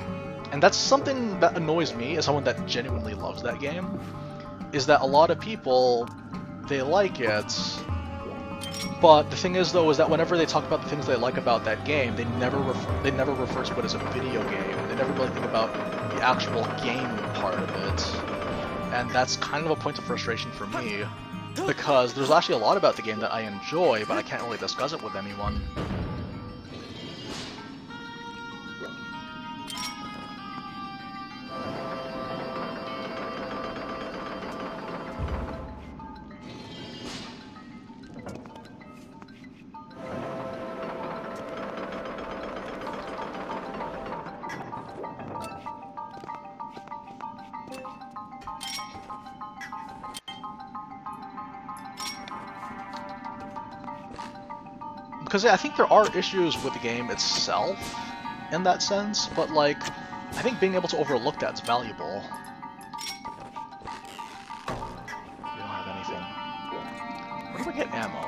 And that's something that annoys me as someone that genuinely loves that game, is that a lot of people, they like it, but the thing is though, is that whenever they talk about the things they like about that game, they never refer to it as a video game. They never really think about the actual game part of it. And that's kind of a point of frustration for me, because there's actually a lot about the game that I enjoy, but I can't really discuss it with anyone. Because yeah, I think there are issues with the game itself, in that sense, but, like, I think being able to overlook that's valuable. We don't have anything. Where do we get ammo?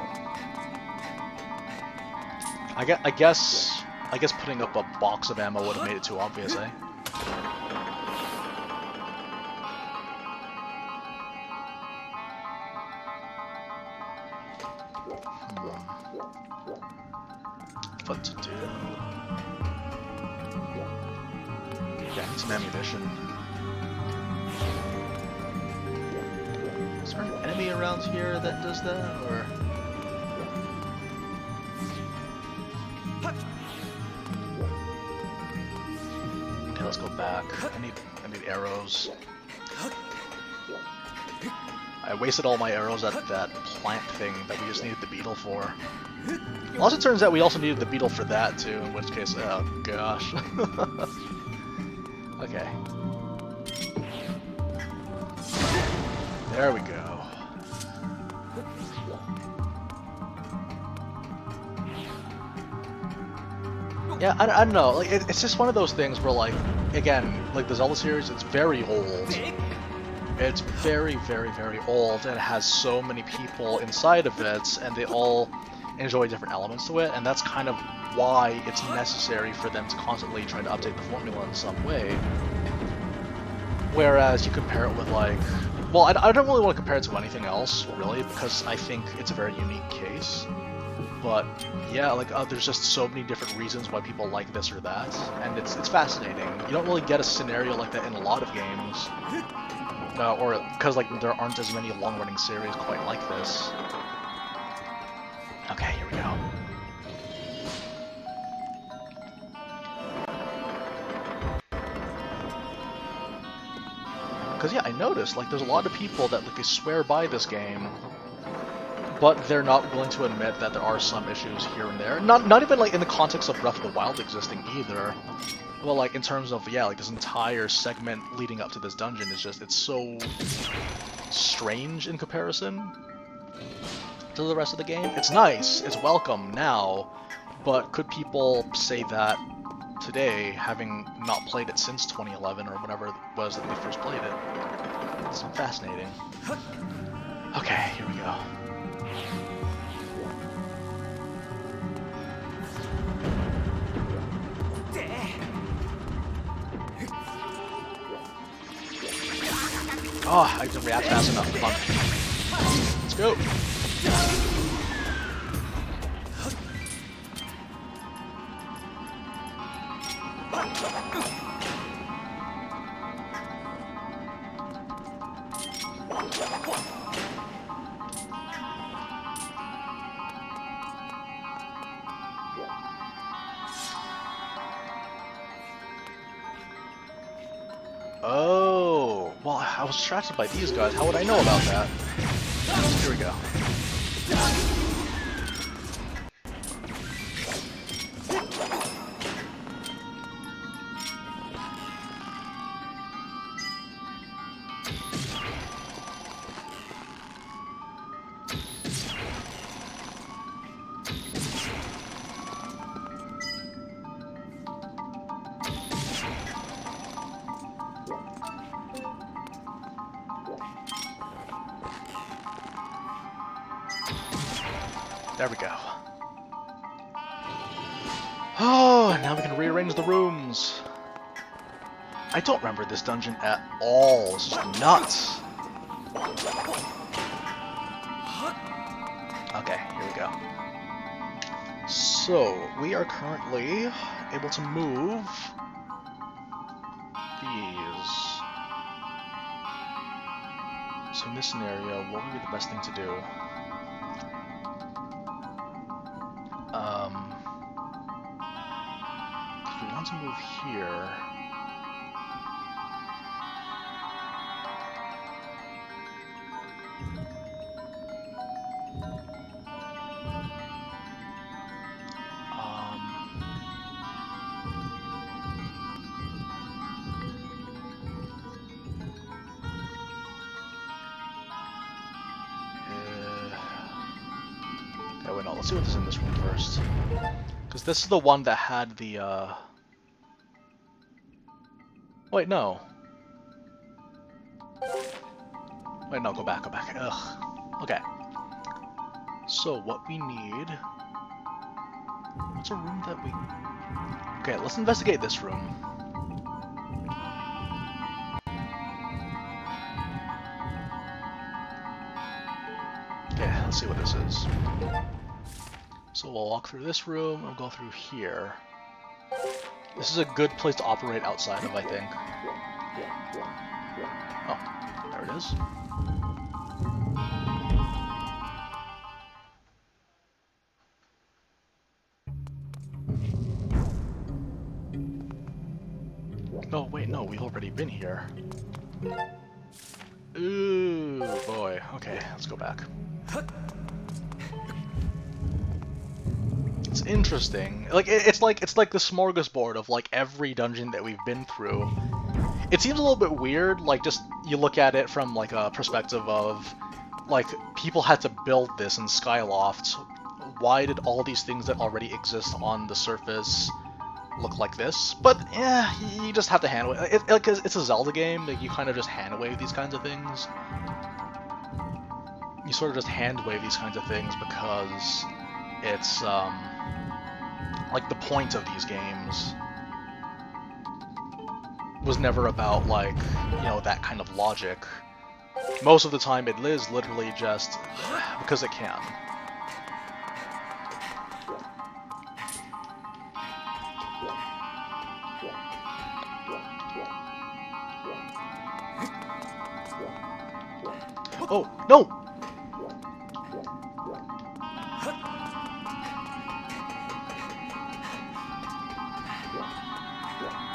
I guess putting up a box of ammo would have made it too obvious, eh? What to do? Yeah, I need some ammunition. Is there an enemy around here that does that, or? Okay, let's go back. I need arrows. I wasted all my arrows at that plant thing that we just needed the beetle for. Also, it turns out we also needed the beetle for that too, in which case, oh gosh. Okay. There we go. Yeah, I don't know, like, it's just one of those things where, like, again, like the Zelda series, it's very old. It's very, very, very old, and it has so many people inside of it, and they all enjoy different elements to it, and that's kind of why it's necessary for them to constantly try to update the formula in some way. Whereas you compare it with, like, well, I don't really want to compare it to anything else, really, because I think it's a very unique case. But yeah, like there's just so many different reasons why people like this or that, and it's fascinating. You don't really get a scenario like that in a lot of games, or because like there aren't as many long-running series quite like this. Okay, here we go. Because yeah, I noticed like there's a lot of people that like they swear by this game, but they're not willing to admit that there are some issues here and there. Not even like in the context of Breath of the Wild existing either. Well, like in terms of yeah, like this entire segment leading up to this dungeon is just it's so strange in comparison to the rest of the game. It's nice, it's welcome now, but could people say that today, having not played it since 2011 or whatever it was that they first played it? It's fascinating. Okay, here we go. Oh, I didn't react fast enough. Come on. Let's go. Oh, well, I was distracted by these guys. How would I know about that? Here we go. There we go. Oh, and now we can rearrange the rooms. I don't remember this dungeon at all. This is nuts. Okay, here we go. So, we are currently able to move these. So in this scenario, what would be the best thing to do? If we want to move here, wait, no, let's see what's in this room first. Because this is the one that had the, Wait, no. Wait, no, go back, go back. Ugh. Okay. So, what we need... What's a room that we... Okay, let's investigate this room. Okay, let's see what this is. So we'll walk through this room, and we'll go through here. This is a good place to operate outside of, I think. Oh, there it is. Oh, wait, no, we've already been here. Ooh, boy. Okay, let's go back. It's interesting. Like, it's like the smorgasbord of, like, every dungeon that we've been through. It seems a little bit weird, like, just, you look at it from, like, a perspective of, like, people had to build this in Skyloft. Why did all these things that already exist on the surface look like this? But, yeah, you just have to hand wave it. Because it's a Zelda game, like, you kind of just hand wave these kinds of things. You sort of just hand wave these kinds of things because it's, like, the point of these games was never about, like, you know, that kind of logic. Most of the time it is literally just because it can. Oh, no!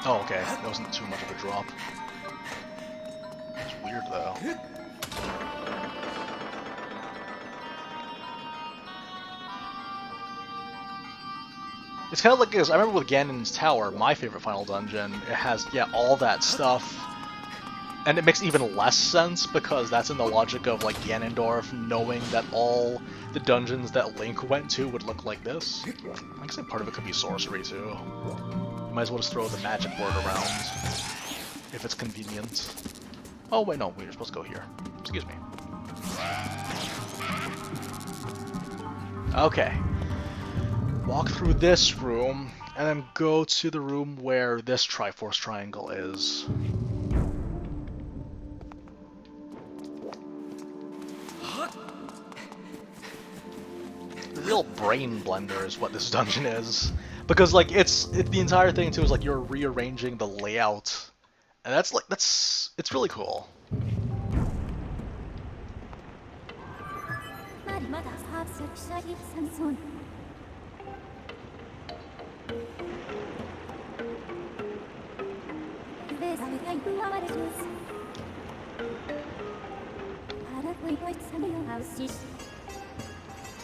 Oh, okay. That wasn't too much of a drop. It's weird, though. It's kind of like this. I remember with Ganon's Tower, my favorite final dungeon, it has, yeah, all that stuff. And it makes even less sense because that's in the logic of, like, Ganondorf knowing that all the dungeons that Link went to would look like this. I guess part of it could be sorcery, too. You might as well just throw the magic word around if it's convenient. Oh, wait, no, we were supposed to go here. Excuse me. Okay. Walk through this room, and then go to the room where this Triforce Triangle is. The real brain blender is what this dungeon is. Because, like, the entire thing, too, is, like, you're rearranging the layout. And it's really cool.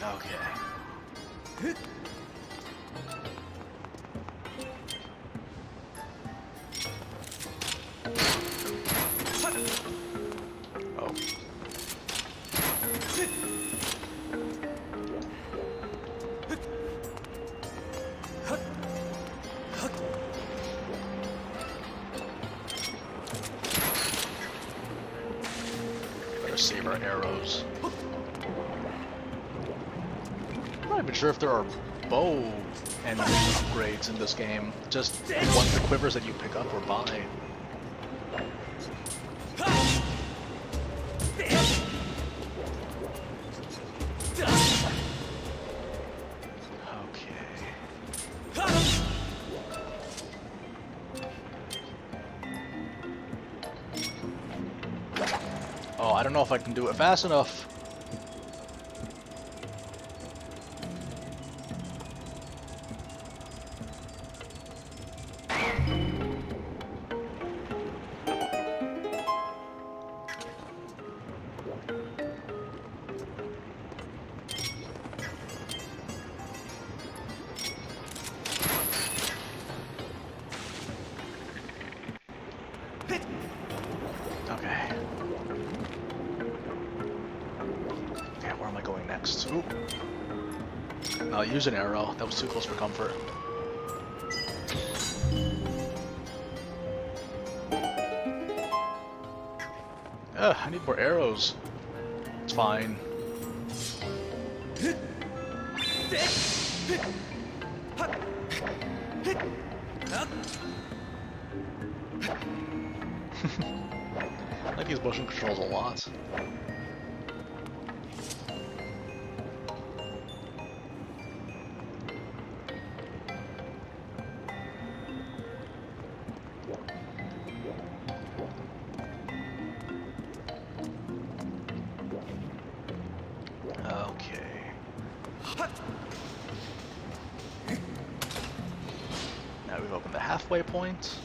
Okay. Oh. Better save our arrows. I'm not even sure if there are bow and upgrades in this game. Just what the quivers that you pick up or buy. Oh, I don't know if I can do it fast enough. Use an arrow. That was too close for comfort. I need more arrows. It's fine. I like these motion controls a lot. Now we've opened the halfway point.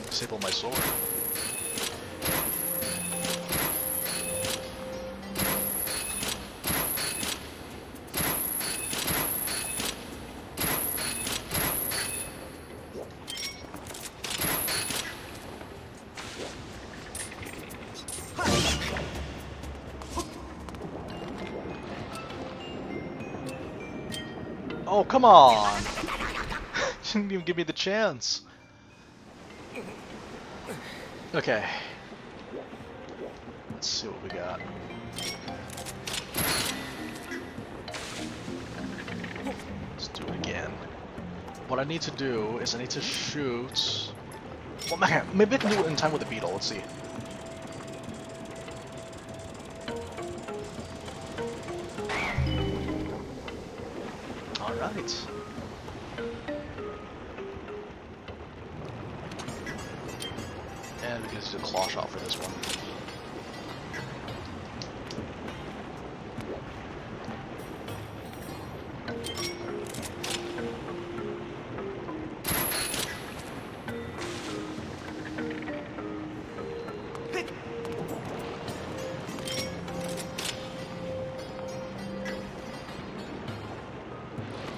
Disable my sword. Oh, come on! You didn't even give me the chance. Okay. Let's see what we got. Let's do it again. What I need to do is I need to shoot... Well, man, maybe I can do it in time with the beetle. Let's see. Alright. And we can use a claw shot for this one.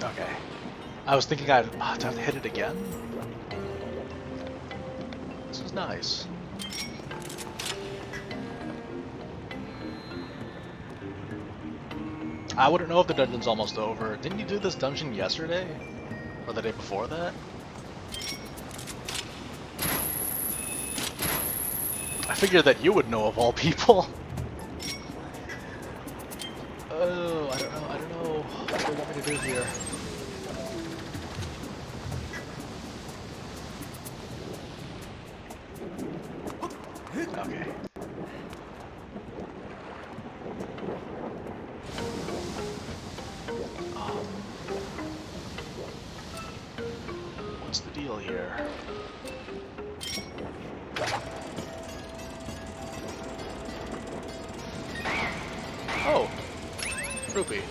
Okay. I was thinking I'd have to hit it again. This is nice. I wouldn't know if the dungeon's almost over. Didn't you do this dungeon yesterday? Or the day before that? I figured that you would know of all people. Oh, I don't know. What do they want me to do here? Okay. What's the deal here? Oh! Rupee.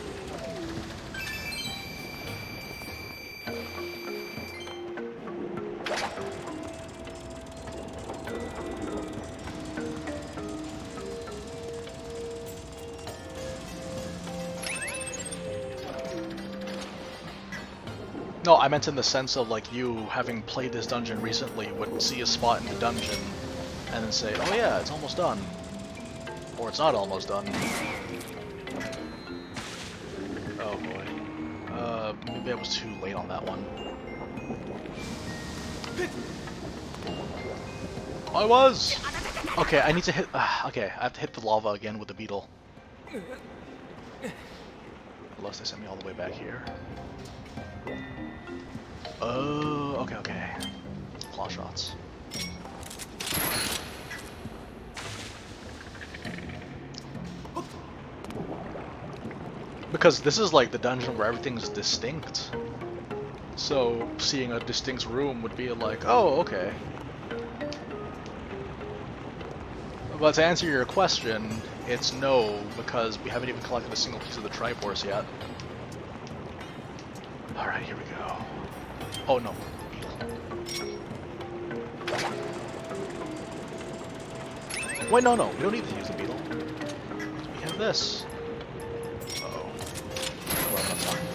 No, I meant in the sense of like you having played this dungeon recently would see a spot in the dungeon and then say, oh yeah, it's almost done. Or it's not almost done. Oh boy. Maybe I was too late on that one. I was! Okay, I need to hit... okay, I have to hit the lava again with the beetle. Unless they send me all the way back here. Oh, okay. Claw shots. Because this is like the dungeon where everything's distinct. So, seeing a distinct room would be like, oh, okay. But to answer your question, it's no, because we haven't even collected a single piece of the Triforce yet. Alright, here we go. Oh no, beetle. Wait, no, we don't need to use the beetle. We have this. Uh-oh. Well, that's fine.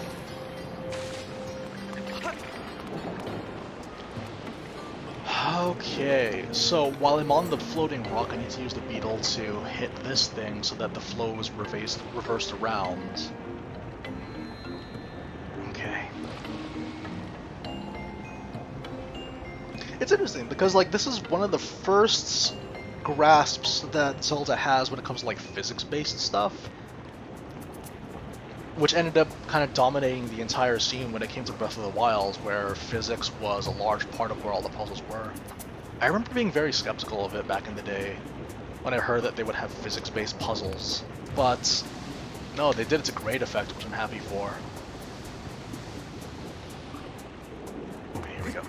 Okay, so while I'm on the floating rock, I need to use the beetle to hit this thing so that the flow is reversed around. Okay. It's interesting because like this is one of the first grasps that Zelda has when it comes to like physics-based stuff. which ended up kind of dominating the entire scene when it came to Breath of the Wild, where physics was a large part of where all the puzzles were. I remember being very skeptical of it back in the day when I heard that they would have physics-based puzzles, but no, they did it to great effect, which I'm happy for. Okay, here we go.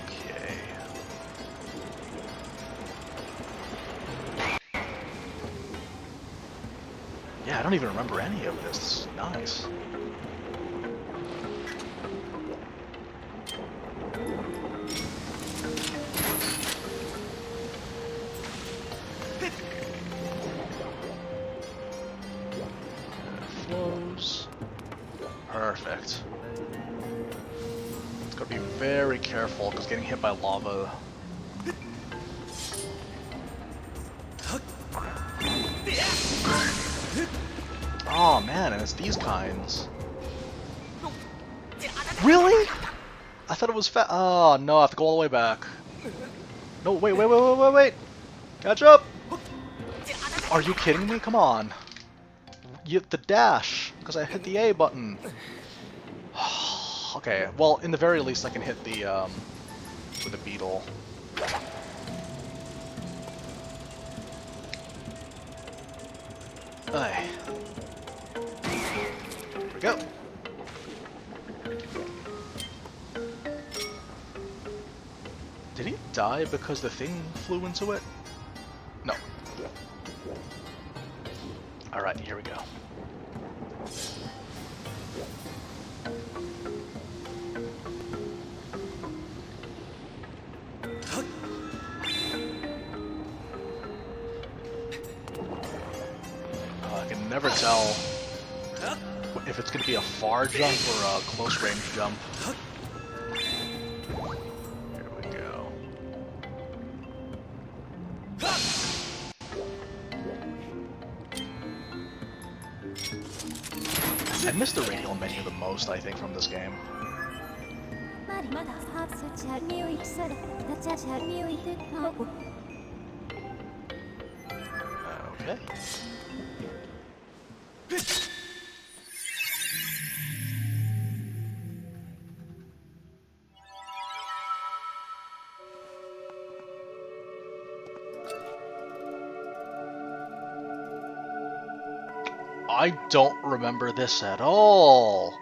Okay. Yeah, I don't even remember any of this. This is nice. Flows. Perfect. It's gotta be very careful because getting hit by lava. Oh man, and it's these kinds. Really? I thought it was oh no, I have to go all the way back. No, wait. Catch up! Are you kidding me? Come on. You hit the dash, because I hit the A button. Okay, well, in the very least I can hit the, with the beetle. Aye. Here we go. Did he die because the thing flew into it? No. Alright, here we go. I can never tell if it's going to be a far jump or a close range jump. Here we go. I miss the radial menu the most, I think, from this game. Okay. I don't remember this at all.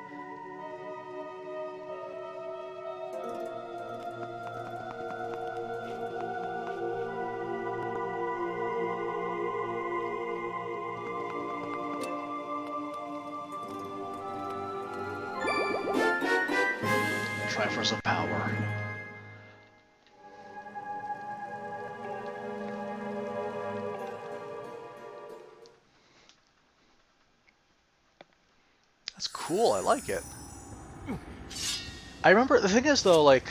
Triforce of Power. That's cool, I like it. I remember, the thing is though, like,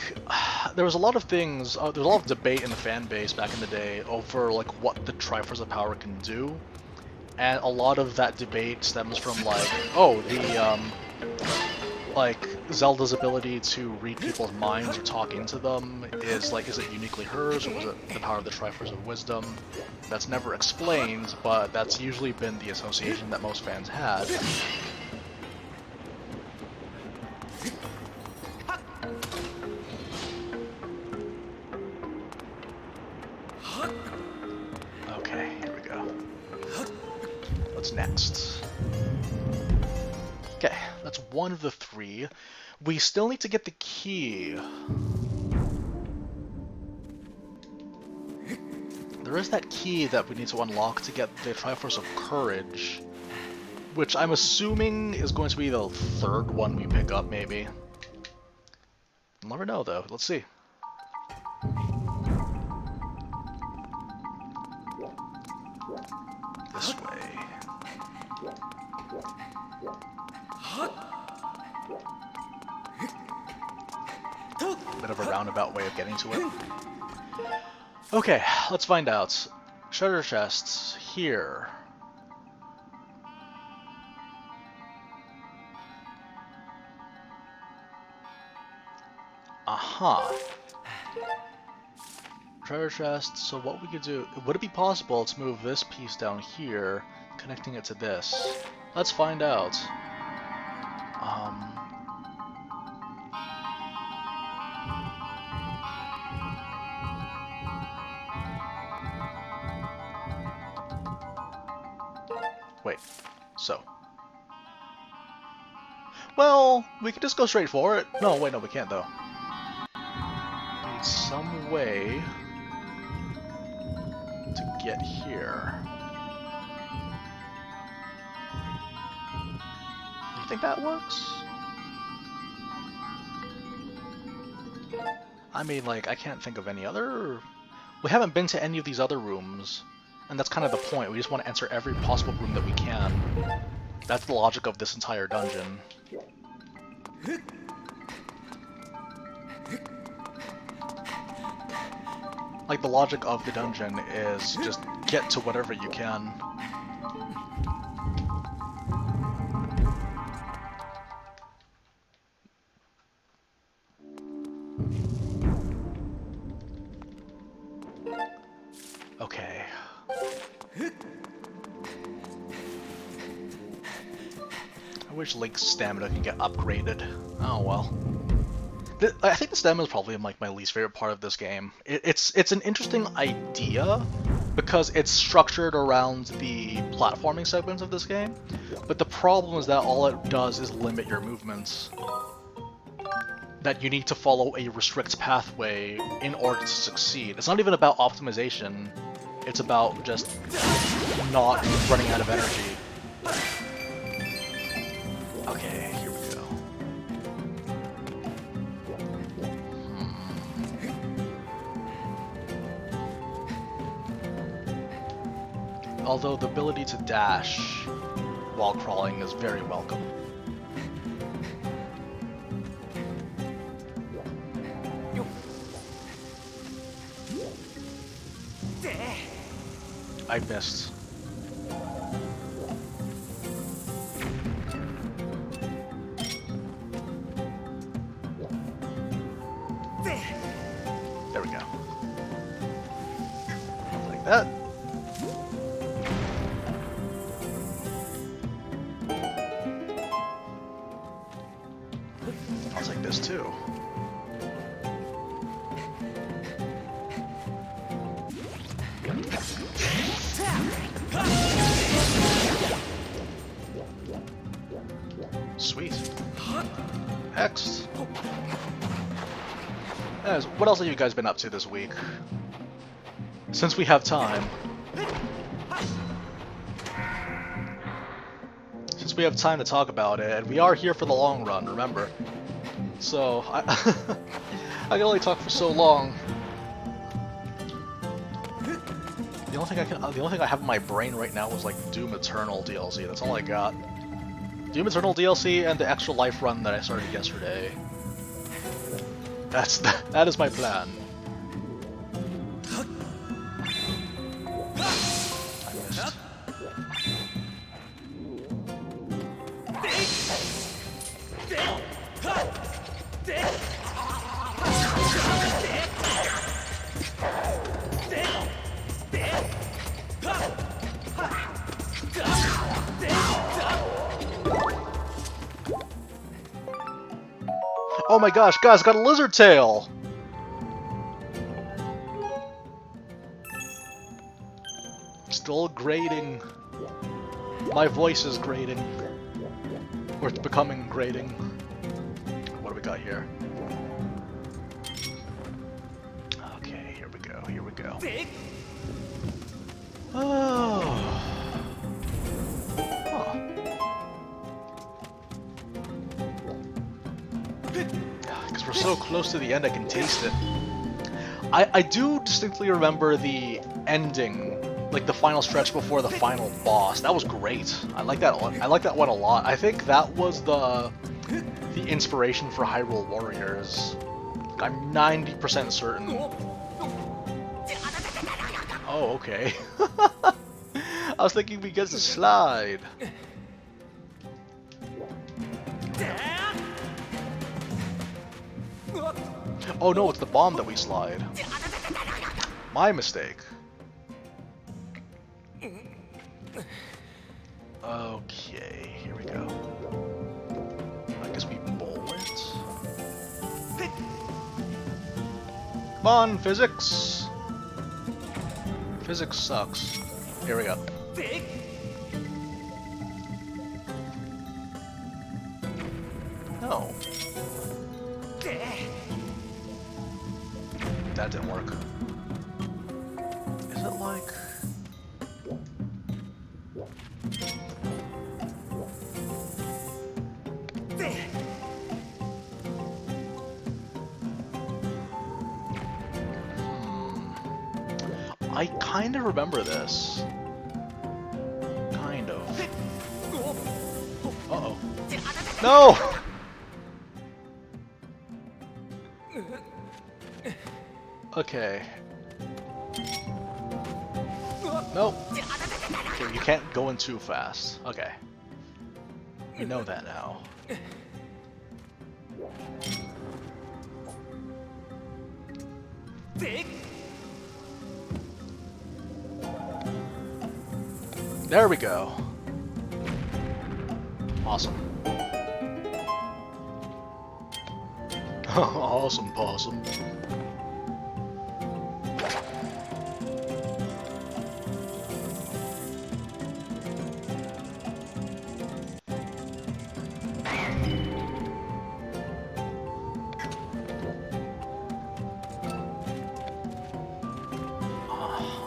there was a lot of things, there was a lot of debate in the fan base back in the day over, like, what the Triforce of Power can do. And a lot of that debate stems from, like, oh, the, like, Zelda's ability to read people's minds or talk into them is, like, is it uniquely hers, or was it the power of the Triforce of Wisdom? That's never explained, but that's usually been the association that most fans had. Okay, here we go. What's next? Okay, that's one of the three. We still need to get the key. There is that key that we need to unlock to get the Triforce of Courage, which I'm assuming is going to be the third one we pick up, maybe. I'll never know, though. Let's see. This way. Bit of a roundabout way of getting to it. Okay, let's find out. Treasure chests here. Aha. treasure chest. So what we could do, would it be possible to move this piece down here, connecting it to this? Let's find out. Wait, so. Well, we could just go straight for it. No, wait, no, we can't though. Need some way to get here. You think that works? I mean, like, I can't think of any other... We haven't been to any of these other rooms, and that's kind of the point. We just want to enter every possible room that we can. That's the logic of this entire dungeon. Like, the logic of the dungeon is just get to whatever you can. Okay. I wish LiNK's stamina can get upgraded. Oh well. I think the stamina is probably like my least favorite part of this game. It's an interesting idea because it's structured around the platforming segments of this game, but the problem is that all it does is limit your movements. That you need to follow a restrict pathway in order to succeed. It's not even about optimization, it's about just not running out of energy. Okay, here we go. Although the ability to dash while crawling is very welcome. I missed. There we go. Like that. I'll take this too. Sweet. Next. Anyways, what else have you guys been up to this week? Since we have time. Since we have time to talk about it, and we are here for the long run, remember. So, I can only talk for so long. The only thing I have in my brain right now is like Doom Eternal DLC. That's all I got. Doom Eternal DLC and the extra life run that I started yesterday. That is my plan. I missed. Oh my gosh, guys, got a lizard tail! Still grating. My voice is grating. Or it's becoming grating. What do we got here? Okay, here we go, here we go. Oh. Huh. Because we're so close to the end, I can taste it. I do distinctly remember the ending, like the final stretch before the final boss. That was great. I like that one. I like that one a lot. I think that was the inspiration for Hyrule Warriors. I'm 90% certain. Oh, okay. I was thinking we get to slide. Oh no, it's the bomb that we slide. My mistake. Okay, here we go. I guess we bowl it. Come on, physics! Physics sucks. Here we go. No. That didn't work. Is it like... I kind of remember this. Kind of. Uh-oh. No! Okay. Nope. Okay, you can't go in too fast. Okay. We know that now. There we go. Awesome. Awesome possum.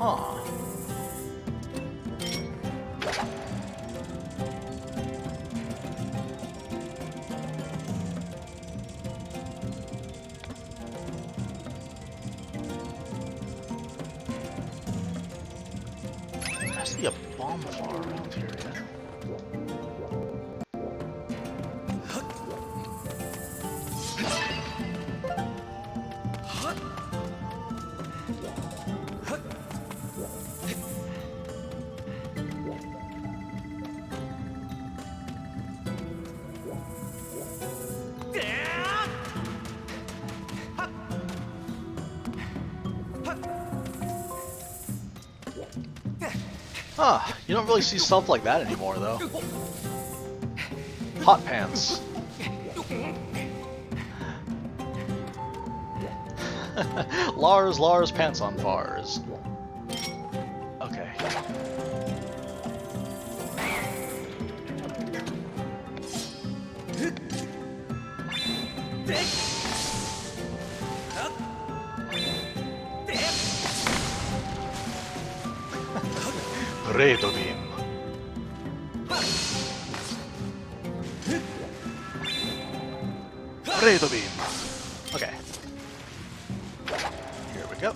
Huh. There has to be a bomb far around here, yeah? Huh, you don't really see stuff like that anymore, though. Hot pants. Lars pants on bars. Okay. Redo beam. Redo beam. Okay. Here we go.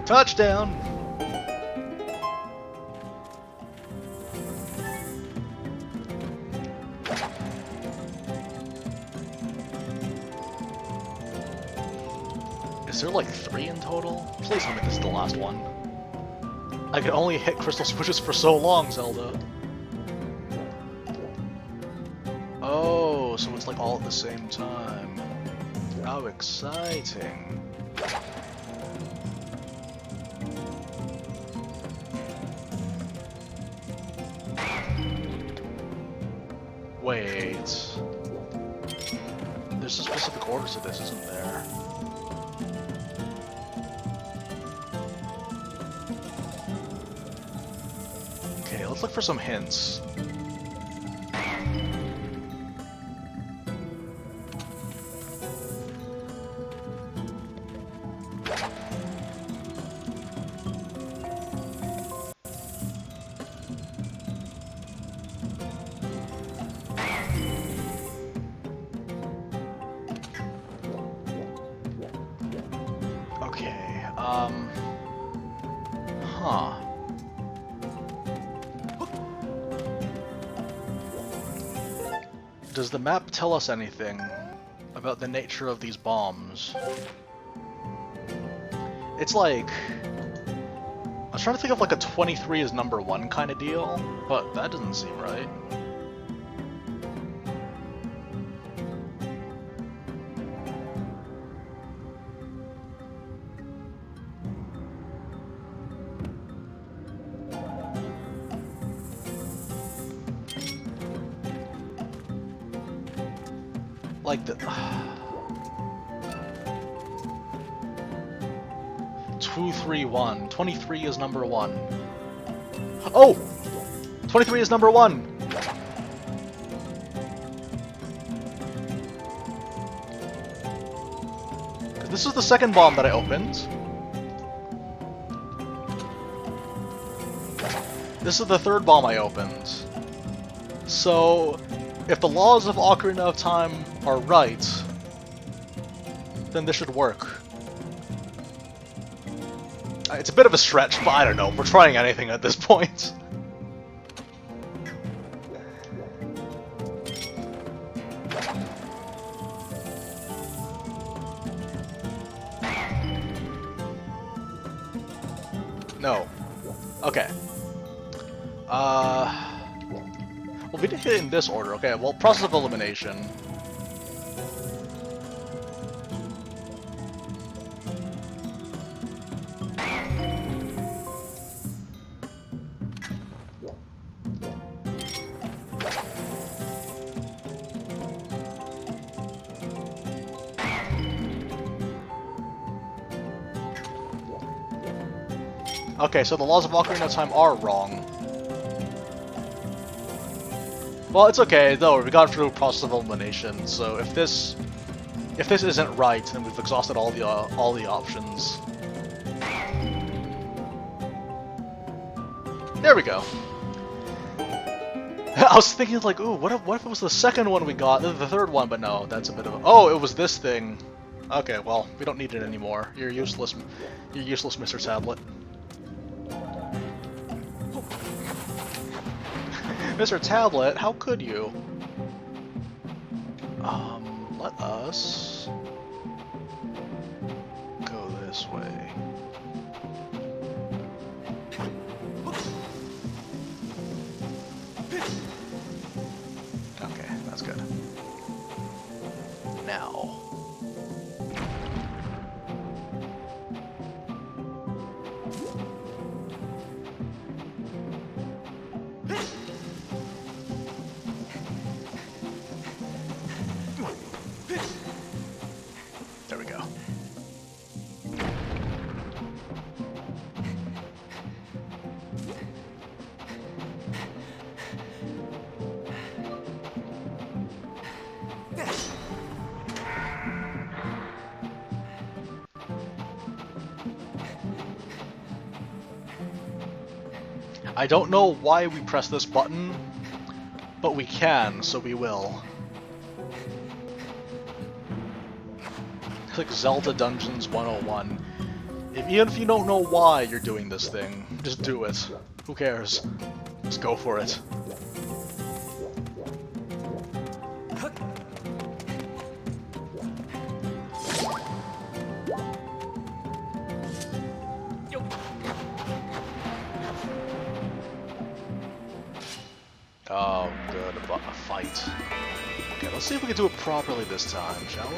Touchdown. Is there like 3 in total? Please tell me this is the last one. I could only hit crystal switches for so long, Zelda. Oh, so it's like all at the same time. How exciting. Wait. There's a specific order to this, isn't there? Okay, let's look for some hints. Okay, huh. Does the map tell us anything about the nature of these bombs? It's like... I was trying to think of like a 23 is number 1 kind of deal, but that doesn't seem right. Like the 2, 3, 1. 23 is number 1. Oh! 23 is number 1! This is the second bomb that I opened. This is the third bomb I opened. So, if the laws of Ocarina of Time are right, then this should work. It's a bit of a stretch, but I don't know. We're trying anything at this point. No. Okay. Well, we did hit it in this order. Okay, well, process of elimination. Okay, so the laws of Ocarina of Time are wrong. Well, it's okay though. We got through process of elimination. So if this isn't right, then we've exhausted all the options. There we go. I was thinking like, ooh, what if it was the second one we got, the third one? But no, that's a bit of a... Oh, it was this thing. Okay, well, we don't need it anymore. You're useless. You're useless, Mr. Tablet. Mr. Tablet, how could you? Let us go this way. Okay, that's good. Now. There we go. I don't know why we press this button, but we can, so we will. Click Zelda Dungeons 101. Even if you don't know why you're doing this thing, just do it. Who cares? Just go for it. Oh, good. A fight. Okay, let's see if we can do it properly this time, shall we?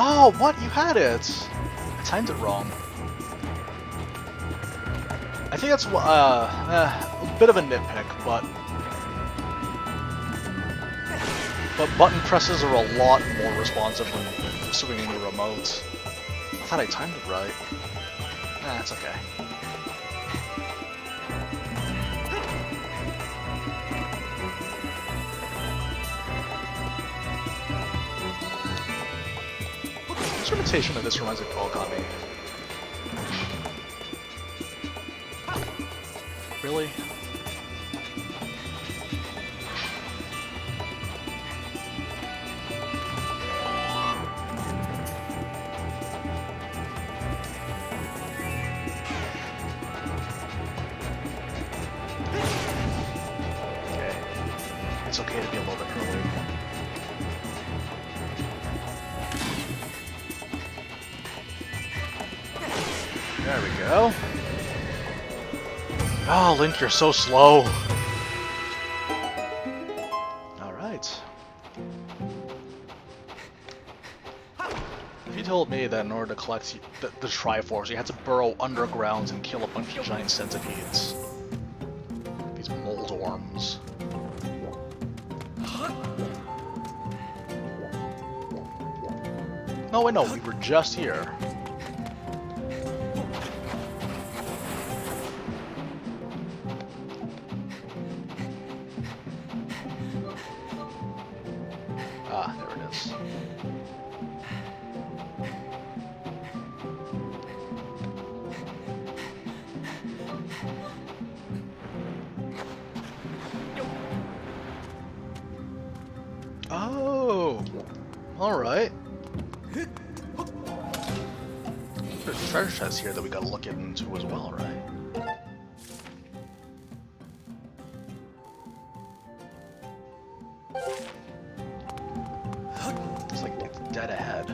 Oh, what? You had it! I timed it wrong. I think that's a bit of a nitpick, but button presses are a lot more responsive when swinging the remote. I thought I timed it right. Nah, it's okay. instrumentation of this reminds me of Okami. Really? Okay. It's okay to be a little bit early. There we go. Oh, Link, you're so slow. Alright. If you told me that in order to collect the Triforce, you had to burrow underground and kill a bunch of giant centipedes. These mold worms. No, wait, no, we were just here. Ah, there it is. Oh, alright. There's a treasure chest here that we gotta look into as well, right? It's like it's dead ahead.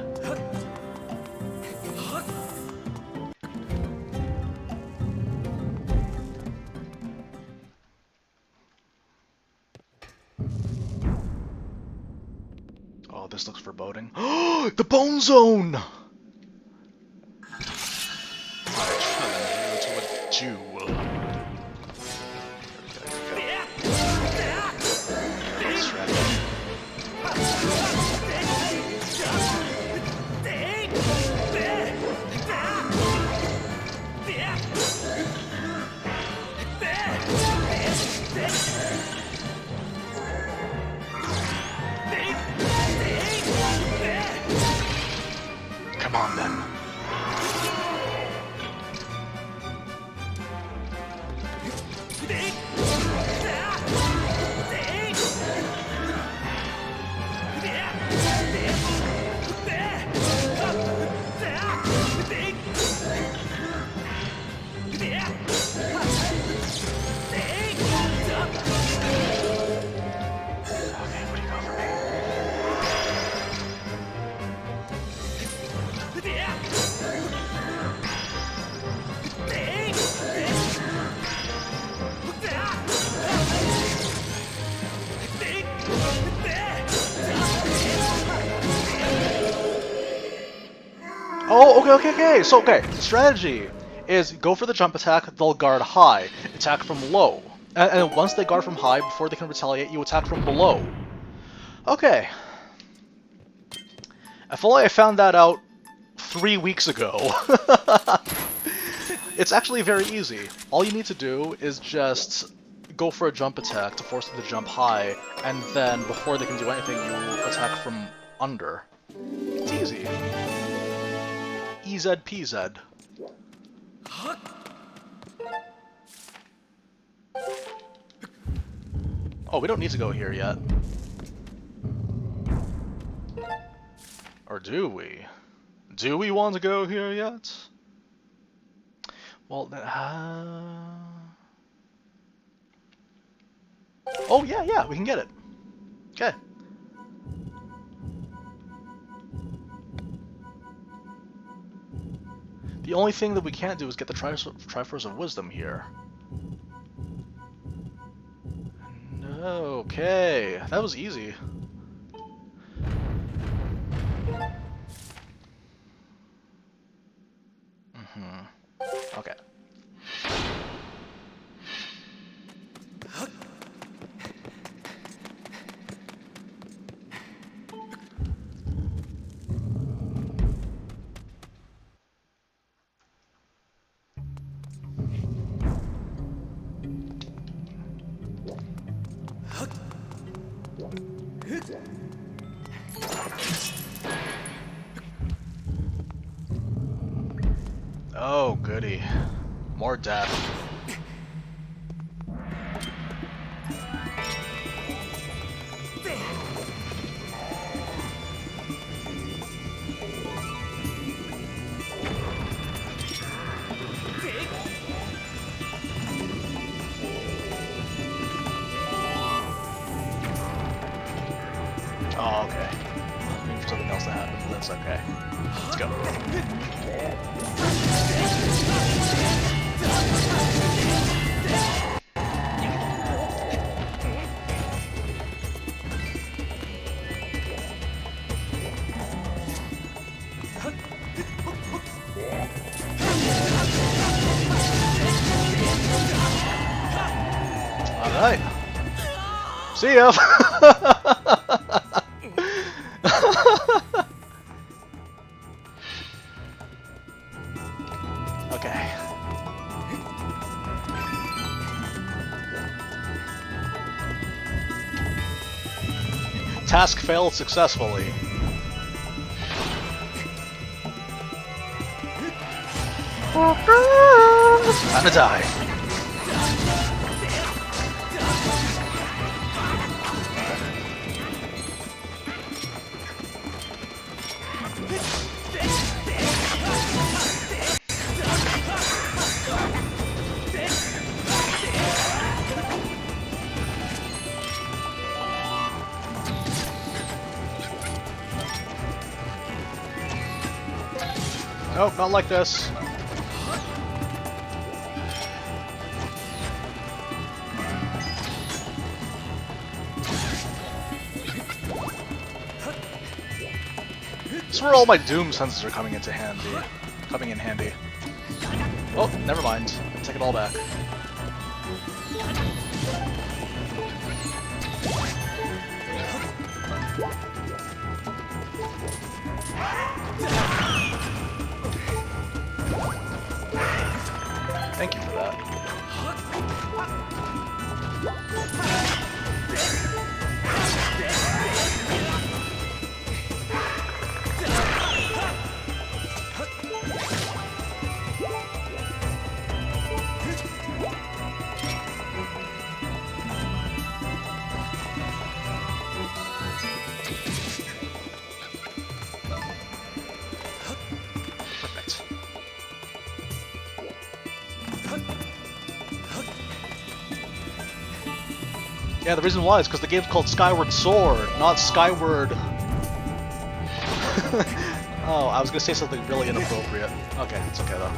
Oh, this looks foreboding. Oh, the Bone Zone! I challenge you to a duel. Strategy. Come on then. Okay, what do you got for me? Oh, okay. So, the strategy is go for the jump attack, they'll guard high, attack from low. And once they guard from high, before they can retaliate, you attack from below. Okay. If only I found that out 3 weeks ago. It's actually very easy. All you need to do is just go for a jump attack to force them to jump high, and then before they can do anything, you attack from under. It's easy. EZPZ. Oh, we don't need to go here yet. Or do we? Do we want to go here yet? Well, oh, yeah, we can get it. Okay. The only thing that we can't do is get the Triforce of Wisdom here. Okay, that was easy. Okay. goody. More death. Oh, okay. I was waiting for something else to happen, but that's okay. Let's go. Alright. See ya! Okay. Task failed successfully. Time to die. Nope, not like this. This is where all my Doom senses are coming in handy. Oh, never mind. Take it all back. Thank you for that. Perfect. Yeah, the reason why is because the game's called Skyward Sword, not Skyward... Oh, I was gonna say something really inappropriate. Okay, it's okay though.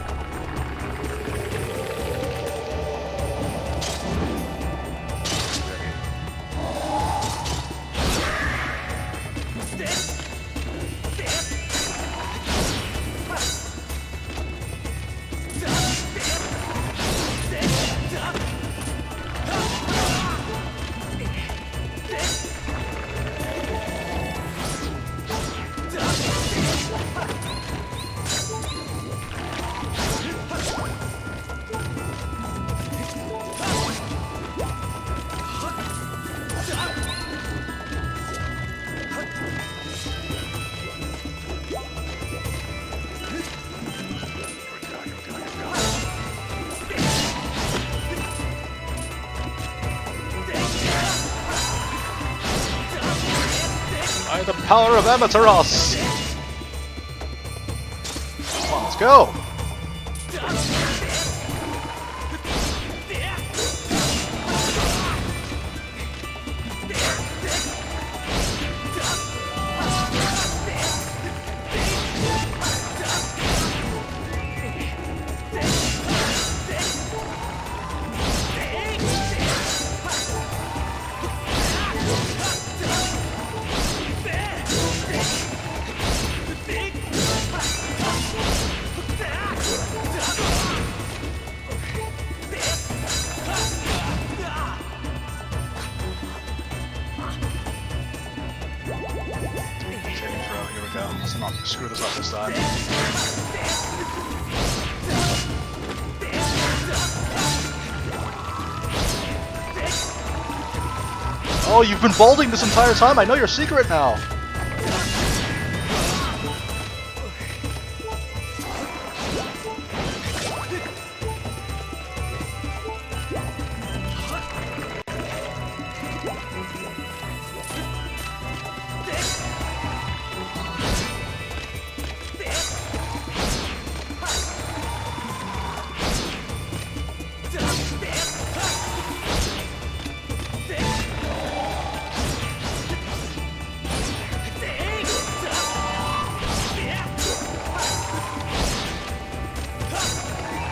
By the power of Amaterasu! Come on, let's go! Let's not screw this up this time. Oh, you've been balding this entire time? I know your secret now!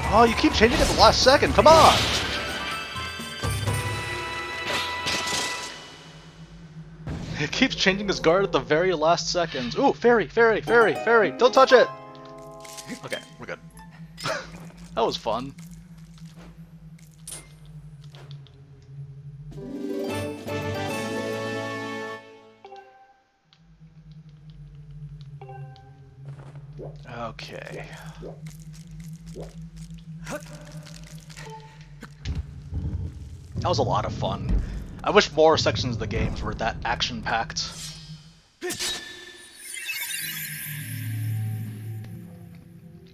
Oh, you keep changing it at the last second. Come on! It keeps changing his guard at the very last seconds. Ooh, fairy, fairy, fairy, fairy. Don't touch it! Okay, we're good. That was fun. Okay. That was a lot of fun. I wish more sections of the games were that action-packed.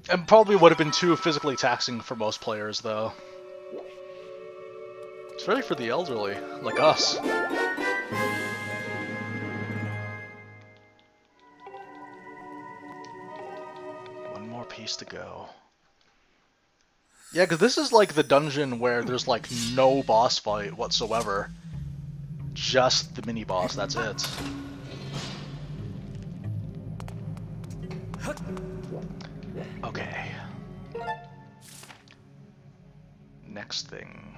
And probably would have been too physically taxing for most players, though. It's really for the elderly, like us. One more piece to go. Yeah, because this is like the dungeon where there's like no boss fight whatsoever. Just the mini-boss, that's it. Okay. Next thing.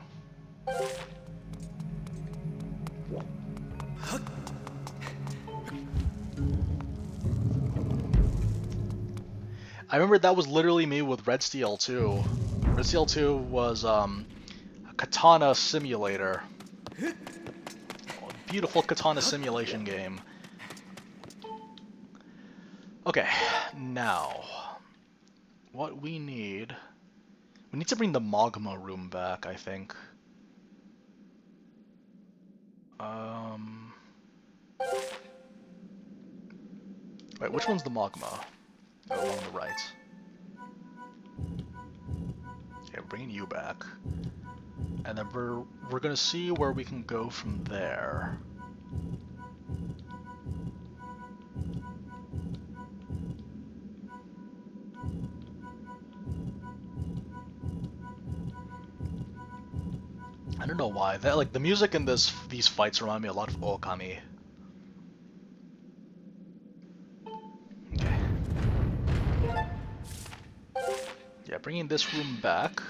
I remember that was literally me with Red Steel 2. Red Steel 2 was a katana simulator. A beautiful katana simulation game. Okay, now what we need to bring the magma room back, I think. Wait, which one's the magma? Oh, along the right. Okay, we're bringing you back. And then we're gonna see where we can go from there. I don't know why. That like the music in these fights remind me a lot of Okami. Okay. Yeah, bringing this room back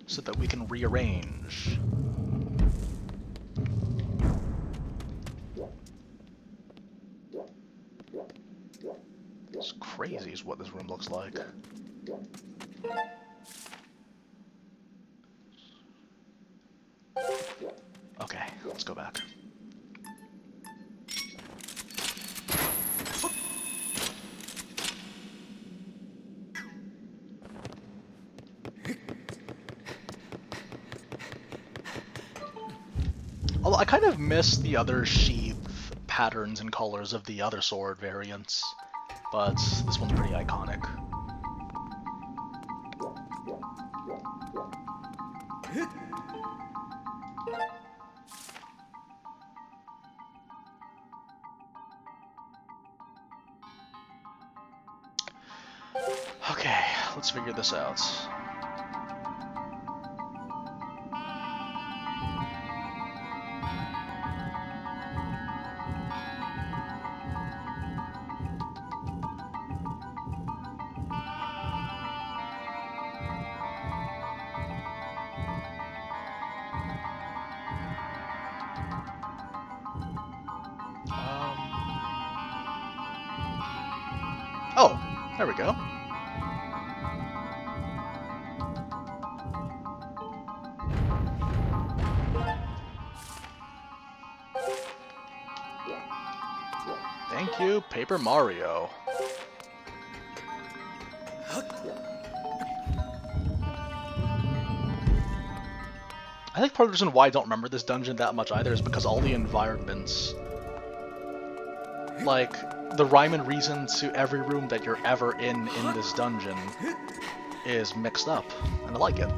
so that we can rearrange. It's crazy is what this room looks like. Okay, let's go back. Although I kind of miss the other sheath patterns and colors of the other sword variants, but this one's pretty iconic. Okay, let's figure this out. Oh, there we go. Thank you, Paper Mario. I think part of the reason why I don't remember this dungeon that much either is because all the environments, like, the rhyme and reason to every room that you're ever in this dungeon is mixed up, and I like it.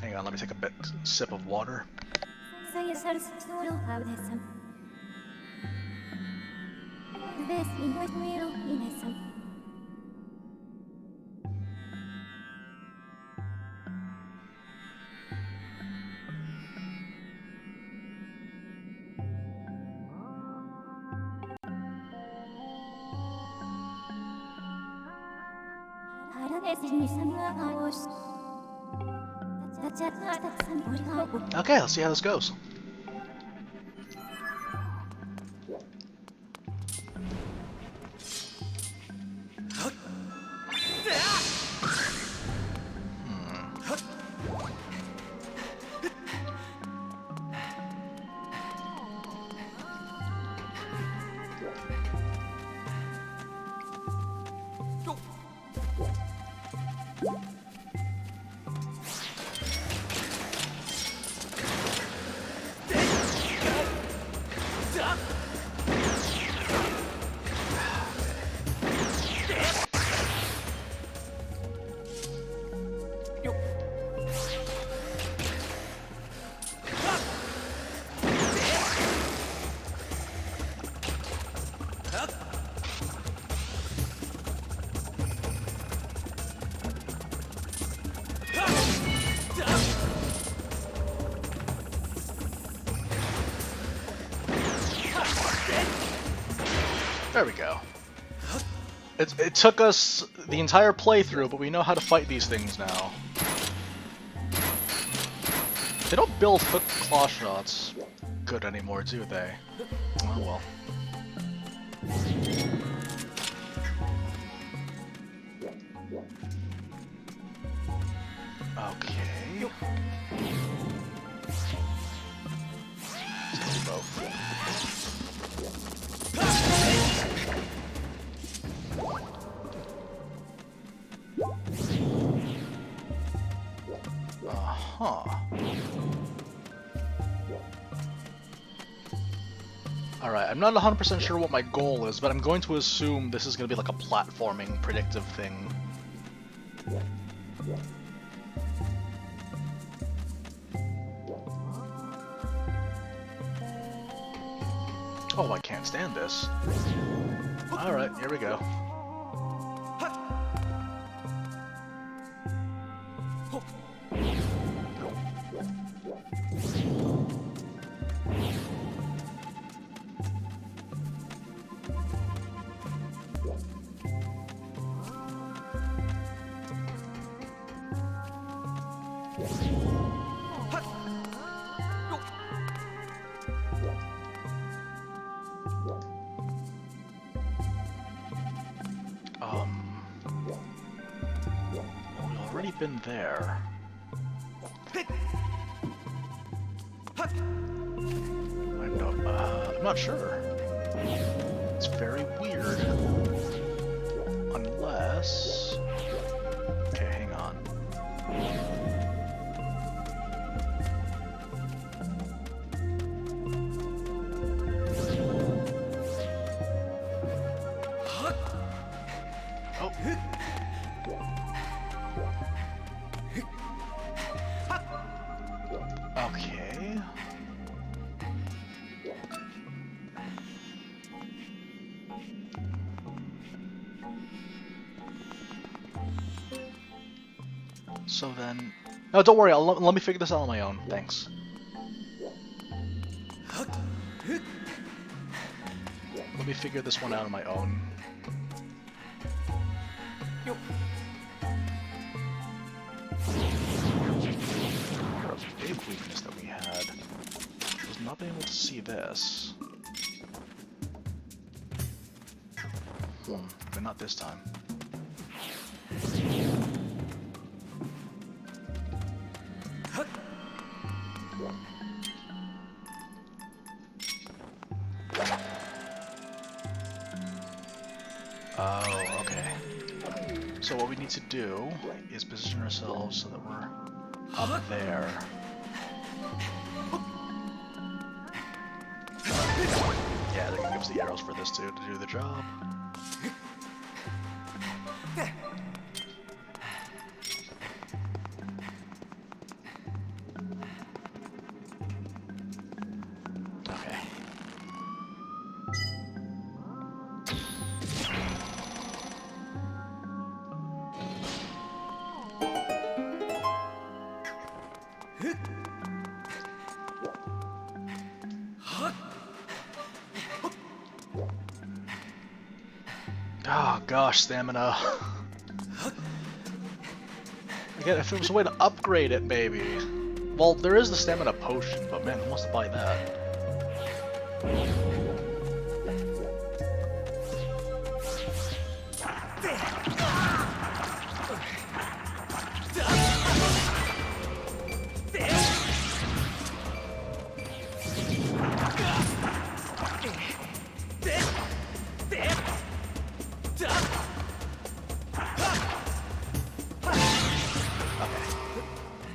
Hang on, let me take a sip of water. Okay, let's see how this goes. There we go. It took us the entire playthrough, but we know how to fight these things now. They don't build hook claw shots good anymore, do they? Oh well. Okay. Let's do both. Alright, I'm not 100% sure what my goal is, but I'm going to assume this is going to be like a platforming predictive thing. Oh, I can't stand this. Alright, here we go. We've already been there. I'm not sure. It's very weird. Unless... Okay, hang on. Oh. Okay. So then... No, don't worry, let me figure this out on my own. Thanks. Let me figure this one out on my own. A big weakness that we had was not being able to see this. But not this time. Oh, okay. So what we need to do is position ourselves so that we're up there. Yeah, they're gonna give us the arrows for this too, to do the job. Oh gosh, stamina. Again, if there was a way to upgrade it, maybe. Well, there is the stamina potion, but man, who wants to buy that?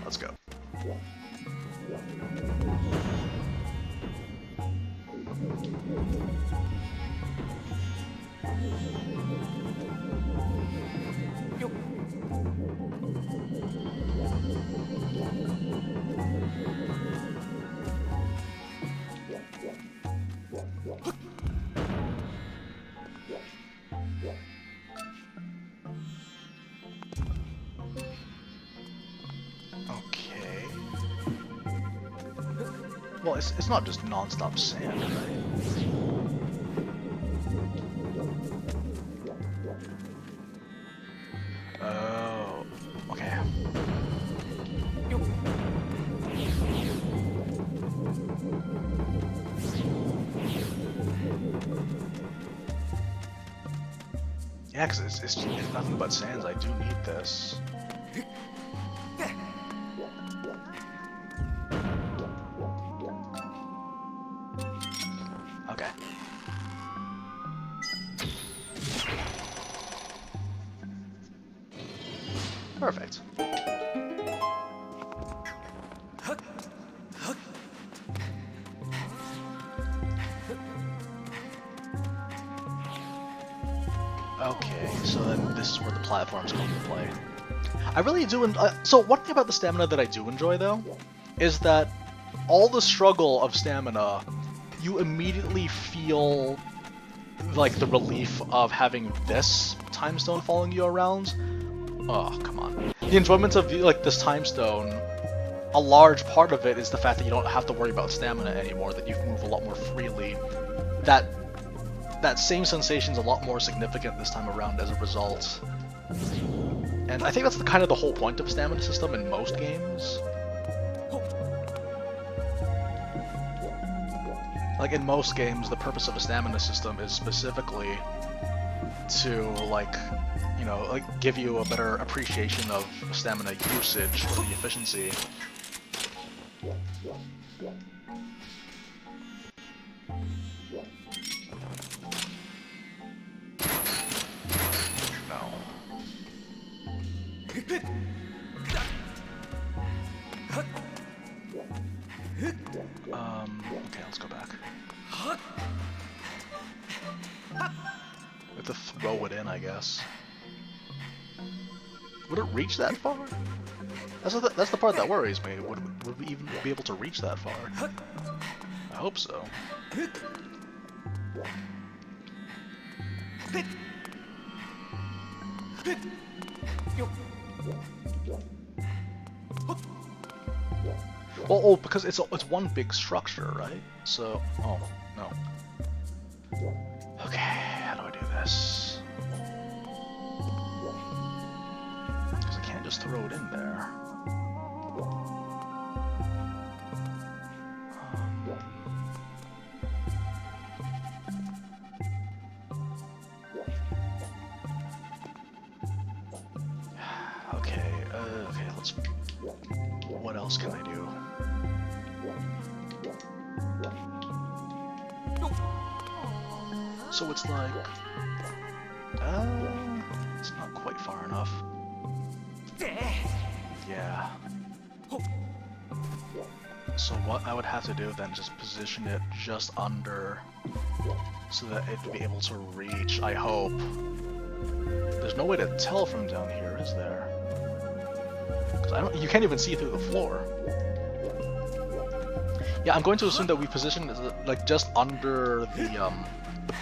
Let's go. Okay. Well, it's not just non-stop sand, right? Oh, okay. Yeah, because it's nothing but sands. I do need this. Okay. Perfect. Okay, so then this is where the platforms come into play. I really do. So one thing about the stamina that I do enjoy, though, is that all the struggle of stamina, you immediately feel like the relief of having this time stone following you around. Oh, come on. The enjoyment of like this time stone, a large part of it is the fact that you don't have to worry about stamina anymore, that you can move a lot more freely. That same sensation is a lot more significant this time around as a result. And I think that's kind of the whole point of stamina system in most games. Like in most games, the purpose of a stamina system is specifically to like, you know, like give you a better appreciation of stamina usage or the efficiency. Okay, let's go back. We have to throw it in, I guess. Would it reach that far? That's the part that worries me. Would we even be able to reach that far? I hope so. Well, oh, because it's one big structure, right? So, oh, no. Okay, how do I do this? Because I can't just throw it in there. Okay, let's... What else can I do? So it's like... it's not quite far enough. Yeah. So what I would have to do then is just position it just under so that it'd be able to reach, I hope. There's no way to tell from down here, is there? Because you can't even see through the floor. Yeah, I'm going to assume that we position it like just under the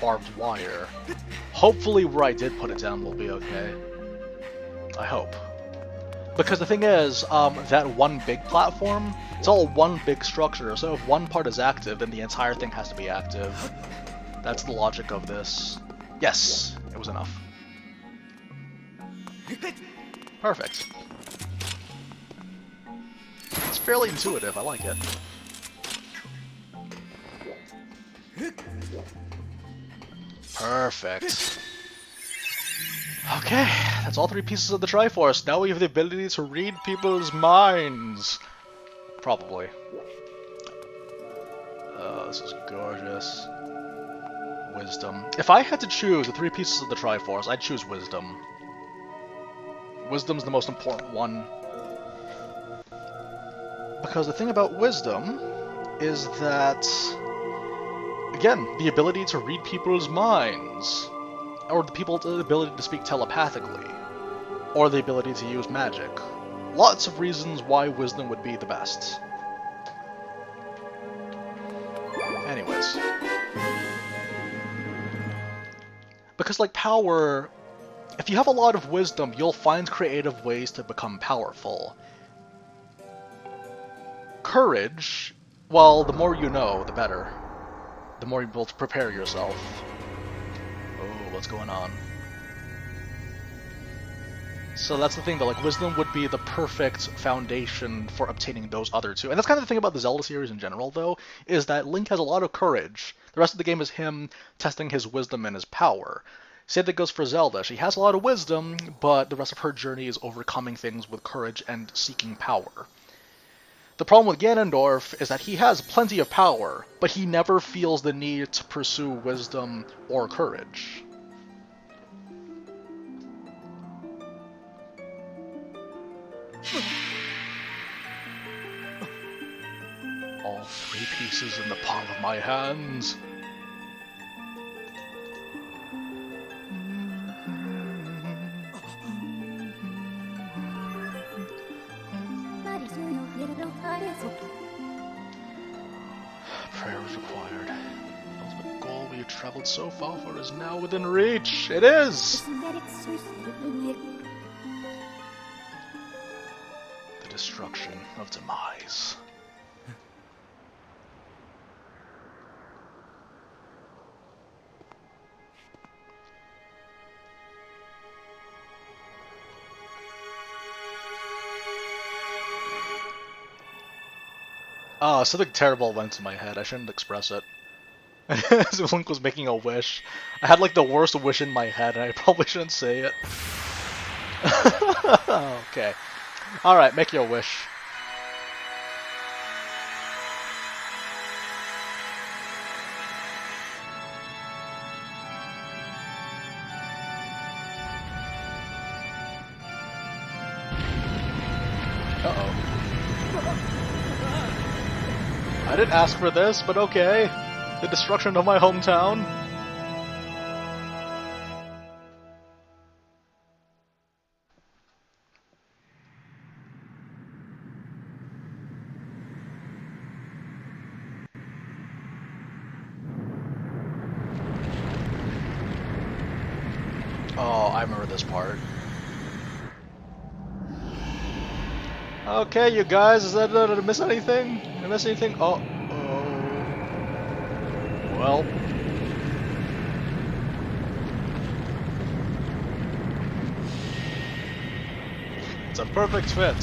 barbed wire. Hopefully where I did put it down will be okay. I hope. Because the thing is, that one big platform, it's all one big structure, so if one part is active, then the entire thing has to be active. That's the logic of this. Yes, it was enough. Perfect. fairly intuitive. I like it. Perfect. Okay, that's all 3 pieces of the Triforce. Now we have the ability to read people's minds. Probably. Oh, this is gorgeous. Wisdom. If I had to choose the 3 pieces of the Triforce, I'd choose Wisdom. Wisdom's the most important one. Because the thing about Wisdom is that, again, the ability to read people's minds, or the ability to speak telepathically, or the ability to use magic. Lots of reasons why Wisdom would be the best. Anyways. Because, like, power, if you have a lot of wisdom, you'll find creative ways to become powerful. Courage, well, the more you know, the better. The more you're able to prepare yourself. Oh, what's going on? So that's the thing, though, like, wisdom would be the perfect foundation for obtaining those other 2. And that's kind of the thing about the Zelda series in general, though, is that Link has a lot of courage. The rest of the game is him testing his wisdom and his power. Same thing goes for Zelda. She has a lot of wisdom, but the rest of her journey is overcoming things with courage and seeking power. The problem with Ganondorf is that he has plenty of power, but he never feels the need to pursue wisdom or courage. All 3 pieces in the palm of my hands. Prayer is required. The ultimate goal we have traveled so far for is now within reach. It is! The destruction of demise. Oh, something terrible went to my head. I shouldn't express it. As Link was making a wish. I had like the worst wish in my head, and I probably shouldn't say it. Okay. Alright, make your wish. Uh-oh. I didn't ask for this, but okay. The destruction of my hometown. Oh, I remember this part. Okay, you guys, did I miss anything? Did I miss anything? Oh. Well. It's a perfect fit.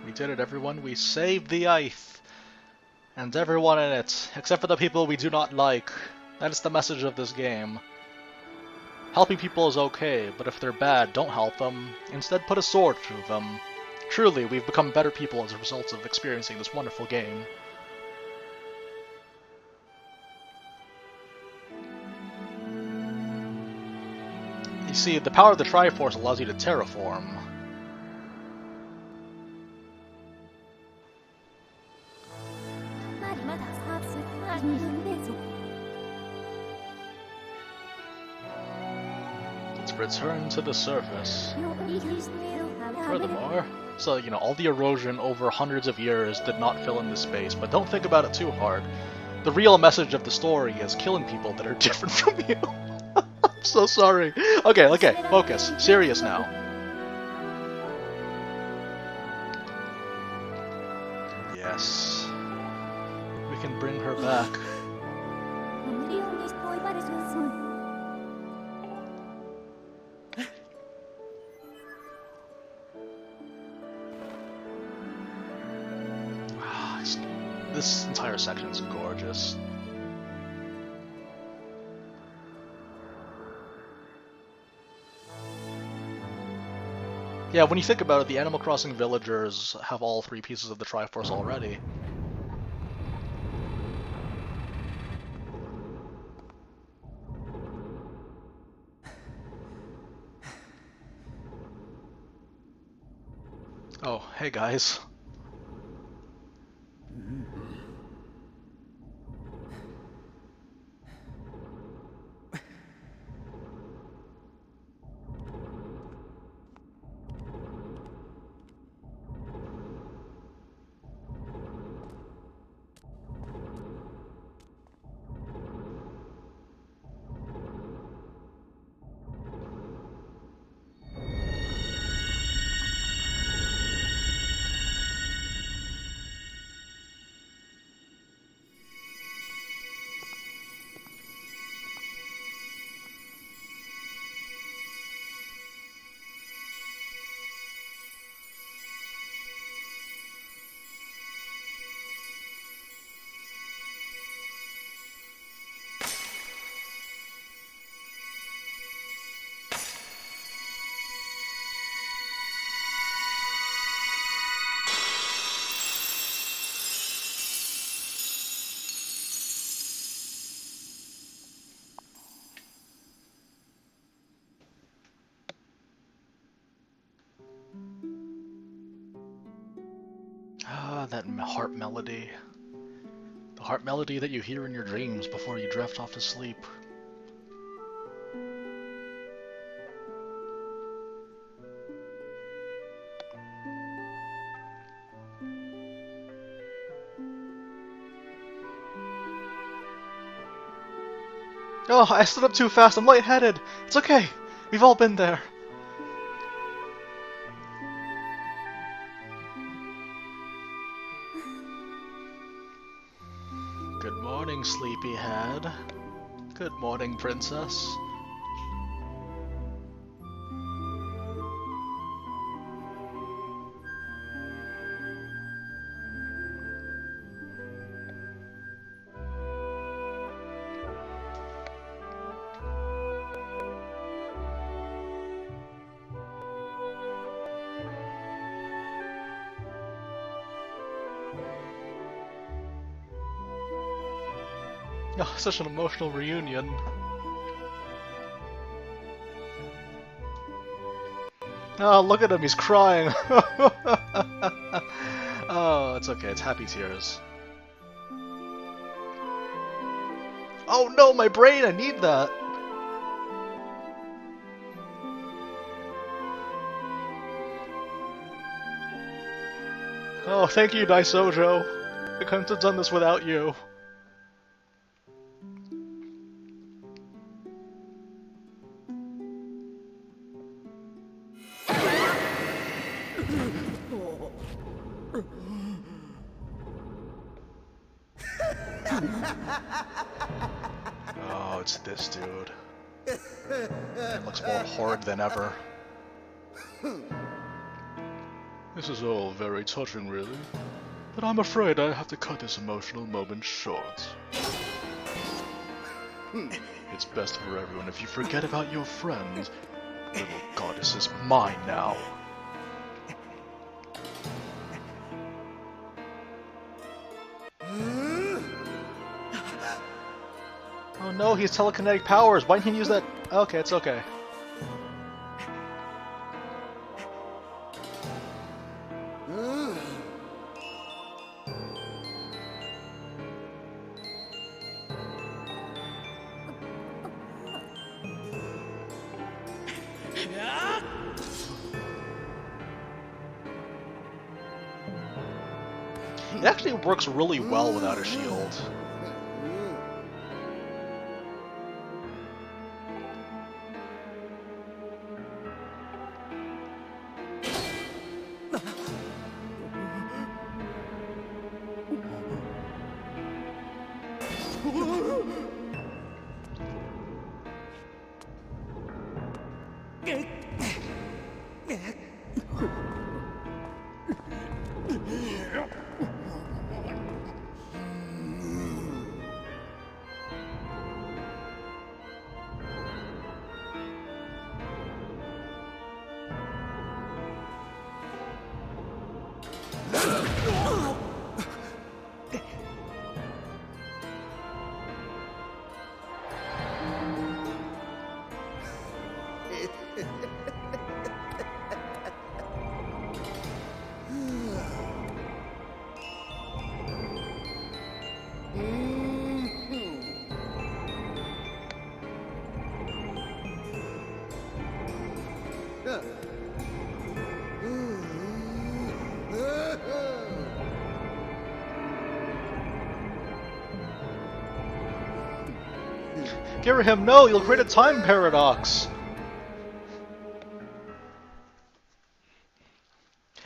We did it, everyone. We saved the Ith. And everyone in it, except for the people we do not like. That is the message of this game. Helping people is okay, but if they're bad, don't help them. Instead, put a sword through them. Truly, we've become better people as a result of experiencing this wonderful game. You see, the power of the Triforce allows you to terraform. It's return to the surface. Furthermore, so, you know, all the erosion over hundreds of years did not fill in the space, but don't think about it too hard. The real message of the story is killing people that are different from you. I'm so sorry. Okay, focus. Serious now. Yes. We can bring her back. This entire section is gorgeous. Yeah, when you think about it, the Animal Crossing villagers have all 3 pieces of the Triforce already. Oh, hey guys. Ah, that harp melody. The harp melody that you hear in your dreams before you drift off to sleep. Oh, I stood up too fast. I'm lightheaded. It's okay. We've all been there. Good morning, sleepyhead. Good morning, princess. Oh, such an emotional reunion. Oh, look at him, he's crying. Oh, it's okay, it's happy tears. Oh no, my brain, I need that. Oh, thank you, Daisojo. I couldn't have done this without you. Oh, it's this dude. It looks more horrid than ever. This is all very touching, really. But I'm afraid I have to cut this emotional moment short. It's best for everyone if you forget about your friend. Little goddess is mine now. Oh no, he has telekinetic powers. Why didn't he use that? Okay, it's okay. It actually works really well without a shield. Girahim, no! You'll create a time paradox!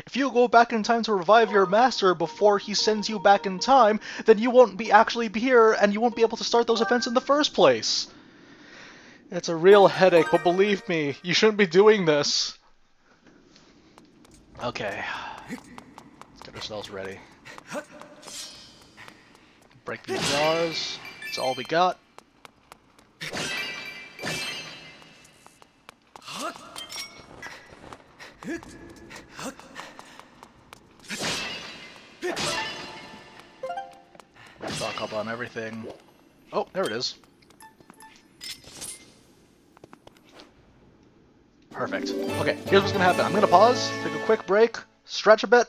If you go back in time to revive your master before he sends you back in time, then you won't be actually here, and you won't be able to start those events in the first place! It's a real headache, but believe me, you shouldn't be doing this. Okay. Let's get ourselves ready. Break these jars. That's all we got. Stock up on everything. Oh, there it is. Perfect. Okay, here's what's gonna happen. I'm gonna pause, take a quick break, stretch a bit,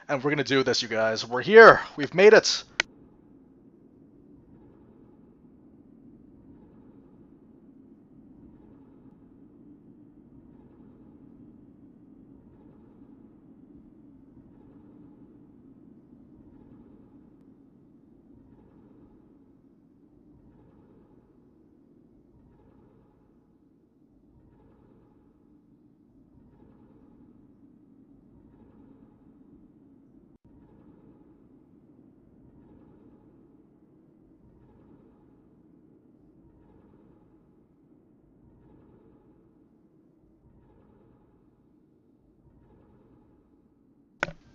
and we're gonna do this, you guys. We're here! We've made it!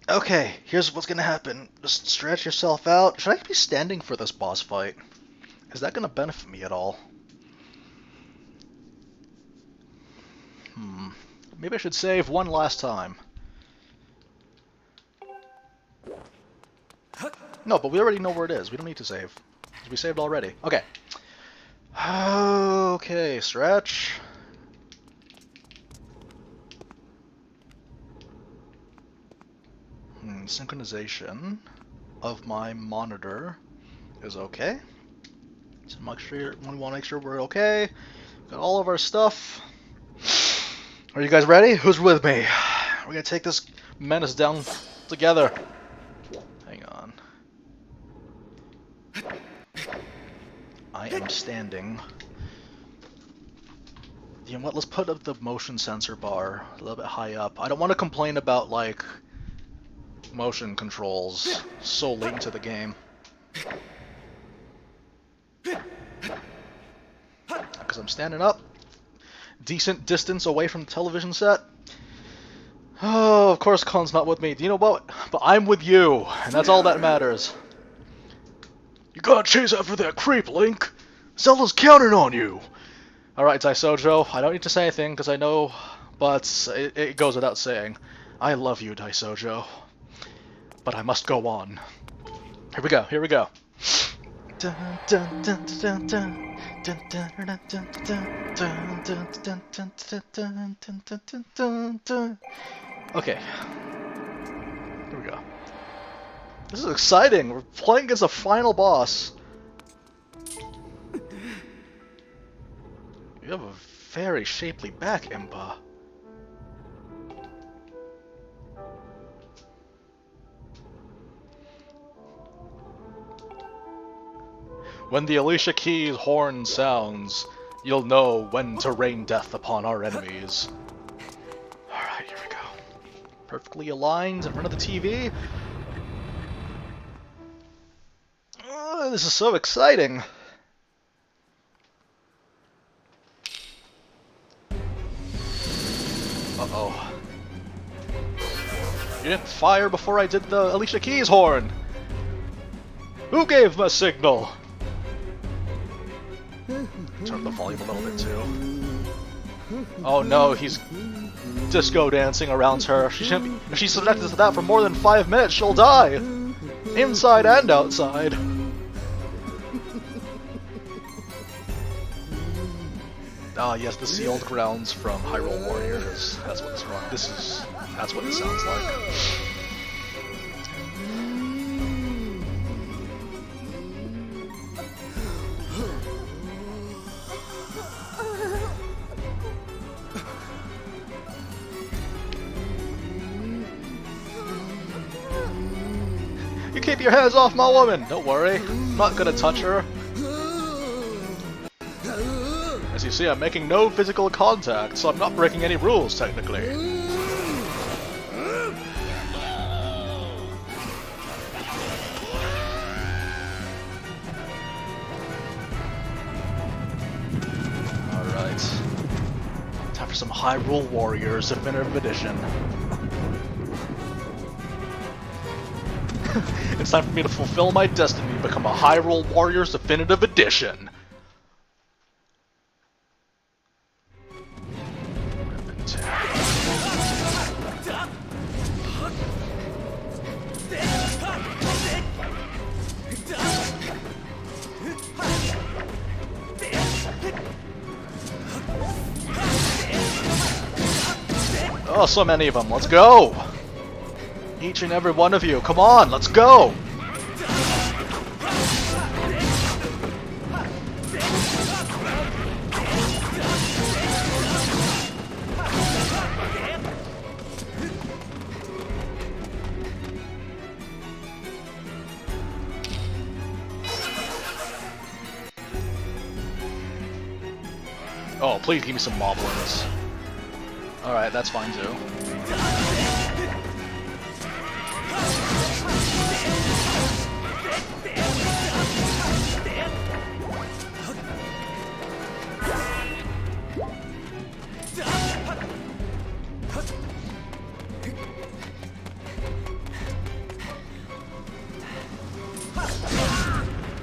Okay, here's what's gonna happen. Just stretch yourself out. Should I be standing for this boss fight? Is that gonna benefit me at all? Maybe I should save one last time. No, but we already know where it is. We don't need to save. We saved already. Okay. Okay, stretch. Synchronization of my monitor is okay. So we want to make sure we're okay. Got all of our stuff. Are you guys ready? Who's with me? We're gonna take this menace down together. Hang on. I am standing. You know what? Let's put up the motion sensor bar a little bit high up. I don't want to complain about, like, motion controls so late into the game. Because I'm standing up. Decent distance away from the television set. Oh, of course Con's not with me. Do you know what? But I'm with you, and that's all that matters. You gotta chase after that creep, Link. Zelda's counting on you. Alright, Daisojo, I don't need to say anything, because I know, but it goes without saying. I love you, Daisojo. But I must go on. Here we go, here we go. Okay. Here we go. This is exciting! We're playing against a final boss. You have a very shapely back, Impa. When the Alicia Keys horn sounds, you'll know when to rain death upon our enemies. Alright, here we go. Perfectly aligned in front of the TV. This is so exciting. Uh-oh. You didn't fire before I did the Alicia Keys horn! Who gave a signal? Turn the volume a little bit too. Oh no, he's disco dancing around her. She shouldn't be, if she's subjected to that for more than 5 minutes, she'll die! Inside and outside. Ah yes, the sealed grounds from Hyrule Warriors. That's what it's wrong. That's what it sounds like. You keep your hands off my woman! Don't worry, I'm not gonna touch her. As you see, I'm making no physical contact, so I'm not breaking any rules, technically. Alright. Time for some Hyrule Warriors Definitive Edition. It's time for me to fulfill my destiny and become a Hyrule Warriors Definitive Edition. Oh, so many of them. Let's go! Each and every one of you. Come on, let's go! Oh, please give me some moblins. Alright, that's fine too.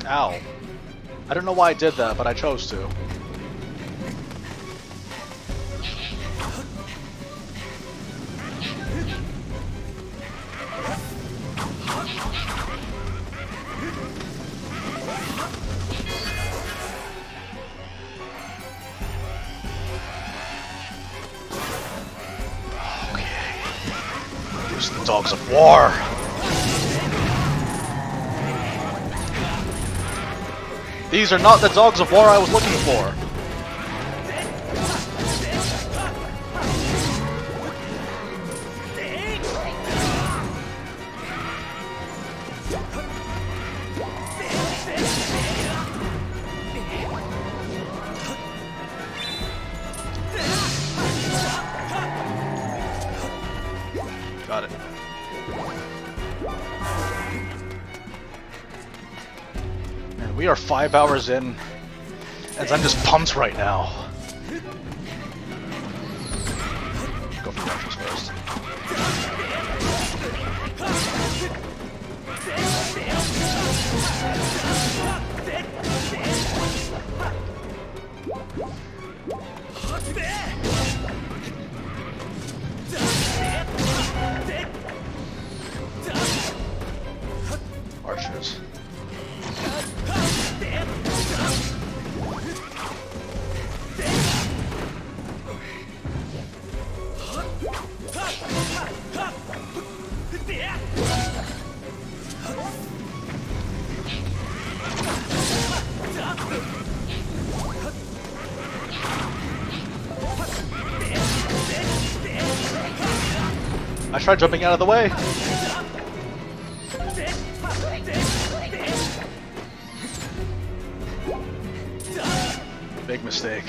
Ow. I don't know why I did that, but I chose to. The dogs of war! These are not the dogs of war I was looking for! Got it. Man, we are 5 hours in, and I'm just pumped right now. Go for the first. Archers. I tried jumping out of the way. Big mistake.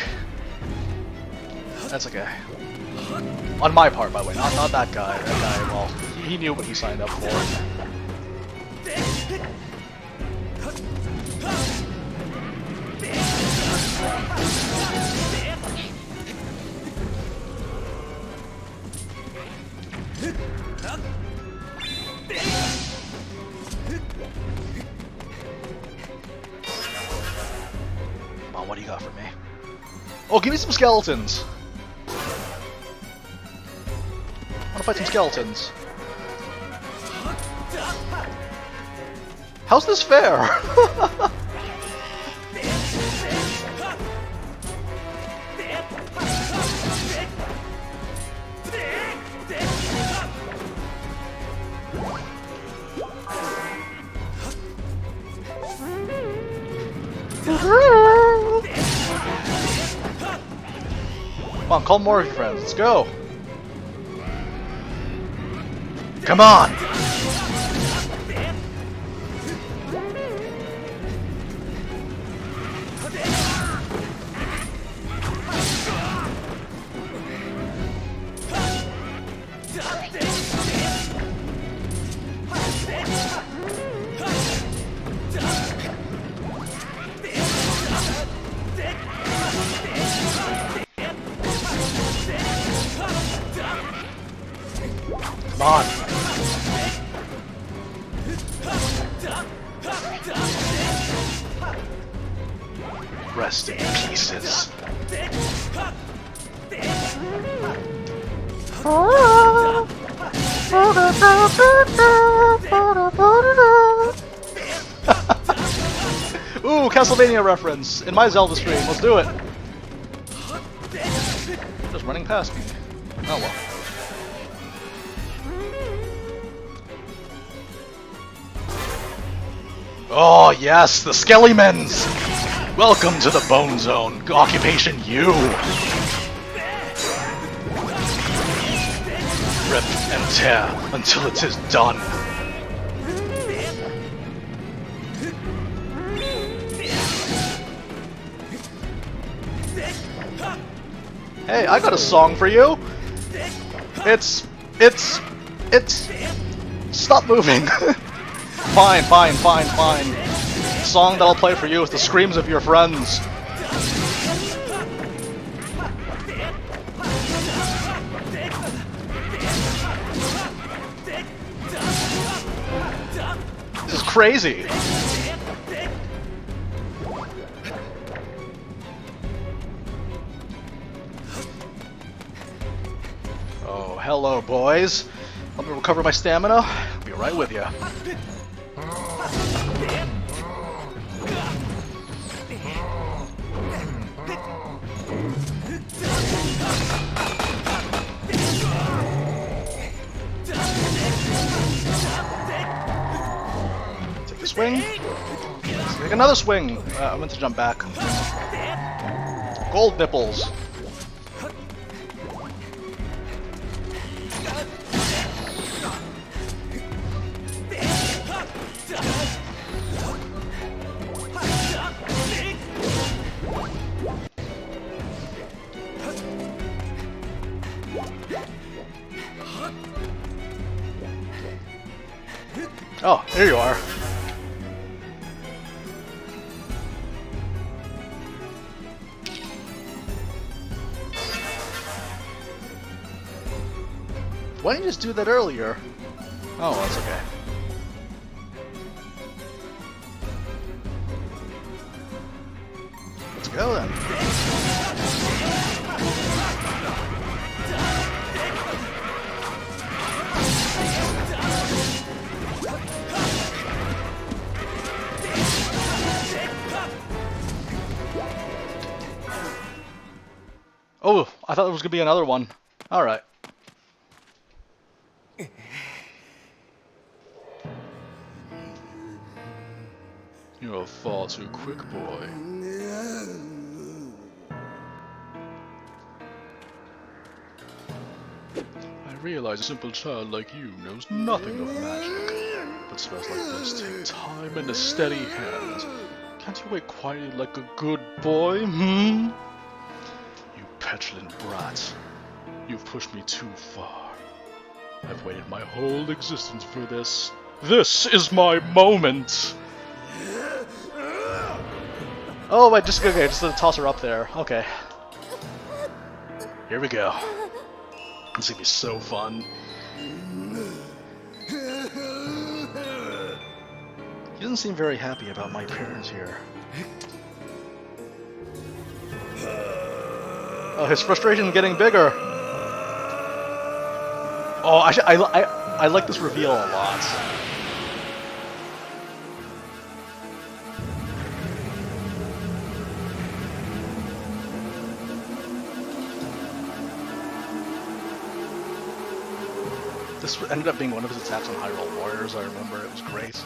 That's okay. On my part, by the way, not that guy. That guy, well, he knew what he signed up for. Come on, what do you got for me? Oh, give me some skeletons! I wanna fight some skeletons. How's this fair? Come on, call more of your friends. Let's go. Come on. Come on. Rest in pieces. Ooh, Castlevania reference in my Zelda stream. Let's do it. Just running past me. Oh well. Oh yes, the Skellimens! Welcome to the Bone Zone. Occupation U. Rip and tear until it is done. Hey, I got a song for you. It's stop moving. Fine. The song that I'll play for you is the screams of your friends. This is crazy. Oh, hello, boys. Let me recover my stamina. I'll be right with you. Take a swing. Take another swing. I meant to jump back. Gold nipples. Oh, here you are. Why didn't you just do that earlier? Oh, that's okay. Let's go then. Oh, I thought there was going to be another one. Alright. You're far too quick, boy. I realize a simple child like you knows nothing of magic. But spells like this take time and a steady hand. Can't you wait quietly like a good boy, hmm? You petulant brat. You've pushed me too far. I've waited my whole existence for this. This is my moment! Oh, wait, just toss her up there. Okay. Here we go. This is gonna be so fun. He doesn't seem very happy about my appearance here. Oh, his frustration is getting bigger. Oh, I like this reveal a lot. This ended up being one of his attacks on Hyrule Warriors, I remember. It was great.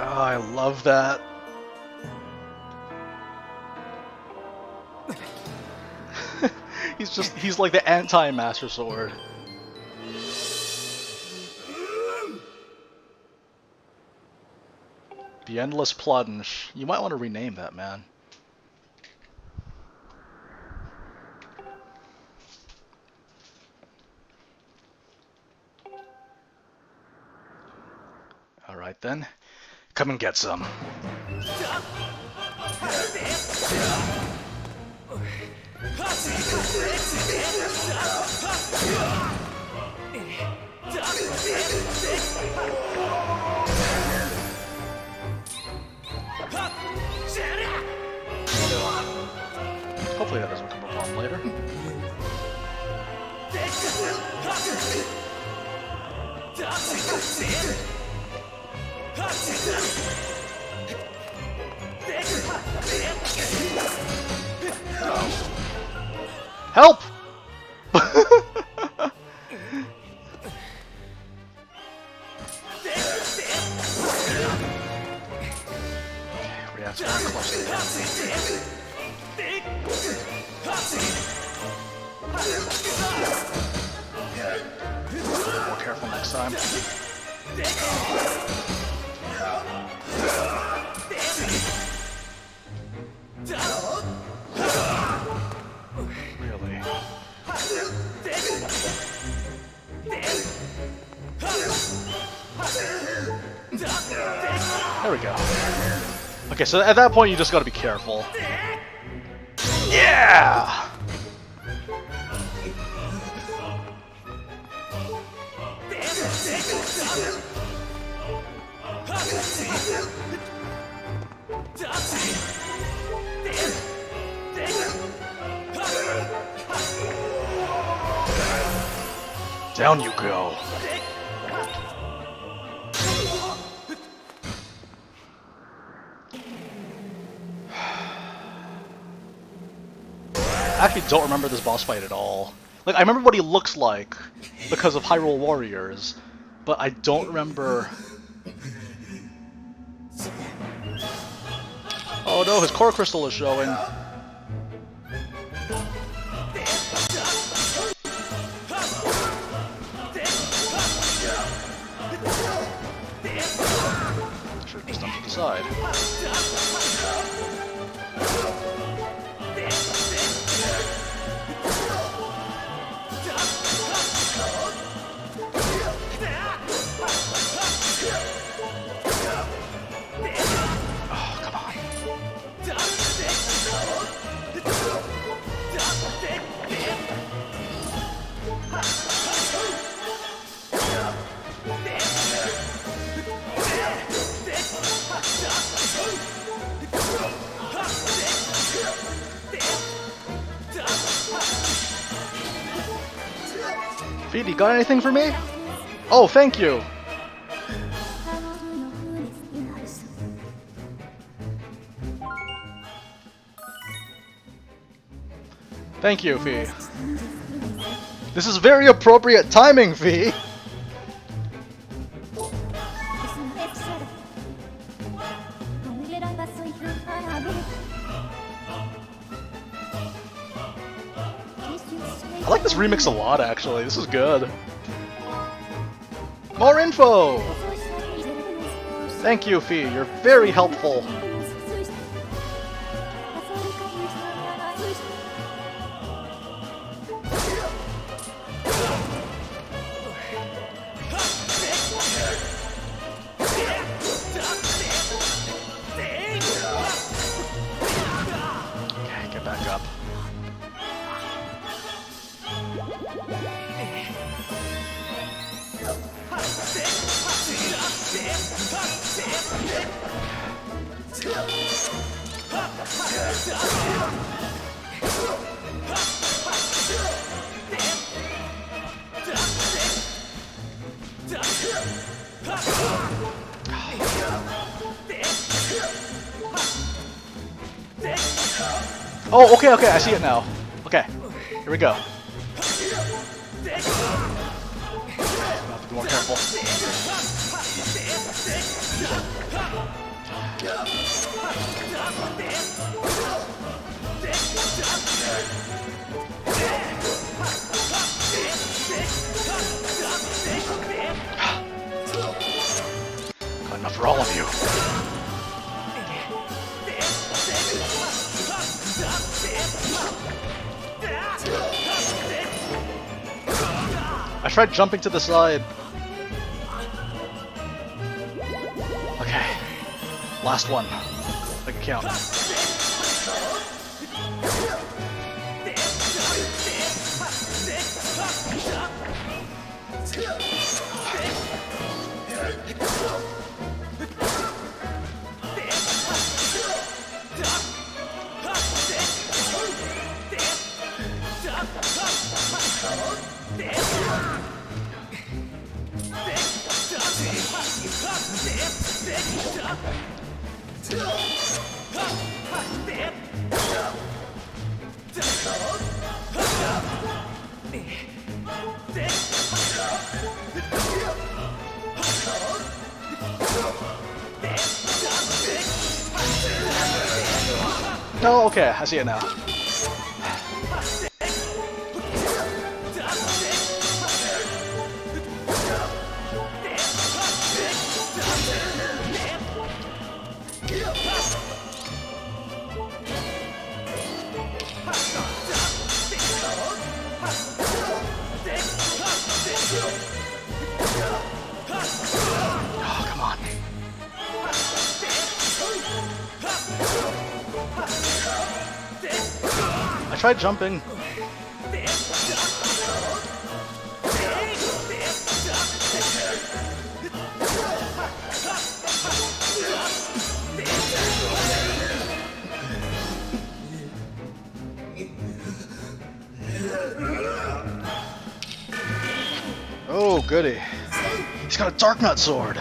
Oh, I love that. he's like the anti-Master Sword. The Endless Plunge. You might want to rename that, man. Alright then. Come and get some. Hopefully that doesn't come upon later. Help! Reacts very closely. More careful next time. Really? There we go. Okay, so at that point you just gotta be careful. Yeah! Down you go. I actually don't remember this boss fight at all. Like, I remember what he looks like because of Hyrule Warriors, but I don't remember... Oh no, his core crystal is showing. Should just dump to the side. Phoebe, got anything for me? Oh, thank you! Thank you, Fee. This is very appropriate timing, Fee. I like this remix a lot, actually. This is good. More info! Thank you, Fee. You're very helpful. Okay, get back up. Oh, okay, I see it now. Okay, here we go. Have to be more careful. Got enough for all of you. I tried jumping to the side. Okay. Last one. I can count. Oh, okay, I see it now. Oh, come on. I tried jumping. Oh, goody. He's got a Dark Nut sword.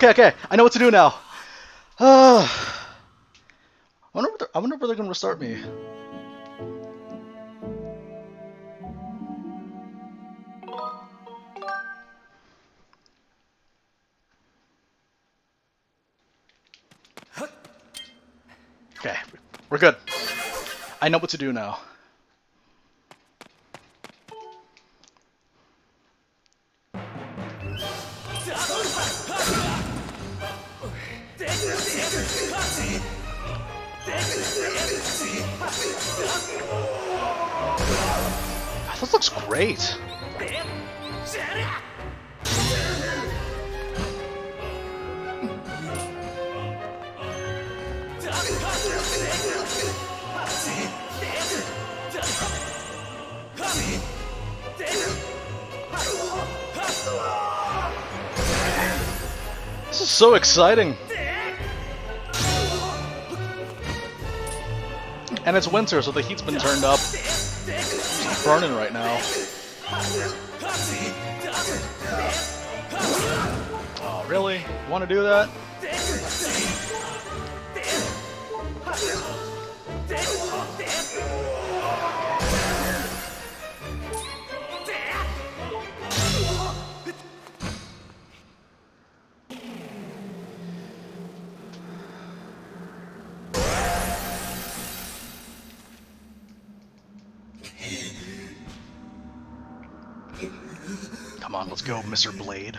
Okay, I know what to do now. I wonder if they're gonna restart me. Okay, we're good. I know what to do now. This looks great. This is so exciting! And it's winter, so the heat's been turned up. It's burning right now. Oh, really? You want to do that? Come on, let's go, Mr. Blade.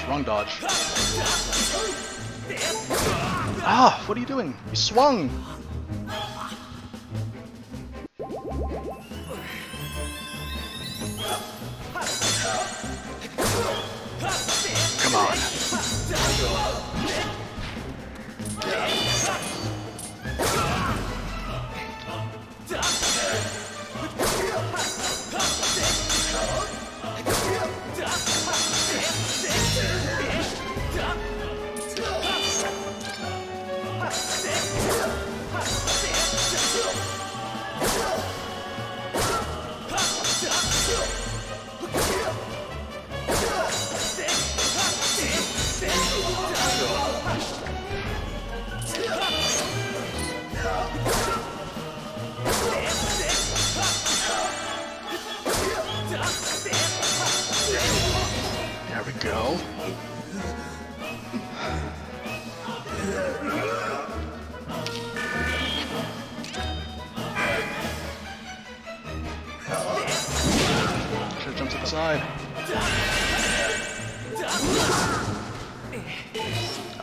Wrong dodge. Ah, what are you doing? You swung! Come on. There we go. Should've jumped to the side.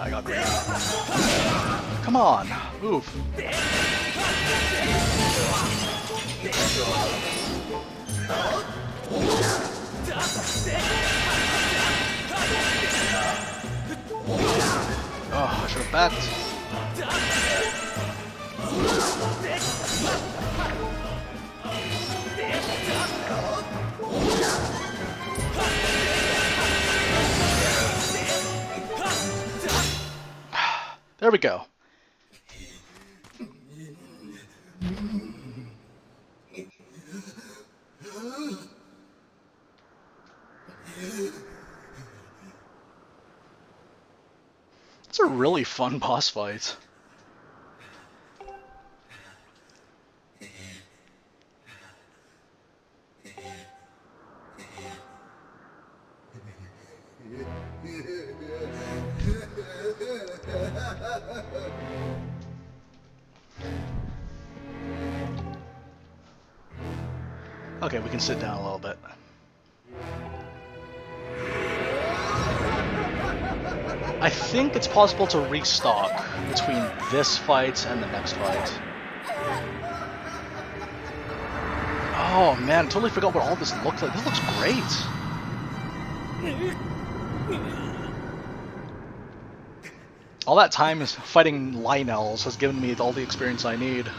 I got greedy. Come on, move. Oh, I should have backed. There we go. It's a really fun boss fight. Okay, we can sit down a little bit. I think it's possible to restock between this fight and the next fight. Oh man, I totally forgot what all this looks like. This looks great! All that time is fighting LiNnK has given me all the experience I need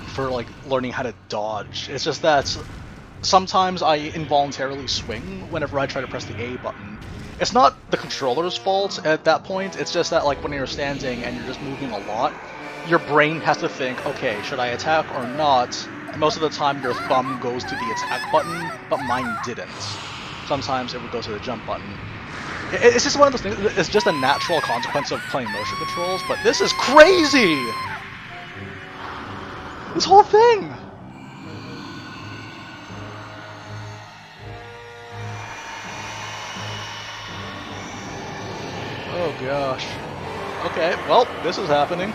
for like learning how to dodge. It's just that sometimes I involuntarily swing whenever I try to press the A button. It's not the controller's fault at that point, it's just that like when you're standing and you're just moving a lot, your brain has to think, okay, should I attack or not? most of the time your thumb goes to the attack button, but mine didn't. Sometimes it would go to the jump button. It's just one of those things, it's just a natural consequence of playing motion controls, but this is crazy! This whole thing! Oh gosh. Okay, well, this is happening.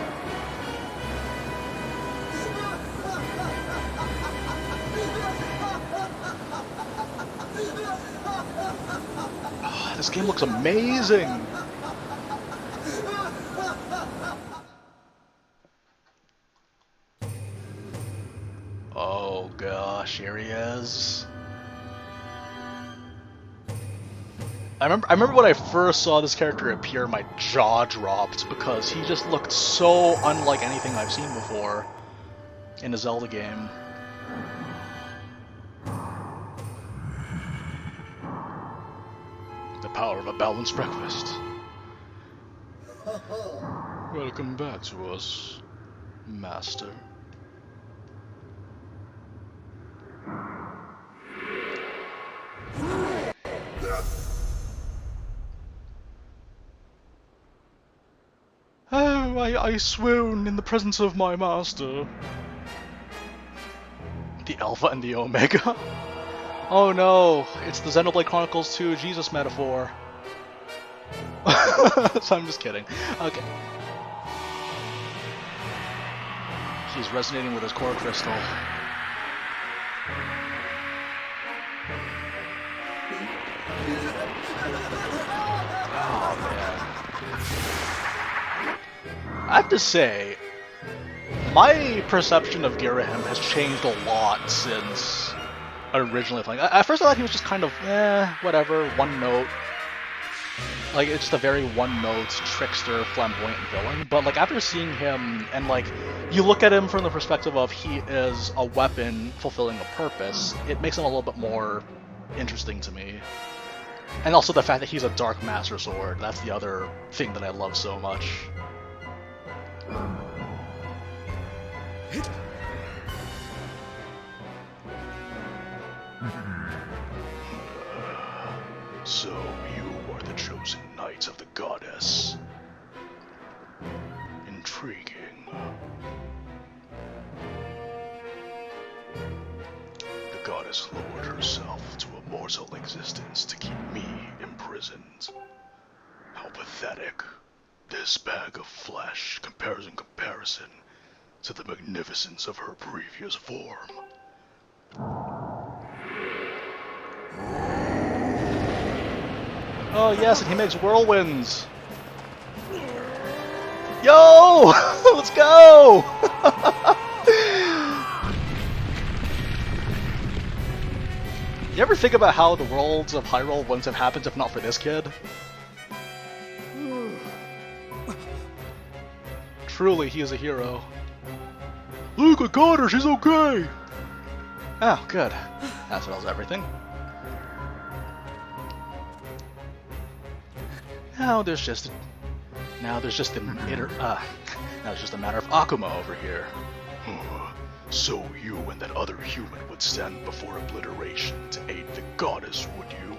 Oh, this game looks amazing! Oh gosh, here he is. I remember when I first saw this character appear, my jaw dropped because he just looked so unlike anything I've seen before in a Zelda game. The power of a balanced breakfast. Welcome back to us, Master. Oh, I swoon in the presence of my master. The Alpha and the Omega? Oh no, it's the Xenoblade Chronicles 2 Jesus metaphor. So I'm just kidding. Okay. He's resonating with his core crystal. Oh man. I have to say, my perception of Girahim has changed a lot since originally playing. At first I thought he was just kind of, whatever, one note. Like, it's just a very one-note, trickster, flamboyant villain. But, like, after seeing him, and, like, you look at him from the perspective of he is a weapon fulfilling a purpose, it makes him a little bit more interesting to me. And also the fact that he's a Dark Master Sword, that's the other thing that I love so much. So you are the chosen knights of the goddess. Intriguing. The goddess lowered herself to a mortal existence to keep me imprisoned. How pathetic. This bag of flesh compares in comparison to the magnificence of her previous form. Oh yes, and he makes whirlwinds! Yo! Let's go! You ever think about how the worlds of Hyrule wouldn't have happened if not for this kid? Truly, he is a hero. Look, I got her, she's okay! Oh, good. That settles everything. Now there's just a matter of Akuma over here. So you and that other human would stand before obliteration to aid the goddess, would you?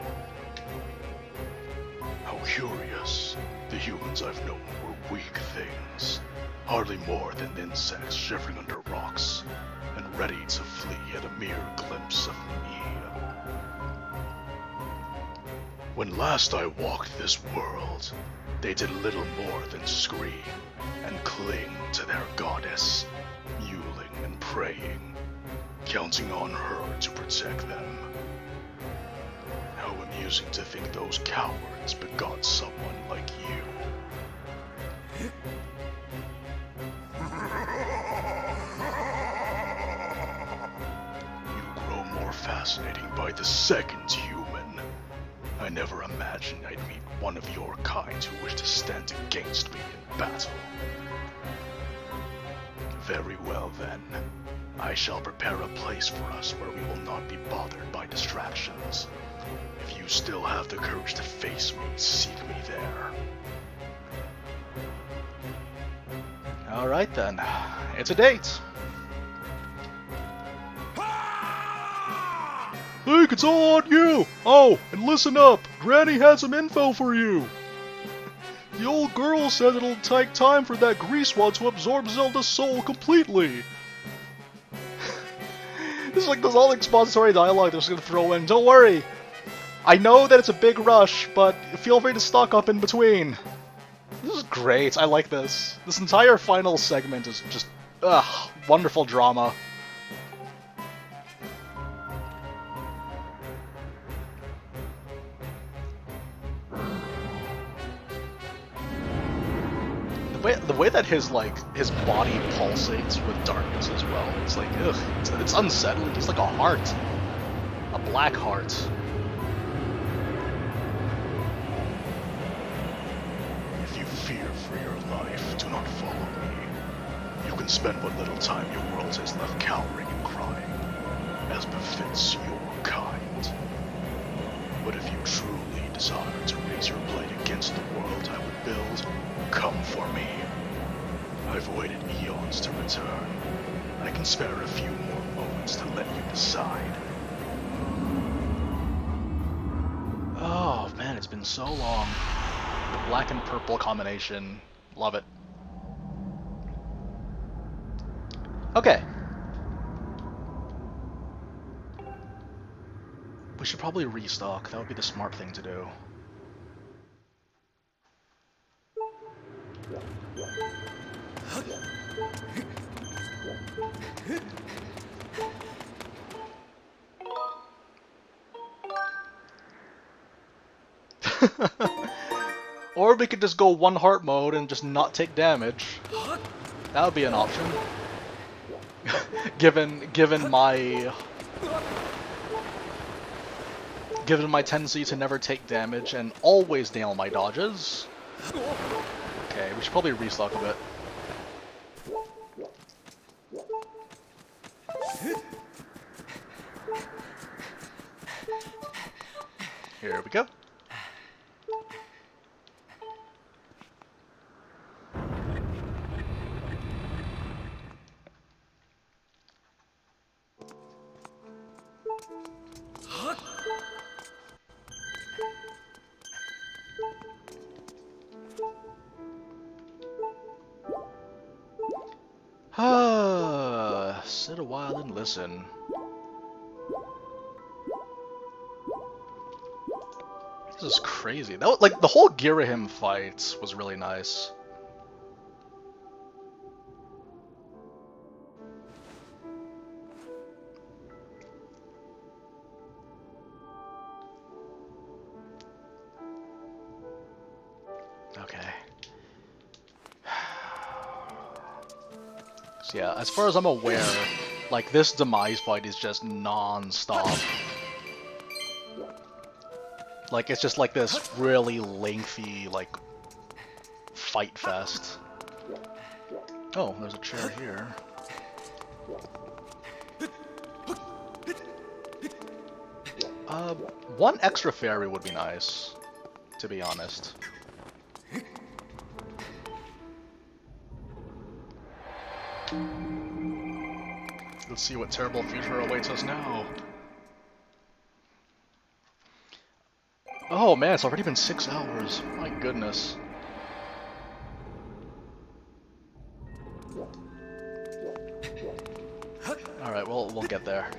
How curious. The humans I've known were weak things, hardly more than insects shivering under rocks, and ready to flee at a mere glimpse of me. When last I walked this world, they did little more than scream and cling to their goddess, mewling and praying, counting on her to protect them. How amusing to think those cowards begot someone like you. You grow more fascinating by the second, human. I never imagined I'd meet one of your kind who wished to stand against me in battle. Very well then. I shall prepare a place for us where we will not be bothered by distractions. If you still have the courage to face me, seek me there. Alright then. It's a date. LiNnK, it's all on you! Oh, and listen up! Granny has some info for you! The old girl said it'll take time for that grease wad to absorb Zelda's soul completely! This is like this all expository dialogue they're just gonna throw in. Don't worry! I know that it's a big rush, but feel free to stock up in between. This is great, I like this. This entire final segment is just, wonderful drama. The way that his body pulsates with darkness as well, it's like, ugh, it's unsettling. He's like a heart. A black heart. If you fear for your life, do not follow me. You can spend what little time your world has left cowering and crying, as befits your kind. But if you truly desire to raise your blade against the world I would build, come for me. I've waited eons to return. I can spare a few more moments to let you decide. Oh man, it's been so long. The black and purple combination. Love it. Okay. We should probably restock. That would be the smart thing to do. Or we could just go one heart mode and just not take damage. That would be an option. given my tendency to never take damage and always nail my dodges. Okay, we should probably restock a bit. Here we go. Sit a while and listen. This is crazy. That was, like, the whole Girahim fight was really nice. Okay. So yeah, as far as I'm aware, like, this demise fight is just non-stop. Like, it's just like this really lengthy, like, fight fest. Oh, there's a chair here. One extra fairy would be nice, to be honest. Let's see what terrible future awaits us now. Oh man, it's already been 6 hours. My goodness. Alright, we'll get there.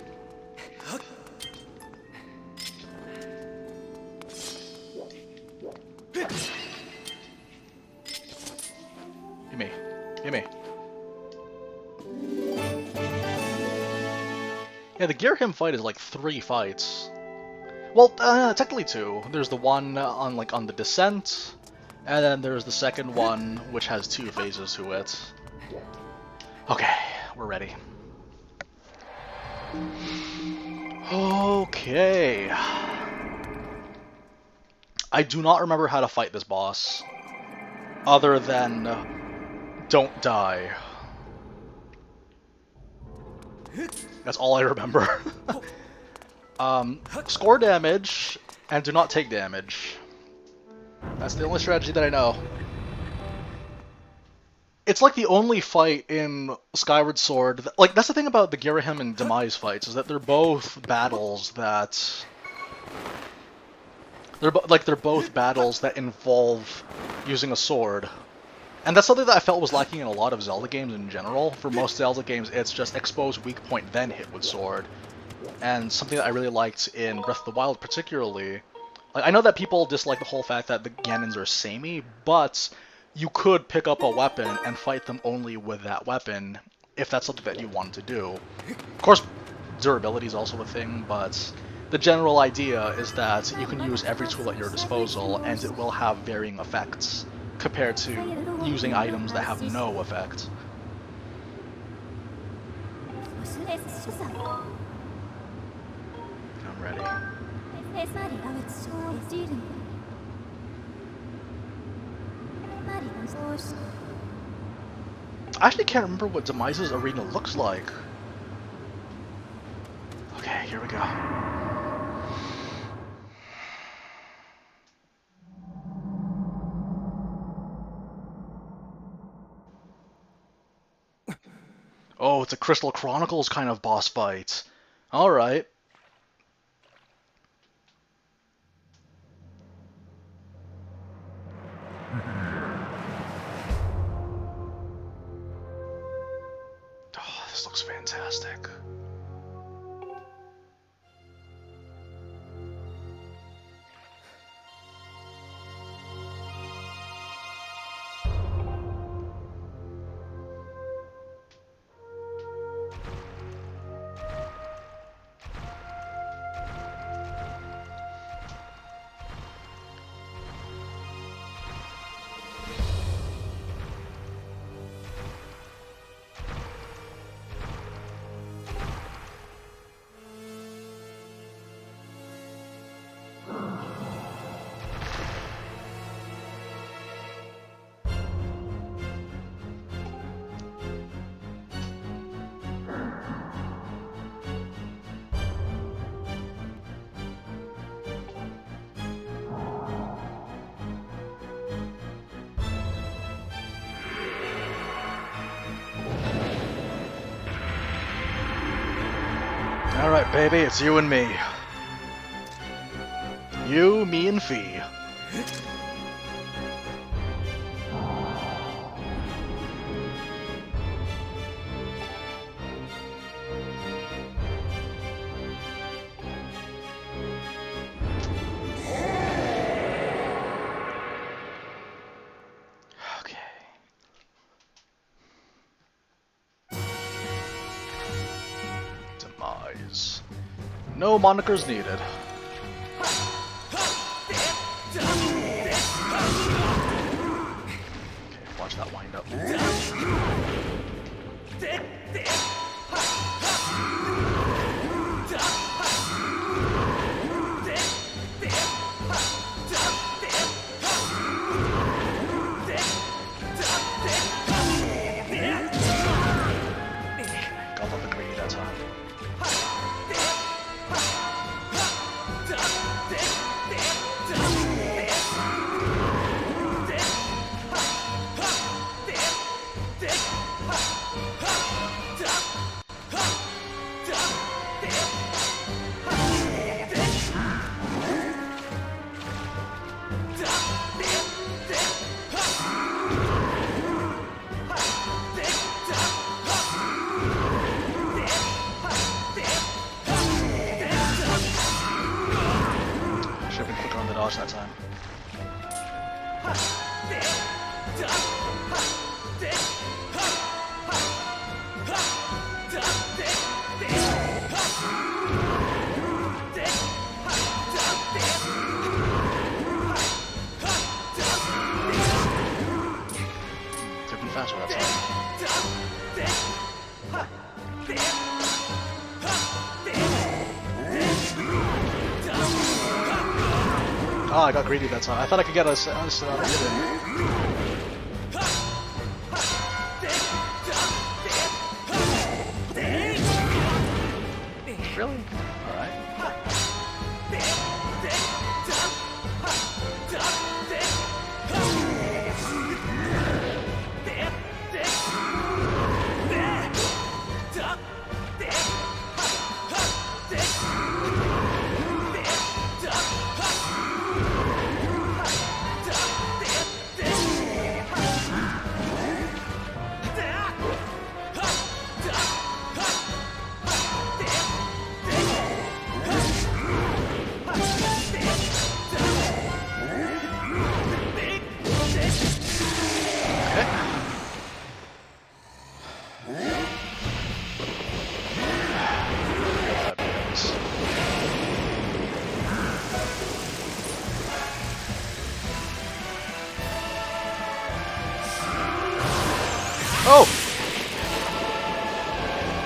Gimme. Gimme. Yeah, the Girahim fight is like 3 fights. Well, technically 2. There's the one on the descent, and then there's the second one, which has 2 phases to it. Okay, we're ready. Okay. I do not remember how to fight this boss, other than don't die. That's all I remember. Score damage, and do not take damage. That's the only strategy that I know. It's like the only fight in Skyward Sword. Like, that's the thing about the Girahim and Demise fights, is that they're both battles that... they're both battles that involve using a sword. And that's something that I felt was lacking in a lot of Zelda games in general. For most Zelda games, it's just expose weak point, then hit with sword. And something that I really liked in Breath of the Wild particularly... Like, I know that people dislike the whole fact that the Ganons are samey, but you could pick up a weapon and fight them only with that weapon, if that's something that you wanted to do. Of course, durability is also a thing, but the general idea is that you can use every tool at your disposal, and it will have varying effects, compared to using items that have no effect. I'm ready. I actually can't remember what Demise's arena looks like. Okay, here we go. Oh, it's a Crystal Chronicles kind of boss fight. Alright. Oh, this looks fantastic. Alright, baby, it's you and me. You, me, and Fee. No monikers needed. Okay, watch that wind up. Got up the greedy that time. That time. Took me faster that time. Oh, I got greedy that time. I thought I could get a Really? Alright.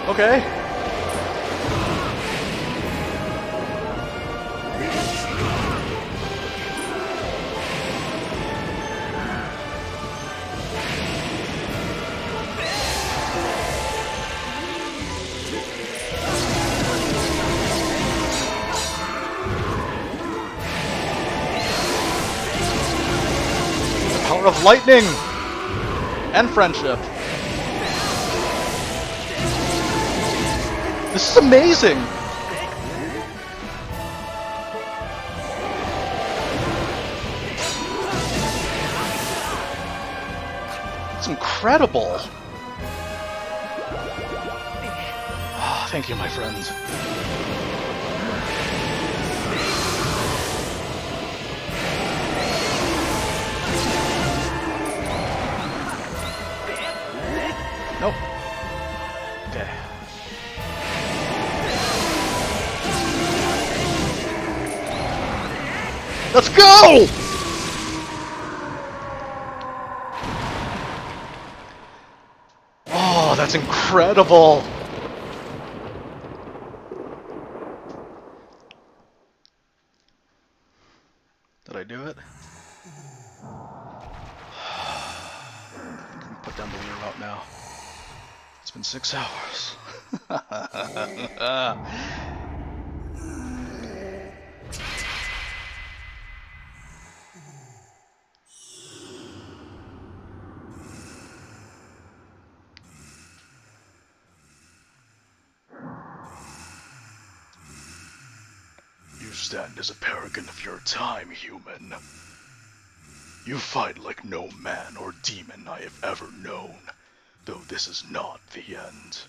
Okay. Power of lightning and friendship. This is amazing. It's incredible. Ah, thank you, my friend. Nope. Okay. Let's go! Oh, that's incredible. Did I do it? I can put down the wheel out now. It's been 6 hours. You stand as a paragon of your time, human. You fight like no man or demon I have ever known, though this is not the end.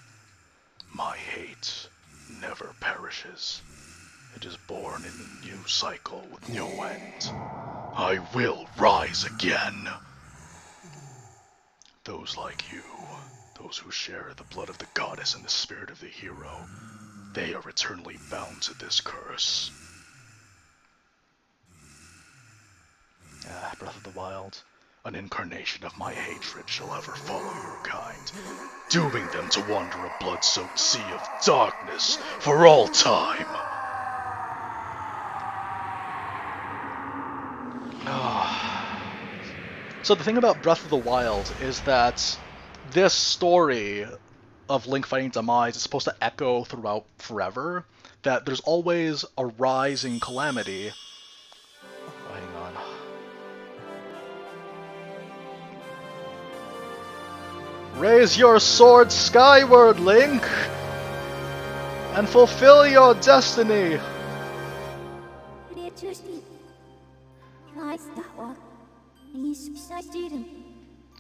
My hate never perishes. It is born in a new cycle with no end. I will rise again. Those like you, those who share the blood of the goddess and the spirit of the hero, they are eternally bound to this curse. Breath of the Wild. An incarnation of my hatred shall ever follow your kind, dooming them to wander a blood-soaked sea of darkness for all time. So the thing about Breath of the Wild is that this story of Link fighting Demise is supposed to echo throughout forever. That there's always a rising calamity. Oh, hang on. Raise your sword skyward, Link, and fulfill your destiny.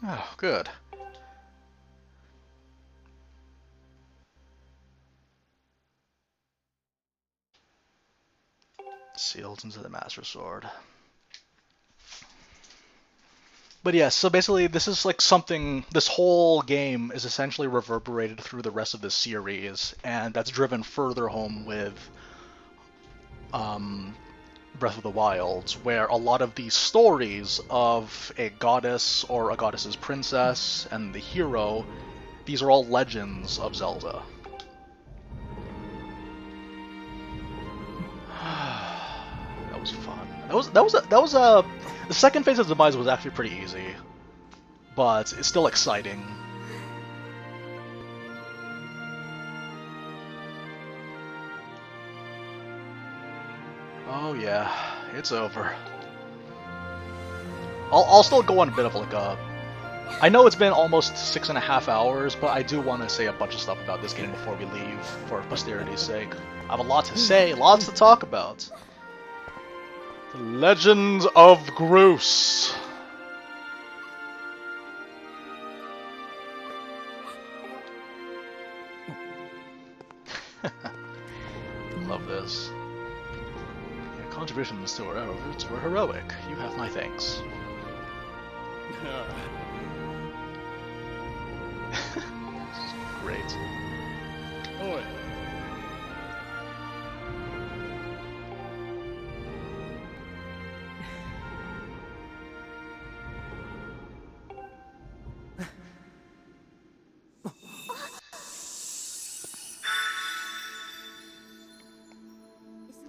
Oh, good. Sealed into the Master Sword. But yeah, so basically this is like something, this whole game is essentially reverberated through the rest of the series, and that's driven further home with Breath of the Wild, where a lot of these stories of a goddess or a goddess's princess and the hero, these are all legends of Zelda. That was fun. The second phase of Demise was actually pretty easy, but it's still exciting. Oh yeah, it's over. I'll still go on a bit of like a... I know it's been almost 6.5 hours, but I do want to say a bunch of stuff about this game before we leave, for posterity's sake. I have a lot to say, lots to talk about. The Legend of Groose. Love this. Your contributions to our efforts were heroic. You have my thanks. Great. Oi.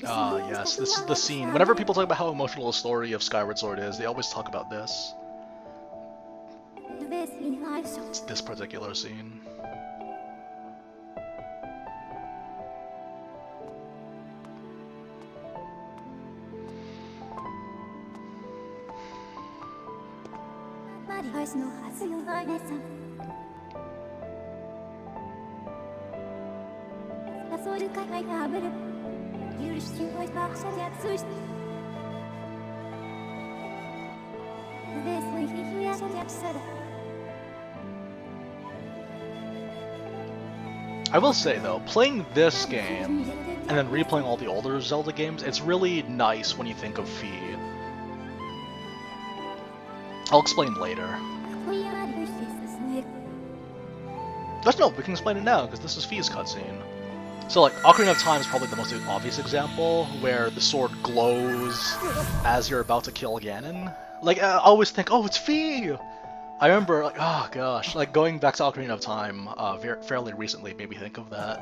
Ah, yes, this is the scene. Whenever people talk about how emotional the story of Skyward Sword is, they always talk about this. It's this particular scene. I will say though, playing this game and then replaying all the older Zelda games, it's really nice when you think of Fi. I'll explain later. Just no, we can explain it now because this is Fi's cutscene. So like, Ocarina of Time is probably the most obvious example where the sword glows as you're about to kill Ganon. Like, I always think, oh, it's Fi! I remember, like, oh gosh, like going back to Ocarina of Time fairly recently made me think of that.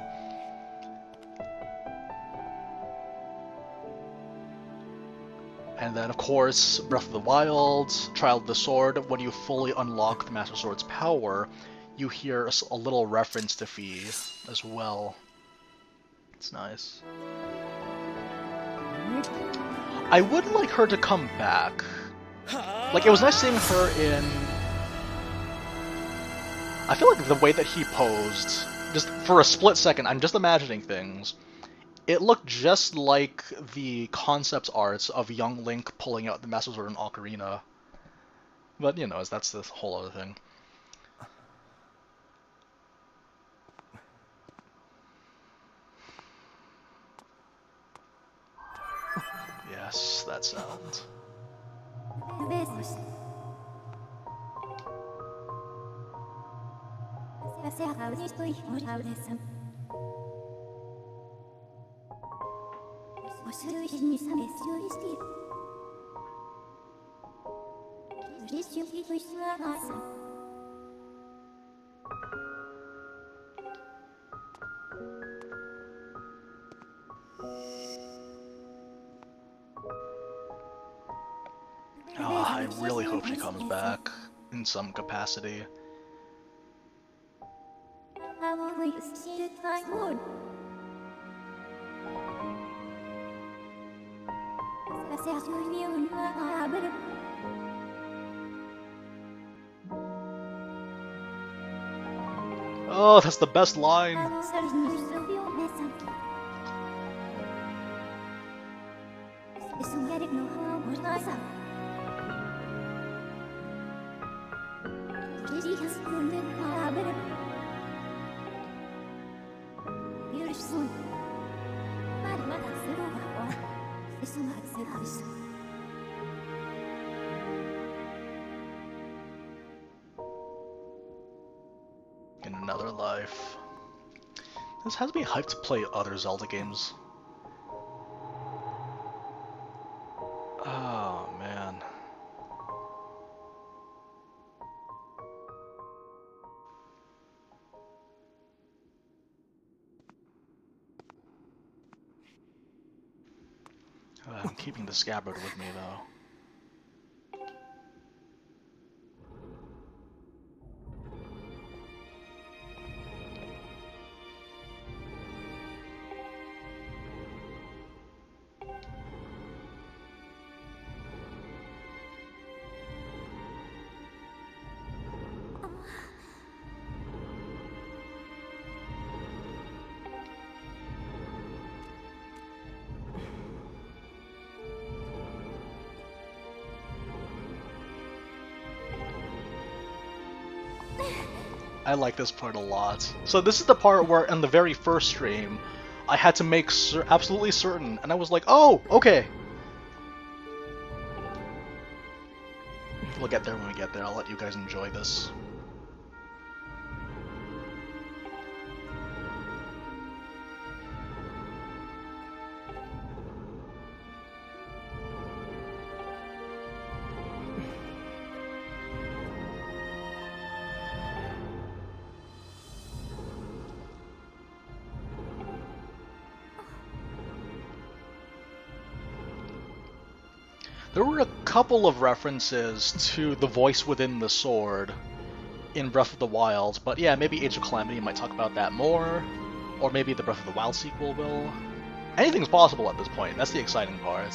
And then, of course, Breath of the Wild, Trial of the Sword, when you fully unlock the Master Sword's power, you hear a little reference to Fi as well. It's nice. I would like her to come back. Like, it was nice seeing her in... I feel like the way that he posed, just for a split second, I'm just imagining things, it looked just like the concept arts of young Link pulling out the Master Sword in Ocarina. But, you know, that's the whole other thing. Yes, that sound. Oh, I really hope she comes back in some capacity. Oh, that's the best line! In another life. This has me hyped to play other Zelda games. Oh, man. I'm keeping the scabbard with me, though. I like this part a lot. So this is the part where, in the very first stream, I had to make absolutely certain, and I was like, oh, okay. We'll get there when we get there. I'll let you guys enjoy this. There were a couple of references to the voice within the sword in Breath of the Wild, but yeah, maybe Age of Calamity might talk about that more, or maybe the Breath of the Wild sequel will. Anything's possible at this point, that's the exciting part.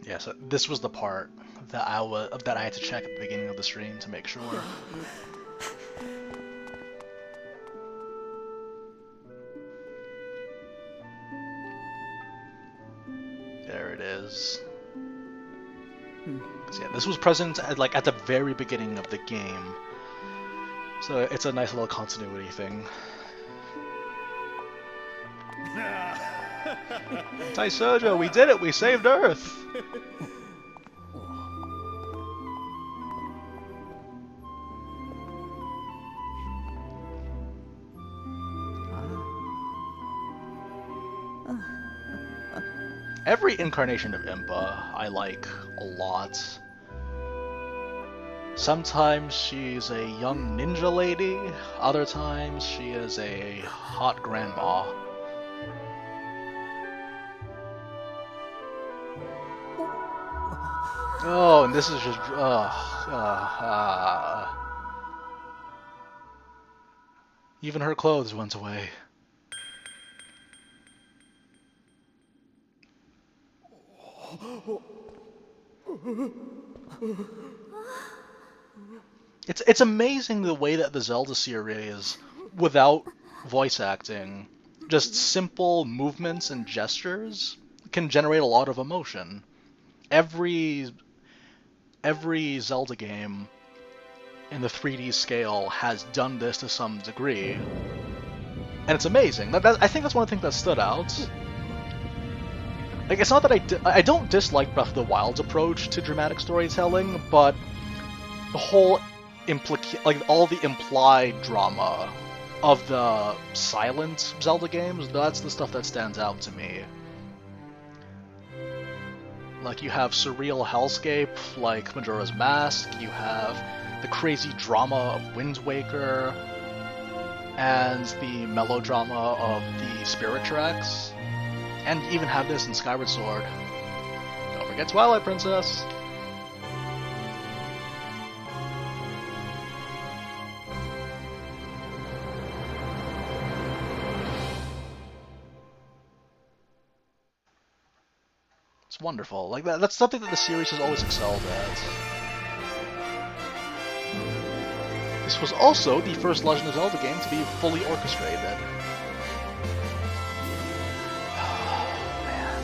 Yeah, so this was the part that I had to check at the beginning of the stream to make sure. There it is. Yeah, this was present at the very beginning of the game, so it's a nice little continuity thing. Taisojo, we did it! We saved Earth! Every incarnation of Impa I like a lot. Sometimes she's a young ninja lady, other times she is a hot grandma. Oh, and this is just even her clothes went away. It's amazing the way that the Zelda series, without voice acting, just simple movements and gestures, can generate a lot of emotion. Every Zelda game in the 3D scale has done this to some degree, and it's amazing. I think that's one of the things that stood out. Like, it's not that I don't dislike Breath of the Wild's approach to dramatic storytelling, but the whole all the implied drama of the silent Zelda games, that's the stuff that stands out to me. Like, you have surreal hellscape like Majora's Mask, you have the crazy drama of Wind Waker, and the melodrama of the Spirit Tracks, and you even have this in Skyward Sword. Don't forget Twilight Princess! It's wonderful. Like that's something that the series has always excelled at. This was also the first Legend of Zelda game to be fully orchestrated. Oh, man.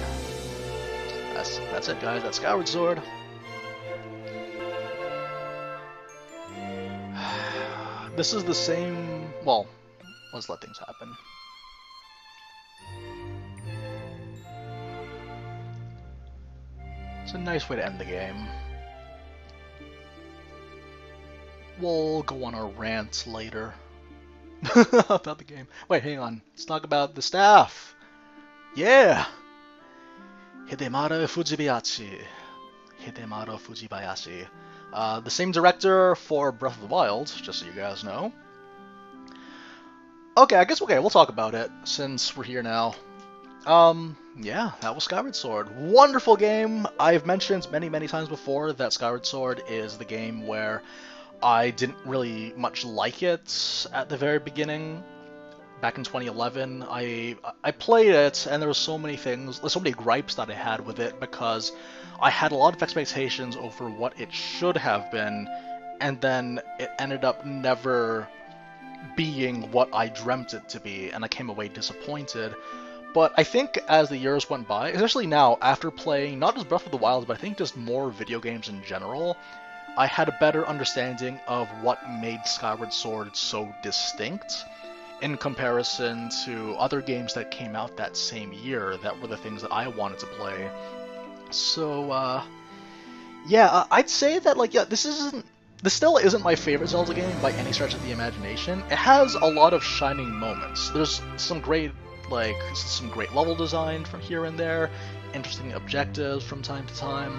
That's it, guys. That's Skyward Sword. This is the same... Well, let's let things happen. It's a nice way to end the game. We'll go on a rant later about the game. Wait, hang on. Let's talk about the staff. Yeah! Hidemaro Fujibayashi. Hidemaru Fujibayashi. The same director for Breath of the Wild, just so you guys know. Okay, I guess we'll talk about it since we're here now. Yeah, that was Skyward Sword. Wonderful game! I've mentioned many times before that Skyward Sword is the game where I didn't really much like it at the very beginning. Back in 2011, I played it, and there were so many things, so many gripes that I had with it because I had a lot of expectations over what it should have been, and then it ended up never being what I dreamt it to be, and I came away disappointed. But I think as the years went by, especially now, after playing not just Breath of the Wild, but I think just more video games in general, I had a better understanding of what made Skyward Sword so distinct in comparison to other games that came out that same year that were the things that I wanted to play. So, yeah, I'd say that, like, yeah, this still isn't my favorite Zelda game by any stretch of the imagination. It has a lot of shining moments. There's some great level design from here and there, interesting objectives from time to time.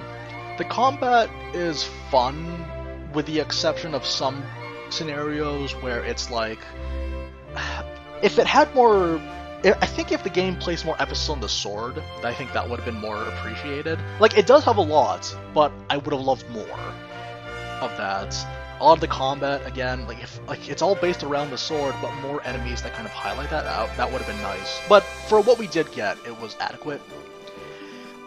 The combat is fun, with the exception of some scenarios where it's like, if it had more, I think if the game placed more emphasis on the sword, I think that would have been more appreciated. Like, it does have a lot, but I would have loved more of that. A lot of the combat, again, like it's all based around the sword, but more enemies that kind of highlight that out, that would have been nice. But for what we did get, it was adequate.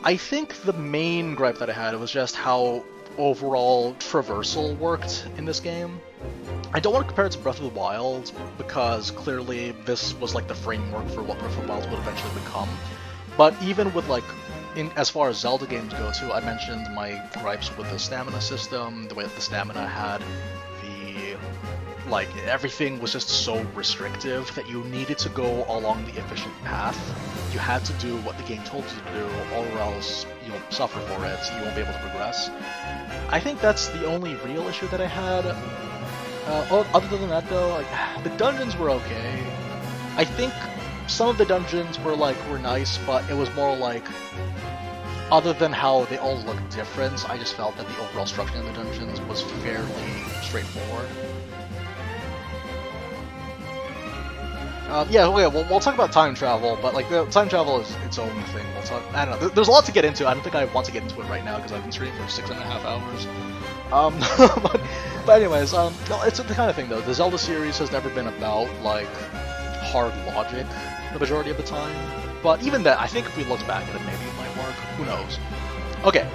I think the main gripe that I had was just how overall traversal worked in this game. I don't want to compare it to Breath of the Wild, because clearly this was like the framework for what Breath of the Wild would eventually become. But even with like, as far as Zelda games go too, I mentioned my gripes with the stamina system, the way that the stamina had everything was just so restrictive that you needed to go along the efficient path. You had to do what the game told you to do, or else you'll suffer for it, you won't be able to progress. I think that's the only real issue that I had. Other than that though, like, the dungeons were okay. I think some of the dungeons were nice, but it was more like, other than how they all look different, I just felt that the overall structure of the dungeons was fairly straightforward. Yeah, okay, we'll talk about time travel, but like, the time travel is its own thing. I don't know, there's a lot to get into. I don't think I want to get into it right now because I've been streaming for 6.5 hours. But anyways, no, it's the kind of thing though. The Zelda series has never been about like hard logic the majority of the time. But even that, I think if we looked back at it, maybe it might work. Who knows? Okay,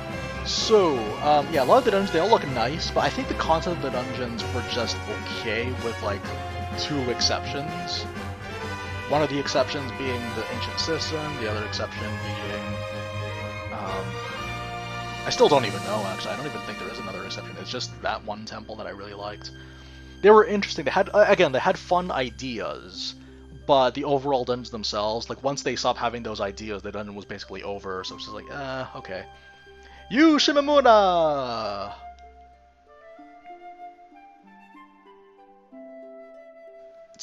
so yeah, a lot of the dungeons, they all look nice, but I think the content of the dungeons were just okay, with like 2 exceptions. One of the exceptions being the ancient system, the other exception being, I still don't even know, actually. I don't even think there is another exception. It's just that one temple that I really liked. They were interesting. They had fun ideas, but the overall dungeons themselves, like, once they stopped having those ideas, the dungeon was basically over, so it's just like, okay. Yu Shimamura!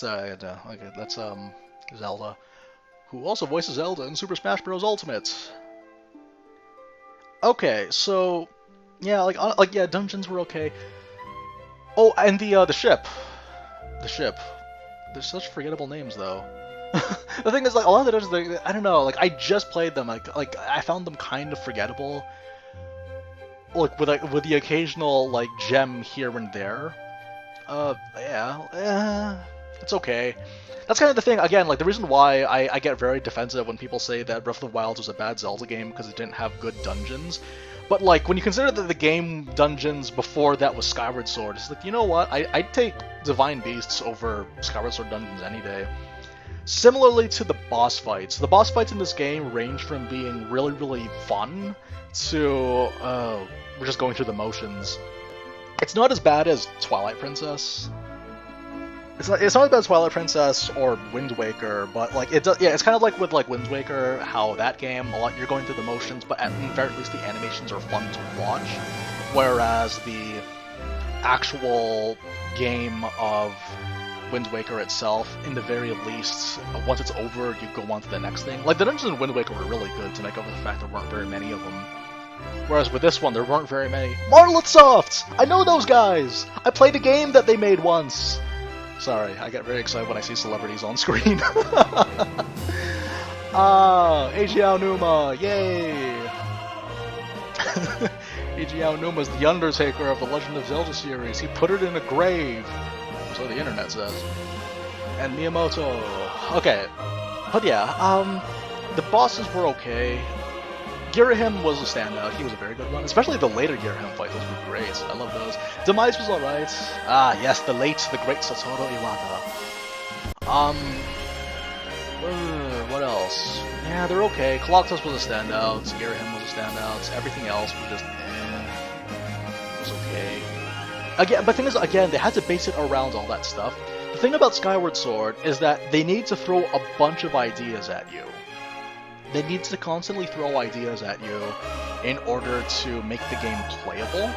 Okay, that's, Zelda, who also voices Zelda in Super Smash Bros. Ultimate. Okay, so yeah, yeah, dungeons were okay. Oh, and the ship. They're such forgettable names, though. The thing is, like, a lot of the dungeons, I don't know, like, I just played them, like I found them kind of forgettable. Like, with the occasional, like, gem here and there. Yeah, it's okay. That's kind of the thing, again, like, the reason why I get very defensive when people say that Breath of the Wild was a bad Zelda game because it didn't have good dungeons. But, like, when you consider that the game dungeons before that was Skyward Sword, it's like, you know what, I'd take Divine Beasts over Skyward Sword dungeons any day. Similarly to the boss fights. The boss fights in this game range from being really, really fun to, we're just going through the motions. It's not as bad as Twilight Princess. It's not as bad as Twilight Princess or Wind Waker, but like it's kind of like with like Wind Waker, how that game, you're going through the motions, but at the very least the animations are fun to watch, whereas the actual game of Wind Waker itself, in the very least, once it's over, you go on to the next thing. Like, the dungeons in Wind Waker were really good to make up for the fact there weren't very many of them. Whereas with this one, there weren't very many. Monolith Soft! I know those guys! I played a game that they made once! Sorry, I get very excited when I see celebrities on screen. Eiji Aonuma, yay! Eiji Aonuma's the Undertaker of the Legend of Zelda series. He put it in a grave, so the internet says. And Miyamoto. Okay, but yeah, the bosses were okay. Girahim was a standout. He was a very good one, especially the later Girahim fight. Those were great. I love those. Demise was alright. Ah, yes, the great Satoru Iwata. What else? Yeah, they're okay. Colossus was a standout. Girahim was a standout. Everything else was just, was okay. Again, but the thing is, again, they had to base it around all that stuff. The thing about Skyward Sword is that they need to throw a bunch of ideas at you. They need to constantly throw ideas at you in order to make the game playable.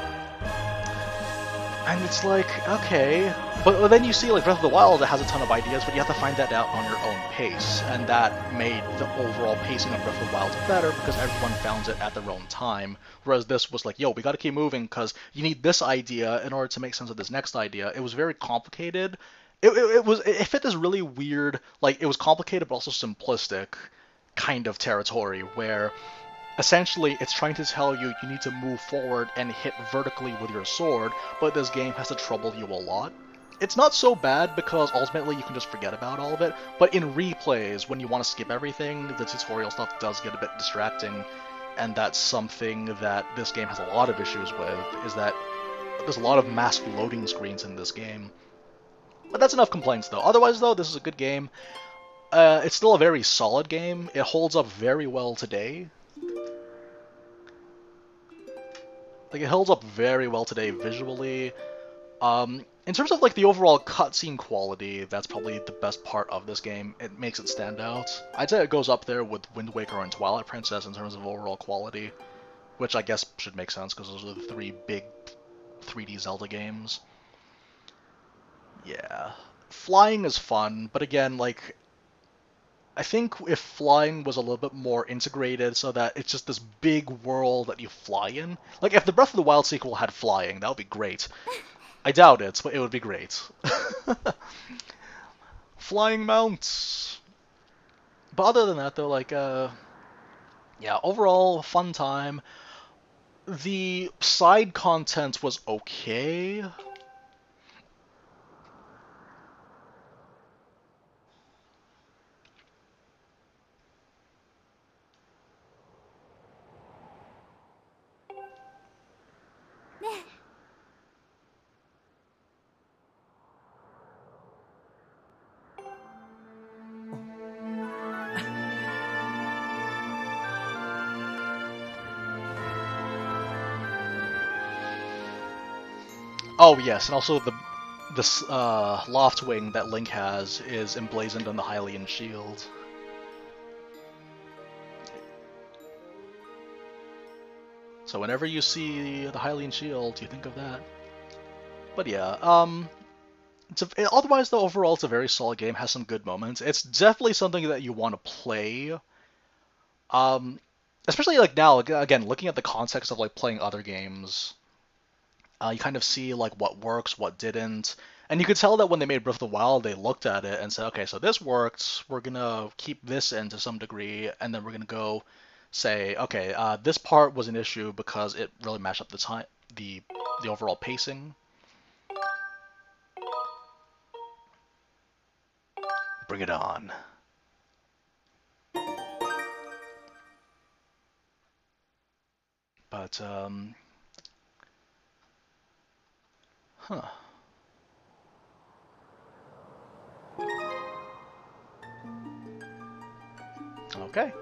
And it's like, okay, but then you see like Breath of the Wild that has a ton of ideas, but you have to find that out on your own pace, and that made the overall pacing of Breath of the Wild better because everyone found it at their own time, whereas this was like, yo, we gotta keep moving because you need this idea in order to make sense of this next idea. It was very complicated. It fit this really weird, like, it was complicated but also simplistic kind of territory where essentially it's trying to tell you you need to move forward and hit vertically with your sword, but this game has to trouble you a lot. It's not so bad because ultimately you can just forget about all of it, but in replays, when you want to skip everything, the tutorial stuff does get a bit distracting, and that's something that this game has a lot of issues with, is that there's a lot of masked loading screens in this game. But that's enough complaints though. Otherwise though, this is a good game. It's still a very solid game. It holds up very well today. Like, it holds up very well today visually. In terms of like the overall cutscene quality, that's probably the best part of this game. It makes it stand out. I'd say it goes up there with Wind Waker and Twilight Princess in terms of overall quality, which I guess should make sense because those are the three big 3D Zelda games. Yeah. Flying is fun, but again, like, I think if flying was a little bit more integrated so that it's just this big world that you fly in. Like, if the Breath of the Wild sequel had flying, that would be great. I doubt it, but it would be great. Flying mounts. But other than that, though, like, yeah, overall, fun time. The side content was okay. Oh yes, and also this loft wing that LiNnK has is emblazoned on the Hylian shield. So whenever you see the Hylian shield, you think of that. But yeah, otherwise though, overall it's a very solid game, has some good moments. It's definitely something that you want to play. Especially like now, again, looking at the context of like playing other games. You kind of see like what works, what didn't, and you could tell that when they made Breath of the Wild, they looked at it and said, okay, so this worked, we're gonna keep this in to some degree, and then we're gonna go say, okay, this part was an issue because it really mashed up the time, the overall pacing. Bring it on. But huh. Okay.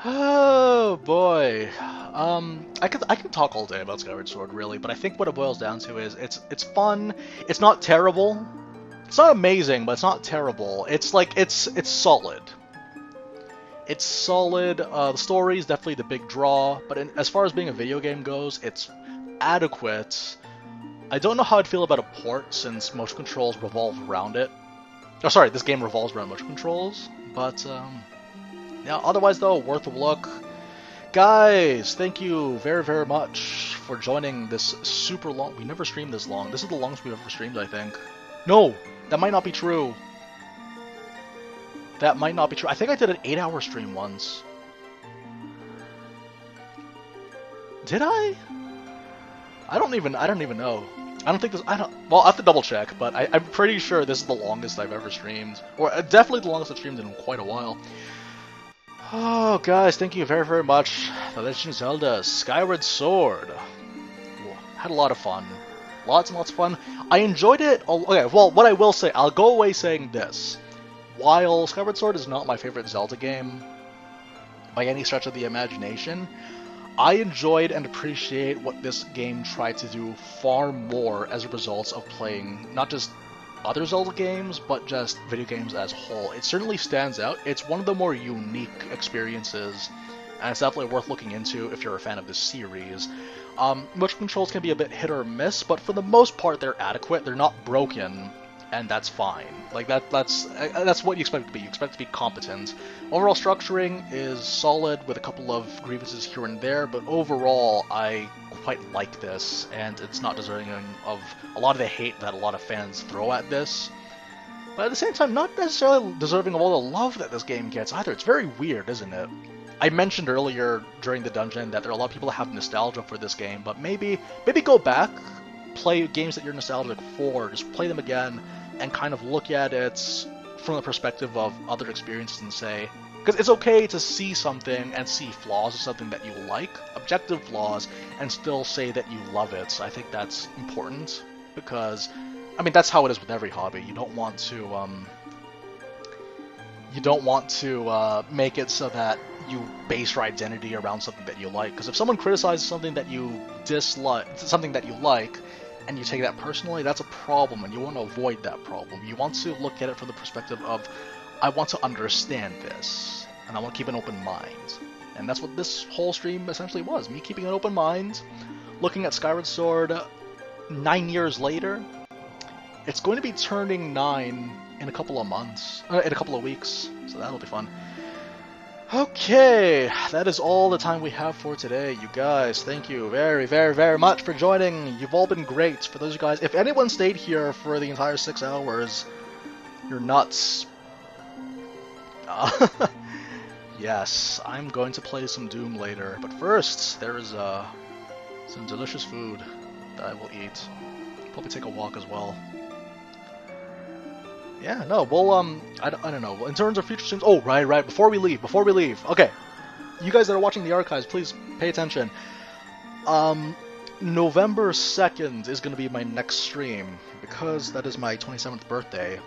Oh boy. I can talk all day about Skyward Sword really, but I think what it boils down to is it's fun. It's not terrible. It's not amazing, but it's not terrible. It's like it's solid. It's solid. The story is definitely the big draw, but as far as being a video game goes, it's adequate. I don't know how I'd feel about a port since motion controls revolve around it. Oh, sorry, this game revolves around motion controls. But, yeah, otherwise, though, worth a look. Guys, thank you very, very much for joining this super long... We never streamed this long. This is the longest we've ever streamed, I think. No! That might not be true. That might not be true. I think I did an 8-hour stream once. Did I? I don't even know. I don't think this... Well, I have to double check, but I'm pretty sure this is the longest I've ever streamed. Or definitely the longest I've streamed in quite a while. Oh, guys, thank you very, very much. The Legend of Zelda, Skyward Sword. Had a lot of fun. Lots and lots of fun. I enjoyed it. Okay, well, what I will say, I'll go away saying this. While Skyward Sword is not my favorite Zelda game, by any stretch of the imagination, I enjoyed and appreciate what this game tried to do far more as a result of playing not just other Zelda games, but just video games as a whole. It certainly stands out. It's one of the more unique experiences, and it's definitely worth looking into if you're a fan of this series. Motion controls can be a bit hit or miss, but for the most part they're adequate. They're not broken, and that's fine. Like that's what you expect it to be. You expect it to be competent. Overall structuring is solid with a couple of grievances here and there, but overall I quite like this, and it's not deserving of a lot of the hate that a lot of fans throw at this. But at the same time, not necessarily deserving of all the love that this game gets either. It's very weird, isn't it? I mentioned earlier during the dungeon that there are a lot of people that have nostalgia for this game, but maybe go back, play games that you're nostalgic for, just play them again, and kind of look at it from the perspective of other experiences and say, because it's okay to see something and see flaws of something that you like, objective flaws, and still say that you love it. I think that's important, because, I mean, that's how it is with every hobby. You don't want to make it so that you base your identity around something that you like. Because if someone criticizes something that you dislike, something that you like, and you take that personally, that's a problem, and you want to avoid that problem. You want to look at it from the perspective of, I want to understand this, and I want to keep an open mind. And that's what this whole stream essentially was, me keeping an open mind, looking at Skyward Sword 9 years later. It's going to be turning 9 in a couple of months, in a couple of weeks, so that'll be fun. Okay, that is all the time we have for today. You guys, thank you very, very, very much for joining. You've all been great. For those of you guys, if anyone stayed here for the entire 6 hours, you're nuts. Yes, I'm going to play some Doom later, but first, there is some delicious food that I will eat. Probably take a walk as well. Yeah, no, well, I don't know. In terms of future streams, oh, right, before we leave, okay, you guys that are watching the archives, please pay attention. November 2nd is going to be my next stream, because that is my 27th birthday.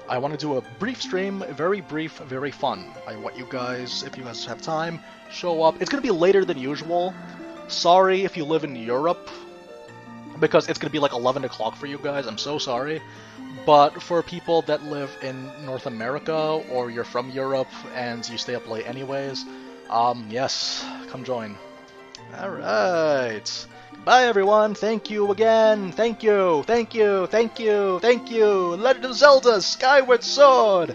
I want to do a brief stream, very brief, very fun. I want you guys, if you guys have time, show up. It's going to be later than usual. Sorry if you live in Europe, because it's going to be like 11 o'clock for you guys. I'm so sorry. But for people that live in North America, or you're from Europe and you stay up late anyways, yes, come join. Alright. Bye everyone, thank you again, thank you. Legend of Zelda, Skyward Sword!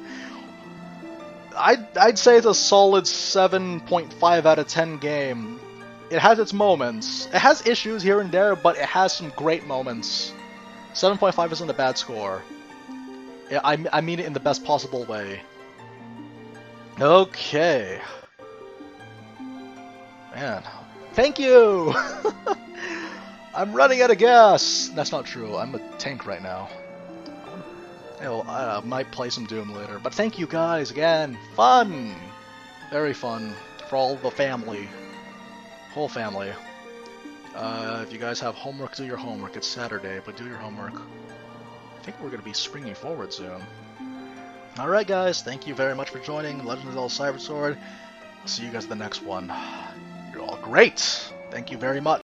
I'd say it's a solid 7.5 out of 10 game. It has its moments. It has issues here and there, but it has some great moments. 7.5 isn't a bad score. I mean it in the best possible way. Okay. Man. Thank you! I'm running out of gas! That's not true. I'm a tank right now. I might play some Doom later. But thank you guys again. Fun! Very fun. For all the family. Whole family. If you guys have homework, do your homework. It's Saturday, but do your homework. I think we're going to be springing forward soon. Alright guys, thank you very much for joining Legend of Zelda Skyward Sword. I'll see you guys in the next one. You're all great! Thank you very much.